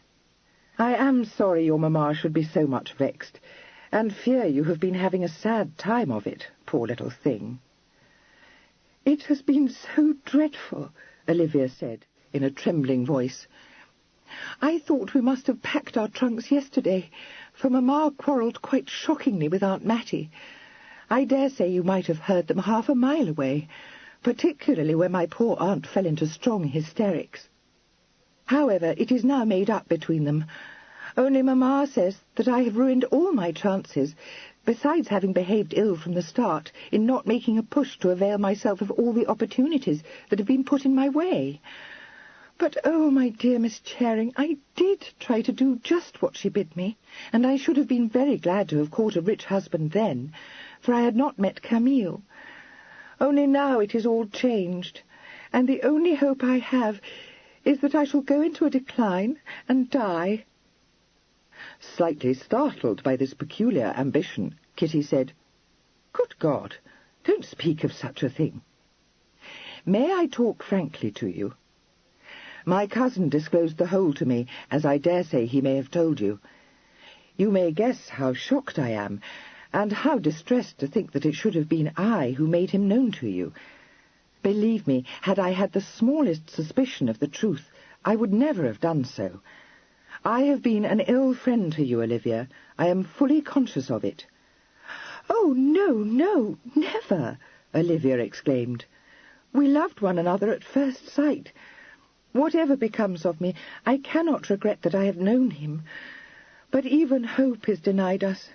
I am sorry your mamma should be so much vexed, and fear you have been having a sad time of it, poor little thing." "It has been so dreadful," Olivia said, in a trembling voice. "I thought we must have packed our trunks yesterday, for mamma quarrelled quite shockingly with Aunt Mattie. I dare say you might have heard them half a mile away, particularly when my poor aunt fell into strong hysterics. However, it is now made up between them, only mamma says that I have ruined all my chances, besides having behaved ill from the start in not making a push to avail myself of all the opportunities that have been put in my way. But, oh, my dear Miss Charing, I did try to do just what she bid me, and I should have been very glad to have caught a rich husband then, for I had not met Camille. Only now it is all changed, and the only hope I have is that I shall go into a decline and die." Slightly startled by this peculiar ambition, Kitty said, "Good God, don't speak of such a thing. May I talk frankly to you? My cousin disclosed the whole to me, as I dare say he may have told you. You may guess how shocked I am, and how distressed to think that it should have been I who made him known to you. Believe me, had I had the smallest suspicion of the truth, I would never have done so. I have been an ill friend to you, Olivia. I am fully conscious of it." "Oh, no, no, never!" Olivia exclaimed. "We loved one another at first sight. Whatever becomes of me, I cannot regret that I have known him. But even hope is denied us.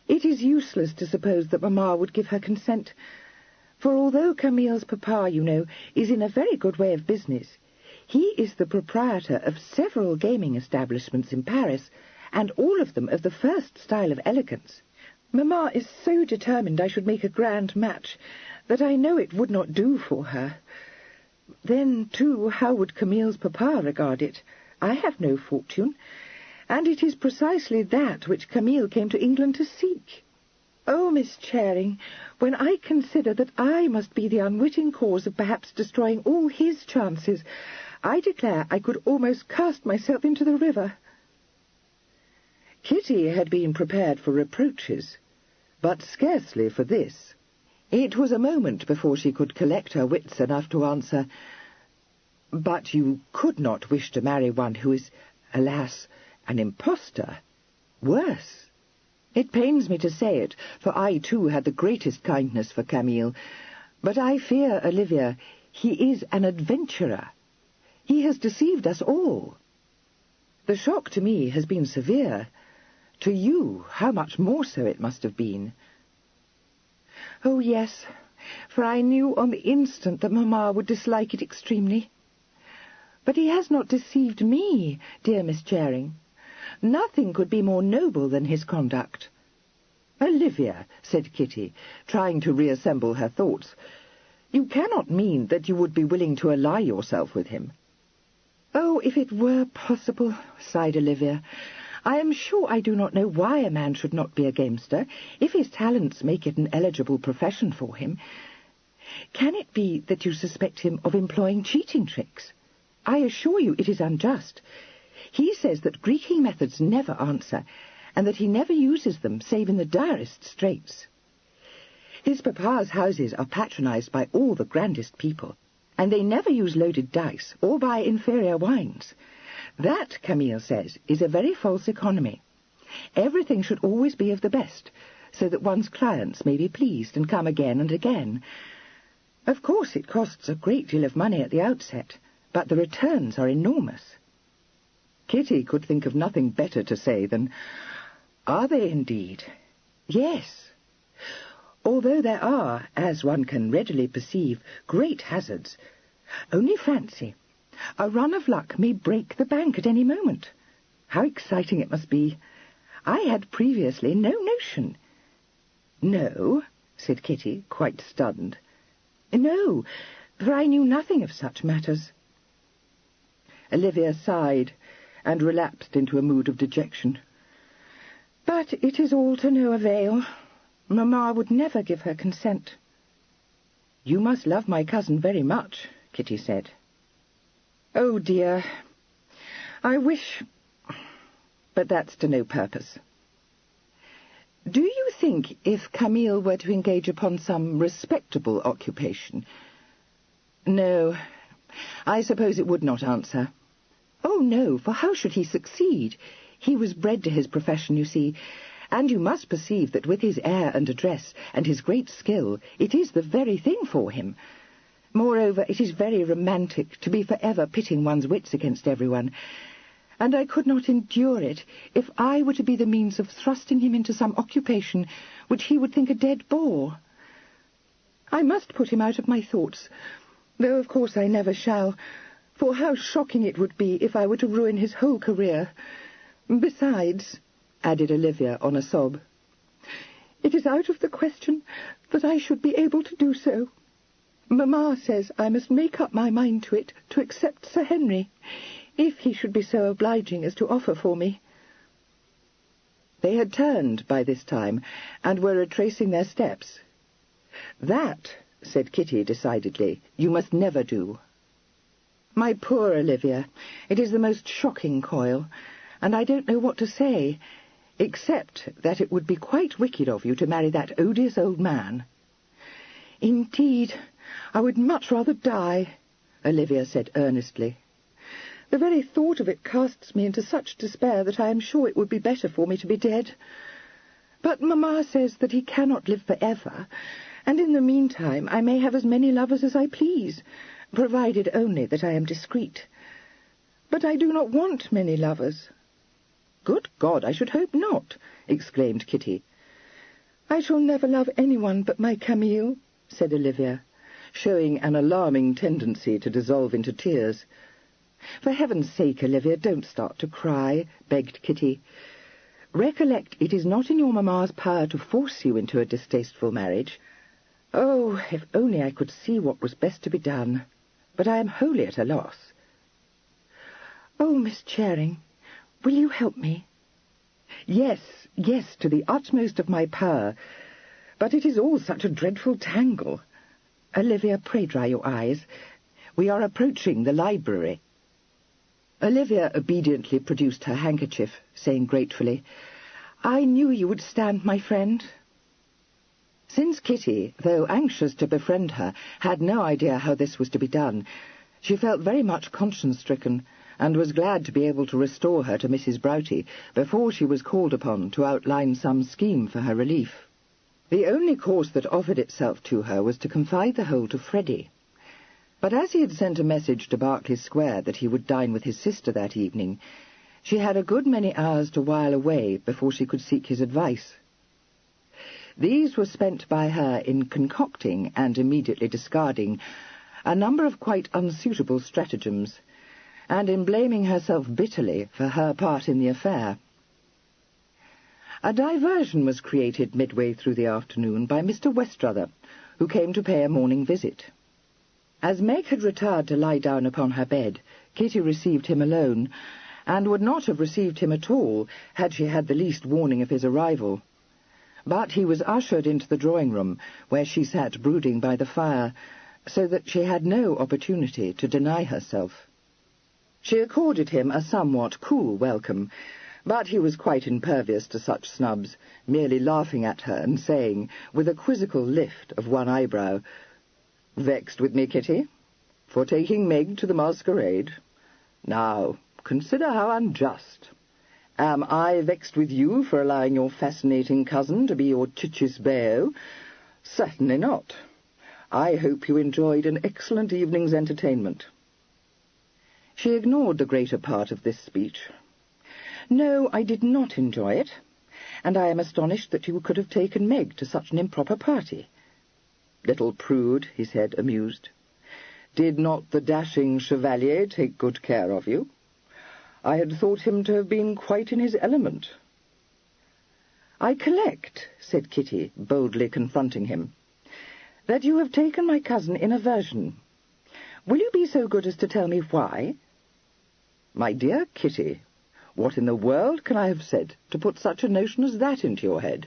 It is useless to suppose that mamma would give her consent, for although Camille's papa, you know, is in a very good way of business, he is the proprietor of several gaming establishments in Paris, and all of them of the first style of elegance. Mamma is so determined I should make a grand match that I know it would not do for her. Then, too, how would Camille's papa regard it? I have no fortune, and it is precisely that which Camille came to England to seek. Oh, Miss Charing, when I consider that I must be the unwitting cause of perhaps destroying all his chances, I declare I could almost cast myself into the river." Kitty had been prepared for reproaches, but scarcely for this. It was a moment before she could collect her wits enough to answer, "But you could not wish to marry one who is, alas, an impostor. Worse. It pains me to say it, for I too had the greatest kindness for Camille, but I fear, Olivia, he is an adventurer. He has deceived us all. The shock to me has been severe. To you, how much more so it must have been." "Oh, yes, for I knew on the instant that mamma would dislike it extremely. But he has not deceived me, dear Miss Charing. Nothing could be more noble than his conduct." "Olivia," said Kitty, trying to reassemble her thoughts, "you cannot mean that you would be willing to ally yourself with him?" "Oh, if it were possible," sighed Olivia. I am sure I do not know why a man should not be a gamester, if his talents make it an eligible profession for him. Can it be that you suspect him of employing cheating tricks? I assure you it is unjust. He says that Greeking methods never answer, and that he never uses them save in the direst straits. His papa's houses are patronized by all the grandest people, and they never use loaded dice or buy inferior wines. That, Camille says, is a very false economy. Everything should always be of the best, so that one's clients may be pleased and come again and again. Of course it costs a great deal of money at the outset, but the returns are enormous. Kitty could think of nothing better to say than, "Are they indeed?" "Yes. Although there are, as one can readily perceive, great hazards. Only fancy, a run of luck may break the bank at any moment. How exciting it must be! I had previously no notion." "No?" said Kitty, quite stunned. "No, for I knew nothing of such matters." Olivia sighed and relapsed into a mood of dejection. "But it is all to no avail. Mamma would never give her consent." "You must love my cousin very much," Kitty said. "Oh, dear, I wish... but that's to no purpose. Do you think if Camille were to engage upon some respectable occupation—" "No, I suppose it would not answer." "Oh, no, for how should he succeed? He was bred to his profession, you see, and you must perceive that with his air and address and his great skill, it is the very thing for him. Moreover, it is very romantic to be forever pitting one's wits against everyone, and I could not endure it if I were to be the means of thrusting him into some occupation which he would think a dead bore. I must put him out of my thoughts, though of course I never shall, for how shocking it would be if I were to ruin his whole career. Besides," added Olivia on a sob, "it is out of the question that I should be able to do so. Mamma says I must make up my mind to it to accept Sir Henry, if he should be so obliging as to offer for me." They had turned by this time, and were retracing their steps. "That," said Kitty decidedly, "you must never do." "My poor Olivia, it is the most shocking coil, and I don't know what to say, except that it would be quite wicked of you to marry that odious old man." "Indeed, I would much rather die," Olivia said earnestly. "The very thought of it casts me into such despair that I am sure it would be better for me to be dead. But Mamma says that he cannot live for ever, and in the meantime I may have as many lovers as I please, provided only that I am discreet. But I do not want many lovers." "Good God, I should hope not!" exclaimed Kitty. "I shall never love anyone but my Camille," said Olivia, showing an alarming tendency to dissolve into tears. "For heaven's sake, Olivia, don't start to cry," begged Kitty. "Recollect, it is not in your mamma's power to force you into a distasteful marriage. Oh, if only I could see what was best to be done! But I am wholly at a loss." "Oh, Miss Charing, will you help me?" Yes, to the utmost of my power. But it is all such a dreadful tangle. Olivia, pray dry your eyes. We are approaching the library." Olivia obediently produced her handkerchief, saying gratefully, "I knew you would stand my friend." Since Kitty, though anxious to befriend her, had no idea how this was to be done, she felt very much conscience-stricken, and was glad to be able to restore her to Mrs. Broughty before she was called upon to outline some scheme for her relief. The only course that offered itself to her was to confide the whole to Freddie. But as he had sent a message to Berkeley Square that he would dine with his sister that evening, she had a good many hours to while away before she could seek his advice. These were spent by her in concocting and immediately discarding a number of quite unsuitable stratagems, and in blaming herself bitterly for her part in the affair. A diversion was created midway through the afternoon by Mr. Westrother, who came to pay a morning visit. As Meg had retired to lie down upon her bed, Kitty received him alone, and would not have received him at all had she had the least warning of his arrival. But he was ushered into the drawing-room, where she sat brooding by the fire, so that she had no opportunity to deny herself. She accorded him a somewhat cool welcome, but he was quite impervious to such snubs, merely laughing at her and saying, with a quizzical lift of one eyebrow, "Vexed with me, Kitty, for taking Meg to the masquerade? Now, consider how unjust. Am I vexed with you for allowing your fascinating cousin to be your cicisbeo? Certainly not. I hope you enjoyed an excellent evening's entertainment." She ignored the greater part of this speech. "No, I did not enjoy it, and I am astonished that you could have taken Meg to such an improper party." "Little prude," he said, amused. "Did not the dashing chevalier take good care of you? I had thought him to have been quite in his element." "I collect," said Kitty, boldly confronting him, "that you have taken my cousin in aversion. Will you be so good as to tell me why?" "My dear Kitty, what in the world can I have said to put such a notion as that into your head?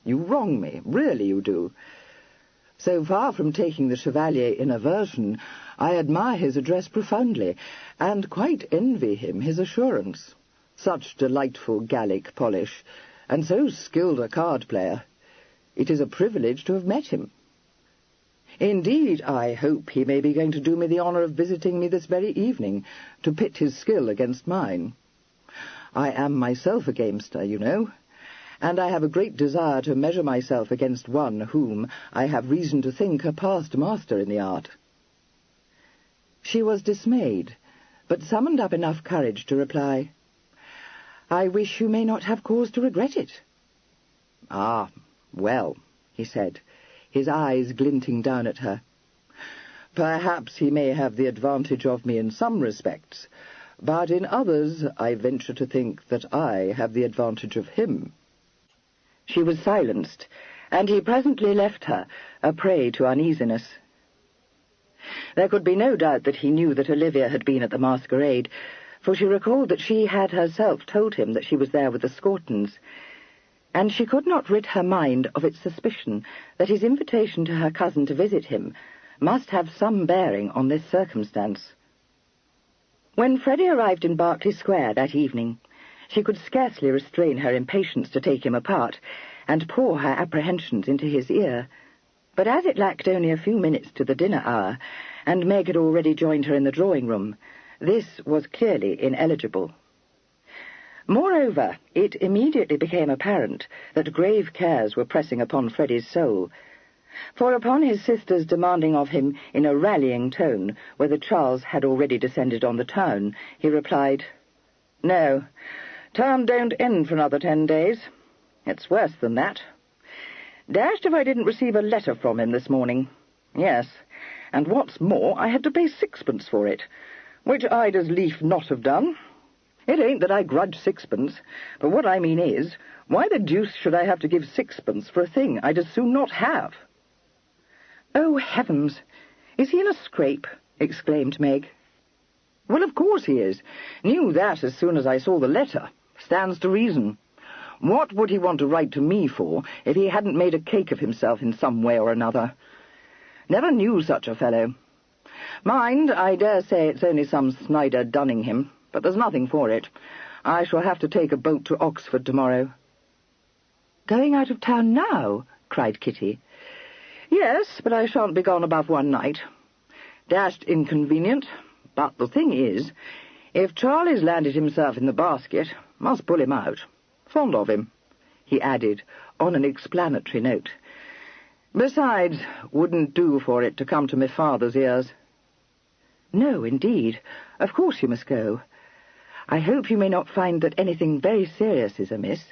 You wrong me, really you do. So far from taking the chevalier in aversion, I admire his address profoundly, and quite envy him his assurance. Such delightful Gallic polish, and so skilled a card-player. It is a privilege to have met him. Indeed, I hope he may be going to do me the honour of visiting me this very evening, to pit his skill against mine. I am myself a gamester, you know, and I have a great desire to measure myself against one whom I have reason to think a past master in the art." She was dismayed, but summoned up enough courage to reply, "I wish you may not have cause to regret it." "Ah, well," he said, his eyes glinting down at her. "Perhaps he may have the advantage of me in some respects, but in others I venture to think that I have the advantage of him." She was silenced, and he presently left her, a prey to uneasiness. There could be no doubt that he knew that Olivia had been at the masquerade, for she recalled that she had herself told him that she was there with the Scortons, and she could not rid her mind of its suspicion that his invitation to her cousin to visit him must have some bearing on this circumstance. When Freddie arrived in Berkeley Square that evening, she could scarcely restrain her impatience to take him apart and pour her apprehensions into his ear. But as it lacked only a few minutes to the dinner hour, and Meg had already joined her in the drawing-room, this was clearly ineligible. Moreover, it immediately became apparent that grave cares were pressing upon Freddie's soul, for upon his sister's demanding of him in a rallying tone whether Charles had already descended on the town, he replied, "No, term don't end for another 10 days. It's worse than that. Dashed if I didn't receive a letter from him this morning. Yes, and what's more, I had to pay 6pence for it, which I'd as lief not have done. It ain't that I grudge 6pence, but what I mean is, why the deuce should I have to give 6pence for a thing I'd as soon not have?" "Oh, heavens! Is he in a scrape?" exclaimed Meg. "Well, of course he is. Knew that as soon as I saw the letter. Stands to reason. What would he want to write to me for if he hadn't made a cake of himself in some way or another? Never knew such a fellow. Mind, I dare say it's only some Snyder dunning him, but there's nothing for it. I shall have to take a boat to Oxford tomorrow." "Going out of town now?" cried Kitty. "Yes, but I shan't be gone above one night. Dashed inconvenient, but the thing is, if Charlie's landed himself in the basket, must pull him out. Fond of him," he added, on an explanatory note. "Besides, wouldn't do for it to come to my father's ears." "No, indeed. Of course you must go. I hope you may not find that anything very serious is amiss."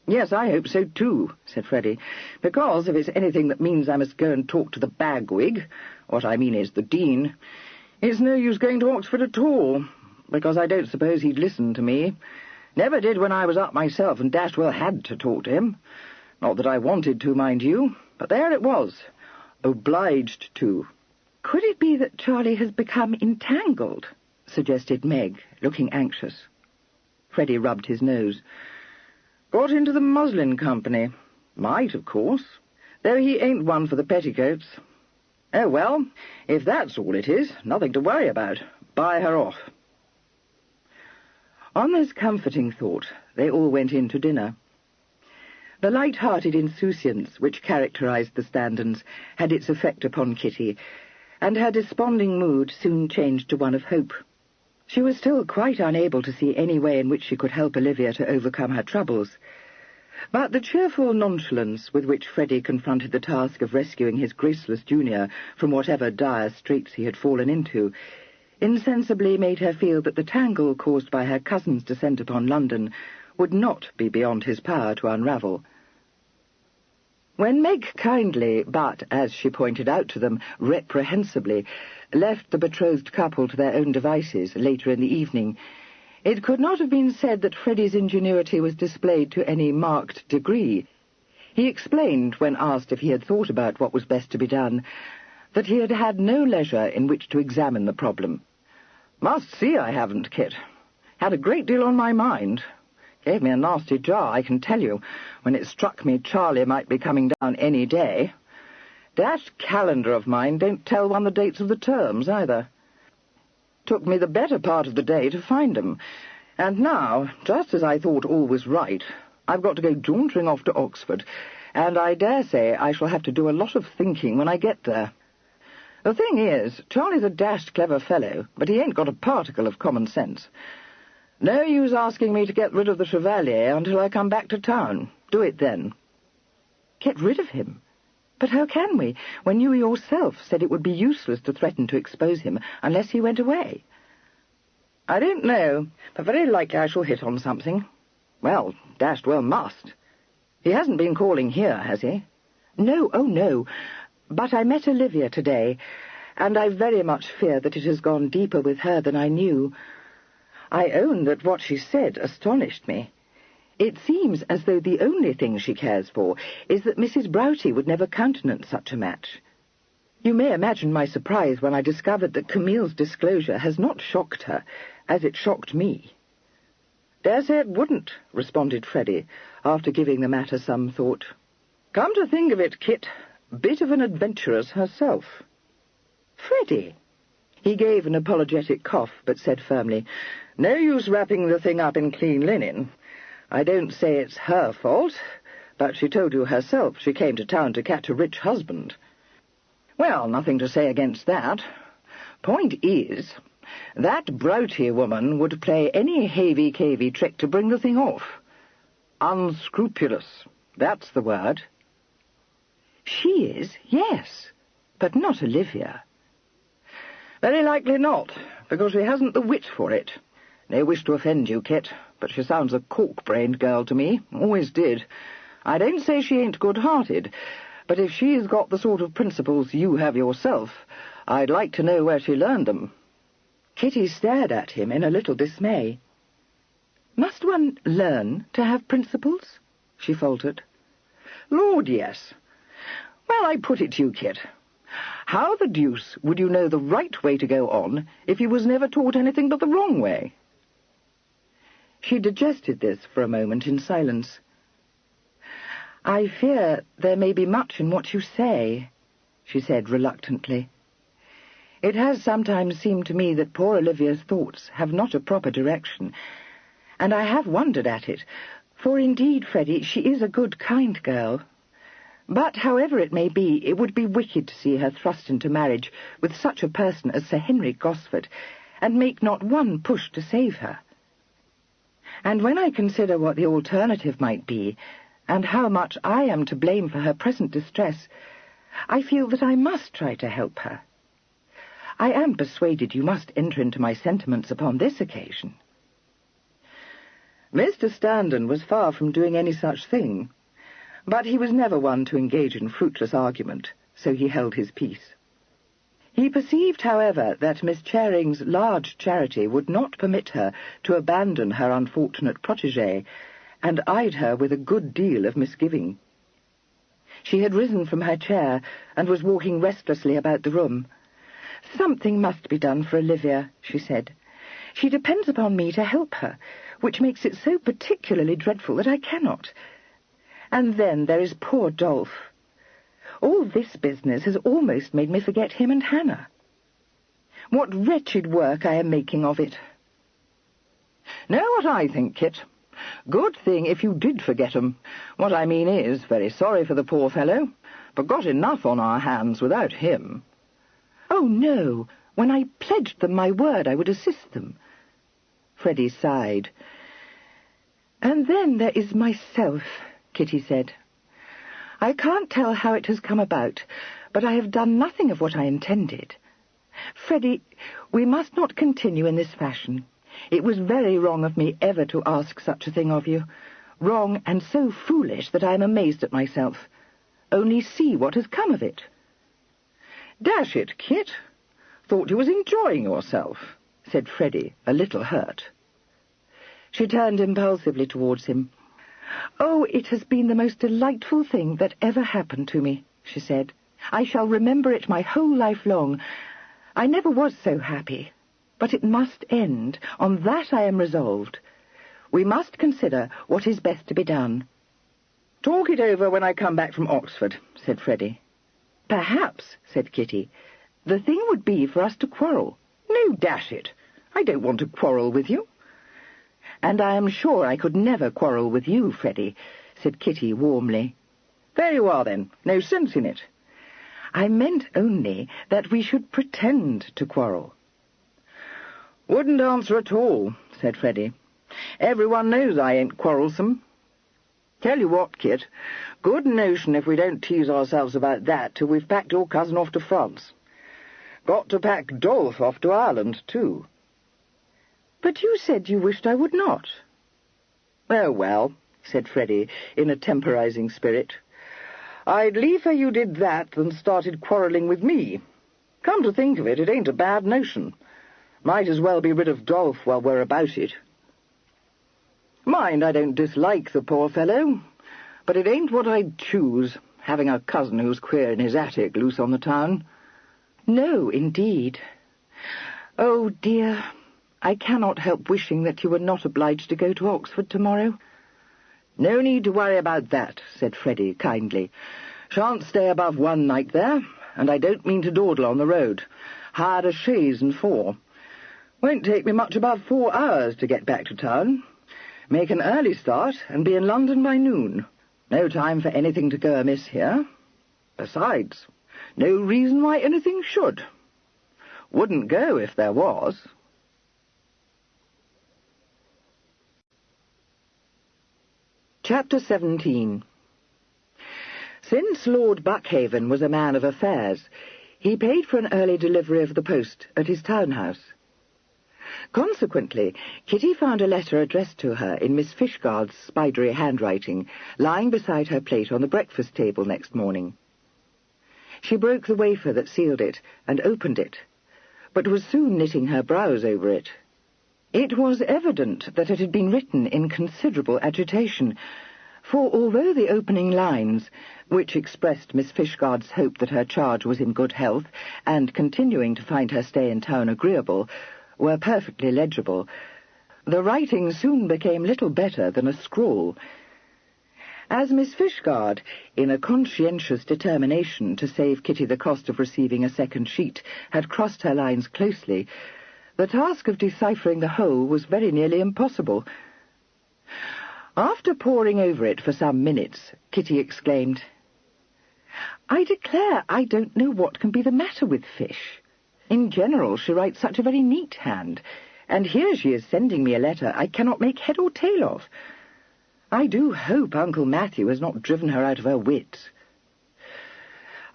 "Yes, I hope so too," said Freddie, "because if it's anything that means I must go and talk to the bagwig, what I mean is the dean, it's no use going to Oxford at all, because I don't suppose he'd listen to me. Never did when I was up myself, and dashed well had to talk to him. Not that I wanted to, mind you, but there it was. Obliged to." "Could it be that Charlie has become entangled?" suggested Meg, looking anxious. Freddie rubbed his nose. Got into the muslin company. Might, of course, though he ain't one for the petticoats. Oh, well, if that's all it is, nothing to worry about. Buy her off. On this comforting thought, they all went in to dinner. The light-hearted insouciance which characterized the Standons had its effect upon Kitty, and her desponding mood soon changed to one of hope. She was still quite unable to see any way in which she could help Olivia to overcome her troubles, but the cheerful nonchalance with which Freddie confronted the task of rescuing his graceless junior from whatever dire straits he had fallen into insensibly made her feel that the tangle caused by her cousin's descent upon London would not be beyond his power to unravel. When Meg kindly, but, as she pointed out to them, reprehensibly, left the betrothed couple to their own devices later in the evening, it could not have been said that Freddie's ingenuity was displayed to any marked degree. He explained, when asked if he had thought about what was best to be done, that he had had no leisure in which to examine the problem. "Must see I haven't, Kit. Had a great deal on my mind. Gave me a nasty jar, I can tell you, when it struck me Charlie might be coming down any day. Dashed calendar of mine don't tell one the dates of the terms, either. Took me the better part of the day to find 'em. And now, just as I thought all was right, I've got to go jauntering off to Oxford, and I dare say I shall have to do a lot of thinking when I get there. The thing is, Charlie's a dashed clever fellow, but he ain't got a particle of common sense. No use asking me to get rid of the Chevalier until I come back to town. Do it then." "Get rid of him? But how can we, when you yourself said it would be useless to threaten to expose him unless he went away?" "I don't know, but very likely I shall hit on something. Well, dashed well must. He hasn't been calling here, has he?" "No, oh no. But I met Olivia today, and I very much fear that it has gone deeper with her than I knew. I own that what she said astonished me. It seems as though the only thing she cares for is that Mrs. Broughty would never countenance such a match. You may imagine my surprise when I discovered that Camille's disclosure has not shocked her, as it shocked me." "Dare say it wouldn't," responded Freddie, after giving the matter some thought. "Come to think of it, Kit, bit of an adventuress herself." "Freddie!" He gave an apologetic cough, but said firmly, "No use wrapping the thing up in clean linen. I don't say it's her fault, but she told you herself she came to town to catch a rich husband." "Well, nothing to say against that. Point is, that Broughty woman would play any havey-cavey trick to bring the thing off. Unscrupulous, that's the word." "She is, yes, but not Olivia." "Very likely not, because she hasn't the wit for it. No wish to offend you, Kit, but she sounds a cork-brained girl to me, always did. I don't say she ain't good-hearted, but if she's got the sort of principles you have yourself, I'd like to know where she learned them." Kitty stared at him in a little dismay. "Must one learn to have principles?" she faltered. "Lord, yes. Well, I put it to you, Kit. How the deuce would you know the right way to go on if you was never taught anything but the wrong way?" She digested this for a moment in silence. "I fear there may be much in what you say," she said reluctantly. "It has sometimes seemed to me that poor Olivia's thoughts have not a proper direction, and I have wondered at it, for indeed, Freddie, she is a good, kind girl. But however it may be, it would be wicked to see her thrust into marriage with such a person as Sir Henry Gosford, and make not one push to save her. And when I consider what the alternative might be, and how much I am to blame for her present distress, I feel that I must try to help her. I am persuaded you must enter into my sentiments upon this occasion." Mr. Standen was far from doing any such thing, but he was never one to engage in fruitless argument, so he held his peace. He perceived, however, that Miss Charing's large charity would not permit her to abandon her unfortunate protégée, and eyed her with a good deal of misgiving. She had risen from her chair and was walking restlessly about the room. "Something must be done for Olivia," she said. She depends upon me to help her, which makes it so particularly dreadful that I cannot. And then there is poor Dolph. All this business has almost made me forget him and Hannah. What wretched work I am making of it. Know what I think, Kit? Good thing if you did forget 'em. What I mean is, very sorry for the poor fellow, but got enough on our hands without him. Oh, no, when I pledged them my word I would assist them. Freddie sighed. And then there is myself, Kitty said. I can't tell how it has come about, but I have done nothing of what I intended. Freddie, we must not continue in this fashion. It was very wrong of me ever to ask such a thing of you. Wrong and so foolish that I am amazed at myself. Only see what has come of it. Dash it, Kit. Thought you was enjoying yourself, said Freddie, a little hurt. She turned impulsively towards him. Oh, it has been the most delightful thing that ever happened to me, she said. I shall remember it my whole life long. I never was so happy. But it must end. On that I am resolved. We must consider what is best to be done. Talk it over when I come back from Oxford, said Freddie. Perhaps, said Kitty, the thing would be for us to quarrel. No, dash it. I don't want to quarrel with you. And I am sure I could never quarrel with you, Freddie, said Kitty warmly. Very well, then. No sense in it. I meant only that we should pretend to quarrel. Wouldn't answer at all, said Freddie. Everyone knows I ain't quarrelsome. Tell you what, Kit, good notion if we don't tease ourselves about that till we've packed your cousin off to France. Got to pack Dolph off to Ireland, too. But you said you wished I would not. Oh, well, said Freddie, in a temporizing spirit. I'd liefer you did that than started quarrelling with me. Come to think of it, it ain't a bad notion. Might as well be rid of Dolph while we're about it. Mind, I don't dislike the poor fellow, but it ain't what I'd choose, having a cousin who's queer in his attic loose on the town. No, indeed. Oh, dear, I cannot help wishing that you were not obliged to go to Oxford tomorrow. No need to worry about that, said Freddie kindly. Shan't stay above one night there, and I don't mean to dawdle on the road. Hired a chaise and 4. Won't take me much above 4 hours to get back to town. Make an early start and be in London by noon. No time for anything to go amiss here. Besides, no reason why anything should. Wouldn't go if there was. Chapter 17. Since Lord Buckhaven was a man of affairs, he paid for an early delivery of the post at his townhouse. Consequently, Kitty found a letter addressed to her in Miss Fishguard's spidery handwriting, lying beside her plate on the breakfast table next morning. She broke the wafer that sealed it and opened it, but was soon knitting her brows over it. It was evident that it had been written in considerable agitation, for although the opening lines, which expressed Miss Fishguard's hope that her charge was in good health and continuing to find her stay in town agreeable, were perfectly legible, the writing soon became little better than a scrawl. As Miss Fishguard, in a conscientious determination to save Kitty the cost of receiving a second sheet, had crossed her lines closely, the task of deciphering the whole was very nearly impossible. After poring over it for some minutes, Kitty exclaimed, "I declare I don't know what can be the matter with Fish. In general, she writes such a very neat hand, and here she is sending me a letter I cannot make head or tail of. I do hope Uncle Matthew has not driven her out of her wits."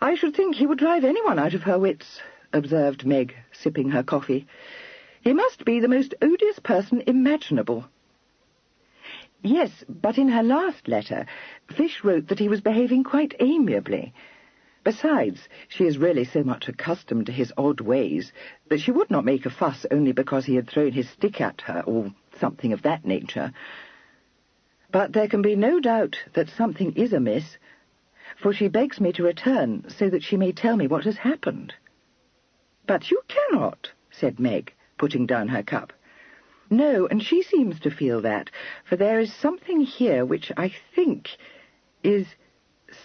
"I should think he would drive anyone out of her wits," observed Meg, sipping her coffee. "He must be the most odious person imaginable." "Yes, but in her last letter, Fish wrote that he was behaving quite amiably. Besides, she is really so much accustomed to his odd ways that she would not make a fuss only because he had thrown his stick at her, or something of that nature. But there can be no doubt that something is amiss, for she begs me to return so that she may tell me what has happened." "But you cannot," said Meg, putting down her cup. No, and she seems to feel that, for there is something here which I think is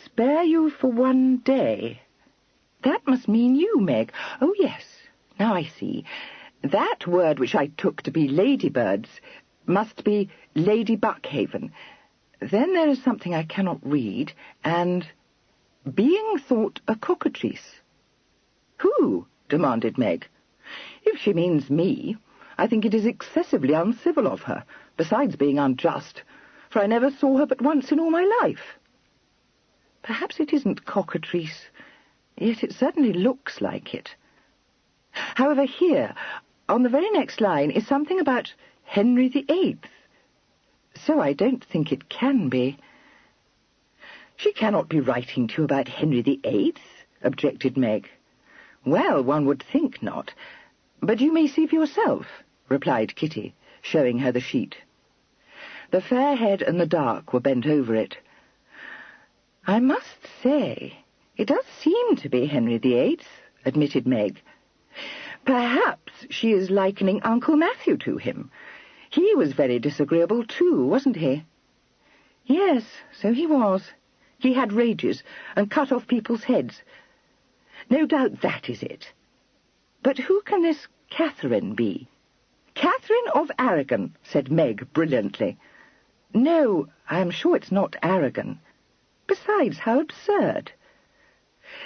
spare you for one day. That must mean you, Meg. Oh, yes, now I see. That word which I took to be ladybirds must be Lady Buckhaven. Then there is something I cannot read, and being thought a cockatrice. Who? Demanded Meg. If she means me, I think it is excessively uncivil of her, besides being unjust, for I never saw her but once in all my life. Perhaps it isn't cockatrice, yet it certainly looks like it. However, here, on the very next line, is something about Henry VIII. So I don't think it can be. She cannot be writing to you about Henry VIII, objected Meg. Well, one would think not. But you may see for yourself, replied Kitty, showing her the sheet. The fair head and the dark were bent over it. I must say, it does seem to be Henry VIII, admitted Meg. Perhaps she is likening Uncle Matthew to him. He was very disagreeable too, wasn't he? Yes, so he was. He had rages and cut off people's heads. No doubt that is it. But who can this Catherine be? Catherine of Aragon, said Meg brilliantly. No, I am sure it's not Aragon. Besides, how absurd.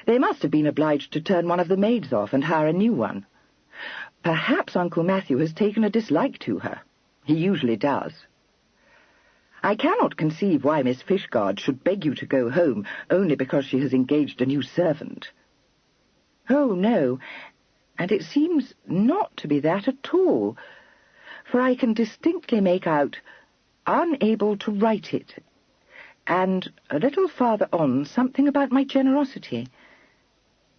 They must have been obliged to turn one of the maids off and hire a new one. Perhaps Uncle Matthew has taken a dislike to her. He usually does. I cannot conceive why Miss Fishguard should beg you to go home only because she has engaged a new servant. Oh, no, and it seems not to be that at all, for I can distinctly make out unable to write it, and a little farther on something about my generosity.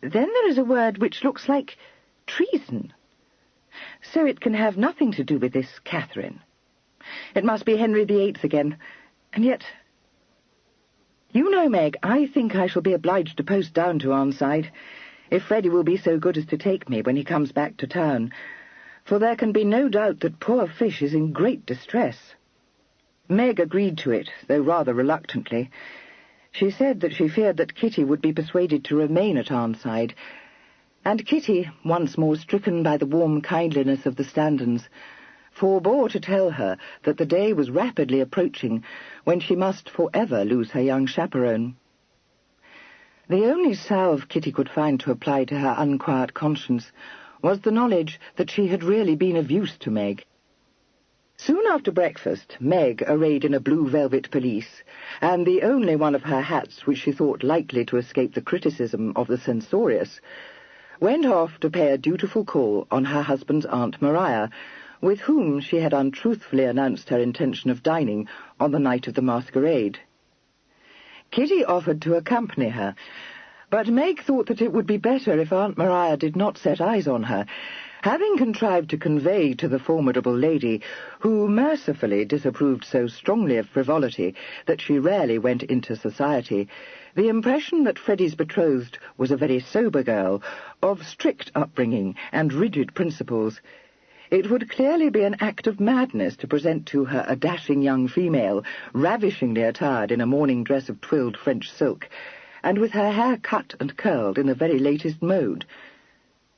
Then there is a word which looks like treason. So it can have nothing to do with this Catherine. It must be Henry VIII again, and yet... You know, Meg, I think I shall be obliged to post down to Arnside, if Freddie will be so good as to take me when he comes back to town, for there can be no doubt that poor Fish is in great distress. Meg agreed to it, though rather reluctantly. She said that she feared that Kitty would be persuaded to remain at Arnside, and Kitty, once more stricken by the warm kindliness of the Standons, forbore to tell her that the day was rapidly approaching when she must forever lose her young chaperone. The only salve Kitty could find to apply to her unquiet conscience was the knowledge that she had really been of use to Meg. Soon after breakfast, Meg, arrayed in a blue velvet pelisse, and the only one of her hats which she thought likely to escape the criticism of the censorious, went off to pay a dutiful call on her husband's Aunt Maria, with whom she had untruthfully announced her intention of dining on the night of the masquerade. Kitty offered to accompany her, but Meg thought that it would be better if Aunt Maria did not set eyes on her, having contrived to convey to the formidable lady, who mercifully disapproved so strongly of frivolity that she rarely went into society, the impression that Freddie's betrothed was a very sober girl, of strict upbringing and rigid principles. It would clearly be an act of madness to present to her a dashing young female, ravishingly attired in a morning dress of twilled French silk, and with her hair cut and curled in the very latest mode.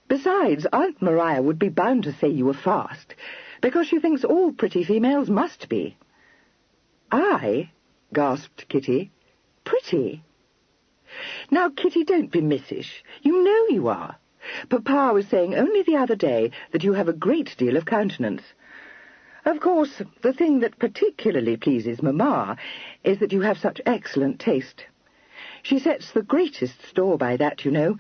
Besides, Aunt Maria would be bound to say you were fast, because she thinks all pretty females must be. I? Gasped Kitty. Pretty? Now, Kitty, don't be missish. You know you are. Papa was saying only the other day that you have a great deal of countenance. Of course, the thing that particularly pleases Mamma is that you have such excellent taste. She sets the greatest store by that, you know,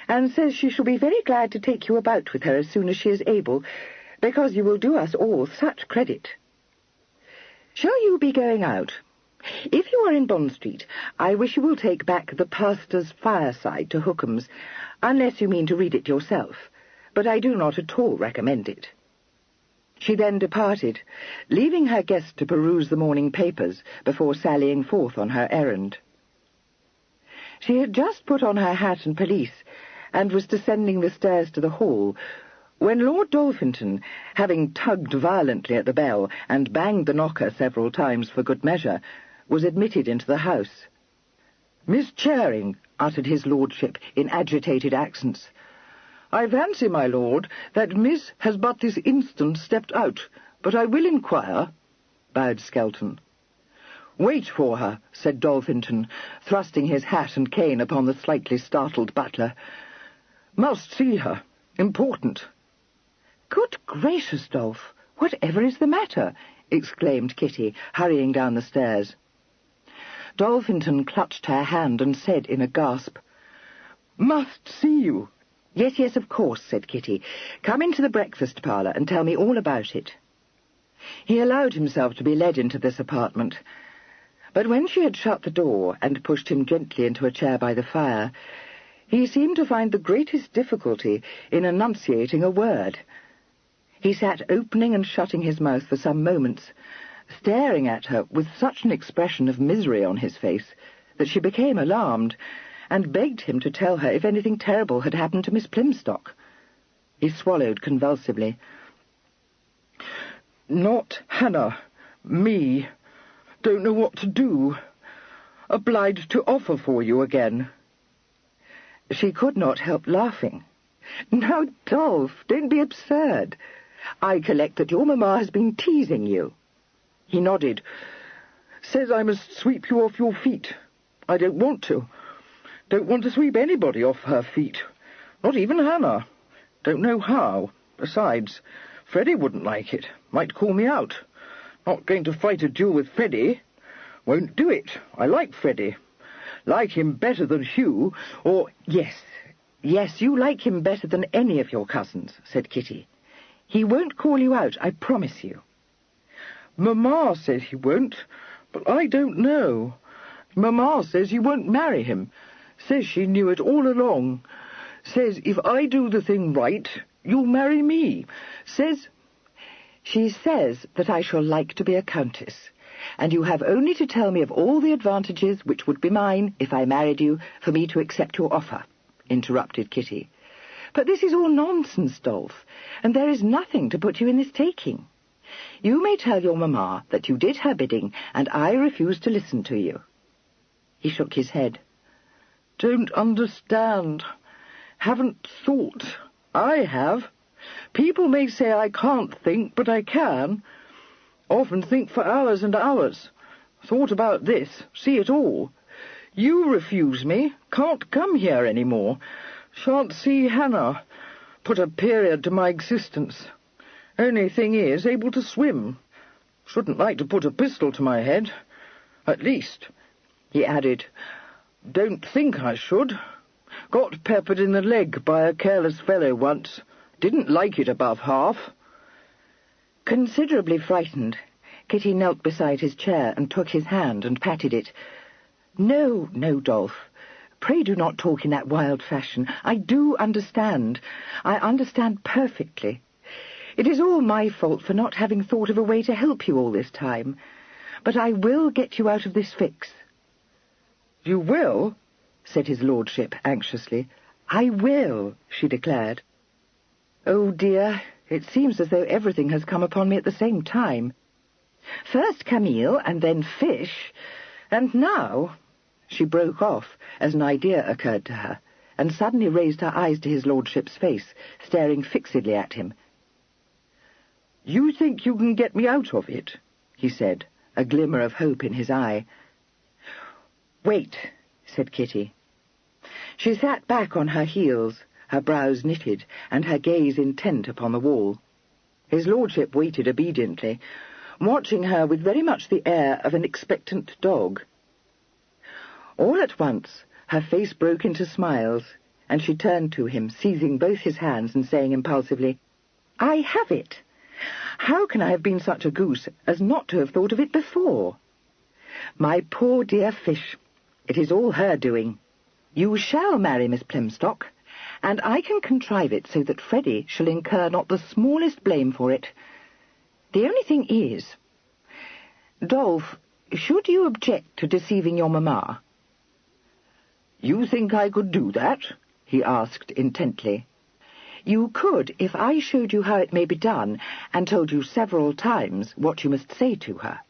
and says she shall be very glad to take you about with her as soon as she is able, because you will do us all such credit. Shall you be going out? If you are in Bond Street, I wish you will take back The Pastor's Fireside to Hookham's, unless you mean to read it yourself, but I do not at all recommend it. She then departed, leaving her guest to peruse the morning papers before sallying forth on her errand. She had just put on her hat and pelisse, and was descending the stairs to the hall, When Lord Dolphinton, having tugged violently at the bell and banged the knocker several times for good measure, was admitted into the house. "Miss Charing," uttered his lordship in agitated accents. "I fancy, my lord, that Miss has but this instant stepped out, but I will inquire," bowed Skelton. "Wait for her," said Dolphinton, thrusting his hat and cane upon the slightly startled butler. "Must see her. Important." "Good gracious, Dolph, whatever is the matter?" exclaimed Kitty, hurrying down the stairs. Dolphinton clutched her hand and said in a gasp, "Must see you." "Yes, yes, of course," said Kitty. "Come into the breakfast parlour and tell me all about it." He allowed himself to be led into this apartment, but when she had shut the door and pushed him gently into a chair by the fire, he seemed to find the greatest difficulty in enunciating a word. He sat opening and shutting his mouth for some moments, staring at her with such an expression of misery on his face that she became alarmed, and begged him to tell her if anything terrible had happened to Miss Plymstock. He swallowed convulsively. "Not Hannah. Me. Don't know what to do. Obliged to offer for you again." She could not help laughing. "Now, Dolph, don't be absurd. I collect that your mamma has been teasing you." He nodded. "Says I must sweep you off your feet. I don't want to. Don't want to sweep anybody off her feet. Not even Hannah. Don't know how. Besides, Freddie wouldn't like it. Might call me out. Not going to fight a duel with Freddie. Won't do it. I like Freddie. Like him better than Hugh, or—" Yes, you like him better than any of your cousins," said Kitty. "He won't call you out, I promise you." "Mamma says he won't, but I don't know. Mamma says you won't marry him. Says she knew it all along. Says if I do the thing right, you'll marry me. Says—" "She says that I shall like to be a countess, and you have only to tell me of all the advantages which would be mine if I married you for me to accept your offer," interrupted Kitty. "But this is all nonsense, Dolph, and there is nothing to put you in this taking. You may tell your mamma that you did her bidding, and I refuse to listen to you." He shook his head. "Don't understand. Haven't thought. I have. People may say I can't think, but I can. Often think for hours and hours. Thought about this, see it all. You refuse me, can't come here any more. Shan't see Hannah. Put a period to my existence. Only thing is, able to swim. Shouldn't like to put a pistol to my head. At least," he added, "don't think I should. Got peppered in the leg by a careless fellow once. Didn't like it above half." Considerably frightened, Kitty knelt beside his chair and took his hand and patted it. "No, Dolph. Pray do not talk in that wild fashion. I do understand. I understand perfectly. It is all my fault for not having thought of a way to help you all this time. But I will get you out of this fix." "You will?" said his lordship anxiously. "I will," she declared. "Oh, dear, it seems as though everything has come upon me at the same time. First Camille, and then fish, and now—" She broke off as an idea occurred to her, and suddenly raised her eyes to his lordship's face, staring fixedly at him. "You think you can get me out of it?" he said, a glimmer of hope in his eye. "Wait," said Kitty. She sat back on her heels, her brows knitted, and her gaze intent upon the wall. His lordship waited obediently, watching her with very much the air of an expectant dog. All at once her face broke into smiles, and she turned to him, seizing both his hands and saying impulsively, "I have it! How can I have been such a goose as not to have thought of it before? My poor dear fish, it is all her doing. You shall marry Miss Plymstock, and I can contrive it so that Freddie shall incur not the smallest blame for it. The only thing is, Dolph, should you object to deceiving your mamma?" "You think I could do that?" he asked intently. You could if I showed you how it may be done and told you several times what you must say to her."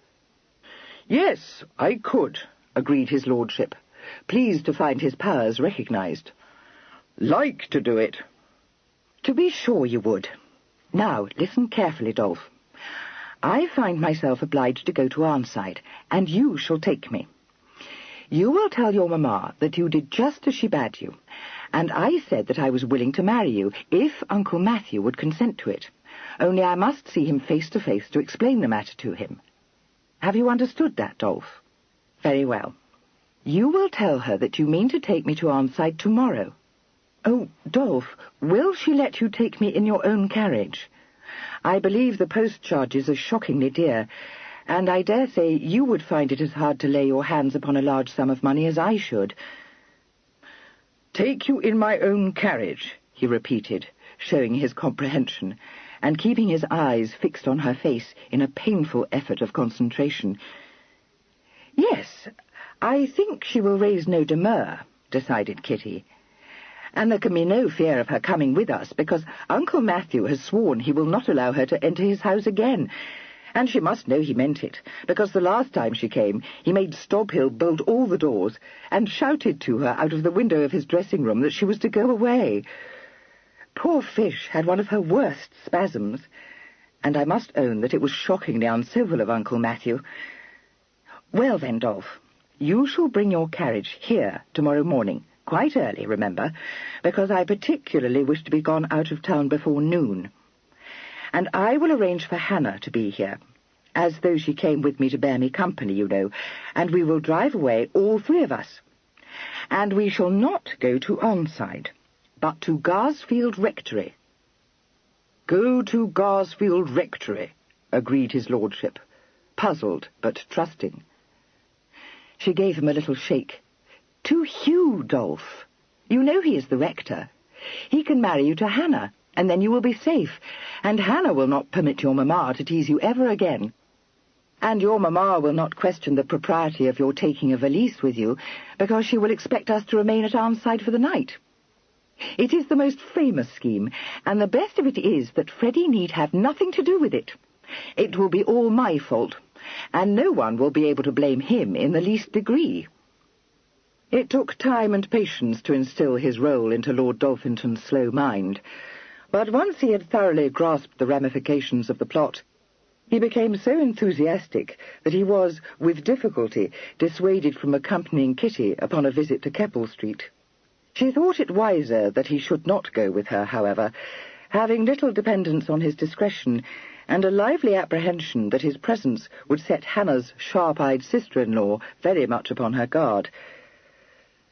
"Yes, I could," agreed his lordship, pleased to find his powers recognized. "Like to do it." "To be sure you would. Now, listen carefully, Dolph. I find myself obliged to go to Arnside, and you shall take me. You will tell your mamma that you did just as she bade you, and I said that I was willing to marry you if Uncle Matthew would consent to it. Only I must see him face to face to explain the matter to him. Have you understood that, Dolph? Very well. You will tell her that you mean to take me to Arnside tomorrow. Oh, Dolph, will she let you take me in your own carriage? I believe the post charges are shockingly dear, and I dare say you would find it as hard to lay your hands upon a large sum of money as I should." "Take you in my own carriage," he repeated, showing his comprehension, and keeping his eyes fixed on her face in a painful effort of concentration. "Yes, I think she will raise no demur," decided Kitty. "And there can be no fear of her coming with us, because Uncle Matthew has sworn he will not allow her to enter his house again. And she must know he meant it, because the last time she came, he made Stobhill bolt all the doors, and shouted to her out of the window of his dressing-room that she was to go away. Poor Fish had one of her worst spasms, and I must own that it was shockingly uncivil of Uncle Matthew. Well then, Dolph, you shall bring your carriage here tomorrow morning, quite early, remember, because I particularly wish to be gone out of town before noon. And I will arrange for Hannah to be here, as though she came with me to bear me company, you know, and we will drive away, all three of us. And we shall not go to Arnside, but to Garsfield Rectory." "Go to Garsfield Rectory," agreed his lordship, puzzled but trusting. She gave him a little shake. "To Hugh, Dolph. You know he is the rector. He can marry you to Hannah, and then you will be safe, and Hannah will not permit your mamma to tease you ever again. And your mamma will not question the propriety of your taking a valise with you, because she will expect us to remain at Arnside for the night. It is the most famous scheme, and the best of it is that Freddie need have nothing to do with it. It will be all my fault, and no one will be able to blame him in the least degree." It took time and patience to instill his role into Lord Dolphinton's slow mind, but once he had thoroughly grasped the ramifications of the plot, he became so enthusiastic that he was, with difficulty, dissuaded from accompanying Kitty upon a visit to Keppel Street. She thought it wiser that he should not go with her, however, having little dependence on his discretion, and a lively apprehension that his presence would set Hannah's sharp-eyed sister-in-law very much upon her guard.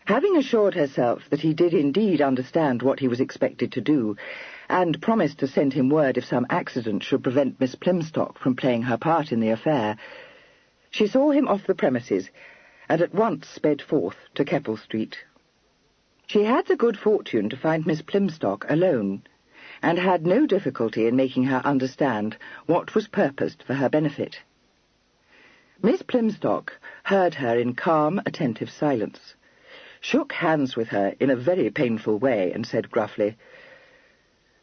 Having assured herself that he did indeed understand what he was expected to do, and promised to send him word if some accident should prevent Miss Plymstock from playing her part in the affair, she saw him off the premises, and at once sped forth to Keppel Street. She had the good fortune to find Miss Plymstock alone, and had no difficulty in making her understand what was purposed for her benefit. Miss Plymstock heard her in calm, attentive silence, shook hands with her in a very painful way, and said gruffly,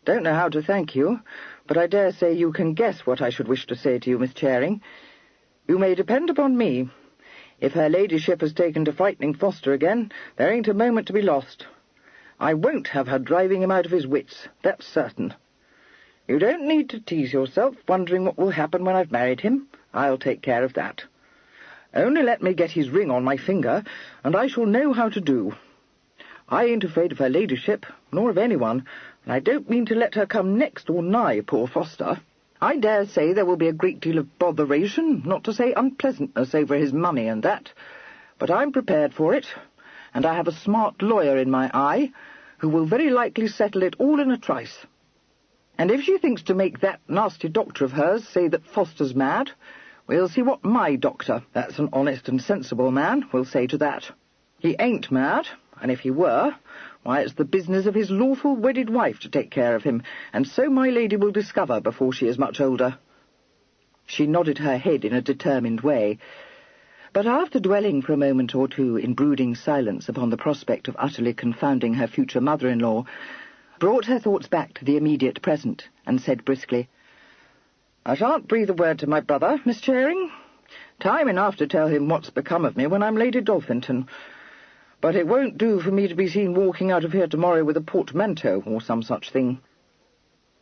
"Don't know how to thank you, but I dare say you can guess what I should wish to say to you, Miss Charing. You may depend upon me. If her ladyship has taken to frightening Foster again, there ain't a moment to be lost. I won't have her driving him out of his wits, that's certain. You don't need to tease yourself, wondering what will happen when I've married him. I'll take care of that. Only let me get his ring on my finger, and I shall know how to do. I ain't afraid of her ladyship, nor of anyone, and I don't mean to let her come next or nigh poor Foster. I dare say there will be a great deal of botheration, not to say unpleasantness, over his money and that, but I'm prepared for it, and I have a smart lawyer in my eye, who will very likely settle it all in a trice. And if she thinks to make that nasty doctor of hers say that Foster's mad, we'll see what my doctor, that's an honest and sensible man, will say to that. He ain't mad, and if he were, why, it's the business of his lawful wedded wife to take care of him, and so my lady will discover before she is much older." She nodded her head in a determined way, but after dwelling for a moment or two in brooding silence upon the prospect of utterly confounding her future mother-in-law, brought her thoughts back to the immediate present, and said briskly, "I shan't breathe a word to my brother, Miss Charing. Time enough to tell him what's become of me when I'm Lady Dolphinton. But it won't do for me to be seen walking out of here tomorrow with a portmanteau or some such thing.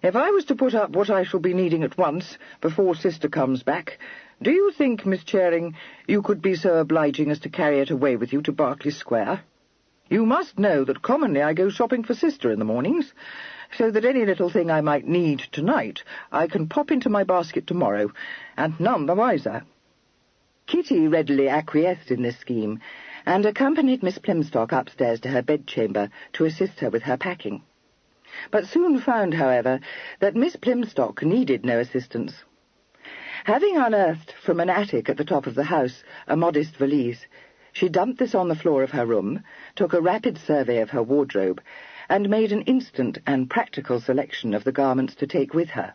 If I was to put up what I shall be needing at once, before Sister comes back, do you think, Miss Charing, you could be so obliging as to carry it away with you to Berkeley Square? You must know that commonly I go shopping for Sister in the mornings, so that any little thing I might need tonight I can pop into my basket tomorrow, and none the wiser." Kitty readily acquiesced in this scheme, and accompanied Miss Plimstock upstairs to her bedchamber to assist her with her packing, but soon found, however, that Miss Plimstock needed no assistance. Having unearthed from an attic at the top of the house a modest valise, she dumped this on the floor of her room, took a rapid survey of her wardrobe, and made an instant and practical selection of the garments to take with her.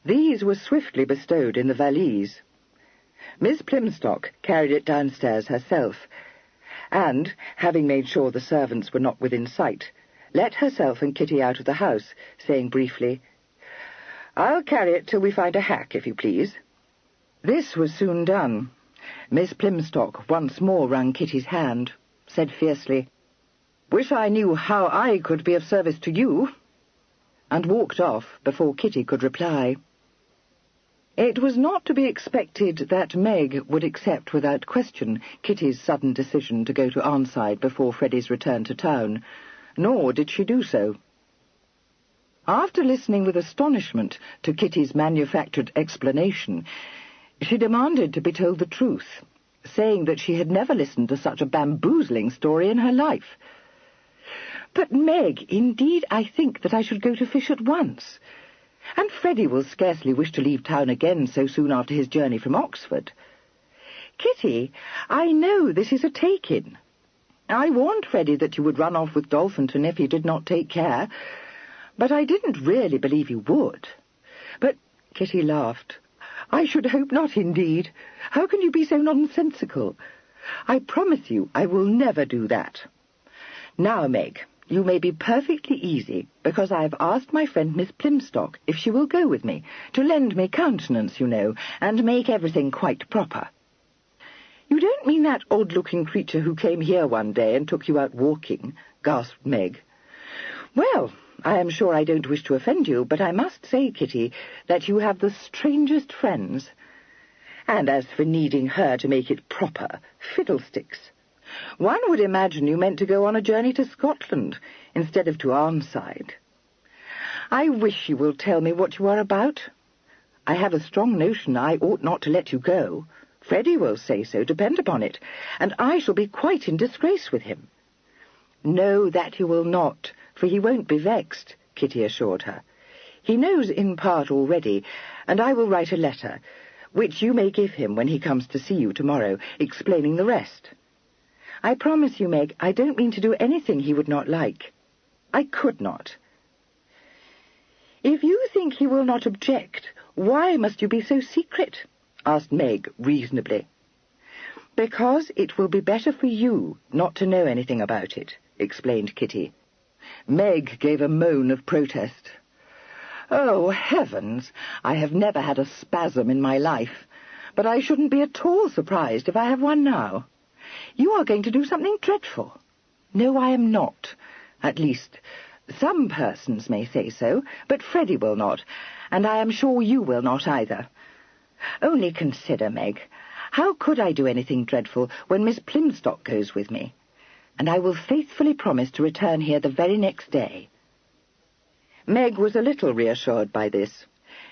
These were swiftly bestowed in the valise. Miss Plimstock carried it downstairs herself, and, having made sure the servants were not within sight, let herself and Kitty out of the house, saying briefly, "I'll carry it till we find a hack, if you please." This was soon done. Miss Plimstock once more wrung Kitty's hand, said fiercely, "Wish I knew how I could be of service to you," and walked off before Kitty could reply. It was not to be expected that Meg would accept without question Kitty's sudden decision to go to Arnside before Freddie's return to town, nor did she do so. After listening with astonishment to Kitty's manufactured explanation, she demanded to be told the truth, saying that she had never listened to such a bamboozling story in her life. "But, Meg, indeed I think that I should go to fish at once. And Freddie will scarcely wish to leave town again so soon after his journey from Oxford. Kitty, I know this is a take-in. I warned Freddie that you would run off with Dolphinton if he did not take care, but I didn't really believe you would. But," Kitty laughed, "I should hope not, indeed. How can you be so nonsensical? I promise you I will never do that. Now, Meg, you may be perfectly easy, because I have asked my friend Miss Plimstock if she will go with me, to lend me countenance, you know, and make everything quite proper." "You don't mean that odd-looking creature who came here one day and took you out walking?" gasped Meg. "Well, I am sure I don't wish to offend you, but I must say, Kitty, that you have the strangest friends. And as for needing her to make it proper, fiddlesticks. One would imagine you meant to go on a journey to Scotland instead of to Arnside. I wish you will tell me what you are about. I have a strong notion I ought not to let you go. Freddie will say so, depend upon it, and I shall be quite in disgrace with him." "No, that you will not, for he won't be vexed," Kitty assured her. "He knows in part already, and I will write a letter, which you may give him when he comes to see you tomorrow, explaining the rest. I promise you, Meg, I don't mean to do anything he would not like. I could not." "If you think he will not object, why must you be so secret?" asked Meg reasonably. "Because it will be better for you not to know anything about it," explained Kitty. Meg gave a moan of protest. "Oh, heavens! I have never had a spasm in my life, but I shouldn't be at all surprised if I have one now. You are going to do something dreadful." "No, I am not. At least, some persons may say so, but Freddie will not, and I am sure you will not either. Only consider, Meg, how could I do anything dreadful when Miss Plimstock goes with me? And I will faithfully promise to return here the very next day." Meg was a little reassured by this.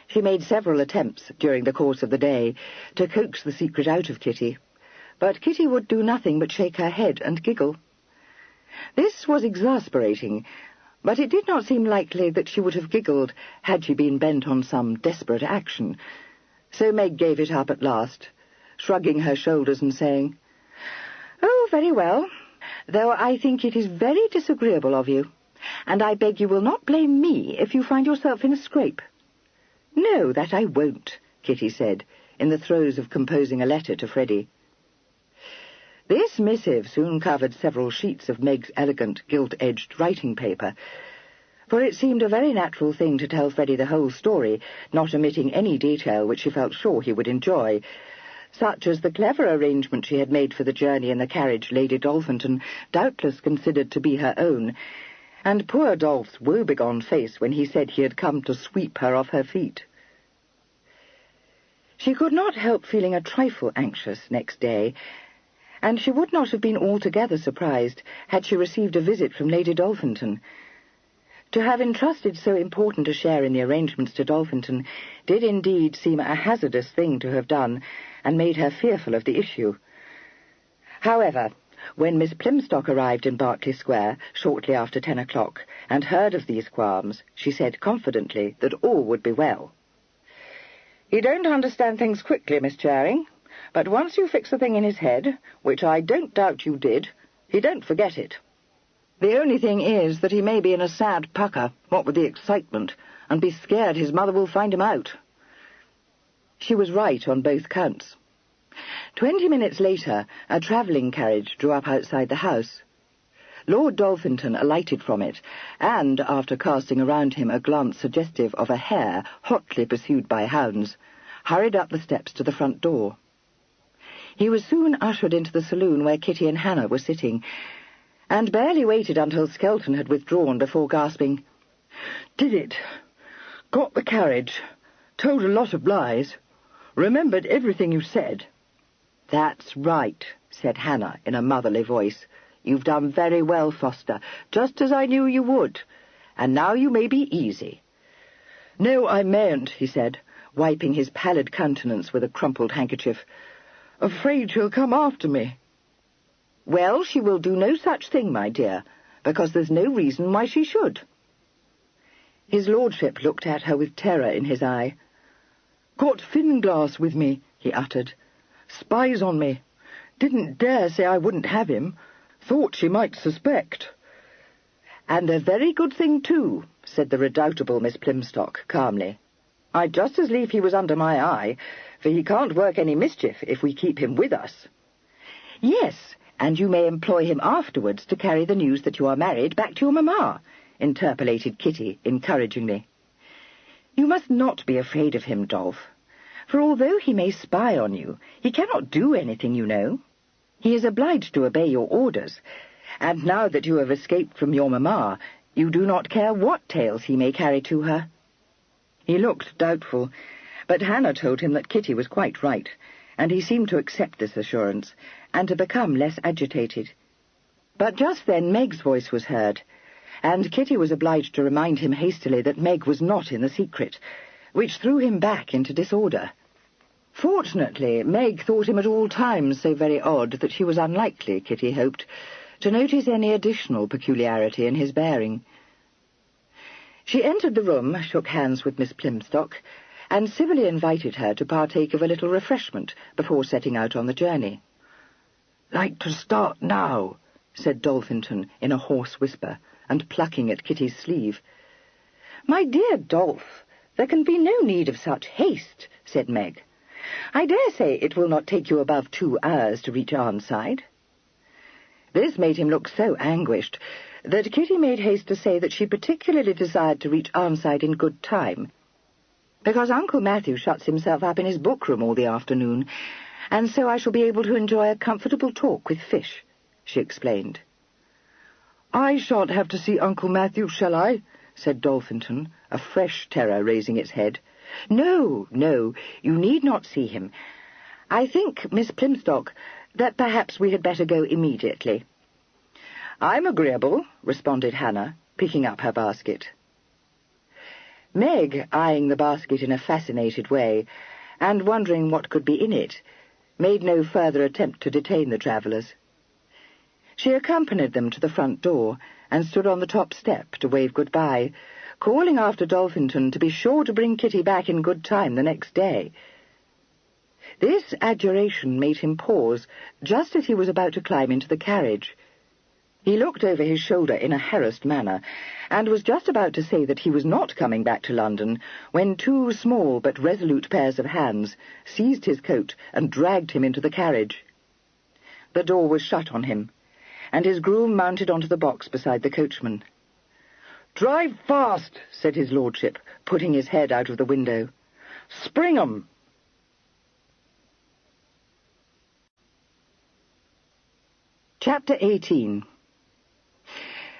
She made several attempts during the course of the day to coax the secret out of Kitty, but Kitty would do nothing but shake her head and giggle. This was exasperating, but it did not seem likely that she would have giggled had she been bent on some desperate action, so Meg gave it up at last, shrugging her shoulders and saying, "Oh, very well, though I think it is very disagreeable of you, and I beg you will not blame me if you find yourself in a scrape." "No, that I won't," Kitty said, in the throes of composing a letter to Freddie. This missive soon covered several sheets of Meg's elegant gilt-edged writing paper, for it seemed a very natural thing to tell Freddie the whole story, not omitting any detail which she felt sure he would enjoy, such as the clever arrangement she had made for the journey in the carriage Lady Dolphinton doubtless considered to be her own, and poor Dolph's woebegone face when he said he had come to sweep her off her feet. She could not help feeling a trifle anxious next day, and she would not have been altogether surprised had she received a visit from Lady Dolphinton. To have entrusted so important a share in the arrangements to Dolphinton did indeed seem a hazardous thing to have done, and made her fearful of the issue. However, when Miss Plimstock arrived in Berkeley Square shortly after 10 o'clock and heard of these qualms, she said confidently that all would be well. "You don't understand things quickly, Miss Charing, but once you fix a thing in his head, which I don't doubt you did, he don't forget it. The only thing is that he may be in a sad pucker, what with the excitement, and be scared his mother will find him out." She was right on both counts. 20 minutes later, a travelling carriage drew up outside the house. Lord Dolphinton alighted from it, and, after casting around him a glance suggestive of a hare hotly pursued by hounds, hurried up the steps to the front door. He was soon ushered into the saloon where Kitty and Hannah were sitting, and barely waited until Skelton had withdrawn before gasping, "Did it? Got the carriage? Told a lot of lies? Remembered everything you said?" "That's right," said Hannah in a motherly voice. "You've done very well, Foster, just as I knew you would. And now you may be easy." "No, I mayn't," he said, wiping his pallid countenance with a crumpled handkerchief. "Afraid she'll come after me." "Well, she will do no such thing, my dear, because there's no reason why she should." His lordship looked at her with terror in his eye. "Got Finglass with me," he uttered. "Spies on me. Didn't dare say I wouldn't have him. Thought she might suspect." "And a very good thing, too," said the redoubtable Miss Plimstock calmly. "I'd just as lief he was under my eye, for he can't work any mischief if we keep him with us." "Yes, and you may employ him afterwards to carry the news that you are married back to your mamma," interpolated Kitty encouragingly. "You must not be afraid of him, Dolph, for although he may spy on you, he cannot do anything, you know. He is obliged to obey your orders, and now that you have escaped from your mamma, you do not care what tales he may carry to her." He looked doubtful, but Hannah told him that Kitty was quite right, and he seemed to accept this assurance, and to become less agitated. But just then Meg's voice was heard, and Kitty was obliged to remind him hastily that Meg was not in the secret, which threw him back into disorder. Fortunately, Meg thought him at all times so very odd that she was unlikely, Kitty hoped, to notice any additional peculiarity in his bearing. She entered the room, shook hands with Miss Plimstock, and civilly invited her to partake of a little refreshment before setting out on the journey. "Like to start now," said Dolphinton in a hoarse whisper, and plucking at Kitty's sleeve. "My dear Dolph, there can be no need of such haste," said Meg. "I dare say it will not take you above 2 hours to reach Arnside." This made him look so anguished that Kitty made haste to say that she particularly desired to reach Arnside in good time, because Uncle Matthew shuts himself up in his book-room all the afternoon, and so I shall be able to enjoy a comfortable talk with Fish, she explained. "I shan't have to see Uncle Matthew, shall I?" said Dolphinton, a fresh terror raising its head. "No, no, you need not see him. I think, Miss Plimstock, that perhaps we had better go immediately." "I'm agreeable," responded Hannah, picking up her basket. Meg, eyeing the basket in a fascinated way, and wondering what could be in it, made no further attempt to detain the travellers. She accompanied them to the front door, and stood on the top step to wave good-bye, calling after Dolphinton to be sure to bring Kitty back in good time the next day. This adjuration made him pause, just as he was about to climb into the carriage. He looked over his shoulder in a harassed manner, and was just about to say that he was not coming back to London, when 2 small but resolute pairs of hands seized his coat and dragged him into the carriage. The door was shut on him, and his groom mounted onto the box beside the coachman. "Drive fast," said his lordship, putting his head out of the window. "Spring 'em." Chapter 18.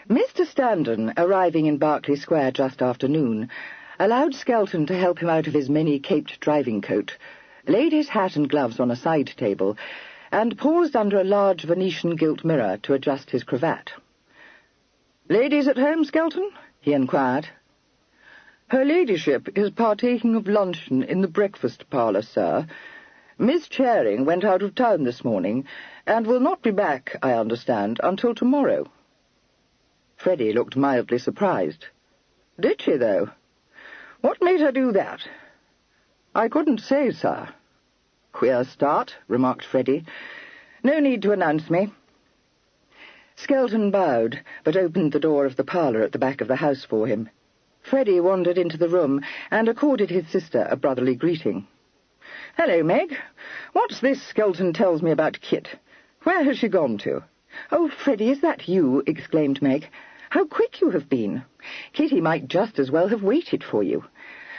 Mr. Standen, arriving in Berkeley Square just after noon, allowed Skelton to help him out of his many-caped driving coat, laid his hat and gloves on a side table, and paused under a large Venetian gilt mirror to adjust his cravat. "Ladies at home, Skelton?" he inquired. "Her ladyship is partaking of luncheon in the breakfast parlour, sir. Miss Charing went out of town this morning, and will not be back, I understand, until tomorrow." Freddie looked mildly surprised. "Did she, though? What made her do that?" "I couldn't say, sir." "Queer start," remarked Freddie. "No need to announce me." Skelton bowed, but opened the door of the parlour at the back of the house for him. Freddie wandered into the room and accorded his sister a brotherly greeting. "Hello, Meg. What's this Skelton tells me about Kit? Where has she gone to?" "Oh, Freddie, is that you?" exclaimed Meg. "How quick you have been! Kitty might just as well have waited for you.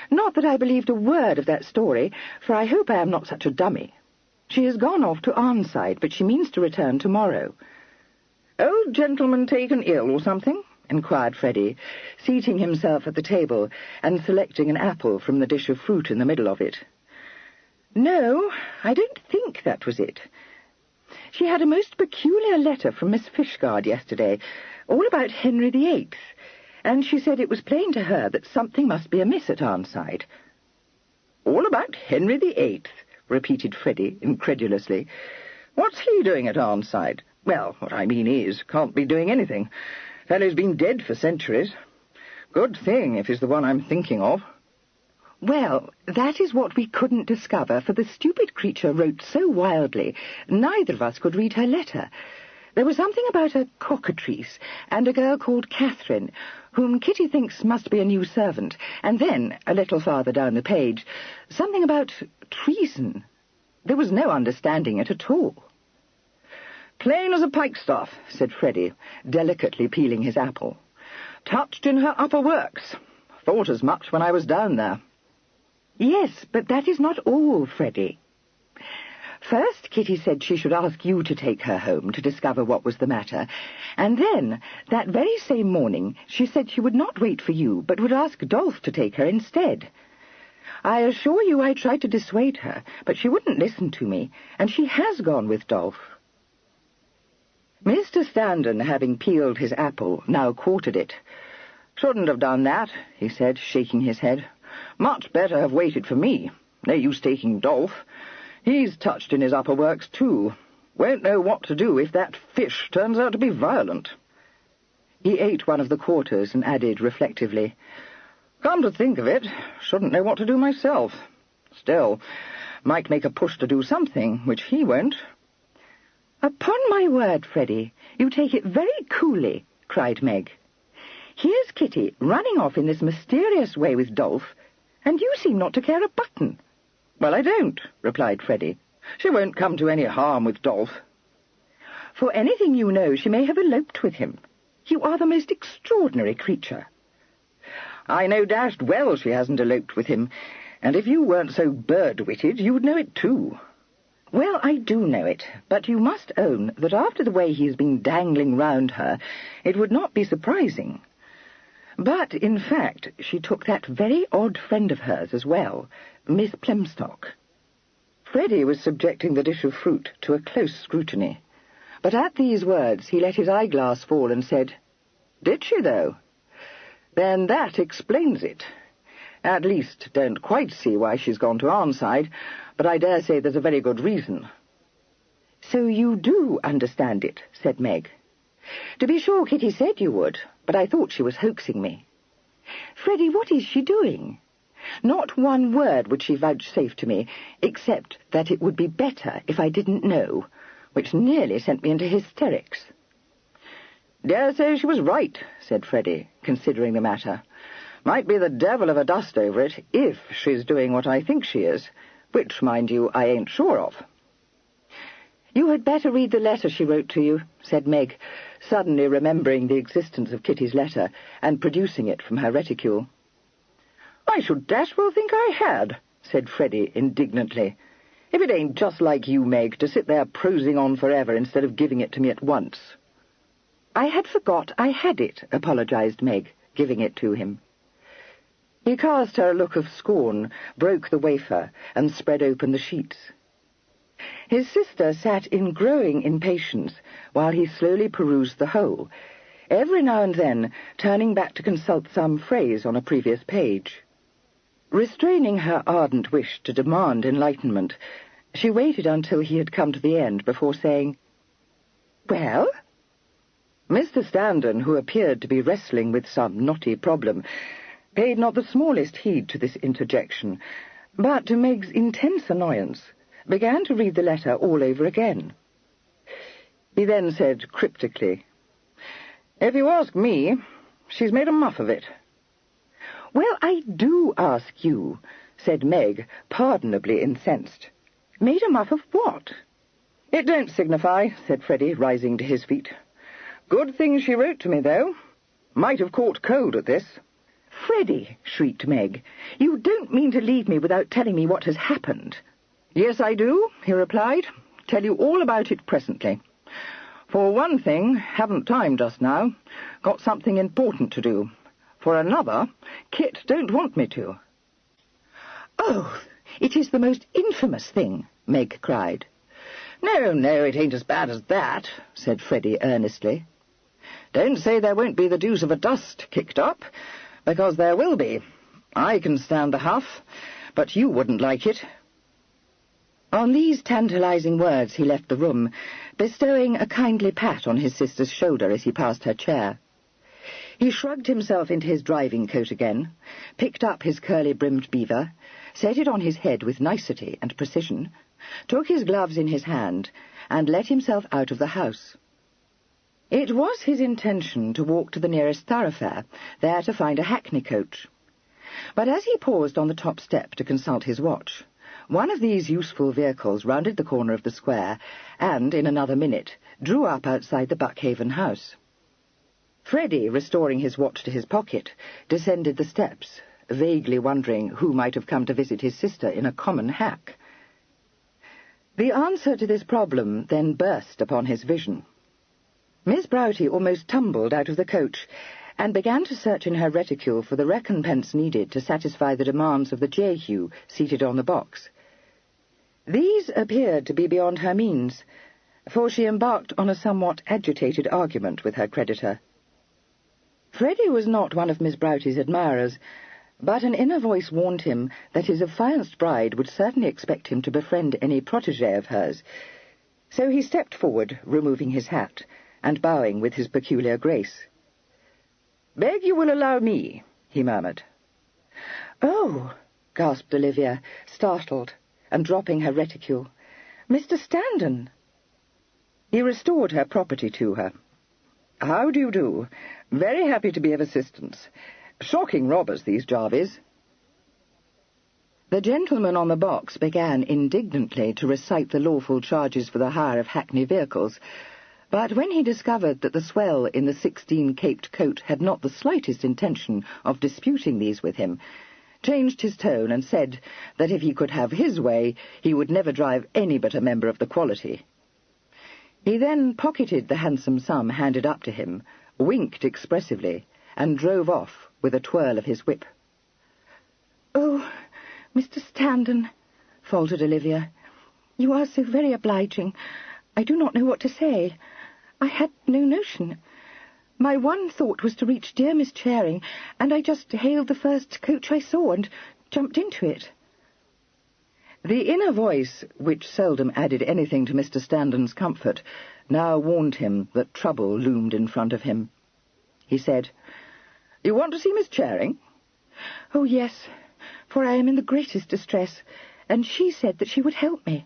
Not that I believed a word of that story, for I hope I am not such a dummy. She has gone off to Arnside, but she means to return tomorrow." "Old gentleman taken ill or something?" inquired Freddie, seating himself at the table and selecting an apple from the dish of fruit in the middle of it. "No, I don't think that was it. She had a most peculiar letter from Miss Fishguard yesterday, all about Henry VIII, and she said it was plain to her that something must be amiss at Arnside." "All about Henry VIII?" repeated Freddie incredulously. "What's he doing at Arnside? Well, what I mean is, can't be doing anything. Fellow's been dead for centuries. Good thing, if he's the one I'm thinking of." "Well, that is what we couldn't discover, for the stupid creature wrote so wildly, neither of us could read her letter. There was something about a cockatrice and a girl called Catherine, whom Kitty thinks must be a new servant, and then, a little farther down the page, something about treason. There was no understanding it at all." "Plain as a pikestaff," said Freddie, delicately peeling his apple. "Touched in her upper works. Thought as much when I was down there." "Yes, but that is not all, Freddie. First, Kitty said she should ask you to take her home to discover what was the matter, and then, that very same morning, she said she would not wait for you, but would ask Dolph to take her instead. I assure you I tried to dissuade her, but she wouldn't listen to me, and she has gone with Dolph." Mr. Standen, having peeled his apple, now quartered it. "Shouldn't have done that," he said, shaking his head. "Much better have waited for me. No use taking Dolph. He's touched in his upper works, too. Won't know what to do if that fish turns out to be violent." He ate one of the quarters and added reflectively, "Come to think of it, shouldn't know what to do myself. Still, might make a push to do something, which he won't." "Upon my word, Freddie, you take it very coolly," cried Meg. "Here's Kitty running off in this mysterious way with Dolph, and you seem not to care a button." "Well, I don't," replied Freddie. "She won't come to any harm with Dolph." "For anything you know, she may have eloped with him. You are the most extraordinary creature." "I know dashed well she hasn't eloped with him, and if you weren't so bird-witted, you'd know it too." "Well, I do know it, but you must own that after the way he has been dangling round her, it would not be surprising. But, in fact, she took that very odd friend of hers as well, Miss Plimstock." Freddie was subjecting the dish of fruit to a close scrutiny, but at these words he let his eyeglass fall and said, "Did she, though? Then that explains it. At least, don't quite see why she's gone to Arnside, but I dare say there's a very good reason." "So you do understand it," said Meg. "To be sure, Kitty said you would, but I thought she was hoaxing me. Freddie, what is she doing? Not one word would she vouchsafe to me, except that it would be better if I didn't know, which nearly sent me into hysterics." "Dare say she was right," said Freddie, considering the matter. "Might be the devil of a dust over it, if she's doing what I think she is, which, mind you, I ain't sure of." "You had better read the letter she wrote to you," said Meg, suddenly remembering the existence of Kitty's letter and producing it from her reticule. "I should dash well think I had," said Freddie indignantly. "If it ain't just like you, Meg, to sit there prosing on forever instead of giving it to me at once." "I had forgot I had it," apologized Meg, giving it to him. He cast her a look of scorn, broke the wafer, and spread open the sheets. His sister sat in growing impatience while he slowly perused the whole, every now and then turning back to consult some phrase on a previous page. Restraining her ardent wish to demand enlightenment, she waited until he had come to the end before saying, "Well?" Mr. Standen, who appeared to be wrestling with some knotty problem, paid not the smallest heed to this interjection, but, to Meg's intense annoyance, began to read the letter all over again. He then said cryptically, "If you ask me, she's made a muff of it." "Well, I do ask you," said Meg, pardonably incensed. "Made a muff of what?" "It don't signify," said Freddie, rising to his feet. "Good thing she wrote to me, though. Might have caught cold at this." "Freddie," shrieked Meg, "you don't mean to leave me without telling me what has happened." "Yes, I do," he replied. "Tell you all about it presently. For one thing, haven't time just now. Got something important to do. For another, Kit don't want me to." "Oh, it is the most infamous thing," Meg cried. No, it ain't as bad as that," said Freddie earnestly. "Don't say there won't be the deuce of a dust kicked up, because there will be. I can stand the huff, but you wouldn't like it." On these tantalizing words he left the room, bestowing a kindly pat on his sister's shoulder as he passed her chair. He shrugged himself into his driving coat again, picked up his curly-brimmed beaver, set it on his head with nicety and precision, took his gloves in his hand, and let himself out of the house. It was his intention to walk to the nearest thoroughfare, there to find a hackney coach. But as he paused on the top step to consult his watch, one of these useful vehicles rounded the corner of the square and, in another minute, drew up outside the Buckhaven house. Freddie, restoring his watch to his pocket, descended the steps, vaguely wondering who might have come to visit his sister in a common hack. The answer to this problem then burst upon his vision. Miss Broughty almost tumbled out of the coach and began to search in her reticule for the recompense needed to satisfy the demands of the Jehu seated on the box. These appeared to be beyond her means, for she embarked on a somewhat agitated argument with her creditor. Freddie was not one of Miss Broughty's admirers, but an inner voice warned him that his affianced bride would certainly expect him to befriend any protégé of hers. So he stepped forward, removing his hat, and bowing with his peculiar grace. "Beg you will allow me," he murmured. "Oh," gasped Olivia, startled, and dropping her reticule. "Mr. Standen!" He restored her property to her. "How do you do? Very happy to be of assistance. Shocking robbers, these Jarvies." The gentleman on the box began indignantly to recite the lawful charges for the hire of hackney vehicles, but when he discovered that the swell in the 16-caped coat had not the slightest intention of disputing these with him, changed his tone and said that if he could have his way, he would never drive any but a member of the quality. He then pocketed the handsome sum handed up to him, winked expressively, and drove off with a twirl of his whip. "Oh, Mr. Standen," faltered Olivia, "you are so very obliging. I do not know what to say. I had no notion. My one thought was to reach dear Miss Charing, and I just hailed the first coach I saw and jumped into it." The inner voice, which seldom added anything to Mr. Standen's comfort, now warned him that trouble loomed in front of him. He said, "You want to see Miss Charing?" "Oh, yes, for I am in the greatest distress, and she said that she would help me."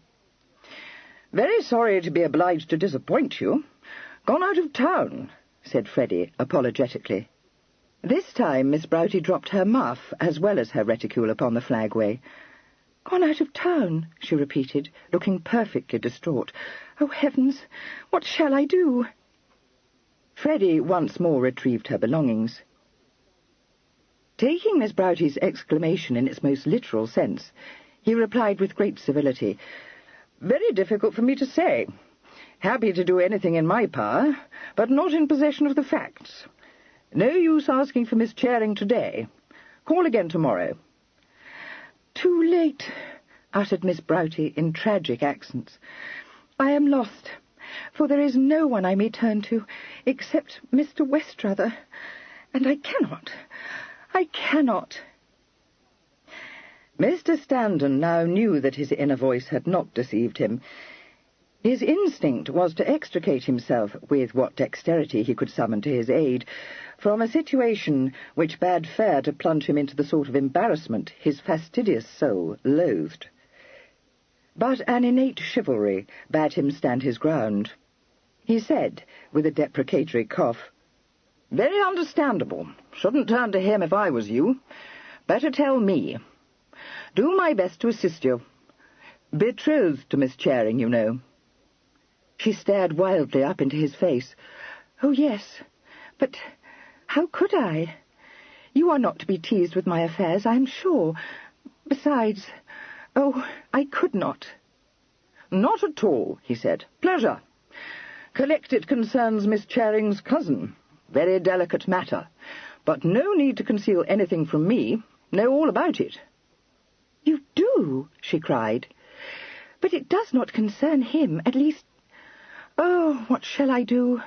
"Very sorry to be obliged to disappoint you. Gone out of town," said Freddie apologetically. This time Miss Broughty dropped her muff as well as her reticule upon the flagway. "Gone out of town," she repeated, looking perfectly distraught. "Oh, heavens, what shall I do?" Freddie once more retrieved her belongings. Taking Miss Broughty's exclamation in its most literal sense, he replied with great civility, "Very difficult for me to say. Happy to do anything in my power, but not in possession of the facts. No use asking for Miss Charing today. Call again tomorrow." "Too late," uttered Miss Broughty in tragic accents. "I am lost, for there is no one I may turn to except Mr. Westrother, and I cannot. Mr. Standen now knew that his inner voice had not deceived him. His instinct was to extricate himself, with what dexterity he could summon to his aid, from a situation which bade fair to plunge him into the sort of embarrassment his fastidious soul loathed. But an innate chivalry bade him stand his ground. He said, with a deprecatory cough, "Very understandable. Shouldn't turn to him if I was you. Better tell me. Do my best to assist you. Betrothed to Miss Charing, you know." She stared wildly up into his face. "Oh, yes, but how could I? You are not to be teased with my affairs, I am sure. Besides, I could not." "Not at all," he said. "Pleasure. Collect it concerns Miss Charing's cousin. Very delicate matter. But no need to conceal anything from me. Know all about it." "You do?" she cried. "But it does not concern him, at least. Oh, what shall I do?"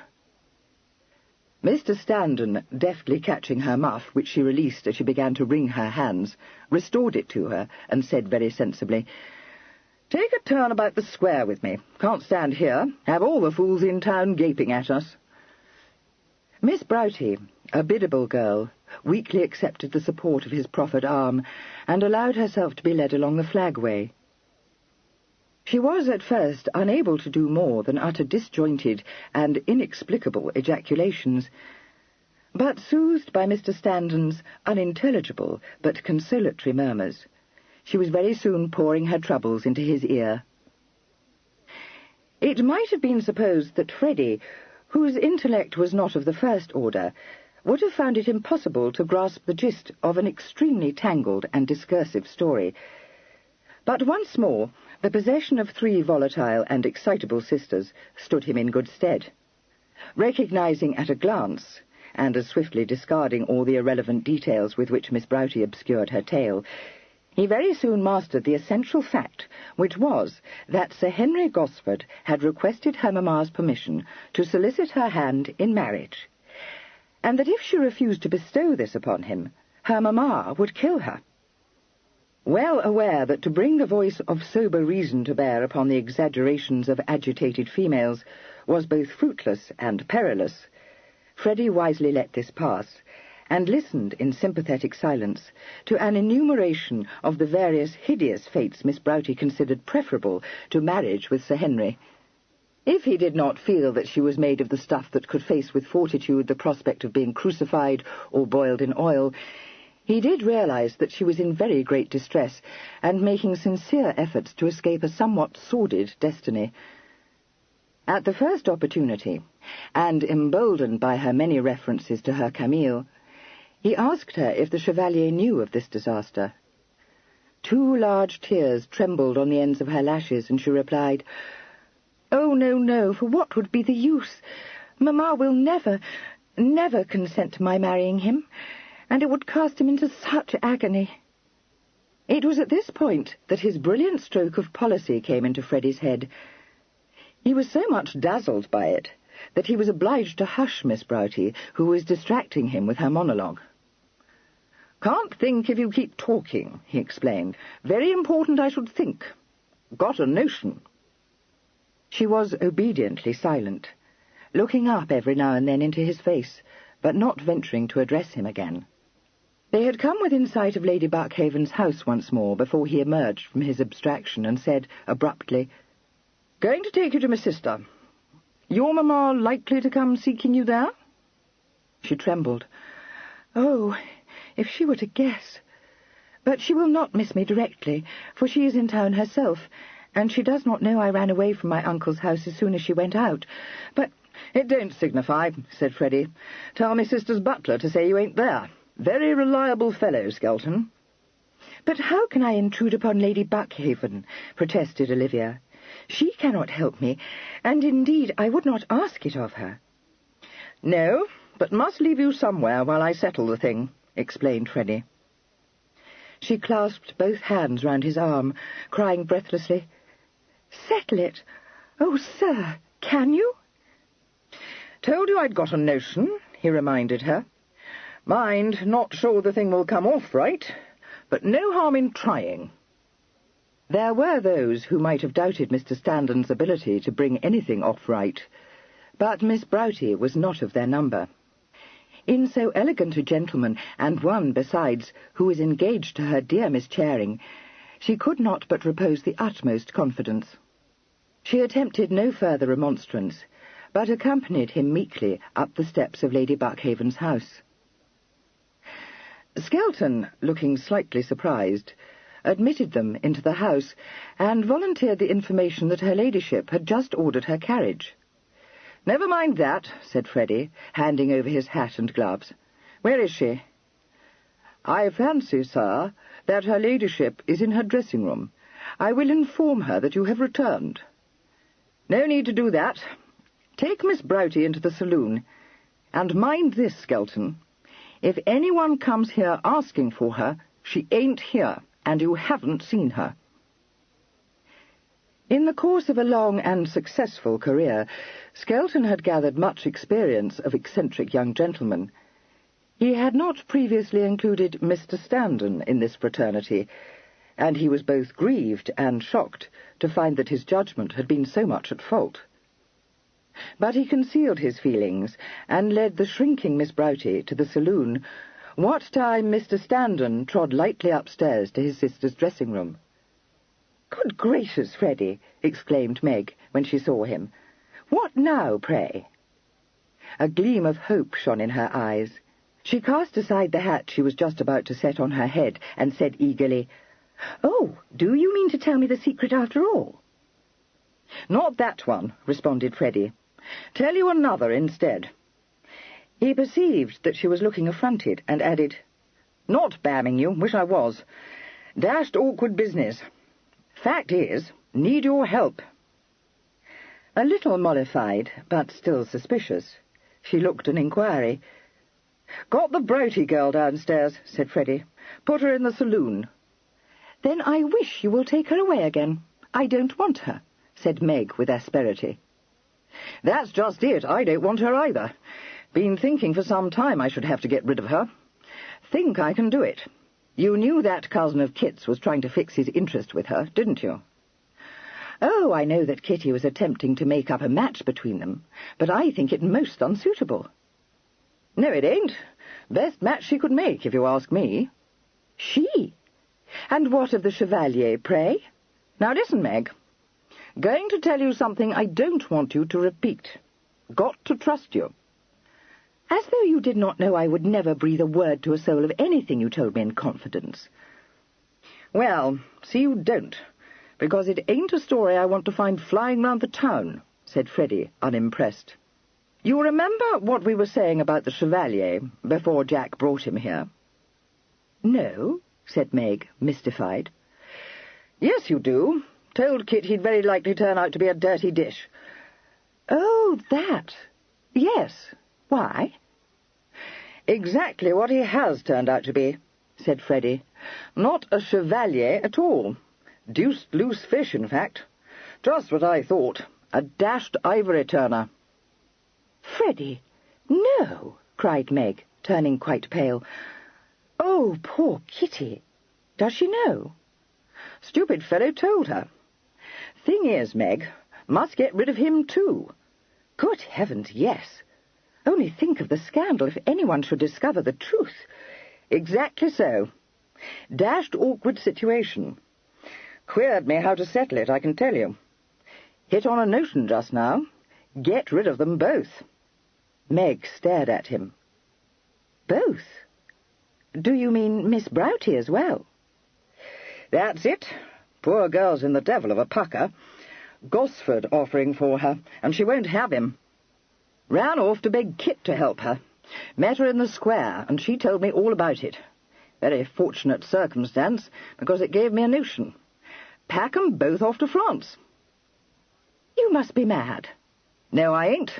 Mr. Standen, deftly catching her muff, which she released as she began to wring her hands, restored it to her, and said very sensibly, "Take a turn about the square with me. Can't stand here. Have all the fools in town gaping at us." Miss Broughty, a biddable girl, weakly accepted the support of his proffered arm, and allowed herself to be led along the flagway. She was at first unable to do more than utter disjointed and inexplicable ejaculations, but soothed by Mr. Standen's unintelligible but consolatory murmurs, she was very soon pouring her troubles into his ear. It might have been supposed that Freddie, whose intellect was not of the first order, would have found it impossible to grasp the gist of an extremely tangled and discursive story. But once more, the possession of 3 volatile and excitable sisters stood him in good stead. Recognizing at a glance, and as swiftly discarding all the irrelevant details with which Miss Broughty obscured her tale, he very soon mastered the essential fact, which was that Sir Henry Gosford had requested her mamma's permission to solicit her hand in marriage, and that if she refused to bestow this upon him, her mamma would kill her. Well aware that to bring the voice of sober reason to bear upon the exaggerations of agitated females was both fruitless and perilous, Freddie wisely let this pass, and listened in sympathetic silence to an enumeration of the various hideous fates Miss Broughty considered preferable to marriage with Sir Henry. If he did not feel that she was made of the stuff that could face with fortitude the prospect of being crucified or boiled in oil, he did realize that she was in very great distress, and making sincere efforts to escape a somewhat sordid destiny. At the first opportunity, and emboldened by her many references to her Camille, he asked her if the Chevalier knew of this disaster. 2 large tears trembled on the ends of her lashes, and she replied, "Oh, no, for what would be the use? Mamma will never consent to my marrying him, and it would cast him into such agony." It was at this point that his brilliant stroke of policy came into Freddie's head. He was so much dazzled by it that he was obliged to hush Miss Broughty, who was distracting him with her monologue. "Can't think if you keep talking," he explained. "Very important, I should think. Got a notion." She was obediently silent, looking up every now and then into his face, but not venturing to address him again. They had come within sight of Lady Buckhaven's house once more before he emerged from his abstraction and said abruptly, "Going to take you to my sister. Your mamma likely to come seeking you there?" She trembled. "Oh, if she were to guess! But she will not miss me directly, for she is in town herself, and she does not know I ran away from my uncle's house as soon as she went out. But "It don't signify," said Freddie. "Tell me sister's butler to say you ain't there. Very reliable fellow, Skelton." "But how can I intrude upon Lady Buckhaven?" protested Olivia. "She cannot help me, and indeed I would not ask it of her." "No, but must leave you somewhere while I settle the thing," explained Freddie. She clasped both hands round his arm, crying breathlessly, "Settle it? Oh, sir, can you?" "Told you I'd got a notion," he reminded her. "Mind, not sure the thing will come off right, but no harm in trying." There were those who might have doubted Mr. Standon's ability to bring anything off right, but Miss Broughty was not of their number. In so elegant a gentleman, and one, besides, who was engaged to her dear Miss Charing, she could not but repose the utmost confidence. She attempted no further remonstrance, but accompanied him meekly up the steps of Lady Buckhaven's house. Skelton, looking slightly surprised, admitted them into the house, and volunteered the information that her ladyship had just ordered her carriage. "Never mind that," said Freddie, handing over his hat and gloves. "Where is she?" "I fancy, sir, that her ladyship is in her dressing-room. I will inform her that you have returned." "No need to do that. Take Miss Broughty into the saloon. And mind this, Skelton. If anyone comes here asking for her, she ain't here, and you haven't seen her." In the course of a long and successful career, Skelton had gathered much experience of eccentric young gentlemen. He had not previously included Mr. Standon in this fraternity, and he was both grieved and shocked to find that his judgment had been so much at fault. But he concealed his feelings, and led the shrinking Miss Broughty to the saloon, what time Mr. Standon trod lightly upstairs to his sister's dressing-room. "Good gracious, Freddie!" exclaimed Meg, when she saw him. "What now, pray?" A gleam of hope shone in her eyes. She cast aside the hat she was just about to set on her head, and said eagerly, "Oh, do you mean to tell me the secret after all?" "Not that one," responded Freddie. "Tell you another instead." He perceived that she was looking affronted, and added, "Not bamming you, wish I was. Dashed awkward business. Fact is, need your help." A little mollified, but still suspicious, she looked an inquiry. "Got the Broughty girl downstairs," said Freddie. "Put her in the saloon." "Then I wish you will take her away again. I don't want her," said Meg with asperity. "That's just it. I don't want her either. Been thinking for some time I should have to get rid of her. Think I can do it. You knew that cousin of Kit's was trying to fix his interest with her, didn't you?" "Oh, I know that Kitty was attempting to make up a match between them, but I think it most unsuitable." "No, it ain't. Best match she could make, if you ask me." "She? And what of the Chevalier, pray?" "Now listen, Meg. Going to tell you something I don't want you to repeat. Got to trust you." "As though you did not know I would never breathe a word to a soul of anything you told me in confidence." "Well, see you don't, because it ain't a story I want to find flying round the town," said Freddie, unimpressed. "You remember what we were saying about the Chevalier before Jack brought him here?" "No," said Meg, mystified. "Yes, you do. Told Kit he'd very likely turn out to be a dirty dish." "Oh, that. Yes. Why?" "Exactly what he has turned out to be," said Freddie. "Not a Chevalier at all. Deuced loose fish, in fact. Just what I thought. A dashed ivory turner." "Freddie, no!" cried Meg, turning quite pale. "Oh, poor Kitty. Does she know?" "Stupid fellow told her. Thing is, Meg, must get rid of him too." "Good heavens, yes. Only think of the scandal if anyone should discover the truth." "Exactly so. Dashed awkward situation. Queered me how to settle it, I can tell you. Hit on a notion just now. Get rid of them both." Meg stared at him. "Both? Do you mean Miss Broughty as well?" "That's it. Poor girl's in the devil of a pucker. Gosford offering for her, and she won't have him." Ran off to beg Kit to help her. Met her in the square, and she told me all about it. Very fortunate circumstance, because it gave me a notion. Pack 'em both off to France. You must be mad. No, I ain't.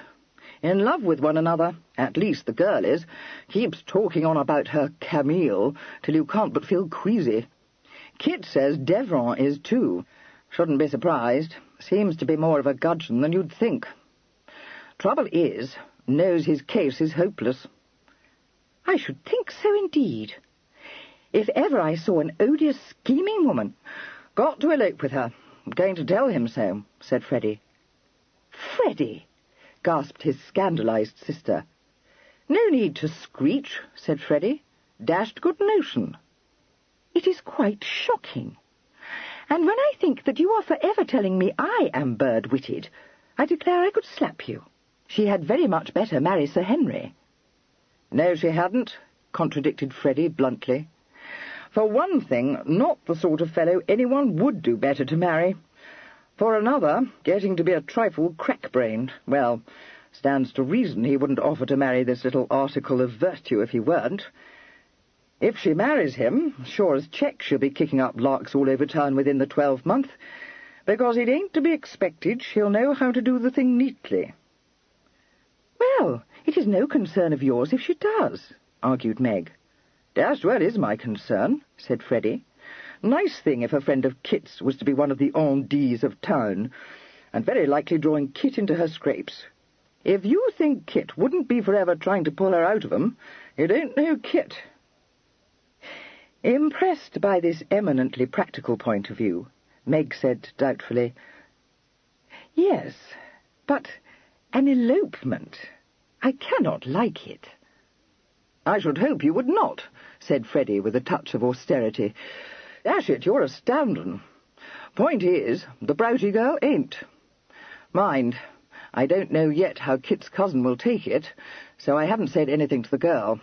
In love with one another. At least the girl is. Keeps talking on about her Camille till you can't but feel queasy. Kit says Devrant is too. Shouldn't be surprised. Seems to be more of a gudgeon than you'd think. Trouble is, knows his case is hopeless. I should think so indeed. If ever I saw an odious, scheming woman... Got to elope with her. Going to tell him so, said Freddie. Freddie, gasped his scandalized sister. No need to screech, said Freddie. Dashed good notion. It is quite shocking. And when I think that you are forever telling me I am bird-witted, I declare I could slap you. She had very much better marry Sir Henry. No, she hadn't, contradicted Freddie bluntly. For one thing, not the sort of fellow anyone would do better to marry. For another, getting to be a trifle crack-brained. Well, stands to reason he wouldn't offer to marry this little article of virtue if he weren't. If she marries him, sure as check she'll be kicking up larks all over town within the 12-month, because it ain't to be expected she'll know how to do the thing neatly. Well, it is no concern of yours if she does, argued Meg. Dashed well is my concern, said Freddie. Nice thing if a friend of Kit's was to be one of the on-dits of town, and very likely drawing Kit into her scrapes. If you think Kit wouldn't be forever trying to pull her out of 'em, you don't know Kit. Impressed by this eminently practical point of view, Meg said doubtfully, Yes, but an elopement. I cannot like it. I should hope you would not, said Freddie with a touch of austerity. Dash it, you're astounding. Point is, the Broughty girl ain't. Mind, I don't know yet how Kit's cousin will take it, so I haven't said anything to the girl.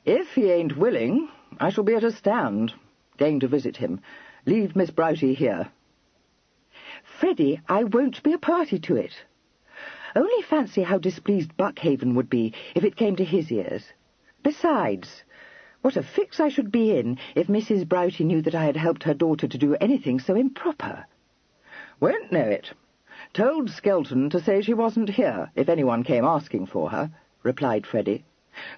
If he ain't willing, I shall be at a stand, going to visit him. Leave Miss Broughty here. Freddie, I won't be a party to it. Only fancy how displeased Buckhaven would be if it came to his ears. Besides, what a fix I should be in if Mrs. Broughty knew that I had helped her daughter to do anything so improper. Won't know it. Told Skelton to say she wasn't here if anyone came asking for her, replied Freddie.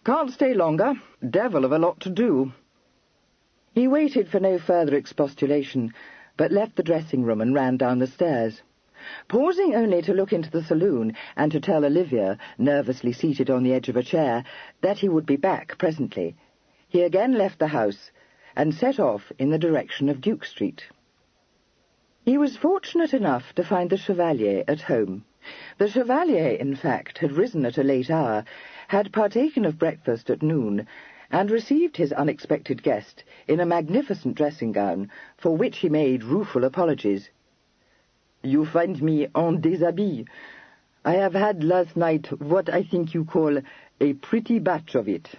Can't stay longer. Devil of a lot to do. He waited for no further expostulation, but left the dressing-room and ran down the stairs. Pausing only to look into the saloon and to tell Olivia, nervously seated on the edge of a chair, that he would be back presently, he again left the house and set off in the direction of Duke Street. He was fortunate enough to find the Chevalier at home. The Chevalier, in fact, had risen at a late hour, had partaken of breakfast at noon, and received his unexpected guest in a magnificent dressing-gown, for which he made rueful apologies. "You find me en déshabille. I have had last night what I think you call a pretty batch of it."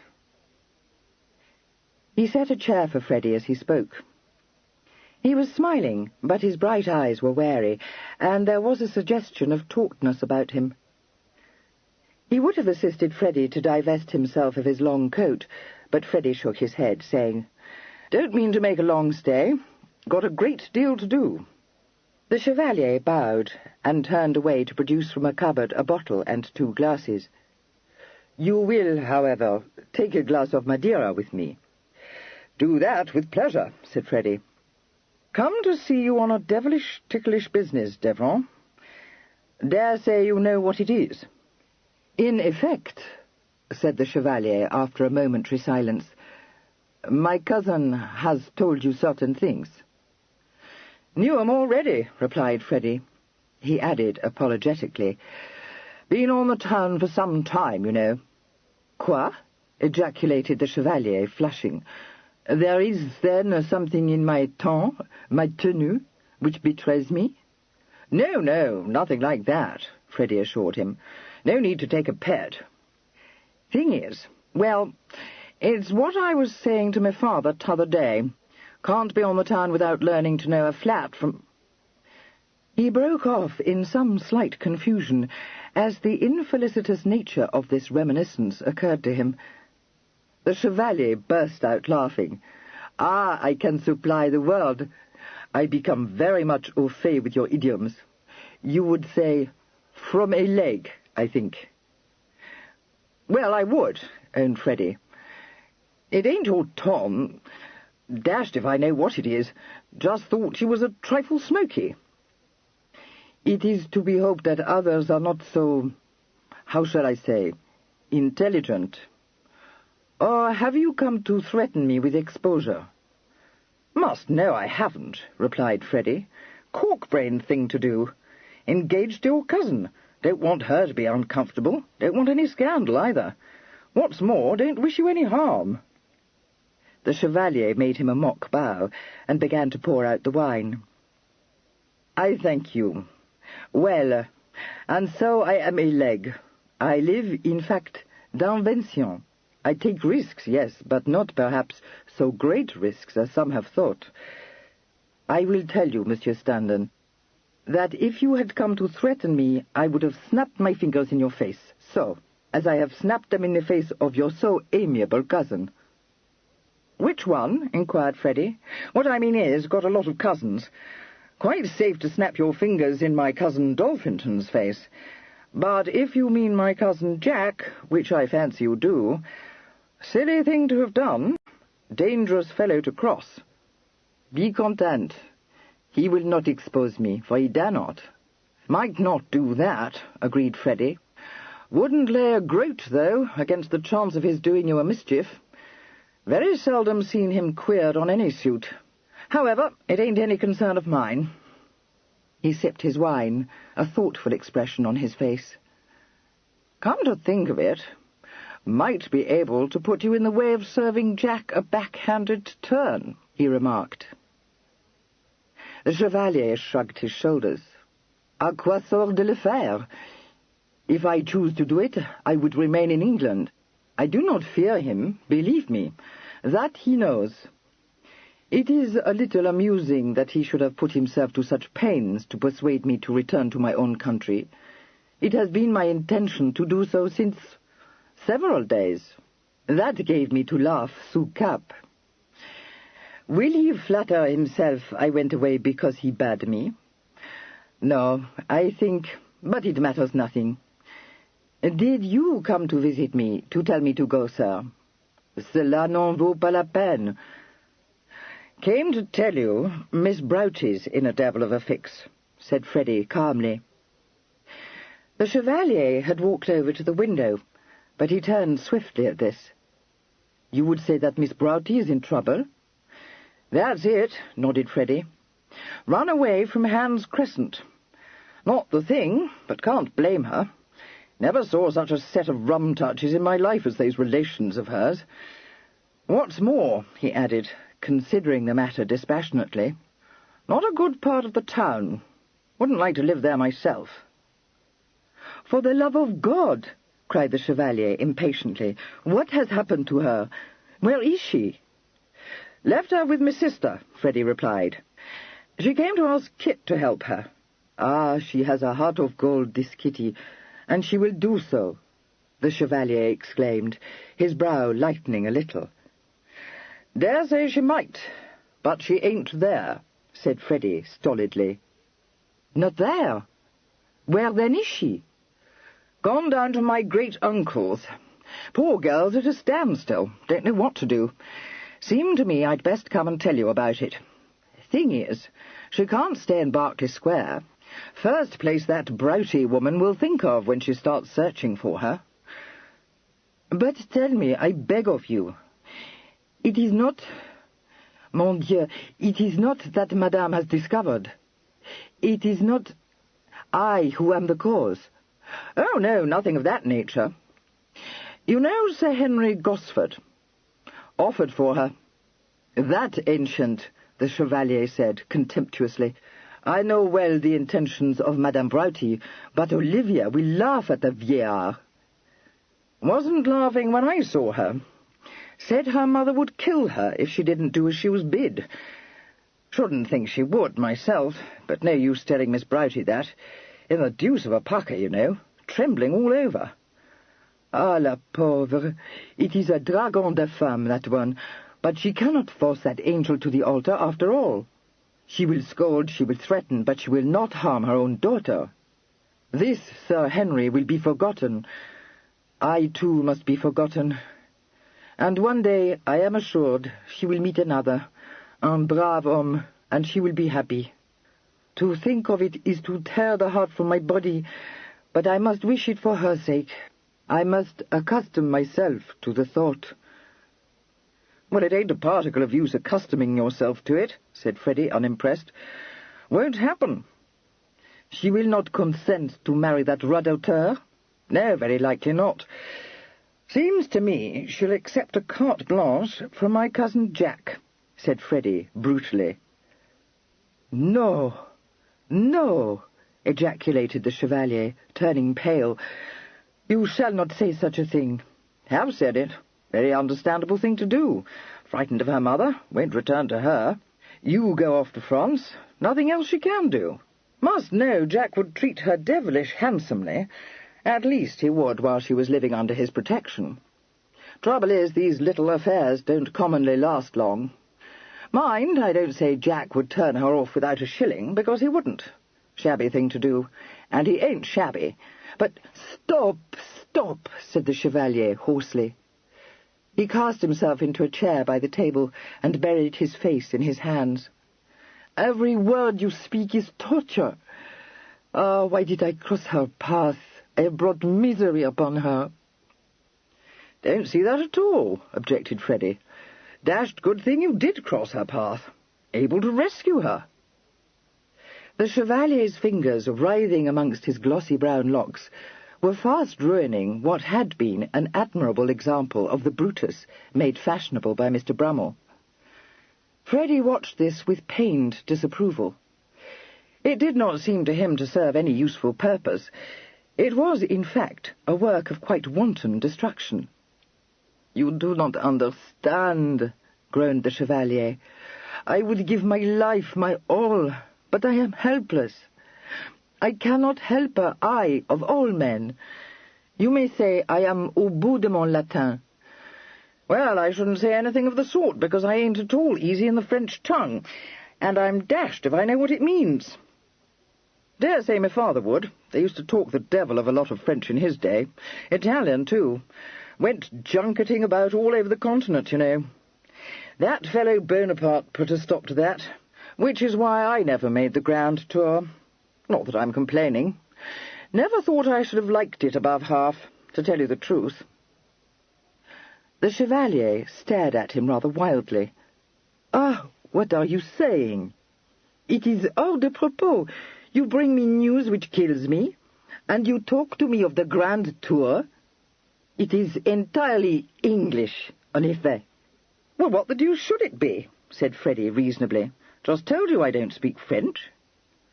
He set a chair for Freddie as he spoke. He was smiling, but his bright eyes were wary, and there was a suggestion of tautness about him. He would have assisted Freddie to divest himself of his long coat, but Freddie shook his head, saying, "Don't mean to make a long stay. Got a great deal to do." The Chevalier bowed and turned away to produce from a cupboard a bottle and 2 glasses. "You will, however, take a glass of Madeira with me." "Do that with pleasure," said Freddie. "Come to see you on a devilish, ticklish business, Devrant. Dare say you know what it is." "In effect," said the Chevalier after a momentary silence, "my cousin has told you certain things." "Knew 'em already," replied Freddie. He added apologetically, "Been on the town for some time, you know." "Quoi?" ejaculated the Chevalier, flushing. "There is, then, something in my ton, my tenue, which betrays me?" "No, nothing like that," Freddie assured him. "No need to take a pet. Thing is, well, it's what I was saying to my father t'other day. Can't be on the town without learning to know a flat from—" He broke off in some slight confusion, as the infelicitous nature of this reminiscence occurred to him. The Chevalier burst out laughing. "Ah, I can supply the world. I become very much au fait with your idioms. You would say, from a leg, I think." "Well, I would," owned Freddie. "It ain't your Tom. Dashed if I know what it is. Just thought she was a trifle smoky." "It is to be hoped that others are not so, how shall I say, intelligent. Or have you come to threaten me with exposure?" "Must know I haven't," replied Freddie. "Cork-brained thing to do. Engaged to your cousin. Don't want her to be uncomfortable. Don't want any scandal either. What's more, don't wish you any harm." The Chevalier made him a mock bow and began to pour out the wine. "I thank you. Well, and so I am a leg. I live, in fact, d'invention. I take risks, yes, but not perhaps so great risks as some have thought. I will tell you, Monsieur Standen, that if you had come to threaten me, I would have snapped my fingers in your face, so, as I have snapped them in the face of your so amiable cousin." "Which one?" inquired Freddie. "What I mean is, got a lot of cousins. Quite safe to snap your fingers in my cousin Dolphinton's face. But if you mean my cousin Jack, which I fancy you do, silly thing to have done. Dangerous fellow to cross." "Be content. He will not expose me, for he dare not." "Might not do that," agreed Freddie. "Wouldn't lay a groat, though, against the chance of his doing you a mischief. Very seldom seen him queered on any suit. However, it ain't any concern of mine." He sipped his wine, a thoughtful expression on his face. "Come to think of it, might be able to put you in the way of serving Jack a backhanded turn," he remarked. The Chevalier shrugged his shoulders. "À quoi sort de le faire? If I choose to do it, I would remain in England. I do not fear him, believe me. That he knows. It is a little amusing that he should have put himself to such pains to persuade me to return to my own country. It has been my intention to do so since several days. That gave me to laugh sous cap. Will he flatter himself I went away because he bade me? No, I think, but it matters nothing. Did you come to visit me, to tell me to go, sir?" "Cela n'en vaut pas la peine." "Came to tell you Miss Broughty's in a devil of a fix," said Freddie calmly. The Chevalier had walked over to the window, but he turned swiftly at this. "You would say that Miss Broughty is in trouble?" "That's it," nodded Freddie. "Run away from Hans Crescent. Not the thing, but can't blame her. Never saw such a set of rum-touches in my life as those relations of hers. What's more," he added, considering the matter dispassionately, "not a good part of the town. Wouldn't like to live there myself." "For the love of God!" cried the Chevalier impatiently. "What has happened to her? Where is she?" "Left her with my sister," Freddie replied. "She came to ask Kit to help her. Ah, she has a heart of gold, this Kitty, and she will do so," the Chevalier exclaimed, his brow lightening a little. "Dare say she might, but she ain't there," said Freddie stolidly. "Not there? Where then is she?" "Gone down to my great-uncle's. Poor girl's at a standstill, don't know what to do. Seemed to me I'd best come and tell you about it. Thing is, she can't stay in Berkeley Square. First place that Broughty woman will think of when she starts searching for her." "But tell me, I beg of you, it is not... Mon Dieu, it is not that Madame has discovered. It is not I who am the cause." "Oh, no, nothing of that nature. You know Sir Henry Gosford? Offered for her." "That ancient," the Chevalier said contemptuously. "I know well the intentions of Madame Broughty, but Olivia will laugh at the vieillard." "Wasn't laughing when I saw her. Said her mother would kill her if she didn't do as she was bid. Shouldn't think she would, myself, but no use telling Miss Broughty that. In the deuce of a pucker, you know. trembling all over. Ah, la pauvre! It is a dragon de femme, that one, but she cannot force that angel to the altar after all. She will scold, she will threaten, but she will not harm her own daughter. This Sir Henry will be forgotten. I, too, must be forgotten. And one day, I am assured, she will meet another, un brave homme, and she will be happy. To think of it is to tear the heart from my body, but I must wish it for her sake. I must accustom myself to the thought." "Well, it ain't a particle of use accustoming yourself to it," said Freddy, unimpressed. "Won't happen." "She will not consent to marry that radoteur?" "No, very likely not. Seems to me she'll accept a carte blanche from my cousin Jack," said Freddy, brutally. "No, no," ejaculated the Chevalier, turning pale. "You shall not say such a thing." "Have said it. Very understandable thing to do. Frightened of her mother, won't return to her. You go off to France, nothing else she can do. Must know Jack would treat her devilish handsomely. At least he would while she was living under his protection. Trouble is, these little affairs don't commonly last long. Mind, I don't say Jack would turn her off without a shilling, because he wouldn't. Shabby thing to do, and he ain't shabby. But stop, stop, said the Chevalier hoarsely. He cast himself into a chair by the table and buried his face in his hands. "Every word you speak is torture. Ah, why did I cross her path? I have brought misery upon her." "Don't see that at all," objected Freddy. "Dashed good thing you did cross her path. Able to rescue her." The Chevalier's fingers, writhing amongst his glossy brown locks, were fast ruining what had been an admirable example of the Brutus made fashionable by Mr. Brummel. Freddy watched this with pained disapproval. It did not seem to him to serve any useful purpose. It was, in fact, a work of quite wanton destruction. "You do not understand," groaned the Chevalier. "I would give my life, my all, but I am helpless. I cannot help her, I, of all men. You may say I am au bout de mon latin." "Well, I shouldn't say anything of the sort, because I ain't at all easy in the French tongue, and I'm dashed if I know what it means. Dare say my father would. They used to talk the devil of a lot of French in his day. Italian, too. Went junketing about all over the continent, you know. That fellow Bonaparte put a stop to that, which is why I never made the grand tour. Not that I'm complaining. Never thought I should have liked it above half, to tell you the truth." The Chevalier stared at him rather wildly. "Ah, what are you saying? It is hors de propos. You bring me news which kills me, and you talk to me of the grand tour. It is entirely English, en effet." "Well, what the deuce should it be?" said Freddy reasonably. "Just told you I don't speak French."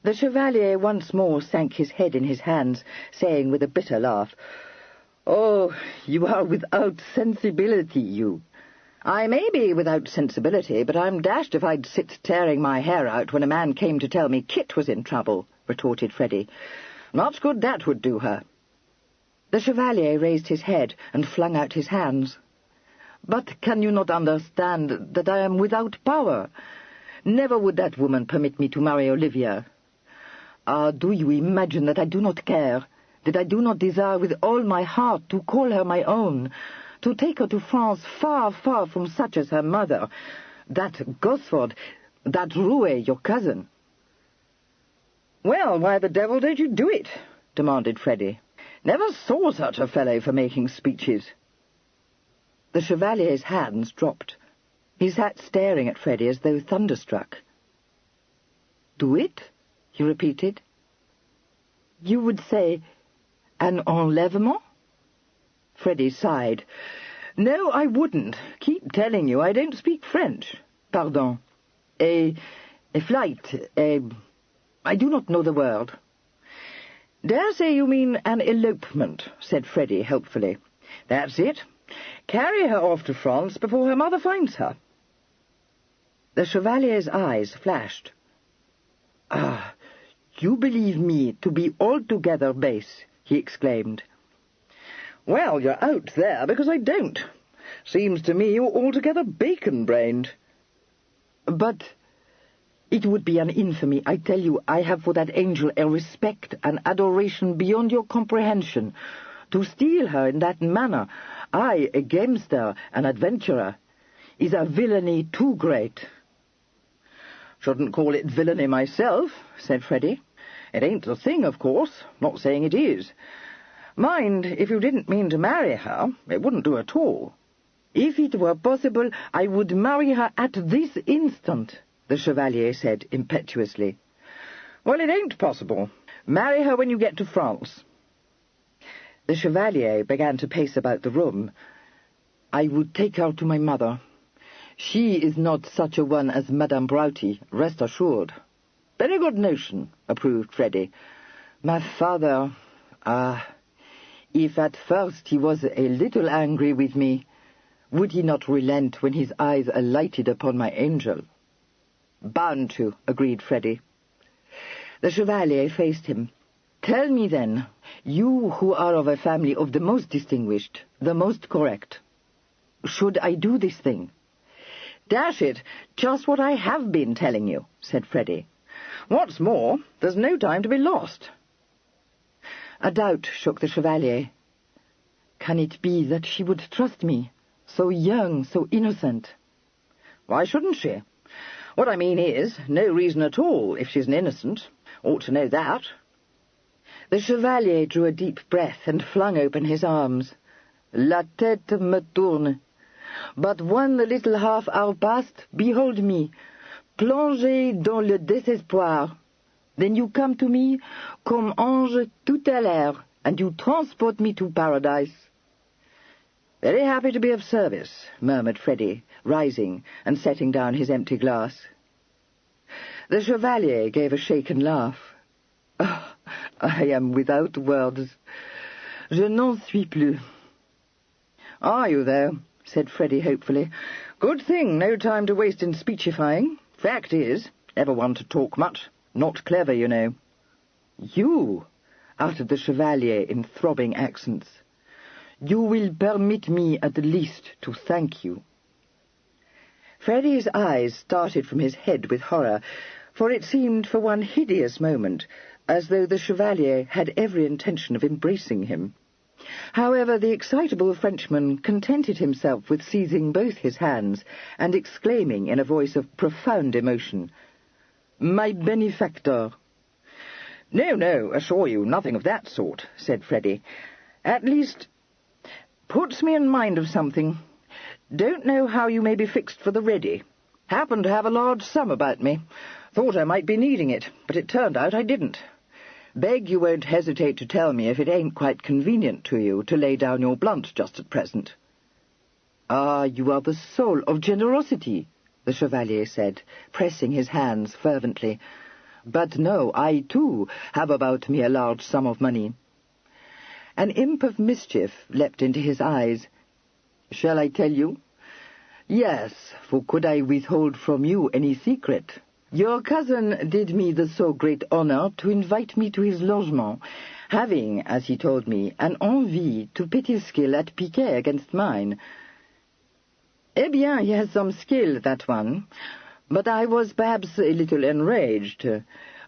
The Chevalier once more sank his head in his hands, saying with a bitter laugh, "Oh, you are without sensibility, you." "I may be without sensibility, but I'm dashed if I'd sit tearing my hair out when a man came to tell me Kit was in trouble," retorted Freddy. "Much good that would do her." The Chevalier raised his head and flung out his hands. "But can you not understand that I am without power? Never would that woman permit me to marry Olivia. Ah, do you imagine that I do not care, that I do not desire with all my heart to call her my own, to take her to France far, far from such as her mother, that Gosford, that Rouet, your cousin?" "Well, why the devil don't you do it?" demanded Freddy. "Never saw such a fellow for making speeches." The Chevalier's hands dropped. He sat staring at Freddy as though thunderstruck. "Do it?" he repeated. "You would say an enlèvement?" Freddy sighed. "No, I wouldn't. Keep telling you I don't speak French. Pardon. A flight, I do not know the word." "Dare say you mean an elopement," said Freddy helpfully. "That's it. Carry her off to France before her mother finds her." The Chevalier's eyes flashed. "Ah, you believe me to be altogether base," he exclaimed. "Well, you're out there because I don't. Seems to me you're altogether bacon-brained." "But it would be an infamy. I tell you, I have for that angel a respect and adoration beyond your comprehension. To steal her in that manner, I, a gamester, an adventurer, is a villainy too great." "Shouldn't call it villainy myself," said Freddy. "It ain't the thing, of course. Not saying it is. Mind, if you didn't mean to marry her, it wouldn't do at all." "If it were possible, I would marry her at this instant," the Chevalier said impetuously. "Well, it ain't possible. Marry her when you get to France." The Chevalier began to pace about the room. "I would take her to my mother. She is not such a one as Madame Broughty, rest assured." "Very good notion," approved Freddy. "My father, if at first he was a little angry with me, would he not relent when his eyes alighted upon my angel?" "Bound to," agreed Freddy. The Chevalier faced him. "Tell me then, you who are of a family of the most distinguished, the most correct, should I do this thing?" "Dash it, just what I have been telling you," said Freddy. "What's more, there's no time to be lost." A doubt shook the Chevalier. Can it be that she would trust me? So young, so innocent. "Why shouldn't she? What I mean is, no reason at all, if she's an innocent. Ought to know that." The Chevalier drew a deep breath and flung open his arms. "La tête me tourne. But one little half-hour past, behold me, plongé dans le désespoir. Then you come to me, comme ange tout à l'heure, and you transport me to paradise." "Very happy to be of service," murmured Freddy, rising and setting down his empty glass. The Chevalier gave a shaken laugh. "Oh, I am without words. Je n'en suis plus." "Are you, though?" said Freddy hopefully. "Good thing, no time to waste in speechifying. Fact is, never one to talk much. Not clever, you know." "You," uttered the Chevalier in throbbing accents. "You will permit me at least to thank you." Freddy's eyes started from his head with horror, for it seemed for one hideous moment as though the Chevalier had every intention of embracing him. However, the excitable Frenchman contented himself with seizing both his hands and exclaiming in a voice of profound emotion, "My benefactor!" No, assure you, nothing of that sort," said Freddy. "At least, puts me in mind of something. Don't know how you may be fixed for the ready. Happen to have a large sum about me. Thought I might be needing it, but it turned out I didn't. Beg you won't hesitate to tell me if it ain't quite convenient to you to lay down your blunt just at present." "Ah, you are the soul of generosity," the Chevalier said, pressing his hands fervently. "But no, I, too, have about me a large sum of money." An imp of mischief leapt into his eyes. "Shall I tell you?" "Yes, for could I withhold from you any secret? Your cousin did me the so great honor to invite me to his logement, having, as he told me, an envie to pit his skill at piquet against mine. Eh bien, he has some skill, that one, but I was perhaps a little enraged,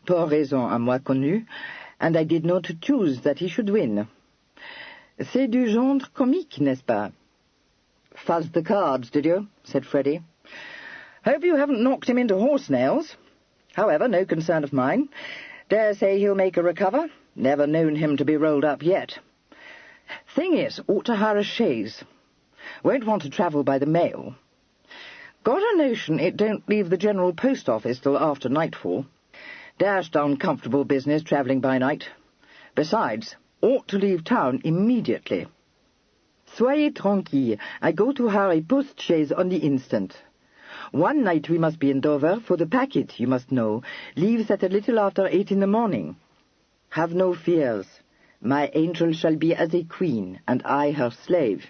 pour raison à moi connue, and I did not choose that he should win. C'est du genre comique, n'est-ce pas?" "Fuzzed the cards, did you?" said Freddy. "Hope you haven't knocked him into horse-nails. However, no concern of mine. Dare say he'll make a recover. Never known him to be rolled up yet. Thing is, ought to hire a chaise. Won't want to travel by the mail. Got a notion it don't leave the General Post Office till after nightfall. Dashed uncomfortable business travelling by night. Besides, ought to leave town immediately. Soyez tranquille, I go to hire a post-chaise on the instant. One night we must be in Dover, for the packet, you must know, leaves at a little after 8 in the morning. Have no fears. My angel shall be as a queen, and I her slave."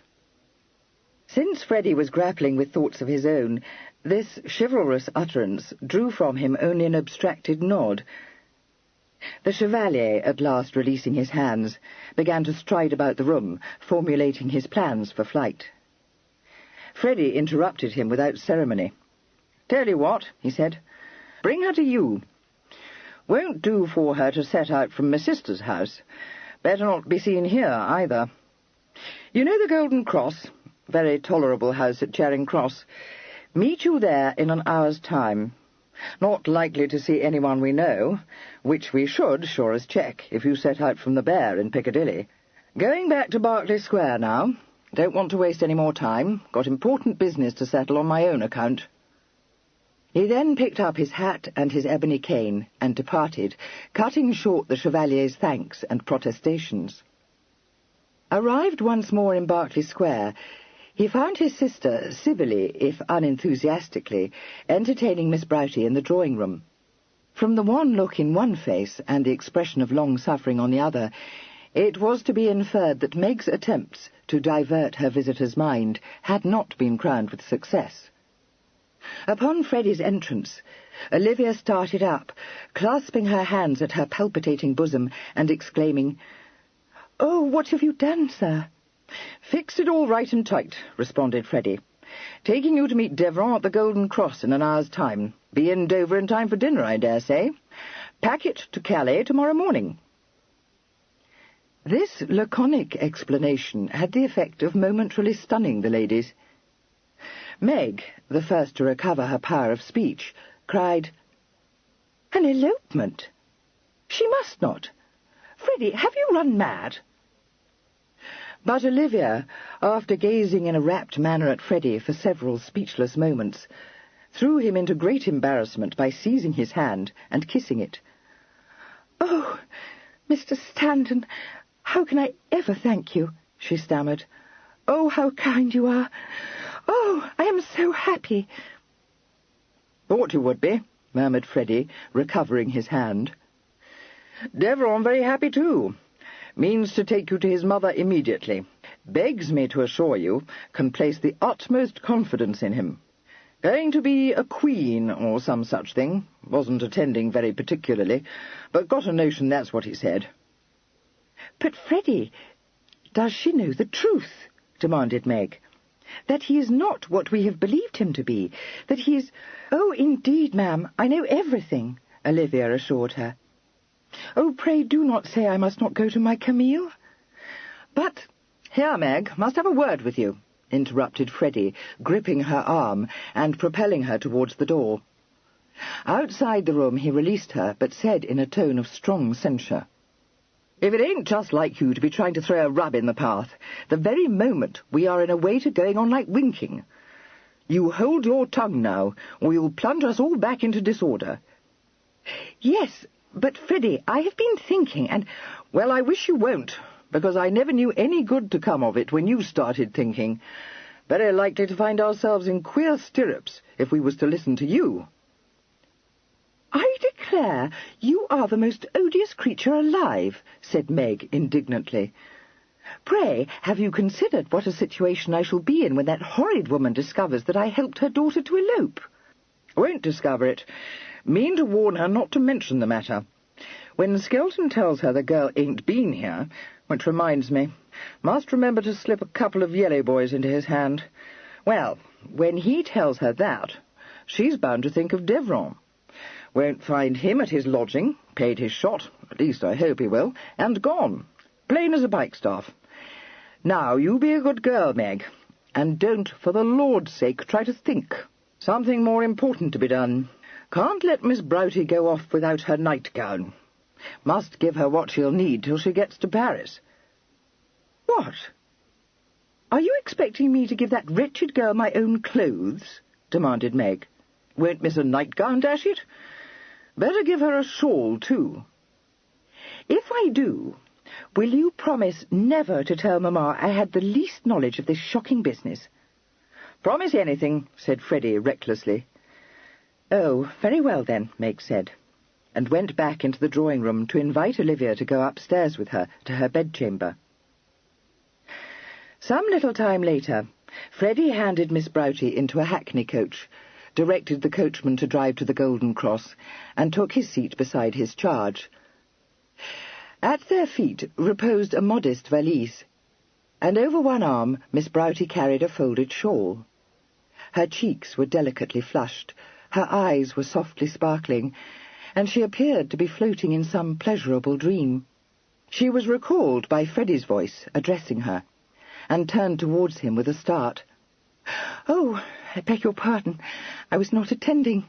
Since Freddy was grappling with thoughts of his own, this chivalrous utterance drew from him only an abstracted nod. The Chevalier, at last releasing his hands, began to stride about the room, formulating his plans for flight. Freddie interrupted him without ceremony. "Tell you what," he said, "bring her to you. Won't do for her to set out from my sister's house. Better not be seen here, either. You know the Golden Cross? Very tolerable house at Charing Cross. Meet you there in an hour's time. Not likely to see anyone we know, which we should, sure as check, if you set out from the Bear in Piccadilly. Going back to Berkeley Square now. Don't want to waste any more time. Got important business to settle on my own account." He then picked up his hat and his ebony cane and departed, cutting short the Chevalier's thanks and protestations. Arrived once more in Berkeley Square, he found his sister, civilly, if unenthusiastically, entertaining Miss Broughty in the drawing-room. From the wan look in one face and the expression of long suffering on the other, it was to be inferred that Meg's attempts to divert her visitor's mind had not been crowned with success. Upon Freddie's entrance, Olivia started up, clasping her hands at her palpitating bosom and exclaiming, "Oh, what have you done, sir?" "Fixed it all right and tight," responded Freddie. "Taking you to meet Devrant at the Golden Cross in an hour's time. Be in Dover in time for dinner, I dare say. Packet to Calais tomorrow morning." This laconic explanation had the effect of momentarily stunning the ladies. Meg, the first to recover her power of speech, cried, "An elopement? She must not. Freddie, have you run mad?" But Olivia, after gazing in a rapt manner at Freddie for several speechless moments, threw him into great embarrassment by seizing his hand and kissing it. "Oh, Mr. Stanton, how can I ever thank you?" she stammered. "Oh, how kind you are! Oh, I am so happy!" "Thought you would be," murmured Freddie, recovering his hand. "Devrant very happy too. Means to take you to his mother immediately. Begs me to assure you, can place the utmost confidence in him. Going to be a queen or some such thing. Wasn't attending very particularly, but got a notion that's what he said." "But, Freddie, does she know the truth?" demanded Meg. "That he is not what we have believed him to be? That he is—" "Oh, indeed, ma'am, I know everything," Olivia assured her. "Oh, pray do not say I must not go to my Camille." "But—" "Here, Meg, must have a word with you," interrupted Freddie, gripping her arm and propelling her towards the door. Outside the room he released her, but said in a tone of strong censure, "If it ain't just like you to be trying to throw a rub in the path, the very moment we are in a way to going on like winking. You hold your tongue now, or you'll plunge us all back into disorder." "Yes, but, Freddie, I have been thinking, and—" "Well, I wish you won't, because I never knew any good to come of it when you started thinking. Very likely to find ourselves in queer stirrups if we was to listen to you." "I declare you are the most odious creature alive," said Meg indignantly. "Pray, have you considered what a situation I shall be in when that horrid woman discovers that I helped her daughter to elope?" "Won't discover it. Mean to warn her not to mention the matter. When Skelton tells her the girl ain't been here, which reminds me, must remember to slip a couple of yellow boys into his hand. Well, when he tells her that, she's bound to think of Devrant. Won't find him at his lodging, paid his shot, at least I hope he will, and gone, plain as a pikestaff. Now, you be a good girl, Meg, and don't, for the Lord's sake, try to think. Something more important to be done. Can't let Miss Broughty go off without her nightgown. Must give her what she'll need till she gets to Paris." "What? Are you expecting me to give that wretched girl my own clothes?" demanded Meg. "Won't miss a nightgown, dash it? Better give her a shawl, too." "If I do, will you promise never to tell Mamma I had the least knowledge of this shocking business?" "Promise anything," said Freddie recklessly. "Oh, very well then," Meg said, and went back into the drawing-room to invite Olivia to go upstairs with her to her bedchamber. Some little time later, Freddie handed Miss Broughty into a hackney coach, directed the coachman to drive to the Golden Cross, and took his seat beside his charge. At their feet reposed a modest valise, and over one arm Miss Broughty carried a folded shawl. Her cheeks were delicately flushed, her eyes were softly sparkling, and she appeared to be floating in some pleasurable dream. She was recalled by Freddie's voice addressing her, and turned towards him with a start. "Oh, I beg your pardon. I was not attending."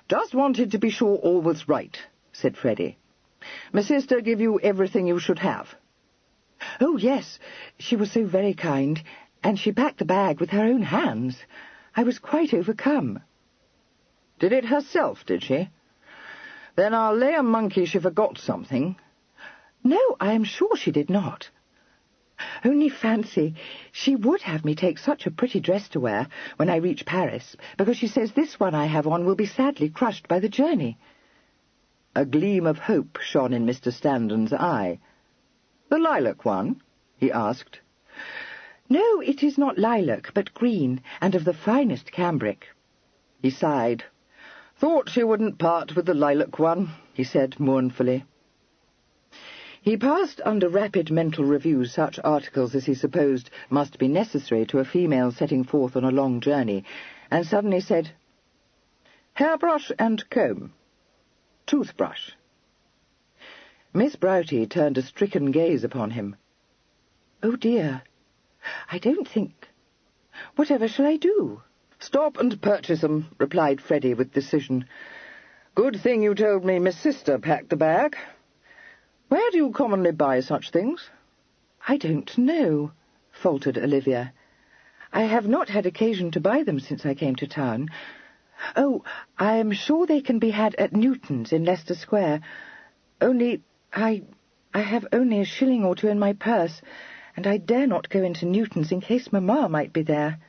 "Just wanted to be sure all was right," said Freddie. "My sister give you everything you should have?" "Oh, yes. She was so very kind, and she packed the bag with her own hands. I was quite overcome." "Did it herself, did she? Then I'll lay a monkey she forgot something." "No, I am sure she did not. Only fancy, she would have me take such a pretty dress to wear when I reach Paris, because she says this one I have on will be sadly crushed by the journey." A gleam of hope shone in Mr. Standon's eye. "The lilac one?" he asked. "No, it is not lilac, but green, and of the finest cambric." He sighed. "Thought she wouldn't part with the lilac one," he said mournfully. He passed under rapid mental review such articles as he supposed must be necessary to a female setting forth on a long journey, and suddenly said, "Hairbrush and comb. Toothbrush." Miss Broughty turned a stricken gaze upon him. "Oh, dear, I don't think... Whatever shall I do?" "Stop and purchase 'em," replied Freddie with decision. "Good thing you told me Miss Sister packed the bag. Where do you commonly buy such things?" "I don't know," faltered Olivia. "I have not had occasion to buy them since I came to town. Oh, I am sure they can be had at Newton's in Leicester Square. Only I have only a shilling or two in my purse, and I dare not go into Newton's in case Mamma might be there."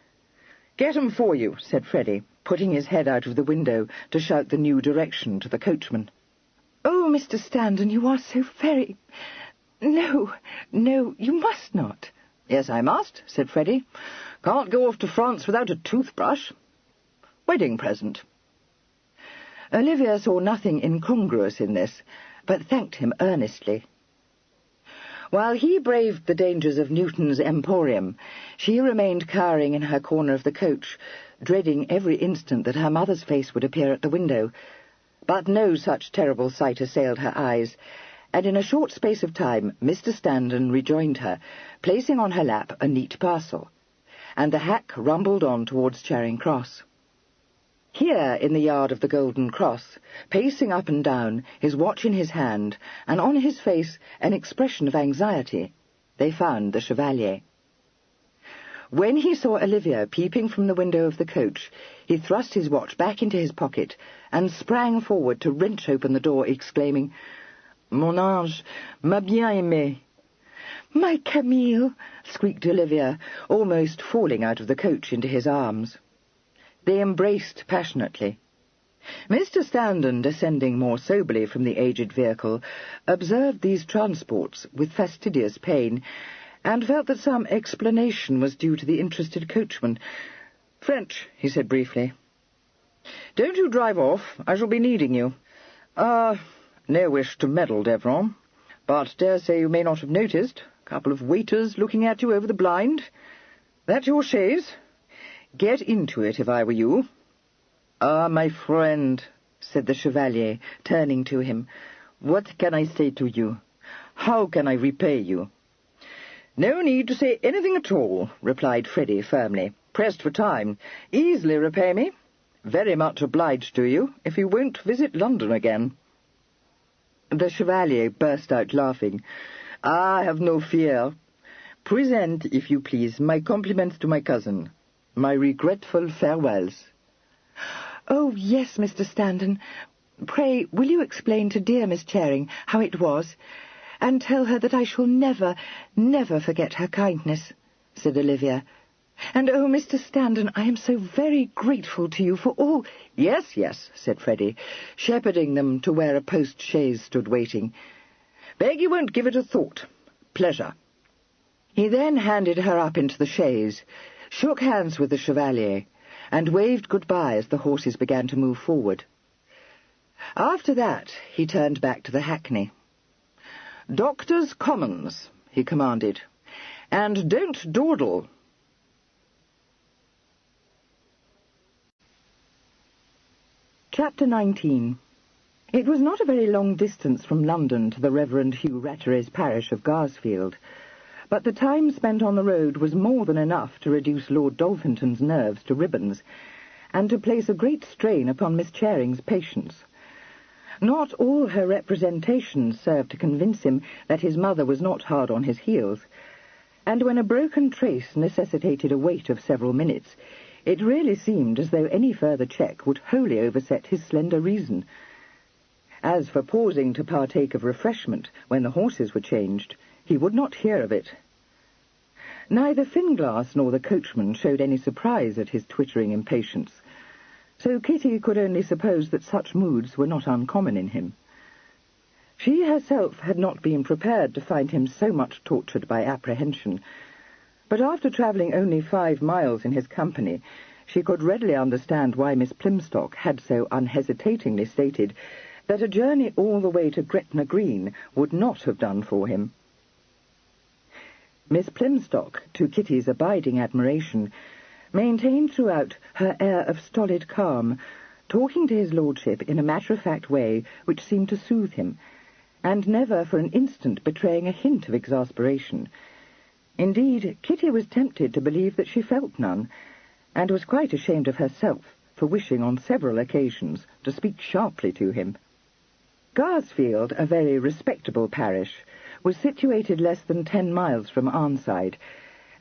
"Get 'em for you," said Freddie, putting his head out of the window to shout the new direction to the coachman. "Oh, Mr. Standon, you are so very... No, you must not." "Yes, I must," said Freddie. "Can't go off to France without a toothbrush. Wedding present." Olivia saw nothing incongruous in this, but thanked him earnestly. While he braved the dangers of Newton's Emporium, she remained cowering in her corner of the coach, dreading every instant that her mother's face would appear at the window. But no such terrible sight assailed her eyes, and in a short space of time Mr. Standon rejoined her, placing on her lap a neat parcel, and the hack rumbled on towards Charing Cross. Here, in the yard of the Golden Cross, pacing up and down, his watch in his hand, and on his face an expression of anxiety, they found the Chevalier. When he saw Olivia peeping from the window of the coach, he thrust his watch back into his pocket and sprang forward to wrench open the door, exclaiming, "Mon ange, m'a bien aimé." "My Camille!" squeaked Olivia, almost falling out of the coach into his arms. They embraced passionately. Mr. Standon, descending more soberly from the aged vehicle, observed these transports with fastidious pain, and felt that some explanation was due to the interested coachman. "French," he said briefly. "Don't you drive off. I shall be needing you. No wish to meddle, Deveron, but dare say you may not have noticed. A couple of waiters looking at you over the blind. That's your chaise. Get into it, if I were you." "Ah, my friend," said the Chevalier, turning to him, "what can I say to you? How can I repay you?" "No need to say anything at all," replied Freddie firmly. "Pressed for time. Easily repay me. Very much obliged to you, if you won't visit London again." The Chevalier burst out laughing. "I have no fear. Present, if you please, my compliments to my cousin. My regretful farewells." "Oh, yes, Mr. Standon. Pray, will you explain to dear Miss Charing how it was, and tell her that I shall never, never forget her kindness," said Olivia. "And, oh, Mr. Standon, I am so very grateful to you for all—" Yes, said Freddie, shepherding them to where a post-chaise stood waiting. "Beg you won't give it a thought. Pleasure." He then handed her up into the chaise, shook hands with the Chevalier, and waved goodbye as the horses began to move forward. After that he turned back to the hackney. "Doctor's Commons," he commanded. "And don't dawdle." Chapter 19. It was not a very long distance from London to the Reverend Hugh Ratteray's parish of Garsfield, but the time spent on the road was more than enough to reduce Lord Dolphinton's nerves to ribbons, and to place a great strain upon Miss Charing's patience. Not all her representations served to convince him that his mother was not hard on his heels, and when a broken trace necessitated a wait of several minutes, it really seemed as though any further check would wholly overset his slender reason. As for pausing to partake of refreshment when the horses were changed, he would not hear of it. Neither Finglas nor the coachman showed any surprise at his twittering impatience, so Kitty could only suppose that such moods were not uncommon in him. She herself had not been prepared to find him so much tortured by apprehension, but after travelling only 5 miles in his company, she could readily understand why Miss Plymstock had so unhesitatingly stated that a journey all the way to Gretna Green would not have done for him. Miss Plymstock, to Kitty's abiding admiration, maintained throughout her air of stolid calm, talking to his lordship in a matter-of-fact way which seemed to soothe him, and never for an instant betraying a hint of exasperation. Indeed, Kitty was tempted to believe that she felt none, and was quite ashamed of herself for wishing on several occasions to speak sharply to him. Garsfield, a very respectable parish, was situated less than 10 miles from Arnside,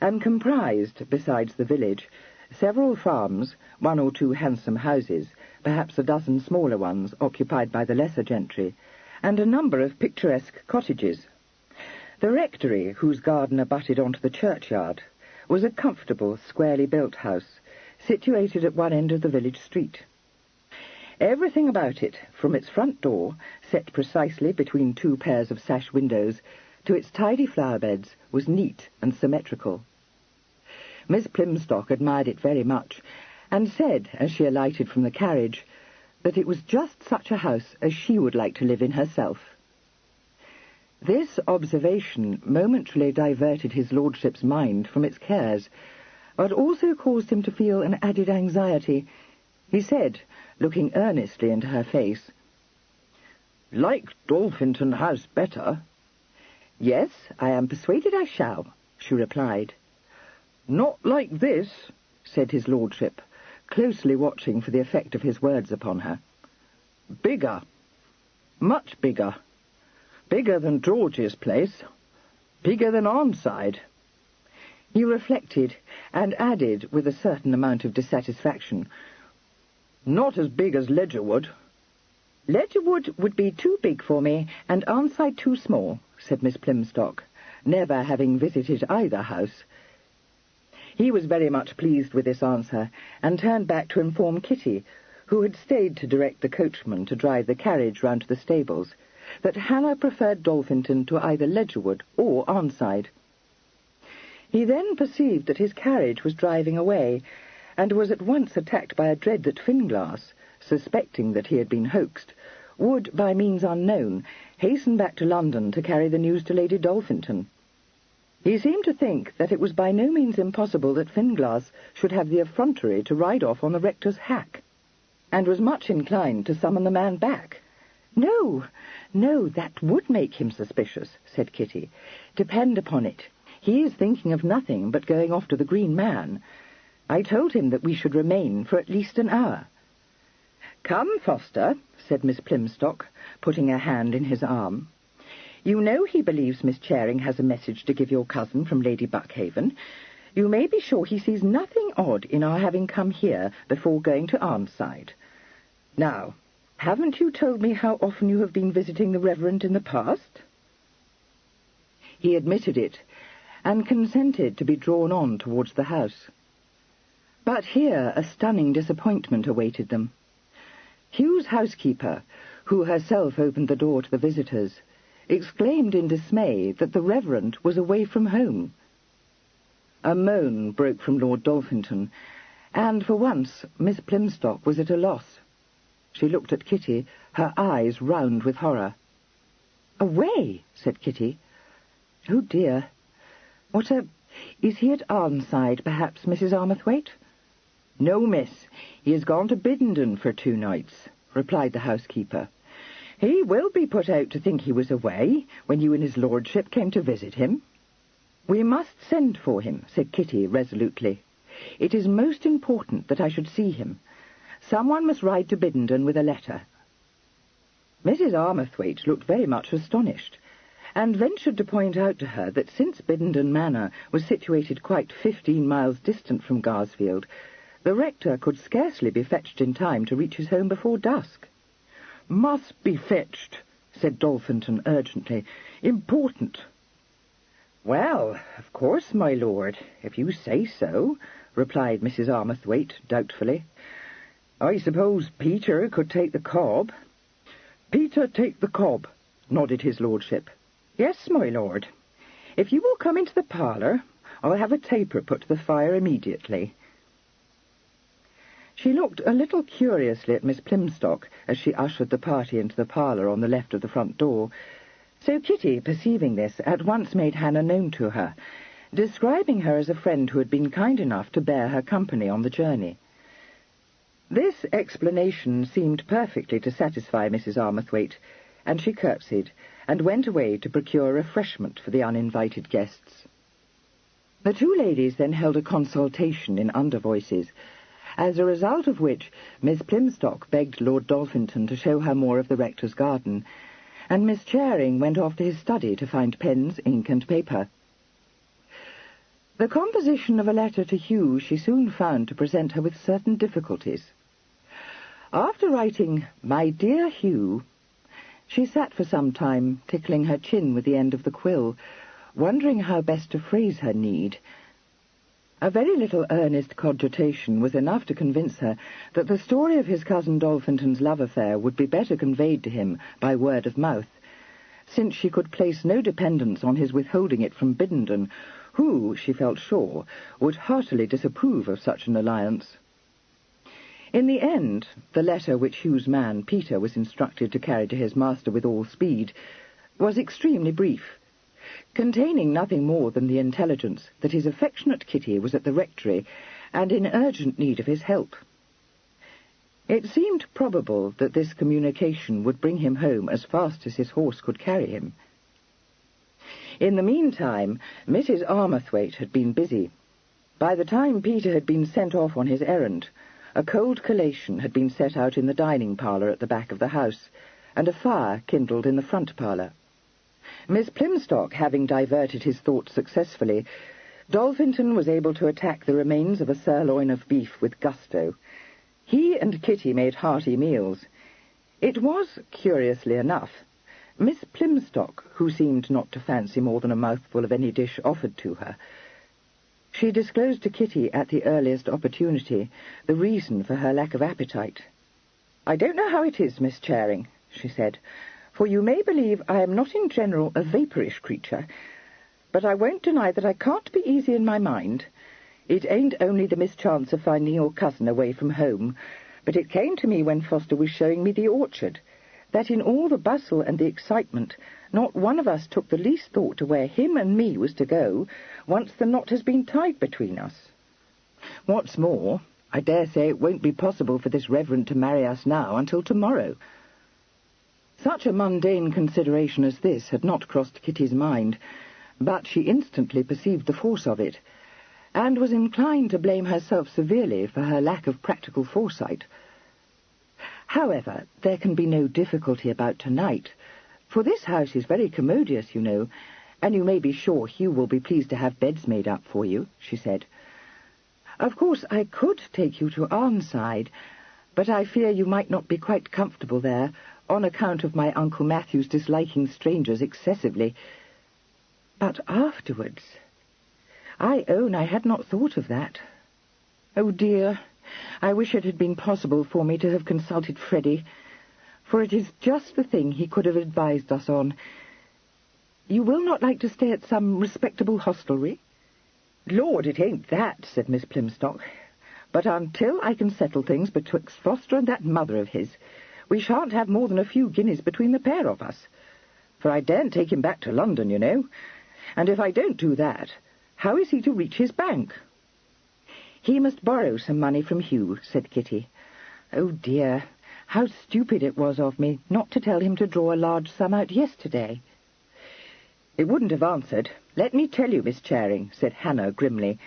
and comprised, besides the village, several farms, 1 or 2 handsome houses, perhaps a dozen smaller ones occupied by the lesser gentry, and a number of picturesque cottages. The rectory, whose garden abutted onto the churchyard, was a comfortable, squarely built house, situated at one end of the village street. Everything about it, from its front door, set precisely between 2 pairs of sash windows, to its tidy flower beds, was neat and symmetrical. Miss Plymstock admired it very much, and said, as she alighted from the carriage, that it was just such a house as she would like to live in herself. This observation momentarily diverted his lordship's mind from its cares, but also caused him to feel an added anxiety. He said, looking earnestly into her face, "Like Dolphinton House better?" "Yes, I am persuaded I shall," she replied. "Not like this," said his lordship, closely watching for the effect of his words upon her. "Bigger. Much bigger. Bigger than George's place. Bigger than Arnside." He reflected, and added, with a certain amount of dissatisfaction, "Not as big as Ledgerwood." "Ledgerwood would be too big for me, and Arnside too small," said Miss Plymstock, never having visited either house. He was very much pleased with this answer, and turned back to inform Kitty, who had stayed to direct the coachman to drive the carriage round to the stables, that Hannah preferred Dolphinton to either Ledgerwood or Arnside. He then perceived that his carriage was driving away, and was at once attacked by a dread that Finglas, suspecting that he had been hoaxed, would, by means unknown, hasten back to London to carry the news to Lady Dolphinton. He seemed to think that it was by no means impossible that Finglas should have the effrontery to ride off on the rector's hack, and was much inclined to summon the man back. "No, that would make him suspicious," said Kitty. "Depend upon it, he is thinking of nothing but going off to the Green Man. I told him that we should remain for at least an hour." "Come, Foster," said Miss Plymstock, putting her hand in his arm. "You know he believes Miss Charing has a message to give your cousin from Lady Buckhaven. You may be sure he sees nothing odd in our having come here before going to Arnside. Now, haven't you told me how often you have been visiting the Reverend in the past?" He admitted it, and consented to be drawn on towards the house. But here a stunning disappointment awaited them. Hugh's housekeeper, who herself opened the door to the visitors, exclaimed in dismay that the Reverend was away from home. A moan broke from Lord Dolphinton, and for once Miss Plymstock was at a loss. She looked at Kitty, her eyes round with horror. "Away," said Kitty. "Oh, dear. Is he at Arnside, perhaps, Mrs. Armathwaite?" "No, miss. He has gone to Biddenden for 2 nights," replied the housekeeper. "He will be put out to think he was away when you and his lordship came to visit him." "We must send for him," said Kitty resolutely. "It is most important that I should see him. Someone must ride to Biddenden with a letter." Mrs. Armathwaite looked very much astonished, and ventured to point out to her that since Biddenden Manor was situated quite 15 miles distant from Garsfield, the rector could scarcely be fetched in time to reach his home before dusk. "Must be fetched," said Dolphinton urgently. "Important." "Well, of course, my lord, if you say so," replied Mrs. Armathwaite doubtfully. "I suppose Peter could take the cob." "Peter take the cob," nodded his lordship. "Yes, my lord. If you will come into the parlour, I'll have a taper put to the fire immediately." She looked a little curiously at Miss Plimstock as she ushered the party into the parlour on the left of the front door, so Kitty, perceiving this, at once made Hannah known to her, describing her as a friend who had been kind enough to bear her company on the journey. This explanation seemed perfectly to satisfy Mrs. Armathwaite, and she curtsied, and went away to procure refreshment for the uninvited guests. The 2 ladies then held a consultation in undervoices, as a result of which Miss Plimstock begged Lord Dolphinton to show her more of the rector's garden, and Miss Charing went off to his study to find pens, ink, and paper. The composition of a letter to Hugh she soon found to present her with certain difficulties. After writing, "My dear Hugh," she sat for some time tickling her chin with the end of the quill, wondering how best to phrase her need. A very little earnest cogitation was enough to convince her that the story of his cousin Dolphinton's love affair would be better conveyed to him by word of mouth, since she could place no dependence on his withholding it from Biddenden, who, she felt sure, would heartily disapprove of such an alliance. In the end, the letter which Hugh's man, Peter, was instructed to carry to his master with all speed, was extremely brief, containing nothing more than the intelligence that his affectionate Kitty was at the rectory and in urgent need of his help. It seemed probable that this communication would bring him home as fast as his horse could carry him. In the meantime, Mrs. Armathwaite had been busy. By the time Peter had been sent off on his errand, a cold collation had been set out in the dining parlour at the back of the house, and a fire kindled in the front parlour. Miss Plimstock having diverted his thoughts successfully, Dolphinton was able to attack the remains of a sirloin of beef with gusto. He and Kitty made hearty meals. It was, curiously enough, Miss Plimstock who seemed not to fancy more than a mouthful of any dish offered to her. She disclosed to Kitty at the earliest opportunity the reason for her lack of appetite. "I don't know how it is, Miss Charing," she said, "for you may believe I am not in general a vapourish creature, but I won't deny that I can't be easy in my mind. It ain't only the mischance of finding your cousin away from home, but it came to me when Foster was showing me the orchard, that in all the bustle and the excitement not one of us took the least thought to where him and me was to go once the knot has been tied between us. What's more, I dare say it won't be possible for this reverend to marry us now until tomorrow." Such a mundane consideration as this had not crossed Kitty's mind, but she instantly perceived the force of it, and was inclined to blame herself severely for her lack of practical foresight. "However, there can be no difficulty about tonight, for this house is very commodious, you know, and you may be sure Hugh will be pleased to have beds made up for you," she said. "Of course, I could take you to Arnside, but I fear you might not be quite comfortable there, on account of my Uncle Matthew's disliking strangers excessively. But afterwards, I own I had not thought of that. Oh dear, I wish it had been possible for me to have consulted Freddie, for it is just the thing he could have advised us on. You will not like to stay at some respectable hostelry?" "Lord, it ain't that," said Miss Plimstock, "but until I can settle things betwixt Foster and that mother of his, we shan't have more than a few guineas between the pair of us. for I daren't take him back to London, you know. And if I don't do that, how is he to reach his bank?" "He must borrow some money from Hugh," said Kitty. "Oh, dear, how stupid it was of me not to tell him to draw a large sum out yesterday." "It wouldn't have answered. Let me tell you, Miss Charing," said Hannah grimly,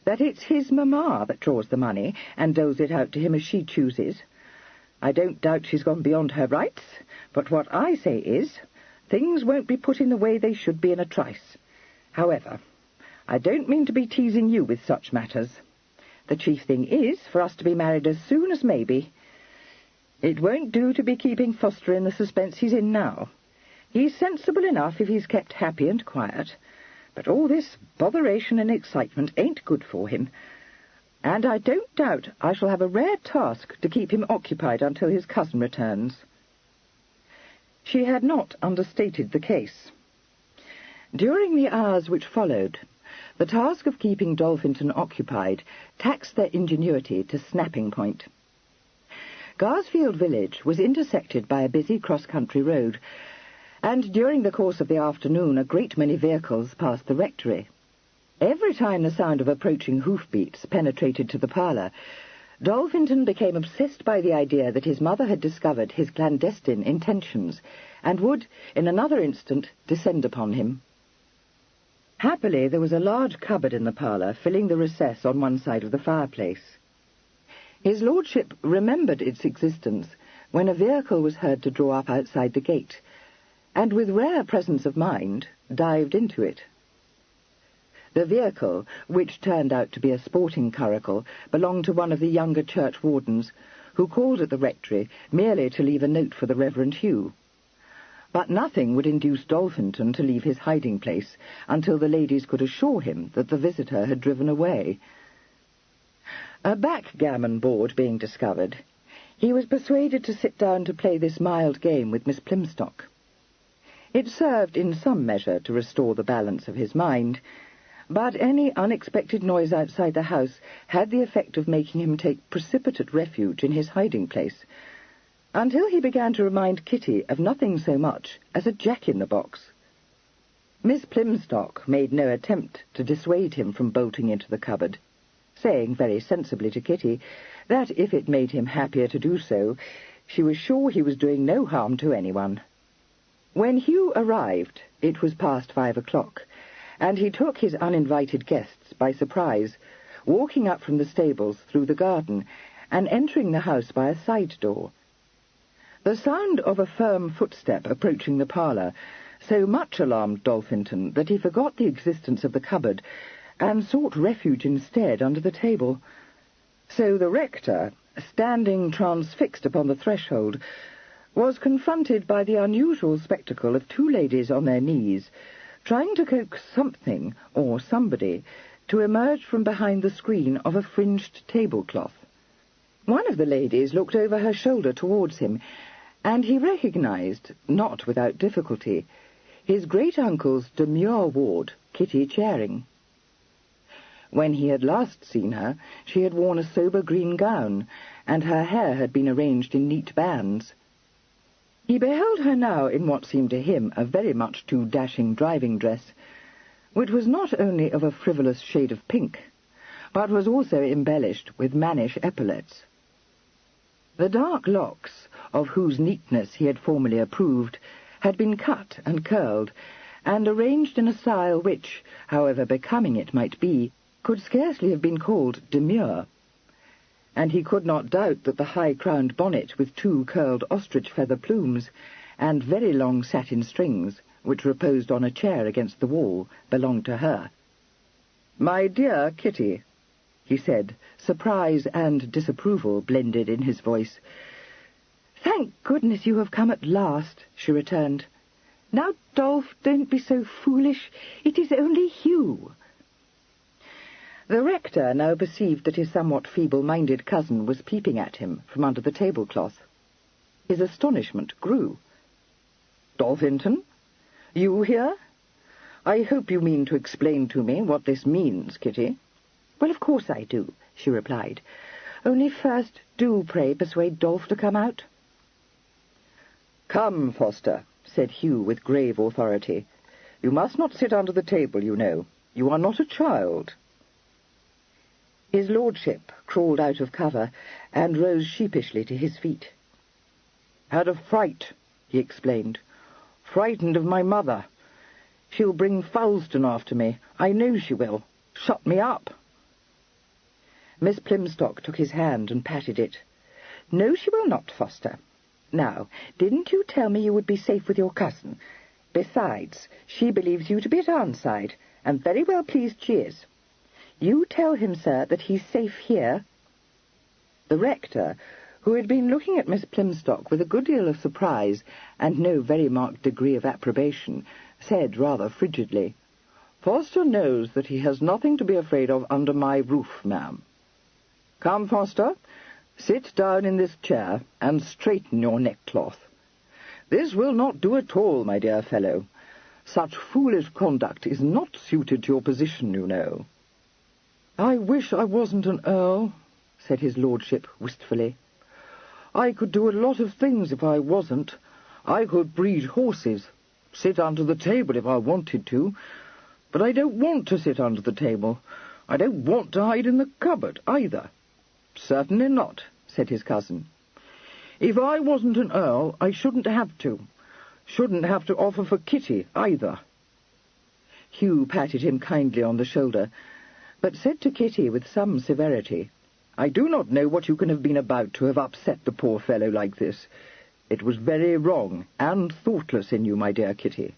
"that it's his mamma that draws the money and doles it out to him as she chooses. I don't doubt she's gone beyond her rights, but what I say is, things won't be put in the way they should be in a trice. However, I don't mean to be teasing you with such matters. The chief thing is for us to be married as soon as maybe. It won't do to be keeping Foster in the suspense he's in now. He's sensible enough if he's kept happy and quiet, but all this botheration and excitement ain't good for him, and I don't doubt I shall have a rare task to keep him occupied until his cousin returns." She had not understated the case. During the hours which followed, the task of keeping Dolphinton occupied taxed their ingenuity to snapping point. Garsfield village was intersected by a busy cross-country road, and during the course of the afternoon a great many vehicles passed the rectory. Every time the sound of approaching hoofbeats penetrated to the parlour, Dolphinton became obsessed by the idea that his mother had discovered his clandestine intentions, and would, in another instant, descend upon him. Happily, there was a large cupboard in the parlour, filling the recess on one side of the fireplace. His lordship remembered its existence when a vehicle was heard to draw up outside the gate, and with rare presence of mind dived into it. The vehicle, which turned out to be a sporting curricle, belonged to one of the younger churchwardens, who called at the rectory merely to leave a note for the Reverend Hugh. But nothing would induce Dolphinton to leave his hiding-place until the ladies could assure him that the visitor had driven away. A backgammon board being discovered, he was persuaded to sit down to play this mild game with Miss Plimstock. It served in some measure to restore the balance of his mind, but any unexpected noise outside the house had the effect of making him take precipitate refuge in his hiding-place, until he began to remind Kitty of nothing so much as a jack-in-the-box. Miss Plimstock made no attempt to dissuade him from bolting into the cupboard, saying very sensibly to Kitty that if it made him happier to do so, she was sure he was doing no harm to anyone. When Hugh arrived, it was past 5 o'clock, and he took his uninvited guests by surprise, walking up from the stables through the garden and entering the house by a side door. The sound of a firm footstep approaching the parlour so much alarmed Dolphinton that he forgot the existence of the cupboard and sought refuge instead under the table. So the rector, standing transfixed upon the threshold, was confronted by the unusual spectacle of two ladies on their knees, trying to coax something or somebody to emerge from behind the screen of a fringed tablecloth. One of the ladies looked over her shoulder towards him, and he recognized, not without difficulty, his great-uncle's demure ward, Kitty Charing. When he had last seen her, she had worn a sober green gown, and her hair had been arranged in neat bands. He beheld her now in what seemed to him a very much too dashing driving dress, which was not only of a frivolous shade of pink, but was also embellished with mannish epaulets. The dark locks, of whose neatness he had formerly approved, had been cut and curled, and arranged in a style which, however becoming it might be, could scarcely have been called demure. And he could not doubt that the high-crowned bonnet with two curled ostrich-feather plumes and very long satin strings, which reposed on a chair against the wall, belonged to her. "My dear Kitty," he said, surprise and disapproval blended in his voice. "Thank goodness you have come at last," she returned. "Now, Dolph, don't be so foolish. It is only Hugh." The rector now perceived that his somewhat feeble-minded cousin was peeping at him from under the tablecloth. His astonishment grew. "Dolphinton? You here? I hope you mean to explain to me what this means, Kitty." "Well, of course I do," she replied. "Only first, do pray persuade Dolph to come out." "Come, Foster," said Hugh with grave authority. "You must not sit under the table, you know. You are not a child." His lordship crawled out of cover and rose sheepishly to his feet. "Had a fright," he explained. "Frightened of my mother. She'll bring Falston after me. I know she will. Shut me up." Miss Plimstock took his hand and patted it. "No, she will not, Foster. Now, didn't you tell me you would be safe with your cousin? Besides, she believes you to be at Arnside, and very well pleased she is. You tell him, sir, that he's safe here." The rector, who had been looking at Miss Plimstock with a good deal of surprise and no very marked degree of approbation, said rather frigidly, "Foster knows that he has nothing to be afraid of under my roof, ma'am. Come, Foster, sit down in this chair and straighten your neckcloth. This will not do at all, my dear fellow. Such foolish conduct is not suited to your position, you know." "I wish I wasn't an earl," said his lordship wistfully. "I could do a lot of things if I wasn't. I could breed horses, sit under the table if I wanted to, but I don't want to sit under the table. I don't want to hide in the cupboard, either." "Certainly not," said his cousin. "If I wasn't an earl, I shouldn't have to. Shouldn't have to offer for Kitty, either." Hugh patted him kindly on the shoulder, but said to Kitty with some severity, "I do not know what you can have been about to have upset the poor fellow like this. It was very wrong and thoughtless in you, my dear Kitty."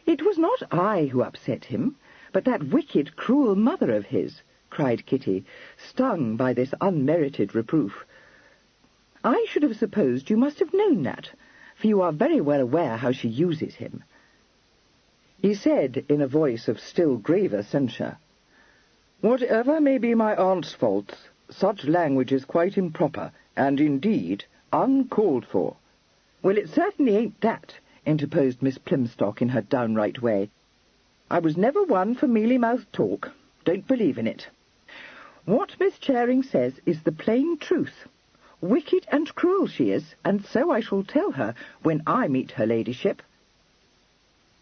"It was not I who upset him, but that wicked, cruel mother of his," cried Kitty, stung by this unmerited reproof. "I should have supposed you must have known that, for you are very well aware how she uses him." He said in a voice of still graver censure, "Whatever may be my aunt's faults, such language is quite improper, and indeed uncalled for." "Well, it certainly ain't that," interposed Miss Plimstock in her downright way. "I was never one for mealy-mouthed talk. Don't believe in it. What Miss Charing says is the plain truth. Wicked and cruel she is, and so I shall tell her when I meet her ladyship."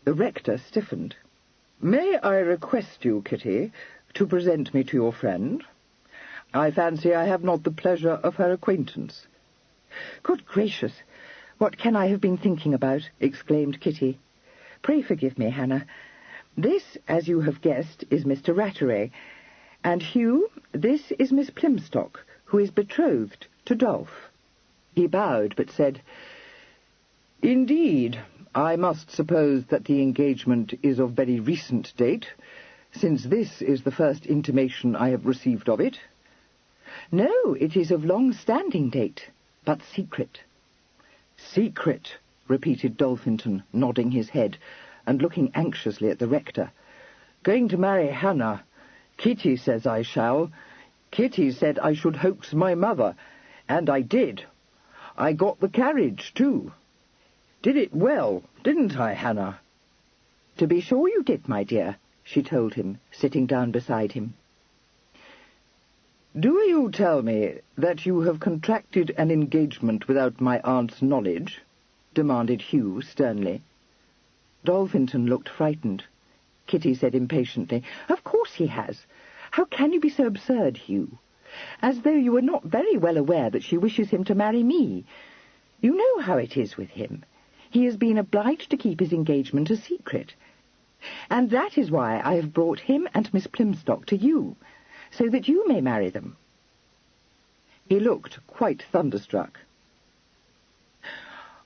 The rector stiffened. "May I request you, Kitty, to present me to your friend? I fancy I have not the pleasure of her acquaintance." "Good gracious, what can I have been thinking about?" exclaimed Kitty. "Pray forgive me, Hannah. This, as you have guessed, is Mr. Ratteray, and Hugh, this is Miss Plimstock, who is betrothed to Dolph." He bowed, but said, "Indeed, I must suppose that the engagement is of very recent date, since this is the first intimation I have received of it." "No, it is of long-standing date, but secret." "Secret," repeated Dolphinton, nodding his head and looking anxiously at the rector. "Going to marry Hannah. Kitty says I shall. Kitty said I should hoax my mother, and I did. I got the carriage, too. Did it well, didn't I, Hannah?" "To be sure you did, my dear," she told him, sitting down beside him. "Do you tell me that you have contracted an engagement without my aunt's knowledge?" demanded Hugh sternly. Dolphinton looked frightened. Kitty said impatiently, "Of course he has. How can you be so absurd, Hugh? As though you were not very well aware that she wishes him to marry me. You know how it is with him. He has been obliged to keep his engagement a secret. And that is why I have brought him and Miss Plimstock to you, so that you may marry them." He looked quite thunderstruck.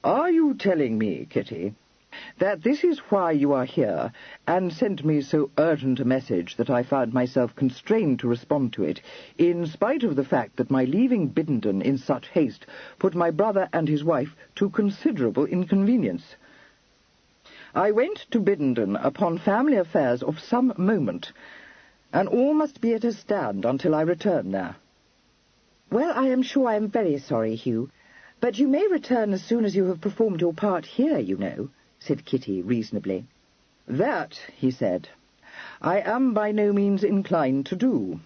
"Are you telling me, Kitty, that this is why you are here, and sent me so urgent a message that I found myself constrained to respond to it, in spite of the fact that my leaving Biddenden in such haste put my brother and his wife to considerable inconvenience? I went to Biddenden upon family affairs of some moment, and all must be at a stand until I return there." "Well, I am sure I am very sorry, Hugh, but you may return as soon as you have performed your part here, you know," said Kitty reasonably. "That," he said, "I am by no means inclined to do.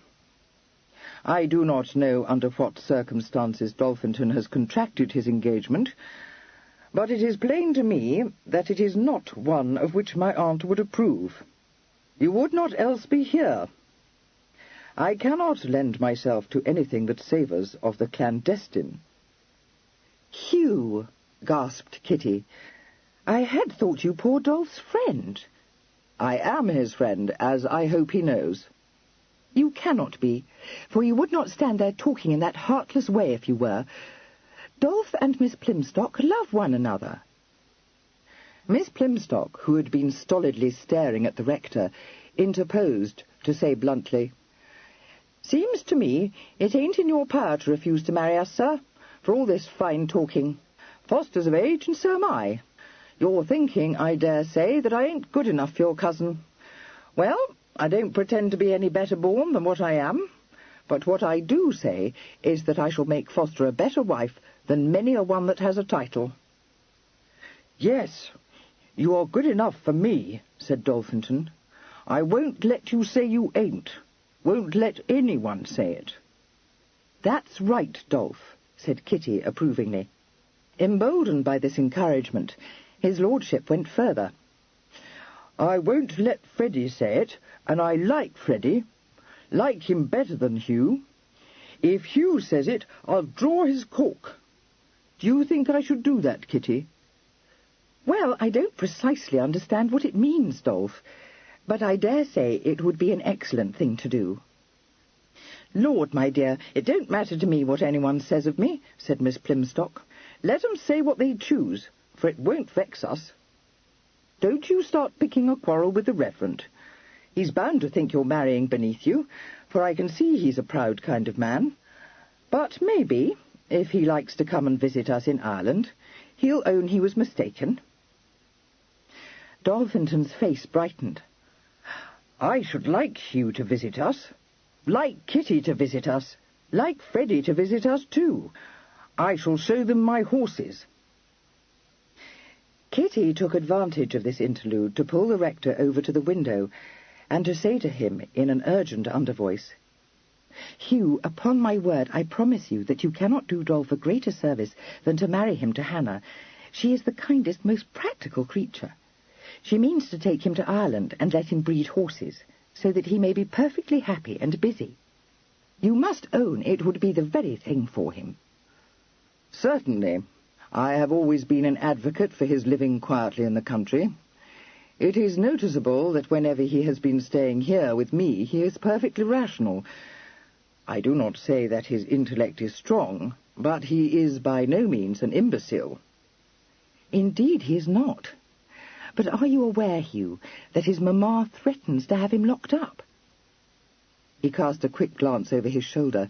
I do not know under what circumstances Dolphinton has contracted his engagement, But it is plain to me that it is not one of which my aunt would approve. You would not else be here. I cannot lend myself to anything that savours of the clandestine." "Hugh," gasped Kitty, "I had thought you poor Dolph's friend." "I am his friend, as I hope he knows." "You cannot be, for you would not stand there talking in that heartless way if you were. Dolph and Miss Plimstock love one another." Miss Plimstock, who had been stolidly staring at the rector, interposed to say bluntly, "Seems to me it ain't in your power to refuse to marry us, sir, for all this fine talking. Foster's of age, and so am I. You're thinking, I dare say, that I ain't good enough for your cousin. Well, I don't pretend to be any better born than what I am, but what I do say is that I shall make Foster a better wife than many a one that has a title." "Yes, you are good enough for me," said Dolphinton. "I won't let you say you ain't. Won't let anyone say it." "That's right, Dolph," said Kitty approvingly. Emboldened by this encouragement, his lordship went further. "I won't let Freddie say it, and I like Freddie. Like him better than Hugh. If Hugh says it, I'll draw his cork. Do you think I should do that, Kitty?" "Well, I don't precisely understand what it means, Dolph, but I dare say it would be an excellent thing to do." "Lord, my dear, it don't matter to me what anyone says of me," said Miss Plimstock. "Let 'em say what they choose, for it won't vex us. Don't you start picking a quarrel with the Reverend. He's bound to think you're marrying beneath you, for I can see he's a proud kind of man. But maybe, if he likes to come and visit us in Ireland, he'll own he was mistaken." Dolphinton's face brightened. "I should like Hugh to visit us, like Kitty to visit us, like Freddie to visit us too. I shall show them my horses." Kitty took advantage of this interlude to pull the rector over to the window and to say to him in an urgent undervoice, "Hugh, upon my word, I promise you that you cannot do Dolph a greater service than to marry him to Hannah. She is the kindest, most practical creature. She means to take him to Ireland and let him breed horses, so that he may be perfectly happy and busy. You must own it would be the very thing for him." "Certainly. I have always been an advocate for his living quietly in the country. It is noticeable that whenever he has been staying here with me, he is perfectly rational. I do not say that his intellect is strong, but he is by no means an imbecile." "Indeed he is not. But are you aware, Hugh, that his mamma threatens to have him locked up?" He cast a quick glance over his shoulder,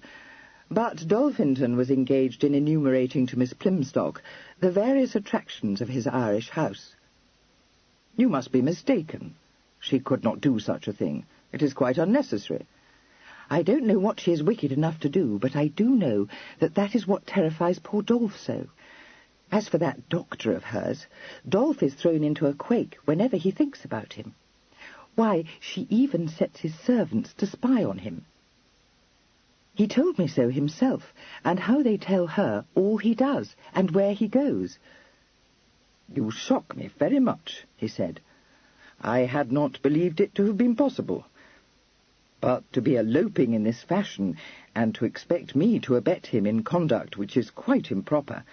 but Dolphinton was engaged in enumerating to Miss Plimstock the various attractions of his Irish house. "You must be mistaken. She could not do such a thing. It is quite unnecessary." "I don't know what she is wicked enough to do, but I do know that that is what terrifies poor Dolph so. As for that doctor of hers, Dolph is thrown into a quake whenever he thinks about him. Why, she even sets his servants to spy on him. He told me so himself, and how they tell her all he does and where he goes." "You shock me very much," he said. "I had not believed it to have been possible. But to be eloping in this fashion, and to expect me to abet him in conduct which is quite improper—"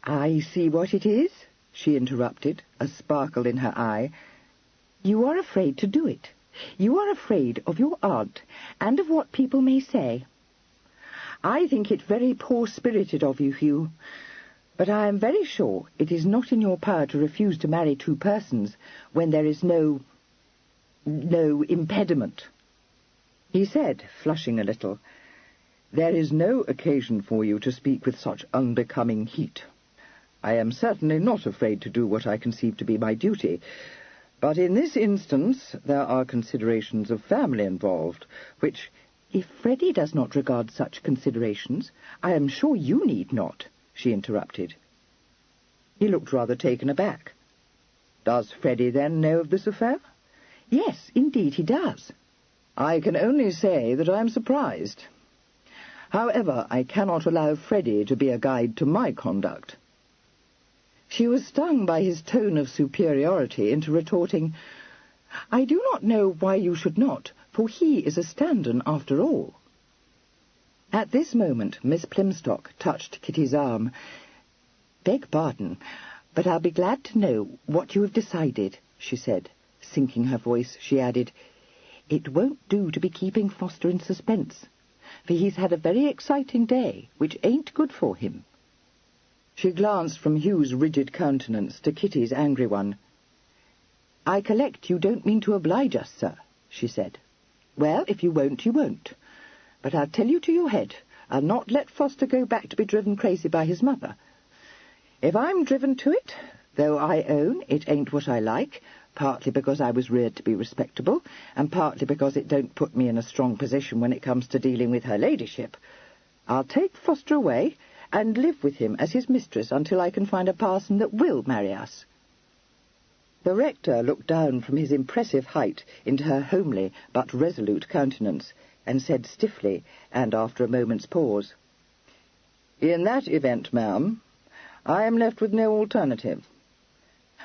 "I see what it is," she interrupted, a sparkle in her eye. "You are afraid to do it. You are afraid of your aunt, and of what people may say. I think it very poor-spirited of you, Hugh, but I am very sure it is not in your power to refuse to marry two persons when there is no impediment." He said, flushing a little, "There is no occasion for you to speak with such unbecoming heat. I am certainly not afraid to do what I conceive to be my duty, but in this instance there are considerations of family involved, which—" "If Freddie does not regard such considerations, I am sure you need not," she interrupted. He looked rather taken aback. "Does Freddie, then, know of this affair?" "Yes, indeed he does." "I can only say that I am surprised. However, I cannot allow Freddie to be a guide to my conduct." She was stung by his tone of superiority into retorting, "I do not know why you should not, for he is a stand-in after all." At this moment Miss Plimstock touched Kitty's arm. "Beg pardon, but I'll be glad to know what you have decided," she said. Sinking her voice, she added, "It won't do to be keeping Foster in suspense, for he's had a very exciting day, which ain't good for him." She glanced from Hugh's rigid countenance to Kitty's angry one. "I collect you don't mean to oblige us, sir," she said. "Well, if you won't, you won't. But I'll tell you to your head, I'll not let Foster go back to be driven crazy by his mother. If I'm driven to it, though I own it ain't what I like, partly because I was reared to be respectable, and partly because it don't put me in a strong position when it comes to dealing with her ladyship, I'll take Foster away and live with him as his mistress until I can find a parson that will marry us." The rector looked down from his impressive height into her homely but resolute countenance, and said stiffly, and after a moment's pause, "In that event, ma'am, I am left with no alternative.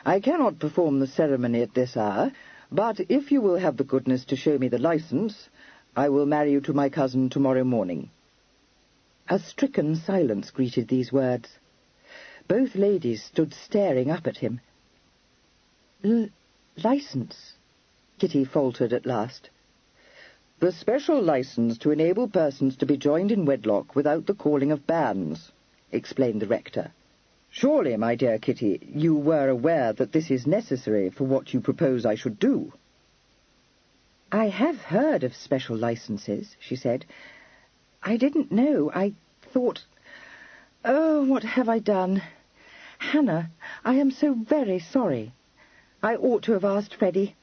I cannot perform the ceremony at this hour, but if you will have the goodness to show me the licence, I will marry you to my cousin tomorrow morning." A stricken silence greeted these words. Both ladies stood staring up at him. "Licence?" Kitty faltered at last. "The special licence to enable persons to be joined in wedlock without the calling of banns," explained the rector. "Surely, my dear Kitty, you were aware that this is necessary for what you propose I should do?" "I have heard of special licences," she said. "I didn't know. I thought... Oh, what have I done? Hannah, I am so very sorry. I ought to have asked Freddie.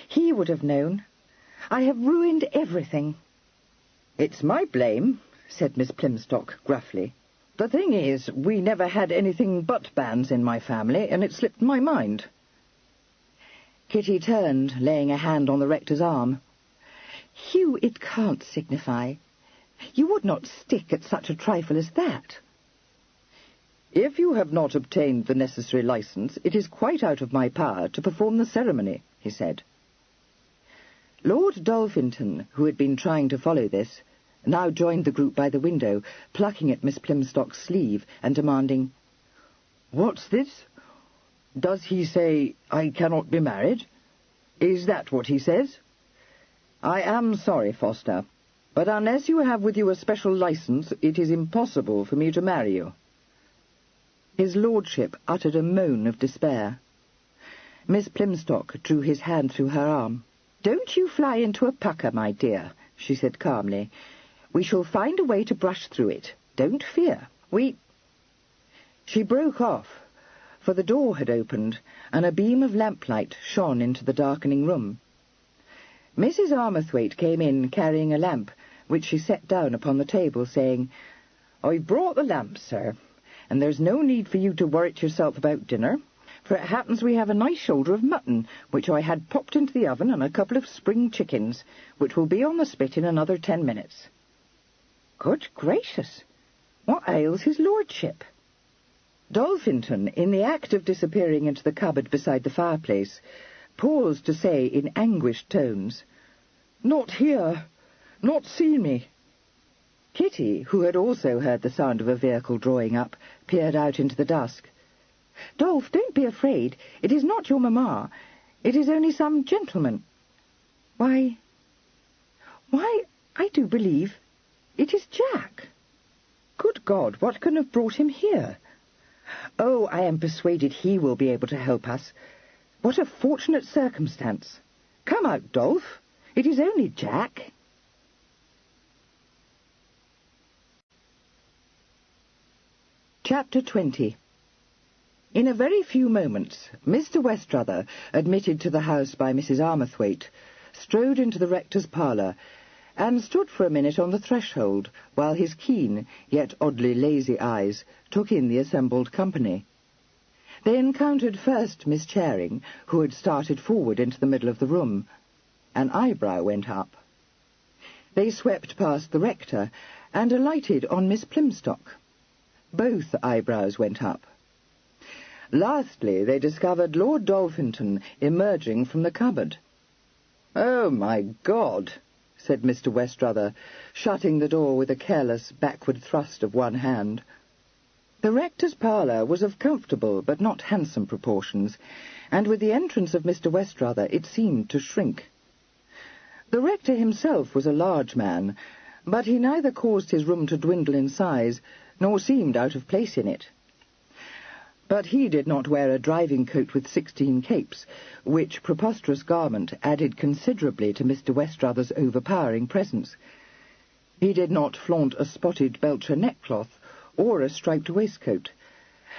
He would have known. I have ruined everything." "It's my blame," said Miss Plimstock gruffly. "The thing is, we never had anything but banns in my family, and it slipped my mind." Kitty turned, laying a hand on the rector's arm. "Hugh, it can't signify. You would not stick at such a trifle as that." "If you have not obtained the necessary licence, it is quite out of my power to perform the ceremony," he said. Lord Dolphinton, who had been trying to follow this, now joined the group by the window, plucking at Miss Plimstock's sleeve and demanding, "What's this? Does he say I cannot be married? Is that what he says? I am sorry, Foster, but unless you have with you a special licence, it is impossible for me to marry you." His lordship uttered a moan of despair. Miss Plimstock drew his hand through her arm. "Don't you fly into a pucker, my dear," she said calmly. "We shall find a way to brush through it. Don't fear. She broke off, for the door had opened, and a beam of lamplight shone into the darkening room. Mrs. Armathwaite came in carrying a lamp, which she set down upon the table, saying, "I've brought the lamp, sir, and there's no need for you to worrit yourself about dinner, for it happens we have a nice shoulder of mutton, which I had popped into the oven, and a couple of spring chickens, which will be on the spit in another 10 minutes. Good gracious! What ails his lordship?" Dolphinton, in the act of disappearing into the cupboard beside the fireplace, paused to say in anguished tones, "Not here! Not seen me!" Kitty, who had also heard the sound of a vehicle drawing up, peered out into the dusk. "Dolph, don't be afraid. It is not your mamma. It is only some gentleman. Why, I do believe it is Jack. Good God, what can have brought him here? Oh, I am persuaded he will be able to help us. What a fortunate circumstance. Come out, Dolph. It is only Jack." Chapter 20. In a very few moments, Mr. Westrother, admitted to the house by Mrs. Armathwaite, strode into the rector's parlour, and stood for a minute on the threshold, while his keen, yet oddly lazy eyes took in the assembled company. They encountered first Miss Charing, who had started forward into the middle of the room. An eyebrow went up. They swept past the rector, and alighted on Miss Plimstock. Both eyebrows went up. Lastly, they discovered Lord Dolphinton emerging from the cupboard. "Oh, my God," said Mr. Westrother, shutting the door with a careless backward thrust of one hand. The rector's parlour was of comfortable but not handsome proportions, and with the entrance of Mr. Westrother it seemed to shrink. The rector himself was a large man, but he neither caused his room to dwindle in size, nor seemed out of place in it. But he did not wear a driving coat with 16 capes, which preposterous garment added considerably to Mr. Westrother's overpowering presence. He did not flaunt a spotted Belcher neckcloth or a striped waistcoat,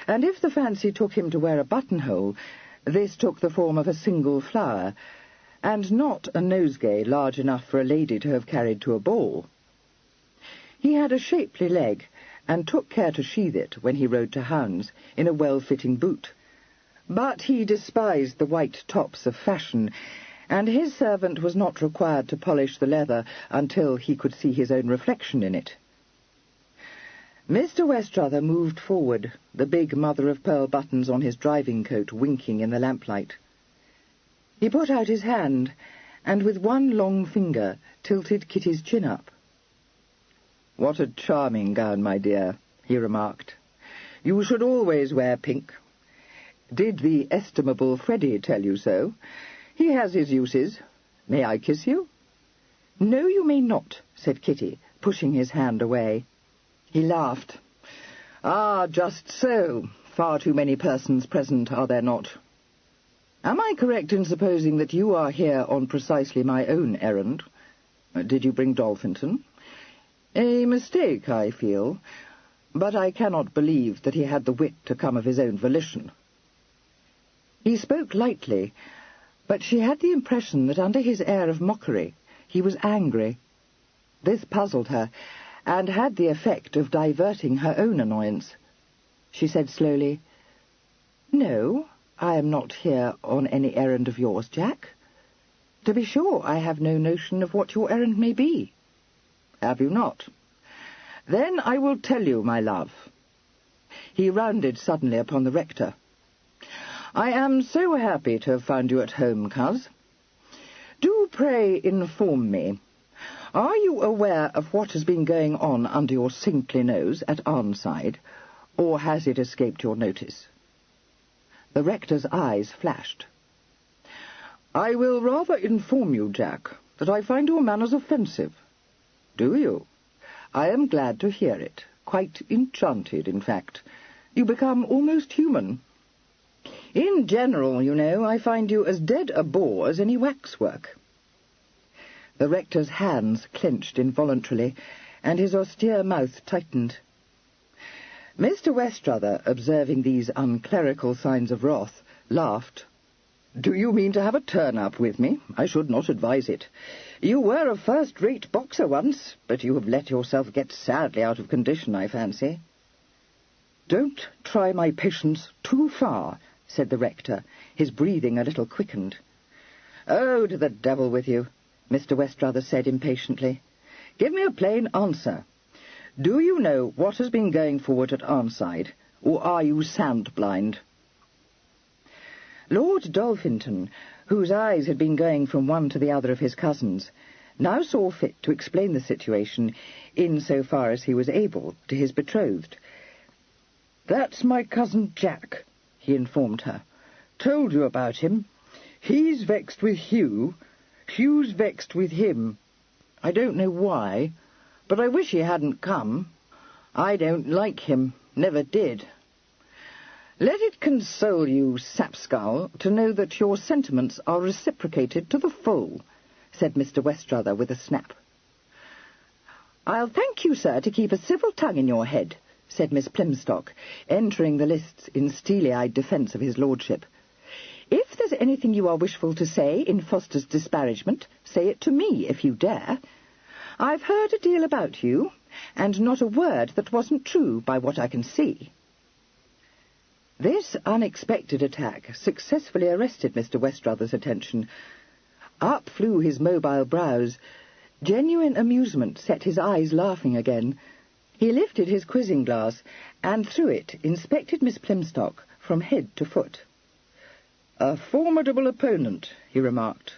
and if the fancy took him to wear a buttonhole, this took the form of a single flower, and not a nosegay large enough for a lady to have carried to a ball. He had a shapely leg, and took care to sheathe it when he rode to hounds, in a well-fitting boot. But he despised the white tops of fashion, and his servant was not required to polish the leather until he could see his own reflection in it. Mr. Westrother moved forward, the big mother-of-pearl buttons on his driving coat winking in the lamplight. He put out his hand, and with one long finger tilted Kitty's chin up. "What a charming gown, my dear," he remarked. "You should always wear pink. Did the estimable Freddie tell you so? He has his uses. May I kiss you?" "No, you may not," said Kitty, pushing his hand away. He laughed. "Ah, just so. Far too many persons present, are there not? Am I correct in supposing that you are here on precisely my own errand? Did you bring Dolphinton? A mistake, I feel, but I cannot believe that he had the wit to come of his own volition." He spoke lightly, but she had the impression that under his air of mockery he was angry. This puzzled her, and had the effect of diverting her own annoyance. She said slowly, "No, I am not here on any errand of yours, Jack. To be sure, I have no notion of what your errand may be." "Have you not? Then I will tell you, my love." He rounded suddenly upon the rector. "I am so happy to have found you at home, coz. Do pray inform me. Are you aware of what has been going on under your saintly nose at Arnside, or has it escaped your notice?" The rector's eyes flashed. "I will rather inform you, Jack, that I find your manners offensive." "Do you? I am glad to hear it. Quite enchanted, in fact. You become almost human. In general, you know, I find you as dead a bore as any waxwork." The rector's hands clenched involuntarily, and his austere mouth tightened. Mr. Westrother, observing these unclerical signs of wrath, laughed. "Do you mean to have a turn-up with me? I should not advise it. You were a first-rate boxer once, but you have let yourself get sadly out of condition, I fancy." "Don't try my patience too far," said the rector, his breathing a little quickened. "Oh, to the devil with you," Mr. Westrother said impatiently. "Give me a plain answer. Do you know what has been going forward at Arnside, or are you sand-blind?" Lord Dolphinton, whose eyes had been going from one to the other of his cousins, now saw fit to explain the situation, in so far as he was able, to his betrothed. "That's my cousin Jack," he informed her. "Told you about him. He's vexed with Hugh. Hugh's vexed with him. I don't know why, but I wish he hadn't come. I don't like him, never did. Let it console you, sapskull, to know that your sentiments are reciprocated to the full," said Mr. Westrother with a snap. "I'll thank you, sir, to keep a civil tongue in your head," said Miss Plymstock, entering the lists in steely-eyed defence of his lordship. "If there's anything you are wishful to say in Foster's disparagement, say it to me, if you dare. I've heard a deal about you, and not a word that wasn't true by what I can see." This unexpected attack successfully arrested Mr. Westrother's attention. Up flew his mobile brows. Genuine amusement set his eyes laughing again. He lifted his quizzing glass, and through it inspected Miss Plymstock from head to foot. "A formidable opponent," he remarked.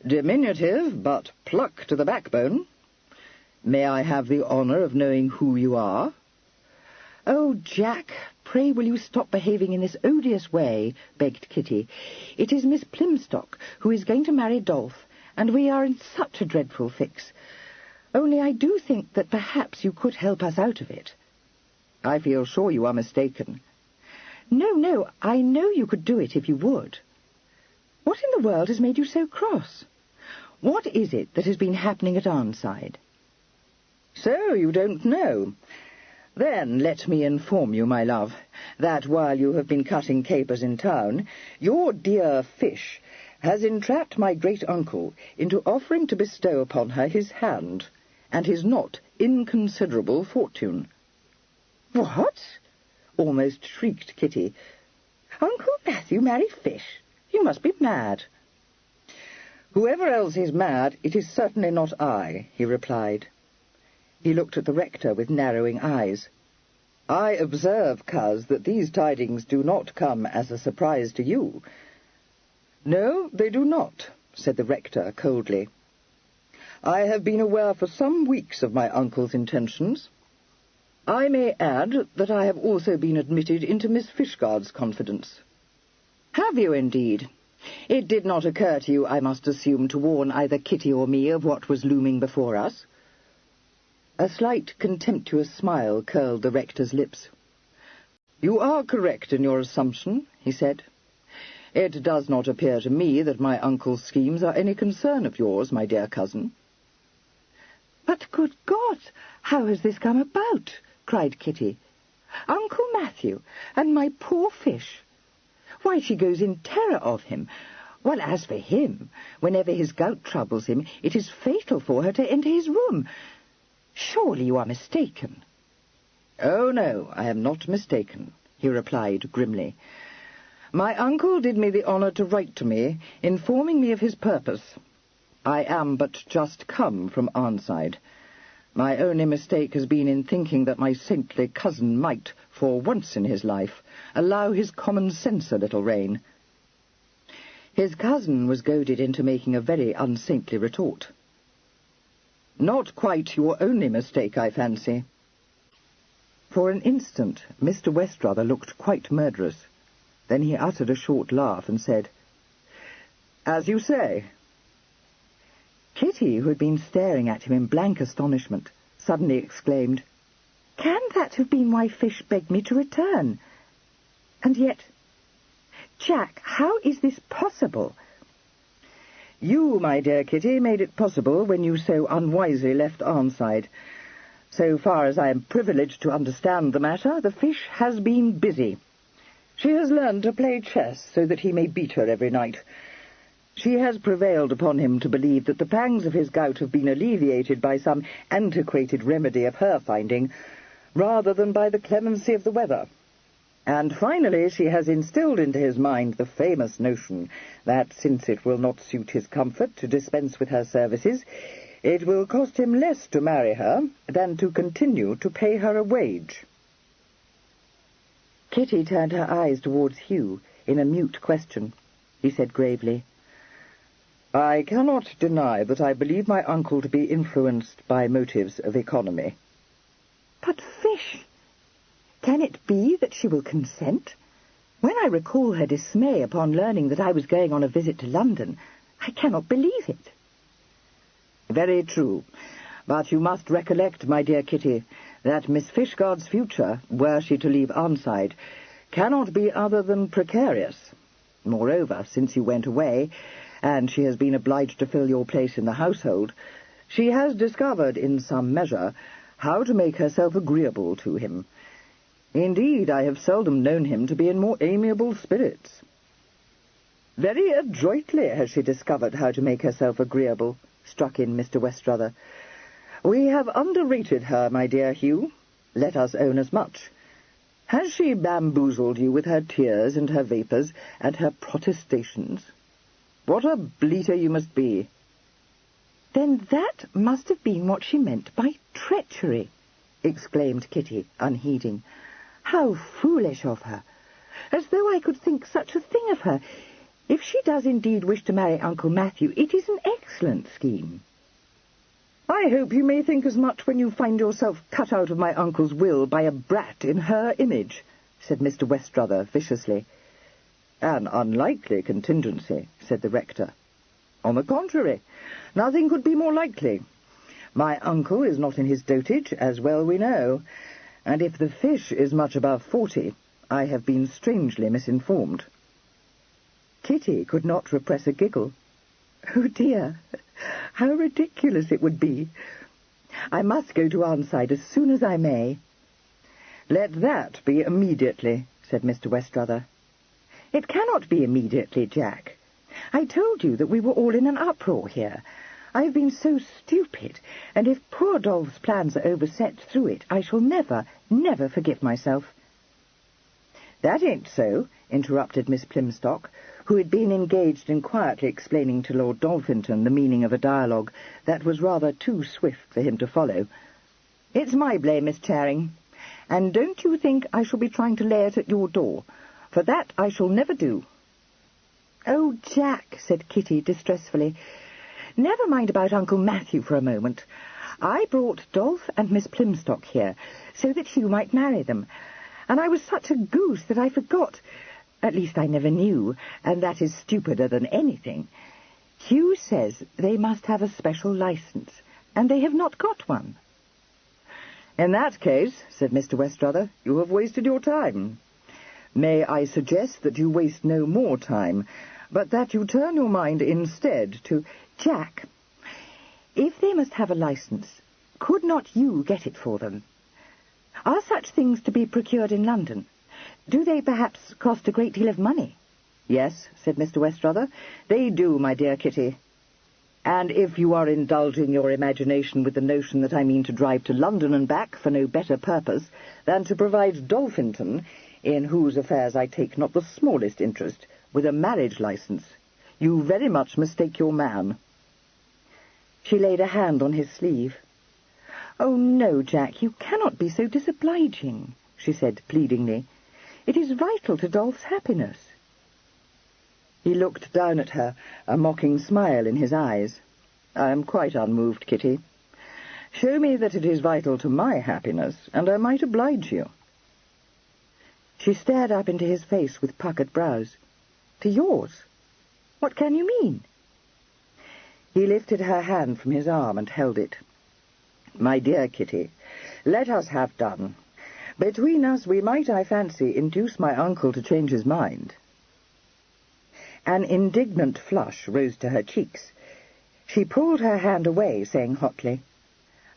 "Diminutive, but pluck to the backbone. May I have the honour of knowing who you are?" "Oh, Jack, pray will you stop behaving in this odious way?" begged Kitty. "It is Miss Plimstock, who is going to marry Dolph, and we are in such a dreadful fix. Only I do think that perhaps you could help us out of it." "I feel sure you are mistaken." No, I know you could do it if you would. What in the world has made you so cross? What is it that has been happening at Arnside?" "So you don't know? Then let me inform you, my love, that while you have been cutting capers in town, your dear fish has entrapped my great-uncle into offering to bestow upon her his hand and his not inconsiderable fortune." "What?" almost shrieked Kitty. "Uncle Matthew marry Fish? You must be mad." "Whoever else is mad, it is certainly not I," he replied. He looked at the rector with narrowing eyes. "I observe, coz, that these tidings do not come as a surprise to you." "No, they do not," said the rector coldly. "I have been aware for some weeks of my uncle's intentions. I may add that I have also been admitted into Miss Fishguard's confidence." "Have you, indeed? It did not occur to you, I must assume, to warn either Kitty or me of what was looming before us?" A slight contemptuous smile curled the rector's lips. "You are correct in your assumption," he said. "It does not appear to me that my uncle's schemes are any concern of yours, my dear cousin." "But, good God, how has this come about?" cried Kitty. "Uncle Matthew, and my poor Fish. Why, she goes in terror of him. While as for him, whenever his gout troubles him, it is fatal for her to enter his room. Surely you are mistaken." "Oh, no, I am not mistaken," he replied grimly. "My uncle did me the honour to write to me, informing me of his purpose. I am but just come from Arnside. My only mistake has been in thinking that my saintly cousin might, for once in his life, allow his common sense a little rein." His cousin was goaded into making a very unsaintly retort. "Not quite your only mistake, I fancy." For an instant Mr. Westrother looked quite murderous. Then he uttered a short laugh and said, "As you say." Kitty, who had been staring at him in blank astonishment, suddenly exclaimed, "Can that have been why Fish begged me to return? And yet, Jack, how is this possible?" "You, my dear Kitty, made it possible when you so unwisely left Arnside. So far as I am privileged to understand the matter, the Fish has been busy. She has learned to play chess so that he may beat her every night. She has prevailed upon him to believe that the pangs of his gout have been alleviated by some antiquated remedy of her finding, rather than by the clemency of the weather. And finally she has instilled into his mind the famous notion that, since it will not suit his comfort to dispense with her services, it will cost him less to marry her than to continue to pay her a wage." Kitty turned her eyes towards Hugh in a mute question. He said gravely, "I cannot deny that I believe my uncle to be influenced by motives of economy." "But, Fish, can it be that she will consent? When I recall her dismay upon learning that I was going on a visit to London, I cannot believe it." "Very true. But you must recollect, my dear Kitty, that Miss Fishguard's future, were she to leave Arnside, cannot be other than precarious. Moreover, since you went away, and she has been obliged to fill your place in the household, she has discovered, in some measure, how to make herself agreeable to him. Indeed, I have seldom known him to be in more amiable spirits." "Very adroitly has she discovered how to make herself agreeable," struck in Mr. Westrother. "We have underrated her, my dear Hugh. Let us own as much. Has she bamboozled you with her tears and her vapours and her protestations? What a bleater you must be!" "Then that must have been what she meant by treachery," exclaimed Kitty, unheeding. "How foolish of her! As though I could think such a thing of her. If she does indeed wish to marry Uncle Matthew, it is an excellent scheme." "I hope you may think as much when you find yourself cut out of my uncle's will by a brat in her image," said Mr. Westrother viciously. "An unlikely contingency," said the rector. "On the contrary, nothing could be more likely. My uncle is not in his dotage, as well we know, and if the fish is much above 40, I have been strangely misinformed." Kitty could not repress a giggle. "Oh dear, how ridiculous it would be! I must go to Arnside as soon as I may." "Let that be immediately," said Mr. Westrother. "It cannot be immediately, Jack. I told you that we were all in an uproar here. I have been so stupid, and if poor Dolph's plans are overset through it, I shall never, never forgive myself." "That ain't so," interrupted Miss Plymstock, who had been engaged in quietly explaining to Lord Dolphinton the meaning of a dialogue that was rather too swift for him to follow. "It's my blame, Miss Charing, and don't you think I shall be trying to lay it at your door, for that I shall never do." "Oh, Jack," said Kitty distressfully, "never mind about Uncle Matthew for a moment. I brought Dolph and Miss Plymstock here so that Hugh might marry them, and I was such a goose that I forgot. At least I never knew, and that is stupider than anything. Hugh says they must have a special license, and they have not got one." "In that case," said Mr. Westrother, "you have wasted your time. May I suggest that you waste no more time, but that you turn your mind instead to—" "Jack, if they must have a license, could not you get it for them? Are such things to be procured in London? Do they perhaps cost a great deal of money?" "Yes," said Mr. Westrother, "they do, my dear Kitty. And if you are indulging your imagination with the notion that I mean to drive to London and back for no better purpose than to provide Dolphinton, in whose affairs I take not the smallest interest, with a marriage license, you very much mistake your man." She laid a hand on his sleeve. "Oh, no, Jack, you cannot be so disobliging," she said pleadingly. "It is vital to Dolph's happiness." He looked down at her, a mocking smile in his eyes. "I am quite unmoved, Kitty. Show me that it is vital to my happiness, and I might oblige you." She stared up into his face with puckered brows. "To yours? What can you mean?" He lifted her hand from his arm and held it. "My dear Kitty, let us have done. Between us we might, I fancy, induce my uncle to change his mind." An indignant flush rose to her cheeks. She pulled her hand away, saying hotly,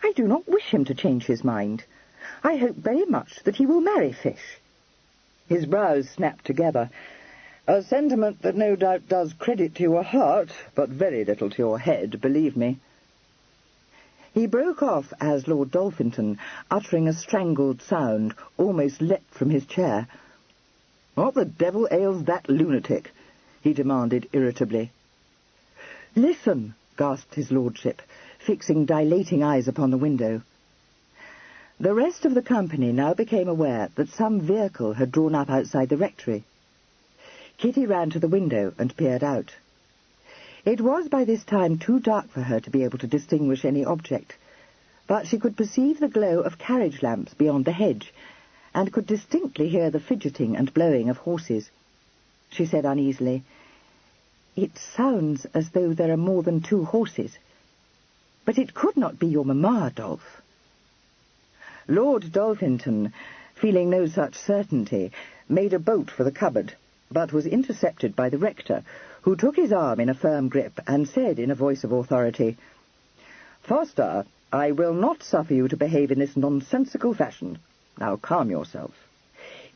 "I do not wish him to change his mind. I hope very much that he will marry Fish." His brows snapped together, a sentiment that no doubt does credit to your heart, but very little to your head, believe me. He broke off as Lord Dolphinton, uttering a strangled sound, almost leapt from his chair. "What the devil ails that lunatic?" he demanded irritably. "Listen," gasped his lordship, fixing dilating eyes upon the window. The rest of the company now became aware that some vehicle had drawn up outside the rectory. Kitty ran to the window and peered out. It was by this time too dark for her to be able to distinguish any object, but she could perceive the glow of carriage lamps beyond the hedge, and could distinctly hear the fidgeting and blowing of horses. She said uneasily, "It sounds as though there are more than 2 horses. But it could not be your mamma, Dolph." Lord Dolphinton, feeling no such certainty, made a bolt for the cupboard, but was intercepted by the rector, who took his arm in a firm grip and said in a voice of authority, "Foster, I will not suffer you to behave in this nonsensical fashion. Now calm yourself.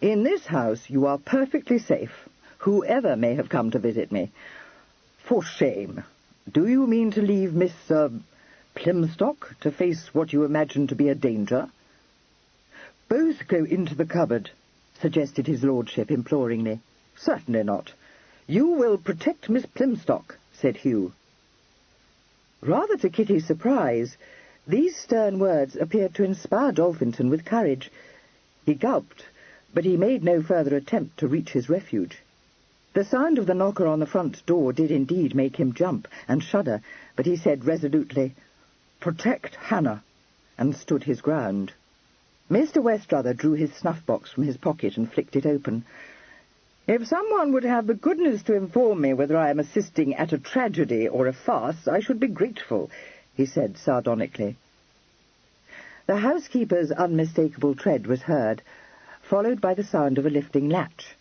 In this house you are perfectly safe, whoever may have come to visit me. For shame! Do you mean to leave Miss Plymstock to face what you imagine to be a danger?" "Both go into the cupboard," suggested his lordship imploringly. "Certainly not. You will protect Miss Plymstock," said Hugh. Rather to Kitty's surprise, these stern words appeared to inspire Dolphinton with courage. He gulped, but he made no further attempt to reach his refuge. The sound of the knocker on the front door did indeed make him jump and shudder, but he said resolutely, "Protect Hannah," and stood his ground. Mr. Westrother drew his snuff-box from his pocket and flicked it open. "If someone would have the goodness to inform me whether I am assisting at a tragedy or a farce, I should be grateful," he said sardonically. The housekeeper's unmistakable tread was heard, followed by the sound of a lifting latch.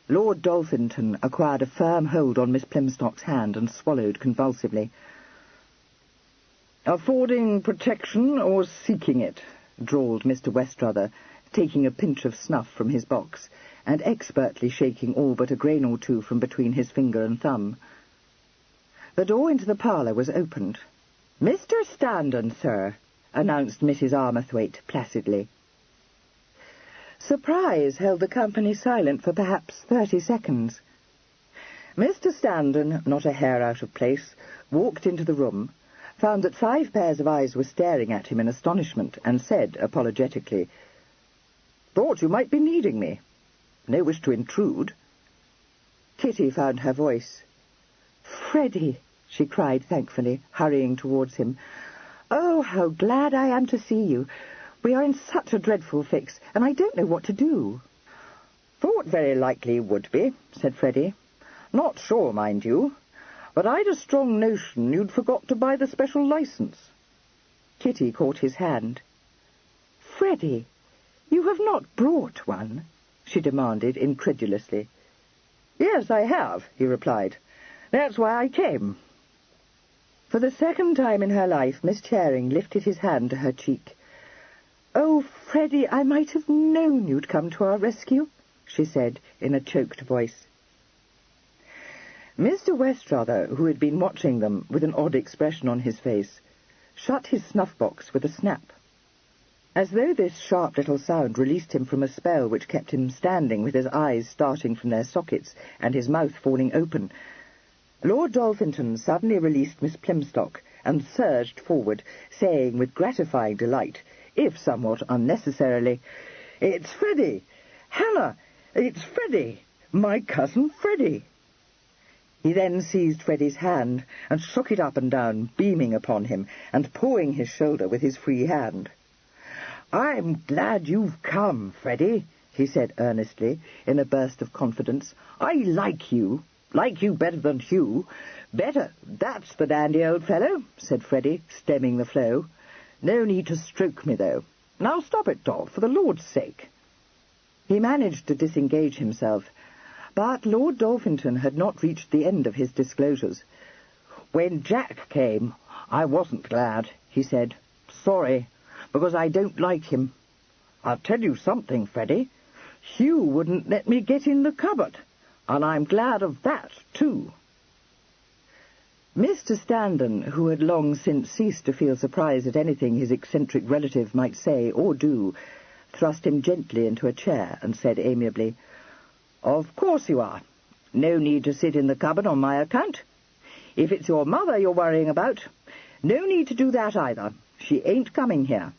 Lord Dolphinton acquired a firm hold on Miss Plimstock's hand and swallowed convulsively. "Affording protection or seeking it?" drawled Mr. Westrother, taking a pinch of snuff from his box and expertly shaking all but a grain or two from between his finger and thumb. The door into the parlour was opened. "Mr. Standen, sir," announced Mrs. Armathwaite placidly. Surprise held the company silent for perhaps 30 seconds. Mr. Standen, not a hair out of place, walked into the room, found that 5 pairs of eyes were staring at him in astonishment, and said apologetically, "Thought you might be needing me. No wish to intrude." Kitty found her voice. "Freddie," she cried thankfully, hurrying towards him. "Oh, how glad I am to see you. We are in such a dreadful fix, and I don't know what to do." "Thought very likely you would be," said Freddie. "Not sure, mind you, but I'd a strong notion you'd forgot to buy the special licence." Kitty caught his hand. "Freddie, you have not brought one?" she demanded incredulously. "Yes, I have," he replied. "That's why I came." For the second time in her life, Miss Charing lifted his hand to her cheek. "Oh, Freddie, I might have known you'd come to our rescue," she said in a choked voice. Mr. Westrother, who had been watching them with an odd expression on his face, shut his snuff-box with a snap. As though this sharp little sound released him from a spell which kept him standing with his eyes starting from their sockets and his mouth falling open, Lord Dolphinton suddenly released Miss Plimstock and surged forward, saying with gratifying delight, if somewhat unnecessarily, "It's Freddie! Hannah, it's Freddie! My cousin Freddie!" He then seized Freddie's hand and shook it up and down, beaming upon him and pawing his shoulder with his free hand. "I'm glad you've come, Freddie," he said earnestly, in a burst of confidence. "I like you better than Hugh. Better, that's the dandy old fellow," said Freddie, stemming the flow. "No need to stroke me, though. Now stop it, Doll, for the Lord's sake." He managed to disengage himself, but Lord Dolphinton had not reached the end of his disclosures. "When Jack came, I wasn't glad," he said. "Sorry, because I don't like him. I'll tell you something, Freddie. Hugh wouldn't let me get in the cupboard, and I'm glad of that, too." Mr. Standen, who had long since ceased to feel surprise at anything his eccentric relative might say or do, thrust him gently into a chair and said amiably, "Of course you are. No need to sit in the cupboard on my account. If it's your mother you're worrying about, no need to do that either. She ain't coming here."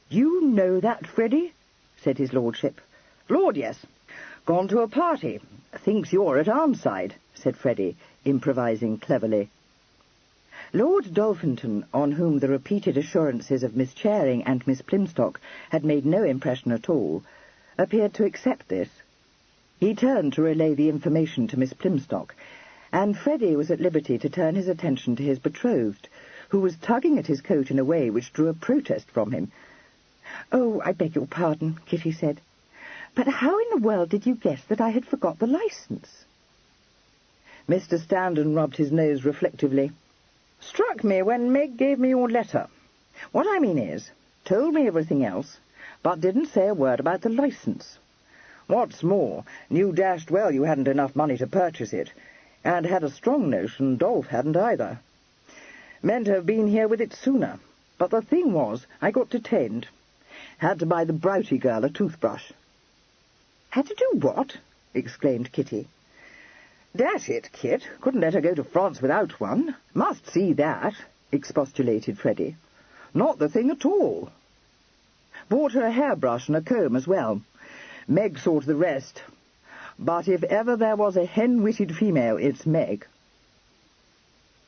"You know that, Freddie?" said his lordship. "Lord, yes. Gone to a party. Thinks you're at Arnside," said Freddie, improvising cleverly. Lord Dolphinton, on whom the repeated assurances of Miss Charing and Miss Plimstock had made no impression at all, appeared to accept this. He turned to relay the information to Miss Plimstock, and Freddie was at liberty to turn his attention to his betrothed, who was tugging at his coat in a way which drew a protest from him. "Oh, I beg your pardon," Kitty said. "But how in the world did you guess that I had forgot the licence?" Mr. Standen rubbed his nose reflectively. "Struck me when Meg gave me your letter. What I mean is, told me everything else, but didn't say a word about the licence. What's more, knew dashed well you hadn't enough money to purchase it, and had a strong notion Dolph hadn't either. Meant to have been here with it sooner, but the thing was, I got detained. Had to buy the Broughty girl a toothbrush." "Had to do what?" exclaimed Kitty. "Dash it, Kit, couldn't let her go to France without one. Must see that," expostulated Freddie. "Not the thing at all. Bought her a hairbrush and a comb as well. Meg saw to the rest. But if ever there was a hen-witted female, it's Meg.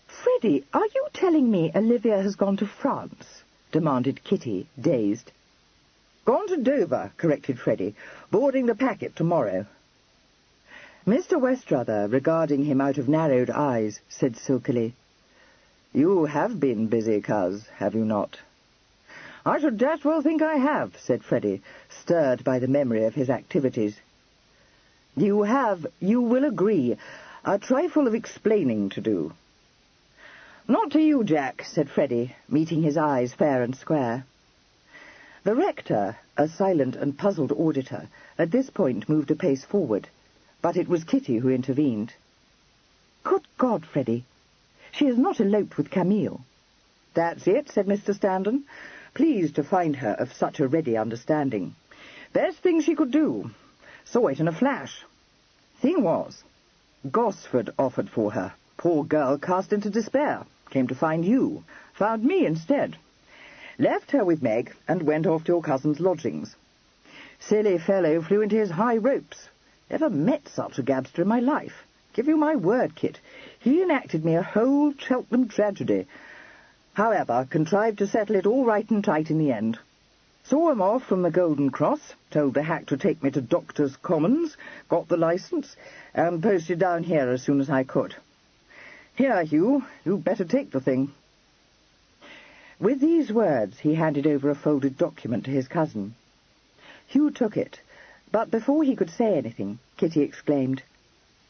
Freddie, are you telling me Olivia has gone to France? Demanded Kitty, dazed. Gone to Dover, corrected Freddie. Boarding the packet tomorrow. Mr. Westrother, regarding him out of narrowed eyes, said silkily, You have been busy, coz, have you not? I should dashed well think I have, said Freddie, stirred by the memory of his activities. You have, you will agree, a trifle of explaining to do. Not to you, Jack, said Freddie, meeting his eyes fair and square. The rector, a silent and puzzled auditor, at this point moved a pace forward, but it was Kitty who intervened. Good God, Freddie, she has not eloped with Camille. That's it, said Mr. Standen, pleased to find her of such a ready understanding. Best thing she could do. Saw it in a flash. Thing was, Gosford offered for her. Poor girl cast into despair. Came to find you. Found me instead. Left her with Meg and went off to your cousin's lodgings. Silly fellow flew into his high ropes. Never met such a gabster in my life. Give you my word, Kit. He enacted me a whole Cheltenham tragedy. However, contrived to settle it all right and tight in the end. Saw him off from the Golden Cross, told the hack to take me to Doctors' Commons, got the licence, and posted down here as soon as I could. Here, Hugh, you'd better take the thing. With these words he handed over a folded document to his cousin. Hugh took it, but before he could say anything, Kitty exclaimed,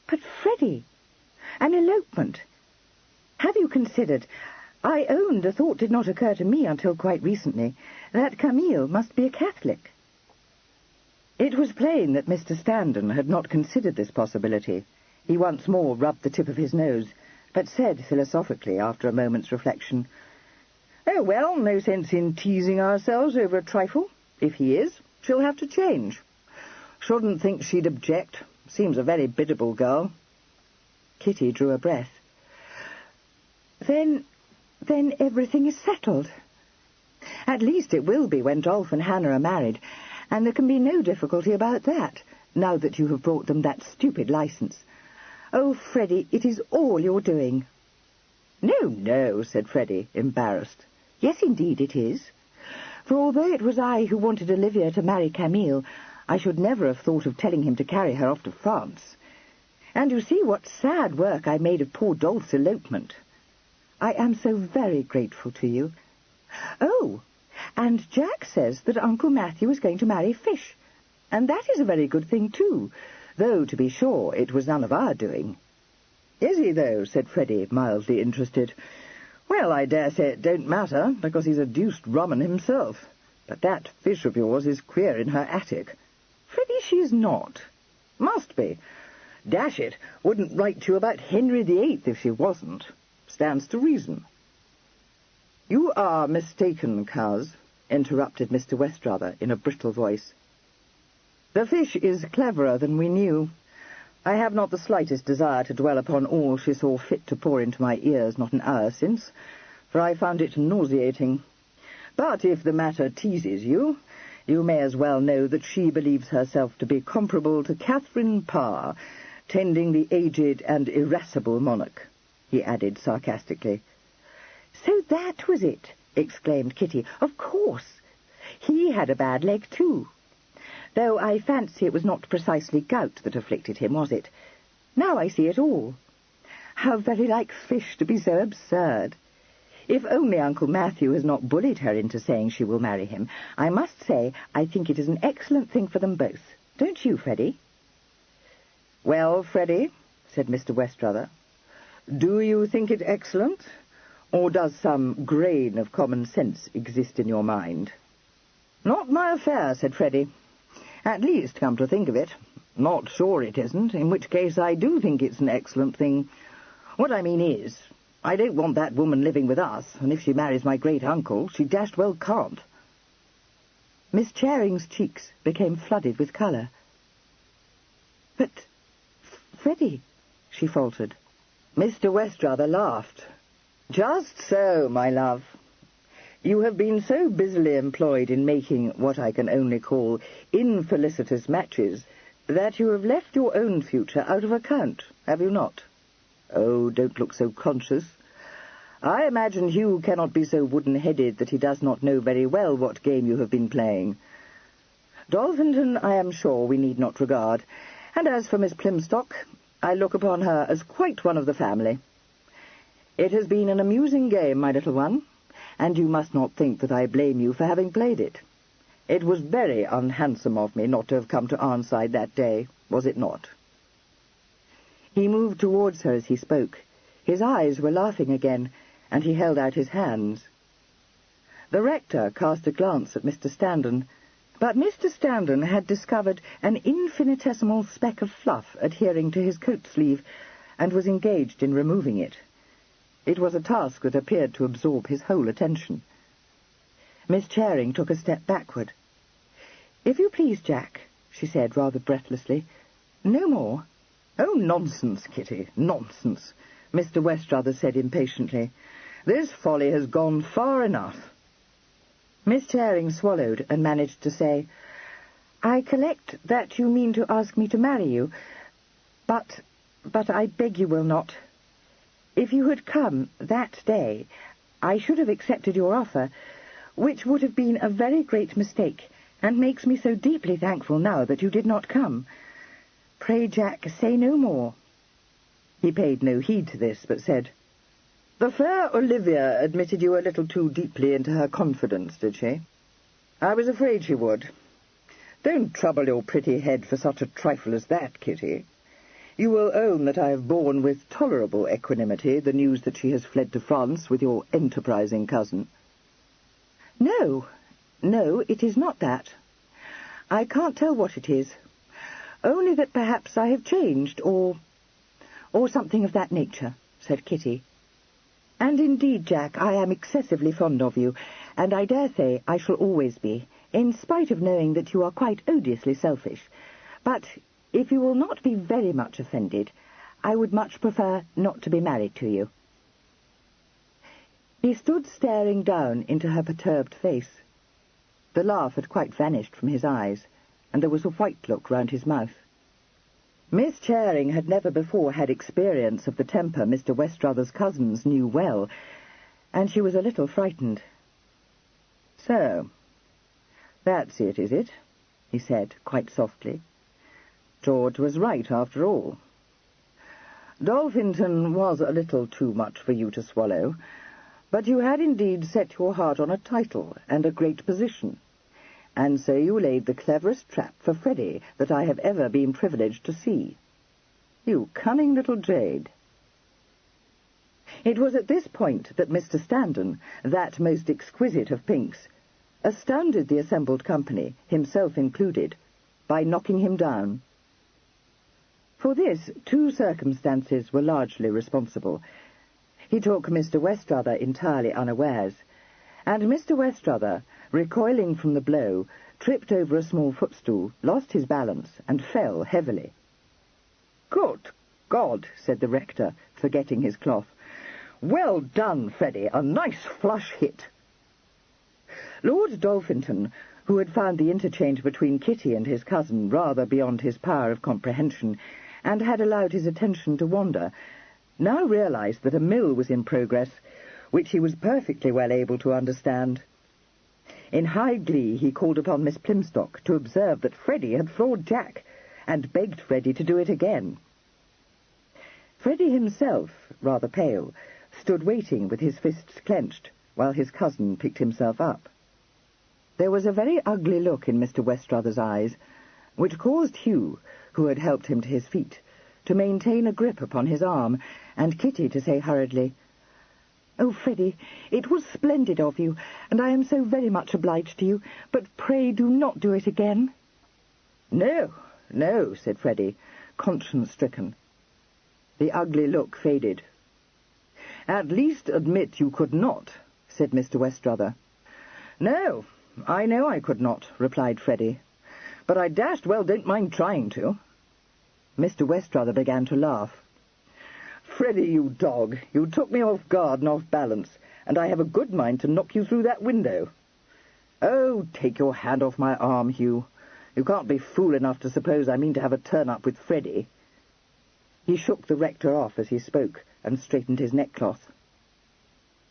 But Freddie, an elopement! Have you considered, I own the thought did not occur to me until quite recently, that Camille must be a Catholic? It was plain that Mr. Standen had not considered this possibility. He once more rubbed the tip of his nose, but said philosophically, after a moment's reflection, Oh, well, no sense in teasing ourselves over a trifle. If he is, she'll have to change. Shouldn't think she'd object. Seems a very biddable girl. Kitty drew a breath. Then everything is settled. At least it will be when Dolph and Hannah are married, and there can be no difficulty about that, now that you have brought them that stupid licence. Oh, Freddie, it is all your doing. No, said Freddie, embarrassed. Yes, indeed it is. For although it was I who wanted Olivia to marry Camille, I should never have thought of telling him to carry her off to France. And you see what sad work I made of poor Dolph's elopement. I am so very grateful to you. Oh, and Jack says that Uncle Matthew is going to marry Fish, and that is a very good thing too, though, to be sure, it was none of our doing. Is he, though? Said Freddie, mildly interested. Well, I dare say it don't matter, because he's a deuced rumman himself. But that Fish of yours is queer in her attic. Freddie, she's not. Must be. Dash it, wouldn't write to you about Henry VIII if she wasn't. Stands to reason. You are mistaken, coz, interrupted Mr. Westrother in a brittle voice. The Fish is cleverer than we knew. I have not the slightest desire to dwell upon all she saw fit to pour into my ears not an hour since, for I found it nauseating. But if the matter teases you, you may as well know that she believes herself to be comparable to Catherine Parr, tending the aged and irascible monarch, he added sarcastically. So that was it, exclaimed Kitty. Of course. He had a bad leg too. Though I fancy it was not precisely gout that afflicted him, was it? Now I see it all. How very like Fish to be so absurd. If only Uncle Matthew has not bullied her into saying she will marry him, I must say I think it is an excellent thing for them both. Don't you, Freddie? Well, Freddie, said Mr. Westrother, do you think it excellent, or does some grain of common sense exist in your mind? Not my affair, said Freddie. At least, come to think of it, not sure it isn't, in which case I do think it's an excellent thing. What I mean is, I don't want that woman living with us, and if she marries my great-uncle, she dashed well can't. Miss Charing's cheeks became flooded with colour. But, Freddie, she faltered. Mr. Westrother laughed. Just so, my love. You have been so busily employed in making what I can only call infelicitous matches that you have left your own future out of account, have you not? Oh, don't look so conscious. I imagine Hugh cannot be so wooden-headed that he does not know very well what game you have been playing. Dolphinton, I am sure, we need not regard, and as for Miss Plymstock, I look upon her as quite one of the family. It has been an amusing game, my little one, and you must not think that I blame you for having played it. It was very unhandsome of me not to have come to Arnside that day, was it not? He moved towards her as he spoke. His eyes were laughing again, and he held out his hands. The rector cast a glance at Mr. Standen, but Mr. Standen had discovered an infinitesimal speck of fluff adhering to his coat sleeve, and was engaged in removing it. It was a task that appeared to absorb his whole attention. Miss Charing took a step backward. "If you please, Jack," she said rather breathlessly. "No more." "Oh, nonsense, Kitty, nonsense," Mr. Westrother said impatiently. "This folly has gone far enough." Miss Charing swallowed and managed to say, "I collect that you mean to ask me to marry you, but I beg you will not. If you had come that day, I should have accepted your offer, which would have been a very great mistake, and makes me so deeply thankful now that you did not come. Pray, Jack, say no more." He paid no heed to this, but said, "The fair Olivia admitted you a little too deeply into her confidence, did she? I was afraid she would. Don't trouble your pretty head for such a trifle as that, Kitty. You will own that I have borne with tolerable equanimity the news that she has fled to France with your enterprising cousin." No, it is not that. I can't tell what it is. Only that perhaps I have changed, or something of that nature," said Kitty. "And indeed, Jack, I am excessively fond of you, and I dare say I shall always be, in spite of knowing that you are quite odiously selfish. But if you will not be very much offended, I would much prefer not to be married to you." He stood staring down into her perturbed face. The laugh had quite vanished from his eyes, and there was a white look round his mouth. Miss Charing had never before had experience of the temper Mr. Westrother's cousins knew well, and she was a little frightened. "So, that's it, is it?" he said, quite softly. "George was right, after all. Dolphinton was a little too much for you to swallow, but you had indeed set your heart on a title and a great position, and so you laid the cleverest trap for Freddie that I have ever been privileged to see. You cunning little jade." It was at this point that Mr. Standen, that most exquisite of pinks, astounded the assembled company, himself included, by knocking him down. For this, two circumstances were largely responsible. He took Mr. Westrother entirely unawares, and Mr. Westrother, recoiling from the blow, tripped over a small footstool, lost his balance, and fell heavily. "Good God," said the rector, forgetting his cloth. "Well done, Freddie, a nice flush hit." Lord Dolphinton, who had found the interchange between Kitty and his cousin rather beyond his power of comprehension, and had allowed his attention to wander, now realized that a mill was in progress, which he was perfectly well able to understand. In high glee he called upon Miss Plymstock to observe that Freddie had floored Jack, and begged Freddie to do it again. Freddie himself, rather pale, stood waiting with his fists clenched, while his cousin picked himself up. There was a very ugly look in Mr. Westrother's eyes, which caused Hugh, who had helped him to his feet, to maintain a grip upon his arm, and Kitty to say hurriedly, "Oh, Freddie, it was splendid of you, and I am so very much obliged to you, but pray do not do it again." "No, no," said Freddie, conscience-stricken. The ugly look faded. "At least admit you could not," said Mr. Westrother. "No, I know I could not," replied Freddie, "but I dashed well don't mind trying to." Mr. Westrother began to laugh. "Freddie, you dog, you took me off guard and off balance, and I have a good mind to knock you through that window." "Oh, take your hand off my arm, Hugh. You can't be fool enough to suppose I mean to have a turn-up with Freddie." He shook the rector off as he spoke and straightened his neckcloth.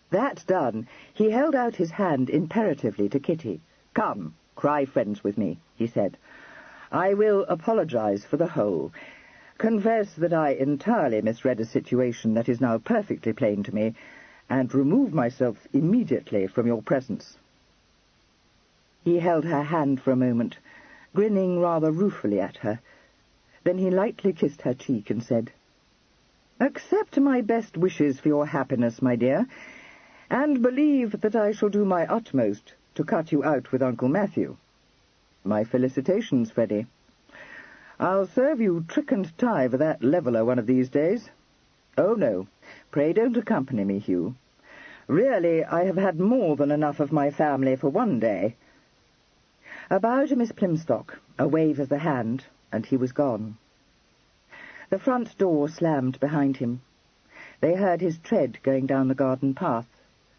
That done, he held out his hand imperatively to Kitty. "Come, cry friends with me," he said. "I will apologize for the whole, confess that I entirely misread a situation that is now perfectly plain to me, and remove myself immediately from your presence." He held her hand for a moment, grinning rather ruefully at her. Then he lightly kissed her cheek and said, "Accept my best wishes for your happiness, my dear, and believe that I shall do my utmost to cut you out with Uncle Matthew. My felicitations, Freddie. I'll serve you trick and tie for that leveller one of these days. Oh, no, pray don't accompany me, Hugh. Really, I have had more than enough of my family for one day." A bow to Miss Plymstock, a wave of the hand, and he was gone. The front door slammed behind him. They heard his tread going down the garden path,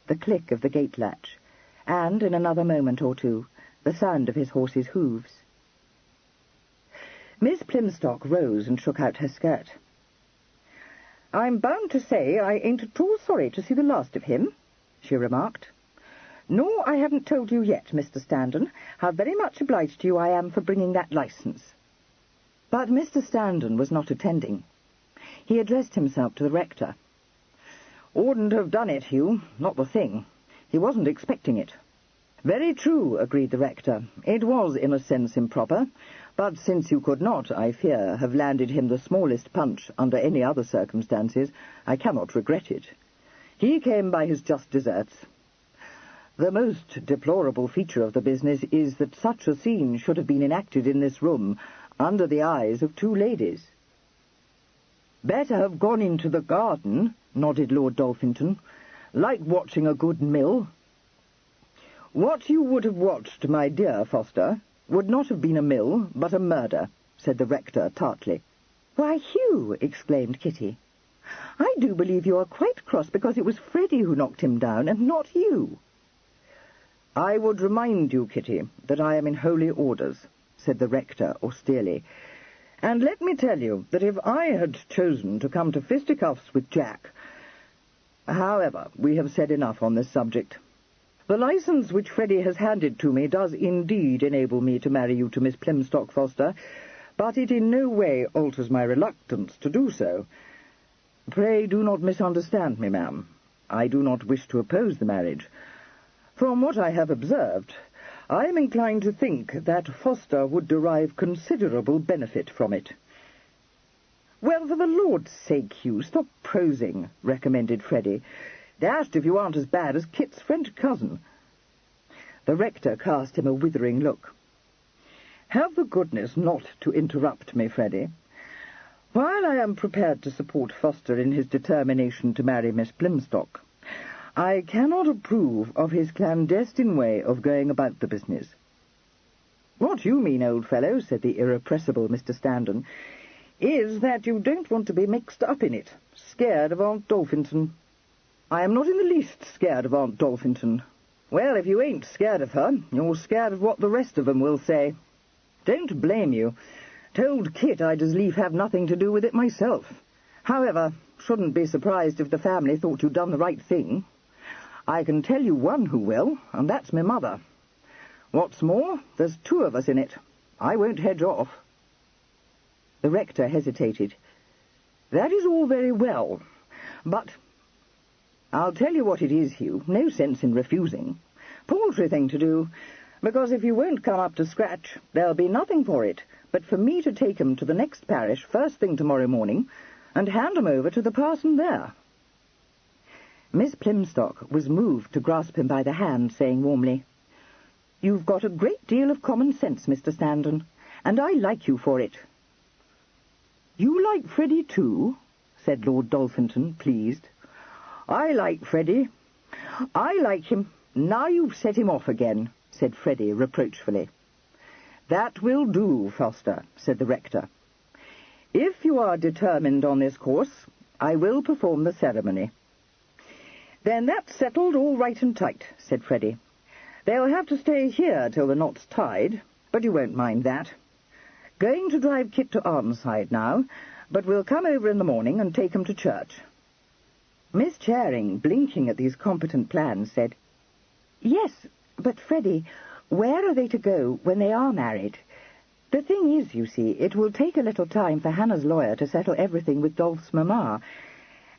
the click of the gate latch, and, in another moment or two, the sound of his horse's hoofs. Miss Plymstock rose and shook out her skirt. "I'm bound to say I ain't at all sorry to see the last of him," she remarked. "Nor I haven't told you yet, Mr. Standen, how very much obliged to you I am for bringing that licence." But Mr. Standen was not attending. He addressed himself to the rector. "Oughtn't have done it, Hugh. Not the thing. He wasn't expecting it." "Very true," agreed the rector. "It was, in a sense, improper, but since you could not, I fear, have landed him the smallest punch under any other circumstances, I cannot regret it. He came by his just deserts. The most deplorable feature of the business is that such a scene should have been enacted in this room, under the eyes of two ladies." "Better have gone into the garden," nodded Lord Dolphinton, "like watching a good mill." "What you would have watched, my dear Foster, would not have been a mill, but a murder," said the rector tartly. "Why, Hugh," exclaimed Kitty, "I do believe you are quite cross because it was Freddie who knocked him down, and not you." "I would remind you, Kitty, that I am in holy orders," said the rector austerely, "and let me tell you that if I had chosen to come to fisticuffs with Jack... However, we have said enough on this subject. The licence which Freddie has handed to me does indeed enable me to marry you to Miss Plymstock, Foster, but it in no way alters my reluctance to do so. Pray do not misunderstand me, ma'am. I do not wish to oppose the marriage. From what I have observed, I am inclined to think that Foster would derive considerable benefit from it." "Well, for the Lord's sake, Hugh, stop prosing," recommended Freddie. "Dashed if you aren't as bad as Kit's French cousin." The rector cast him a withering look. "Have the goodness not to interrupt me, Freddie. While I am prepared to support Foster in his determination to marry Miss Plymstock, I cannot approve of his clandestine way of going about the business." "What you mean, old fellow," said the irrepressible Mr. Standen, "is that you don't want to be mixed up in it, scared of Aunt Dolphinton." "I am not in the least scared of Aunt Dolphinton." "Well, if you ain't scared of her, you're scared of what the rest of them will say." "Don't blame you. Told Kit I'd as lief have nothing to do with it myself. However, shouldn't be surprised if the family thought you'd done the right thing. I can tell you one who will, and that's my mother. What's more, there's two of us in it. I won't hedge off." The rector hesitated. "That is all very well, but I'll tell you what it is, Hugh, no sense in refusing. Paltry thing to do, because if you won't come up to scratch, there'll be nothing for it but for me to take 'em to the next parish first thing tomorrow morning and hand 'em over to the parson there." Miss Plymstock was moved to grasp him by the hand, saying warmly, "You've got a great deal of common sense, Mr. Standen, and I like you for it." "You like Freddie too?" said Lord Dolphinton, pleased. "I like Freddie. I like him. Now you've set him off again," said Freddie reproachfully. "That will do, Foster," said the rector. "If you are determined on this course, I will perform the ceremony. "Then that's settled all right and tight," said Freddy. "They'll have to stay here till the knot's tied, but you won't mind that. Going to drive Kit to Arnside now, but we'll come over in the morning and take 'em to church." Miss Charing, blinking at these competent plans, said, "Yes, but Freddy, where are they to go when they are married? The thing is, you see, it will take a little time for Hannah's lawyer to settle everything with Dolph's mamma,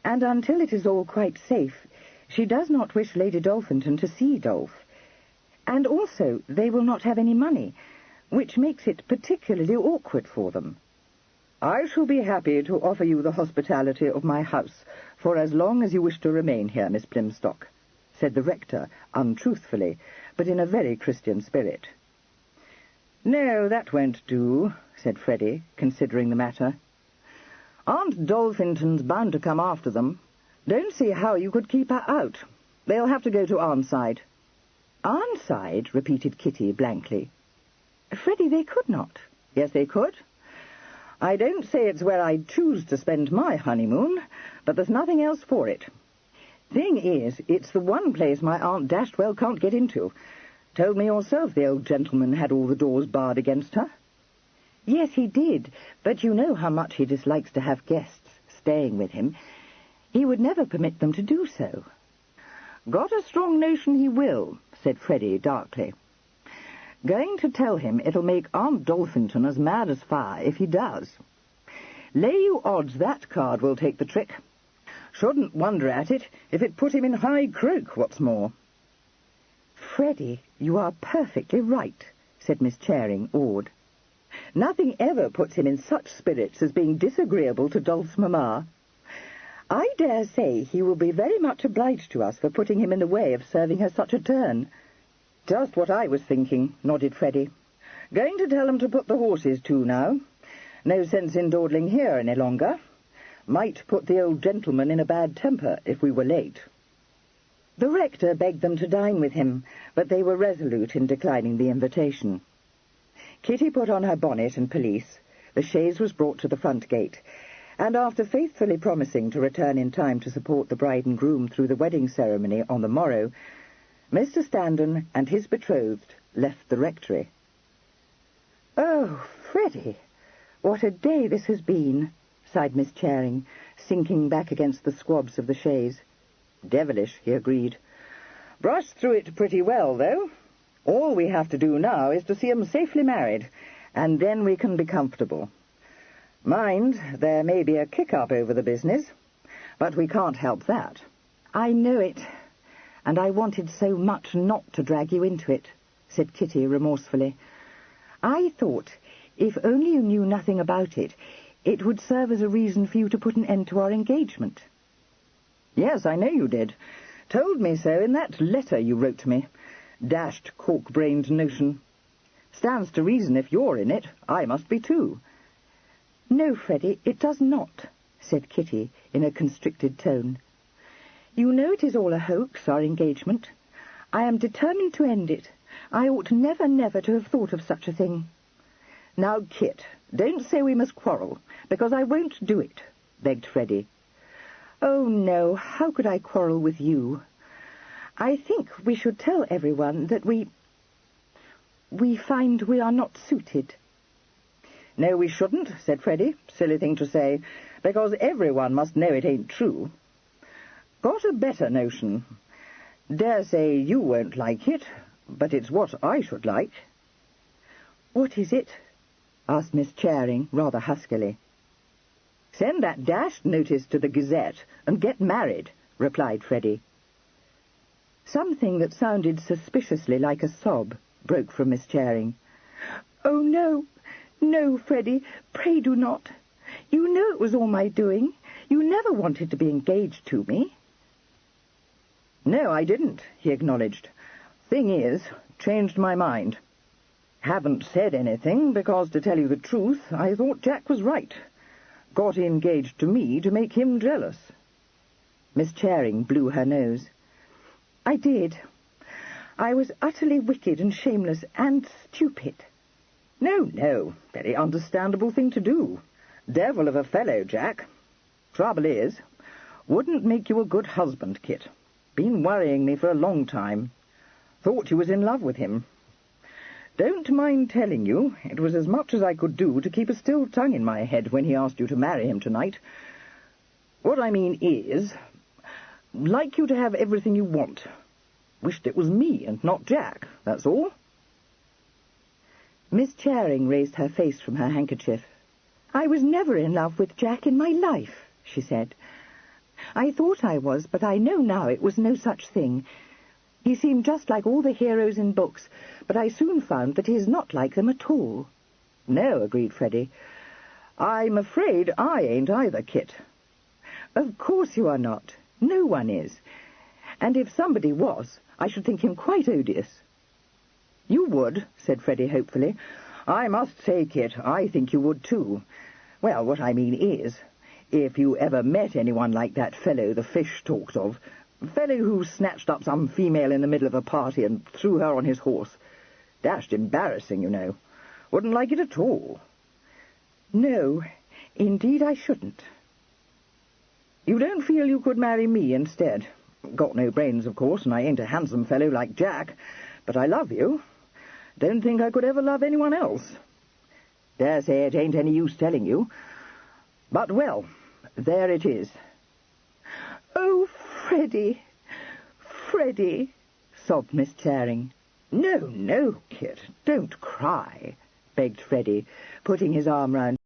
and until it is all quite safe, she does not wish Lady Dolphinton to see Dolph. And also, they will not have any money, which makes it particularly awkward for them." "I shall be happy to offer you the hospitality of my house for as long as you wish to remain here, Miss Plymstock," said the rector, untruthfully, but in a very Christian spirit. "No, that won't do," said Freddy, considering the matter. "Aunt Dolphinton's bound to come after them. Don't see how you could keep her out. They'll have to go to Arnside." "Arnside?" repeated Kitty blankly. "Freddy, they could not." "Yes, they could. I don't say it's where I'd choose to spend my honeymoon, but there's nothing else for it. Thing is, it's the one place my Aunt dashed well can't get into. Told me yourself the old gentleman had all the doors barred against her." "Yes, he did, but you know how much he dislikes to have guests staying with him. He would never permit them to do so." "Got a strong notion he will," said Freddy darkly. "Going to tell him it'll make Aunt Dolphinton as mad as fire if he does. Lay you odds that card will take the trick. Shouldn't wonder at it if it put him in high croak, what's more." "Freddy, you are perfectly right," said Miss Charing, awed. "Nothing ever puts him in such spirits as being disagreeable to Dolph's mamma. I dare say he will be very much obliged to us for putting him in the way of serving her such a turn." "Just what I was thinking," nodded Freddy. "Going to tell 'em to put the horses to now. No sense in dawdling here any longer. Might put the old gentleman in a bad temper if we were late." The rector begged them to dine with him, but they were resolute in declining the invitation. Kitty put on her bonnet and pelisse, the chaise was brought to the front gate, and after faithfully promising to return in time to support the bride and groom through the wedding ceremony on the morrow, Mr. Standen and his betrothed left the rectory. "Oh, Freddy, what a day this has been," sighed Miss Charing, sinking back against the squabs of the chaise. "Devilish," he agreed. "Brushed through it pretty well, though. All we have to do now is to see 'em safely married, and then we can be comfortable. Mind, there may be a kick-up over the business, but we can't help that." "I know it, and I wanted so much not to drag you into it," said Kitty remorsefully. "I thought, if only you knew nothing about it, it would serve as a reason for you to put an end to our engagement." "Yes, I know you did. Told me so in that letter you wrote me. Dashed cork-brained notion. Stands to reason if you're in it, I must be too." "No, Freddy, it does not," said Kitty in a constricted tone. "You know it is all a hoax, our engagement. I am determined to end it. I ought never, never to have thought of such a thing." "Now, Kit, don't say we must quarrel, because I won't do it," begged Freddy. "Oh, no, how could I quarrel with you? I think we should tell everyone that we find we are not suited." "No, we shouldn't," said Freddy. "Silly thing to say, because everyone must know it ain't true. Got a better notion. Dare say you won't like it, but it's what I should like." "What is it?" asked Miss Charing, rather huskily. "Send that dashed notice to the Gazette and get married," replied Freddy. Something that sounded suspiciously like a sob broke from Miss Charing. "Oh, no, no, Freddy, pray do not. You know it was all my doing. You never wanted to be engaged to me." "No, I didn't," he acknowledged. "Thing is, changed my mind. Haven't said anything because, to tell you the truth, I thought Jack was right. Got engaged to me to make him jealous." Miss Charing blew her nose. "I did. I was utterly wicked and shameless and stupid." "No, no, very understandable thing to do. Devil of a fellow, Jack. Trouble is, wouldn't make you a good husband, Kit. Been worrying me for a long time. Thought you was in love with him. Don't mind telling you, it was as much as I could do to keep a still tongue in my head when he asked you to marry him tonight. What I mean is, like you to have everything you want. Wished it was me and not Jack, that's all. Miss Charing raised her face from her handkerchief. "I was never in love with Jack in my life," she said. "I thought I was, but I know now it was no such thing. He seemed just like all the heroes in books, but I soon found that he is not like them at all." "No," agreed Freddie. "I'm afraid I ain't either, Kit." "Of course you are not. No one is. And if somebody was, I should think him quite odious." "You would," said Freddie hopefully. "I must say, Kit, I think you would too. Well, what I mean is, if you ever met anyone like that fellow the fish talks of, fellow who snatched up some female in the middle of a party and threw her on his horse. Dashed embarrassing, you know. Wouldn't like it at all." "No, indeed I shouldn't." "You don't feel you could marry me instead? Got no brains, of course, and I ain't a handsome fellow like Jack, but I love you. Don't think I could ever love anyone else. Dare say it ain't any use telling you. But, well, there it is." "Oh, Freddie, Freddie," sobbed Miss Charing. "No, no, Kit, don't cry," begged Freddie, putting his arm round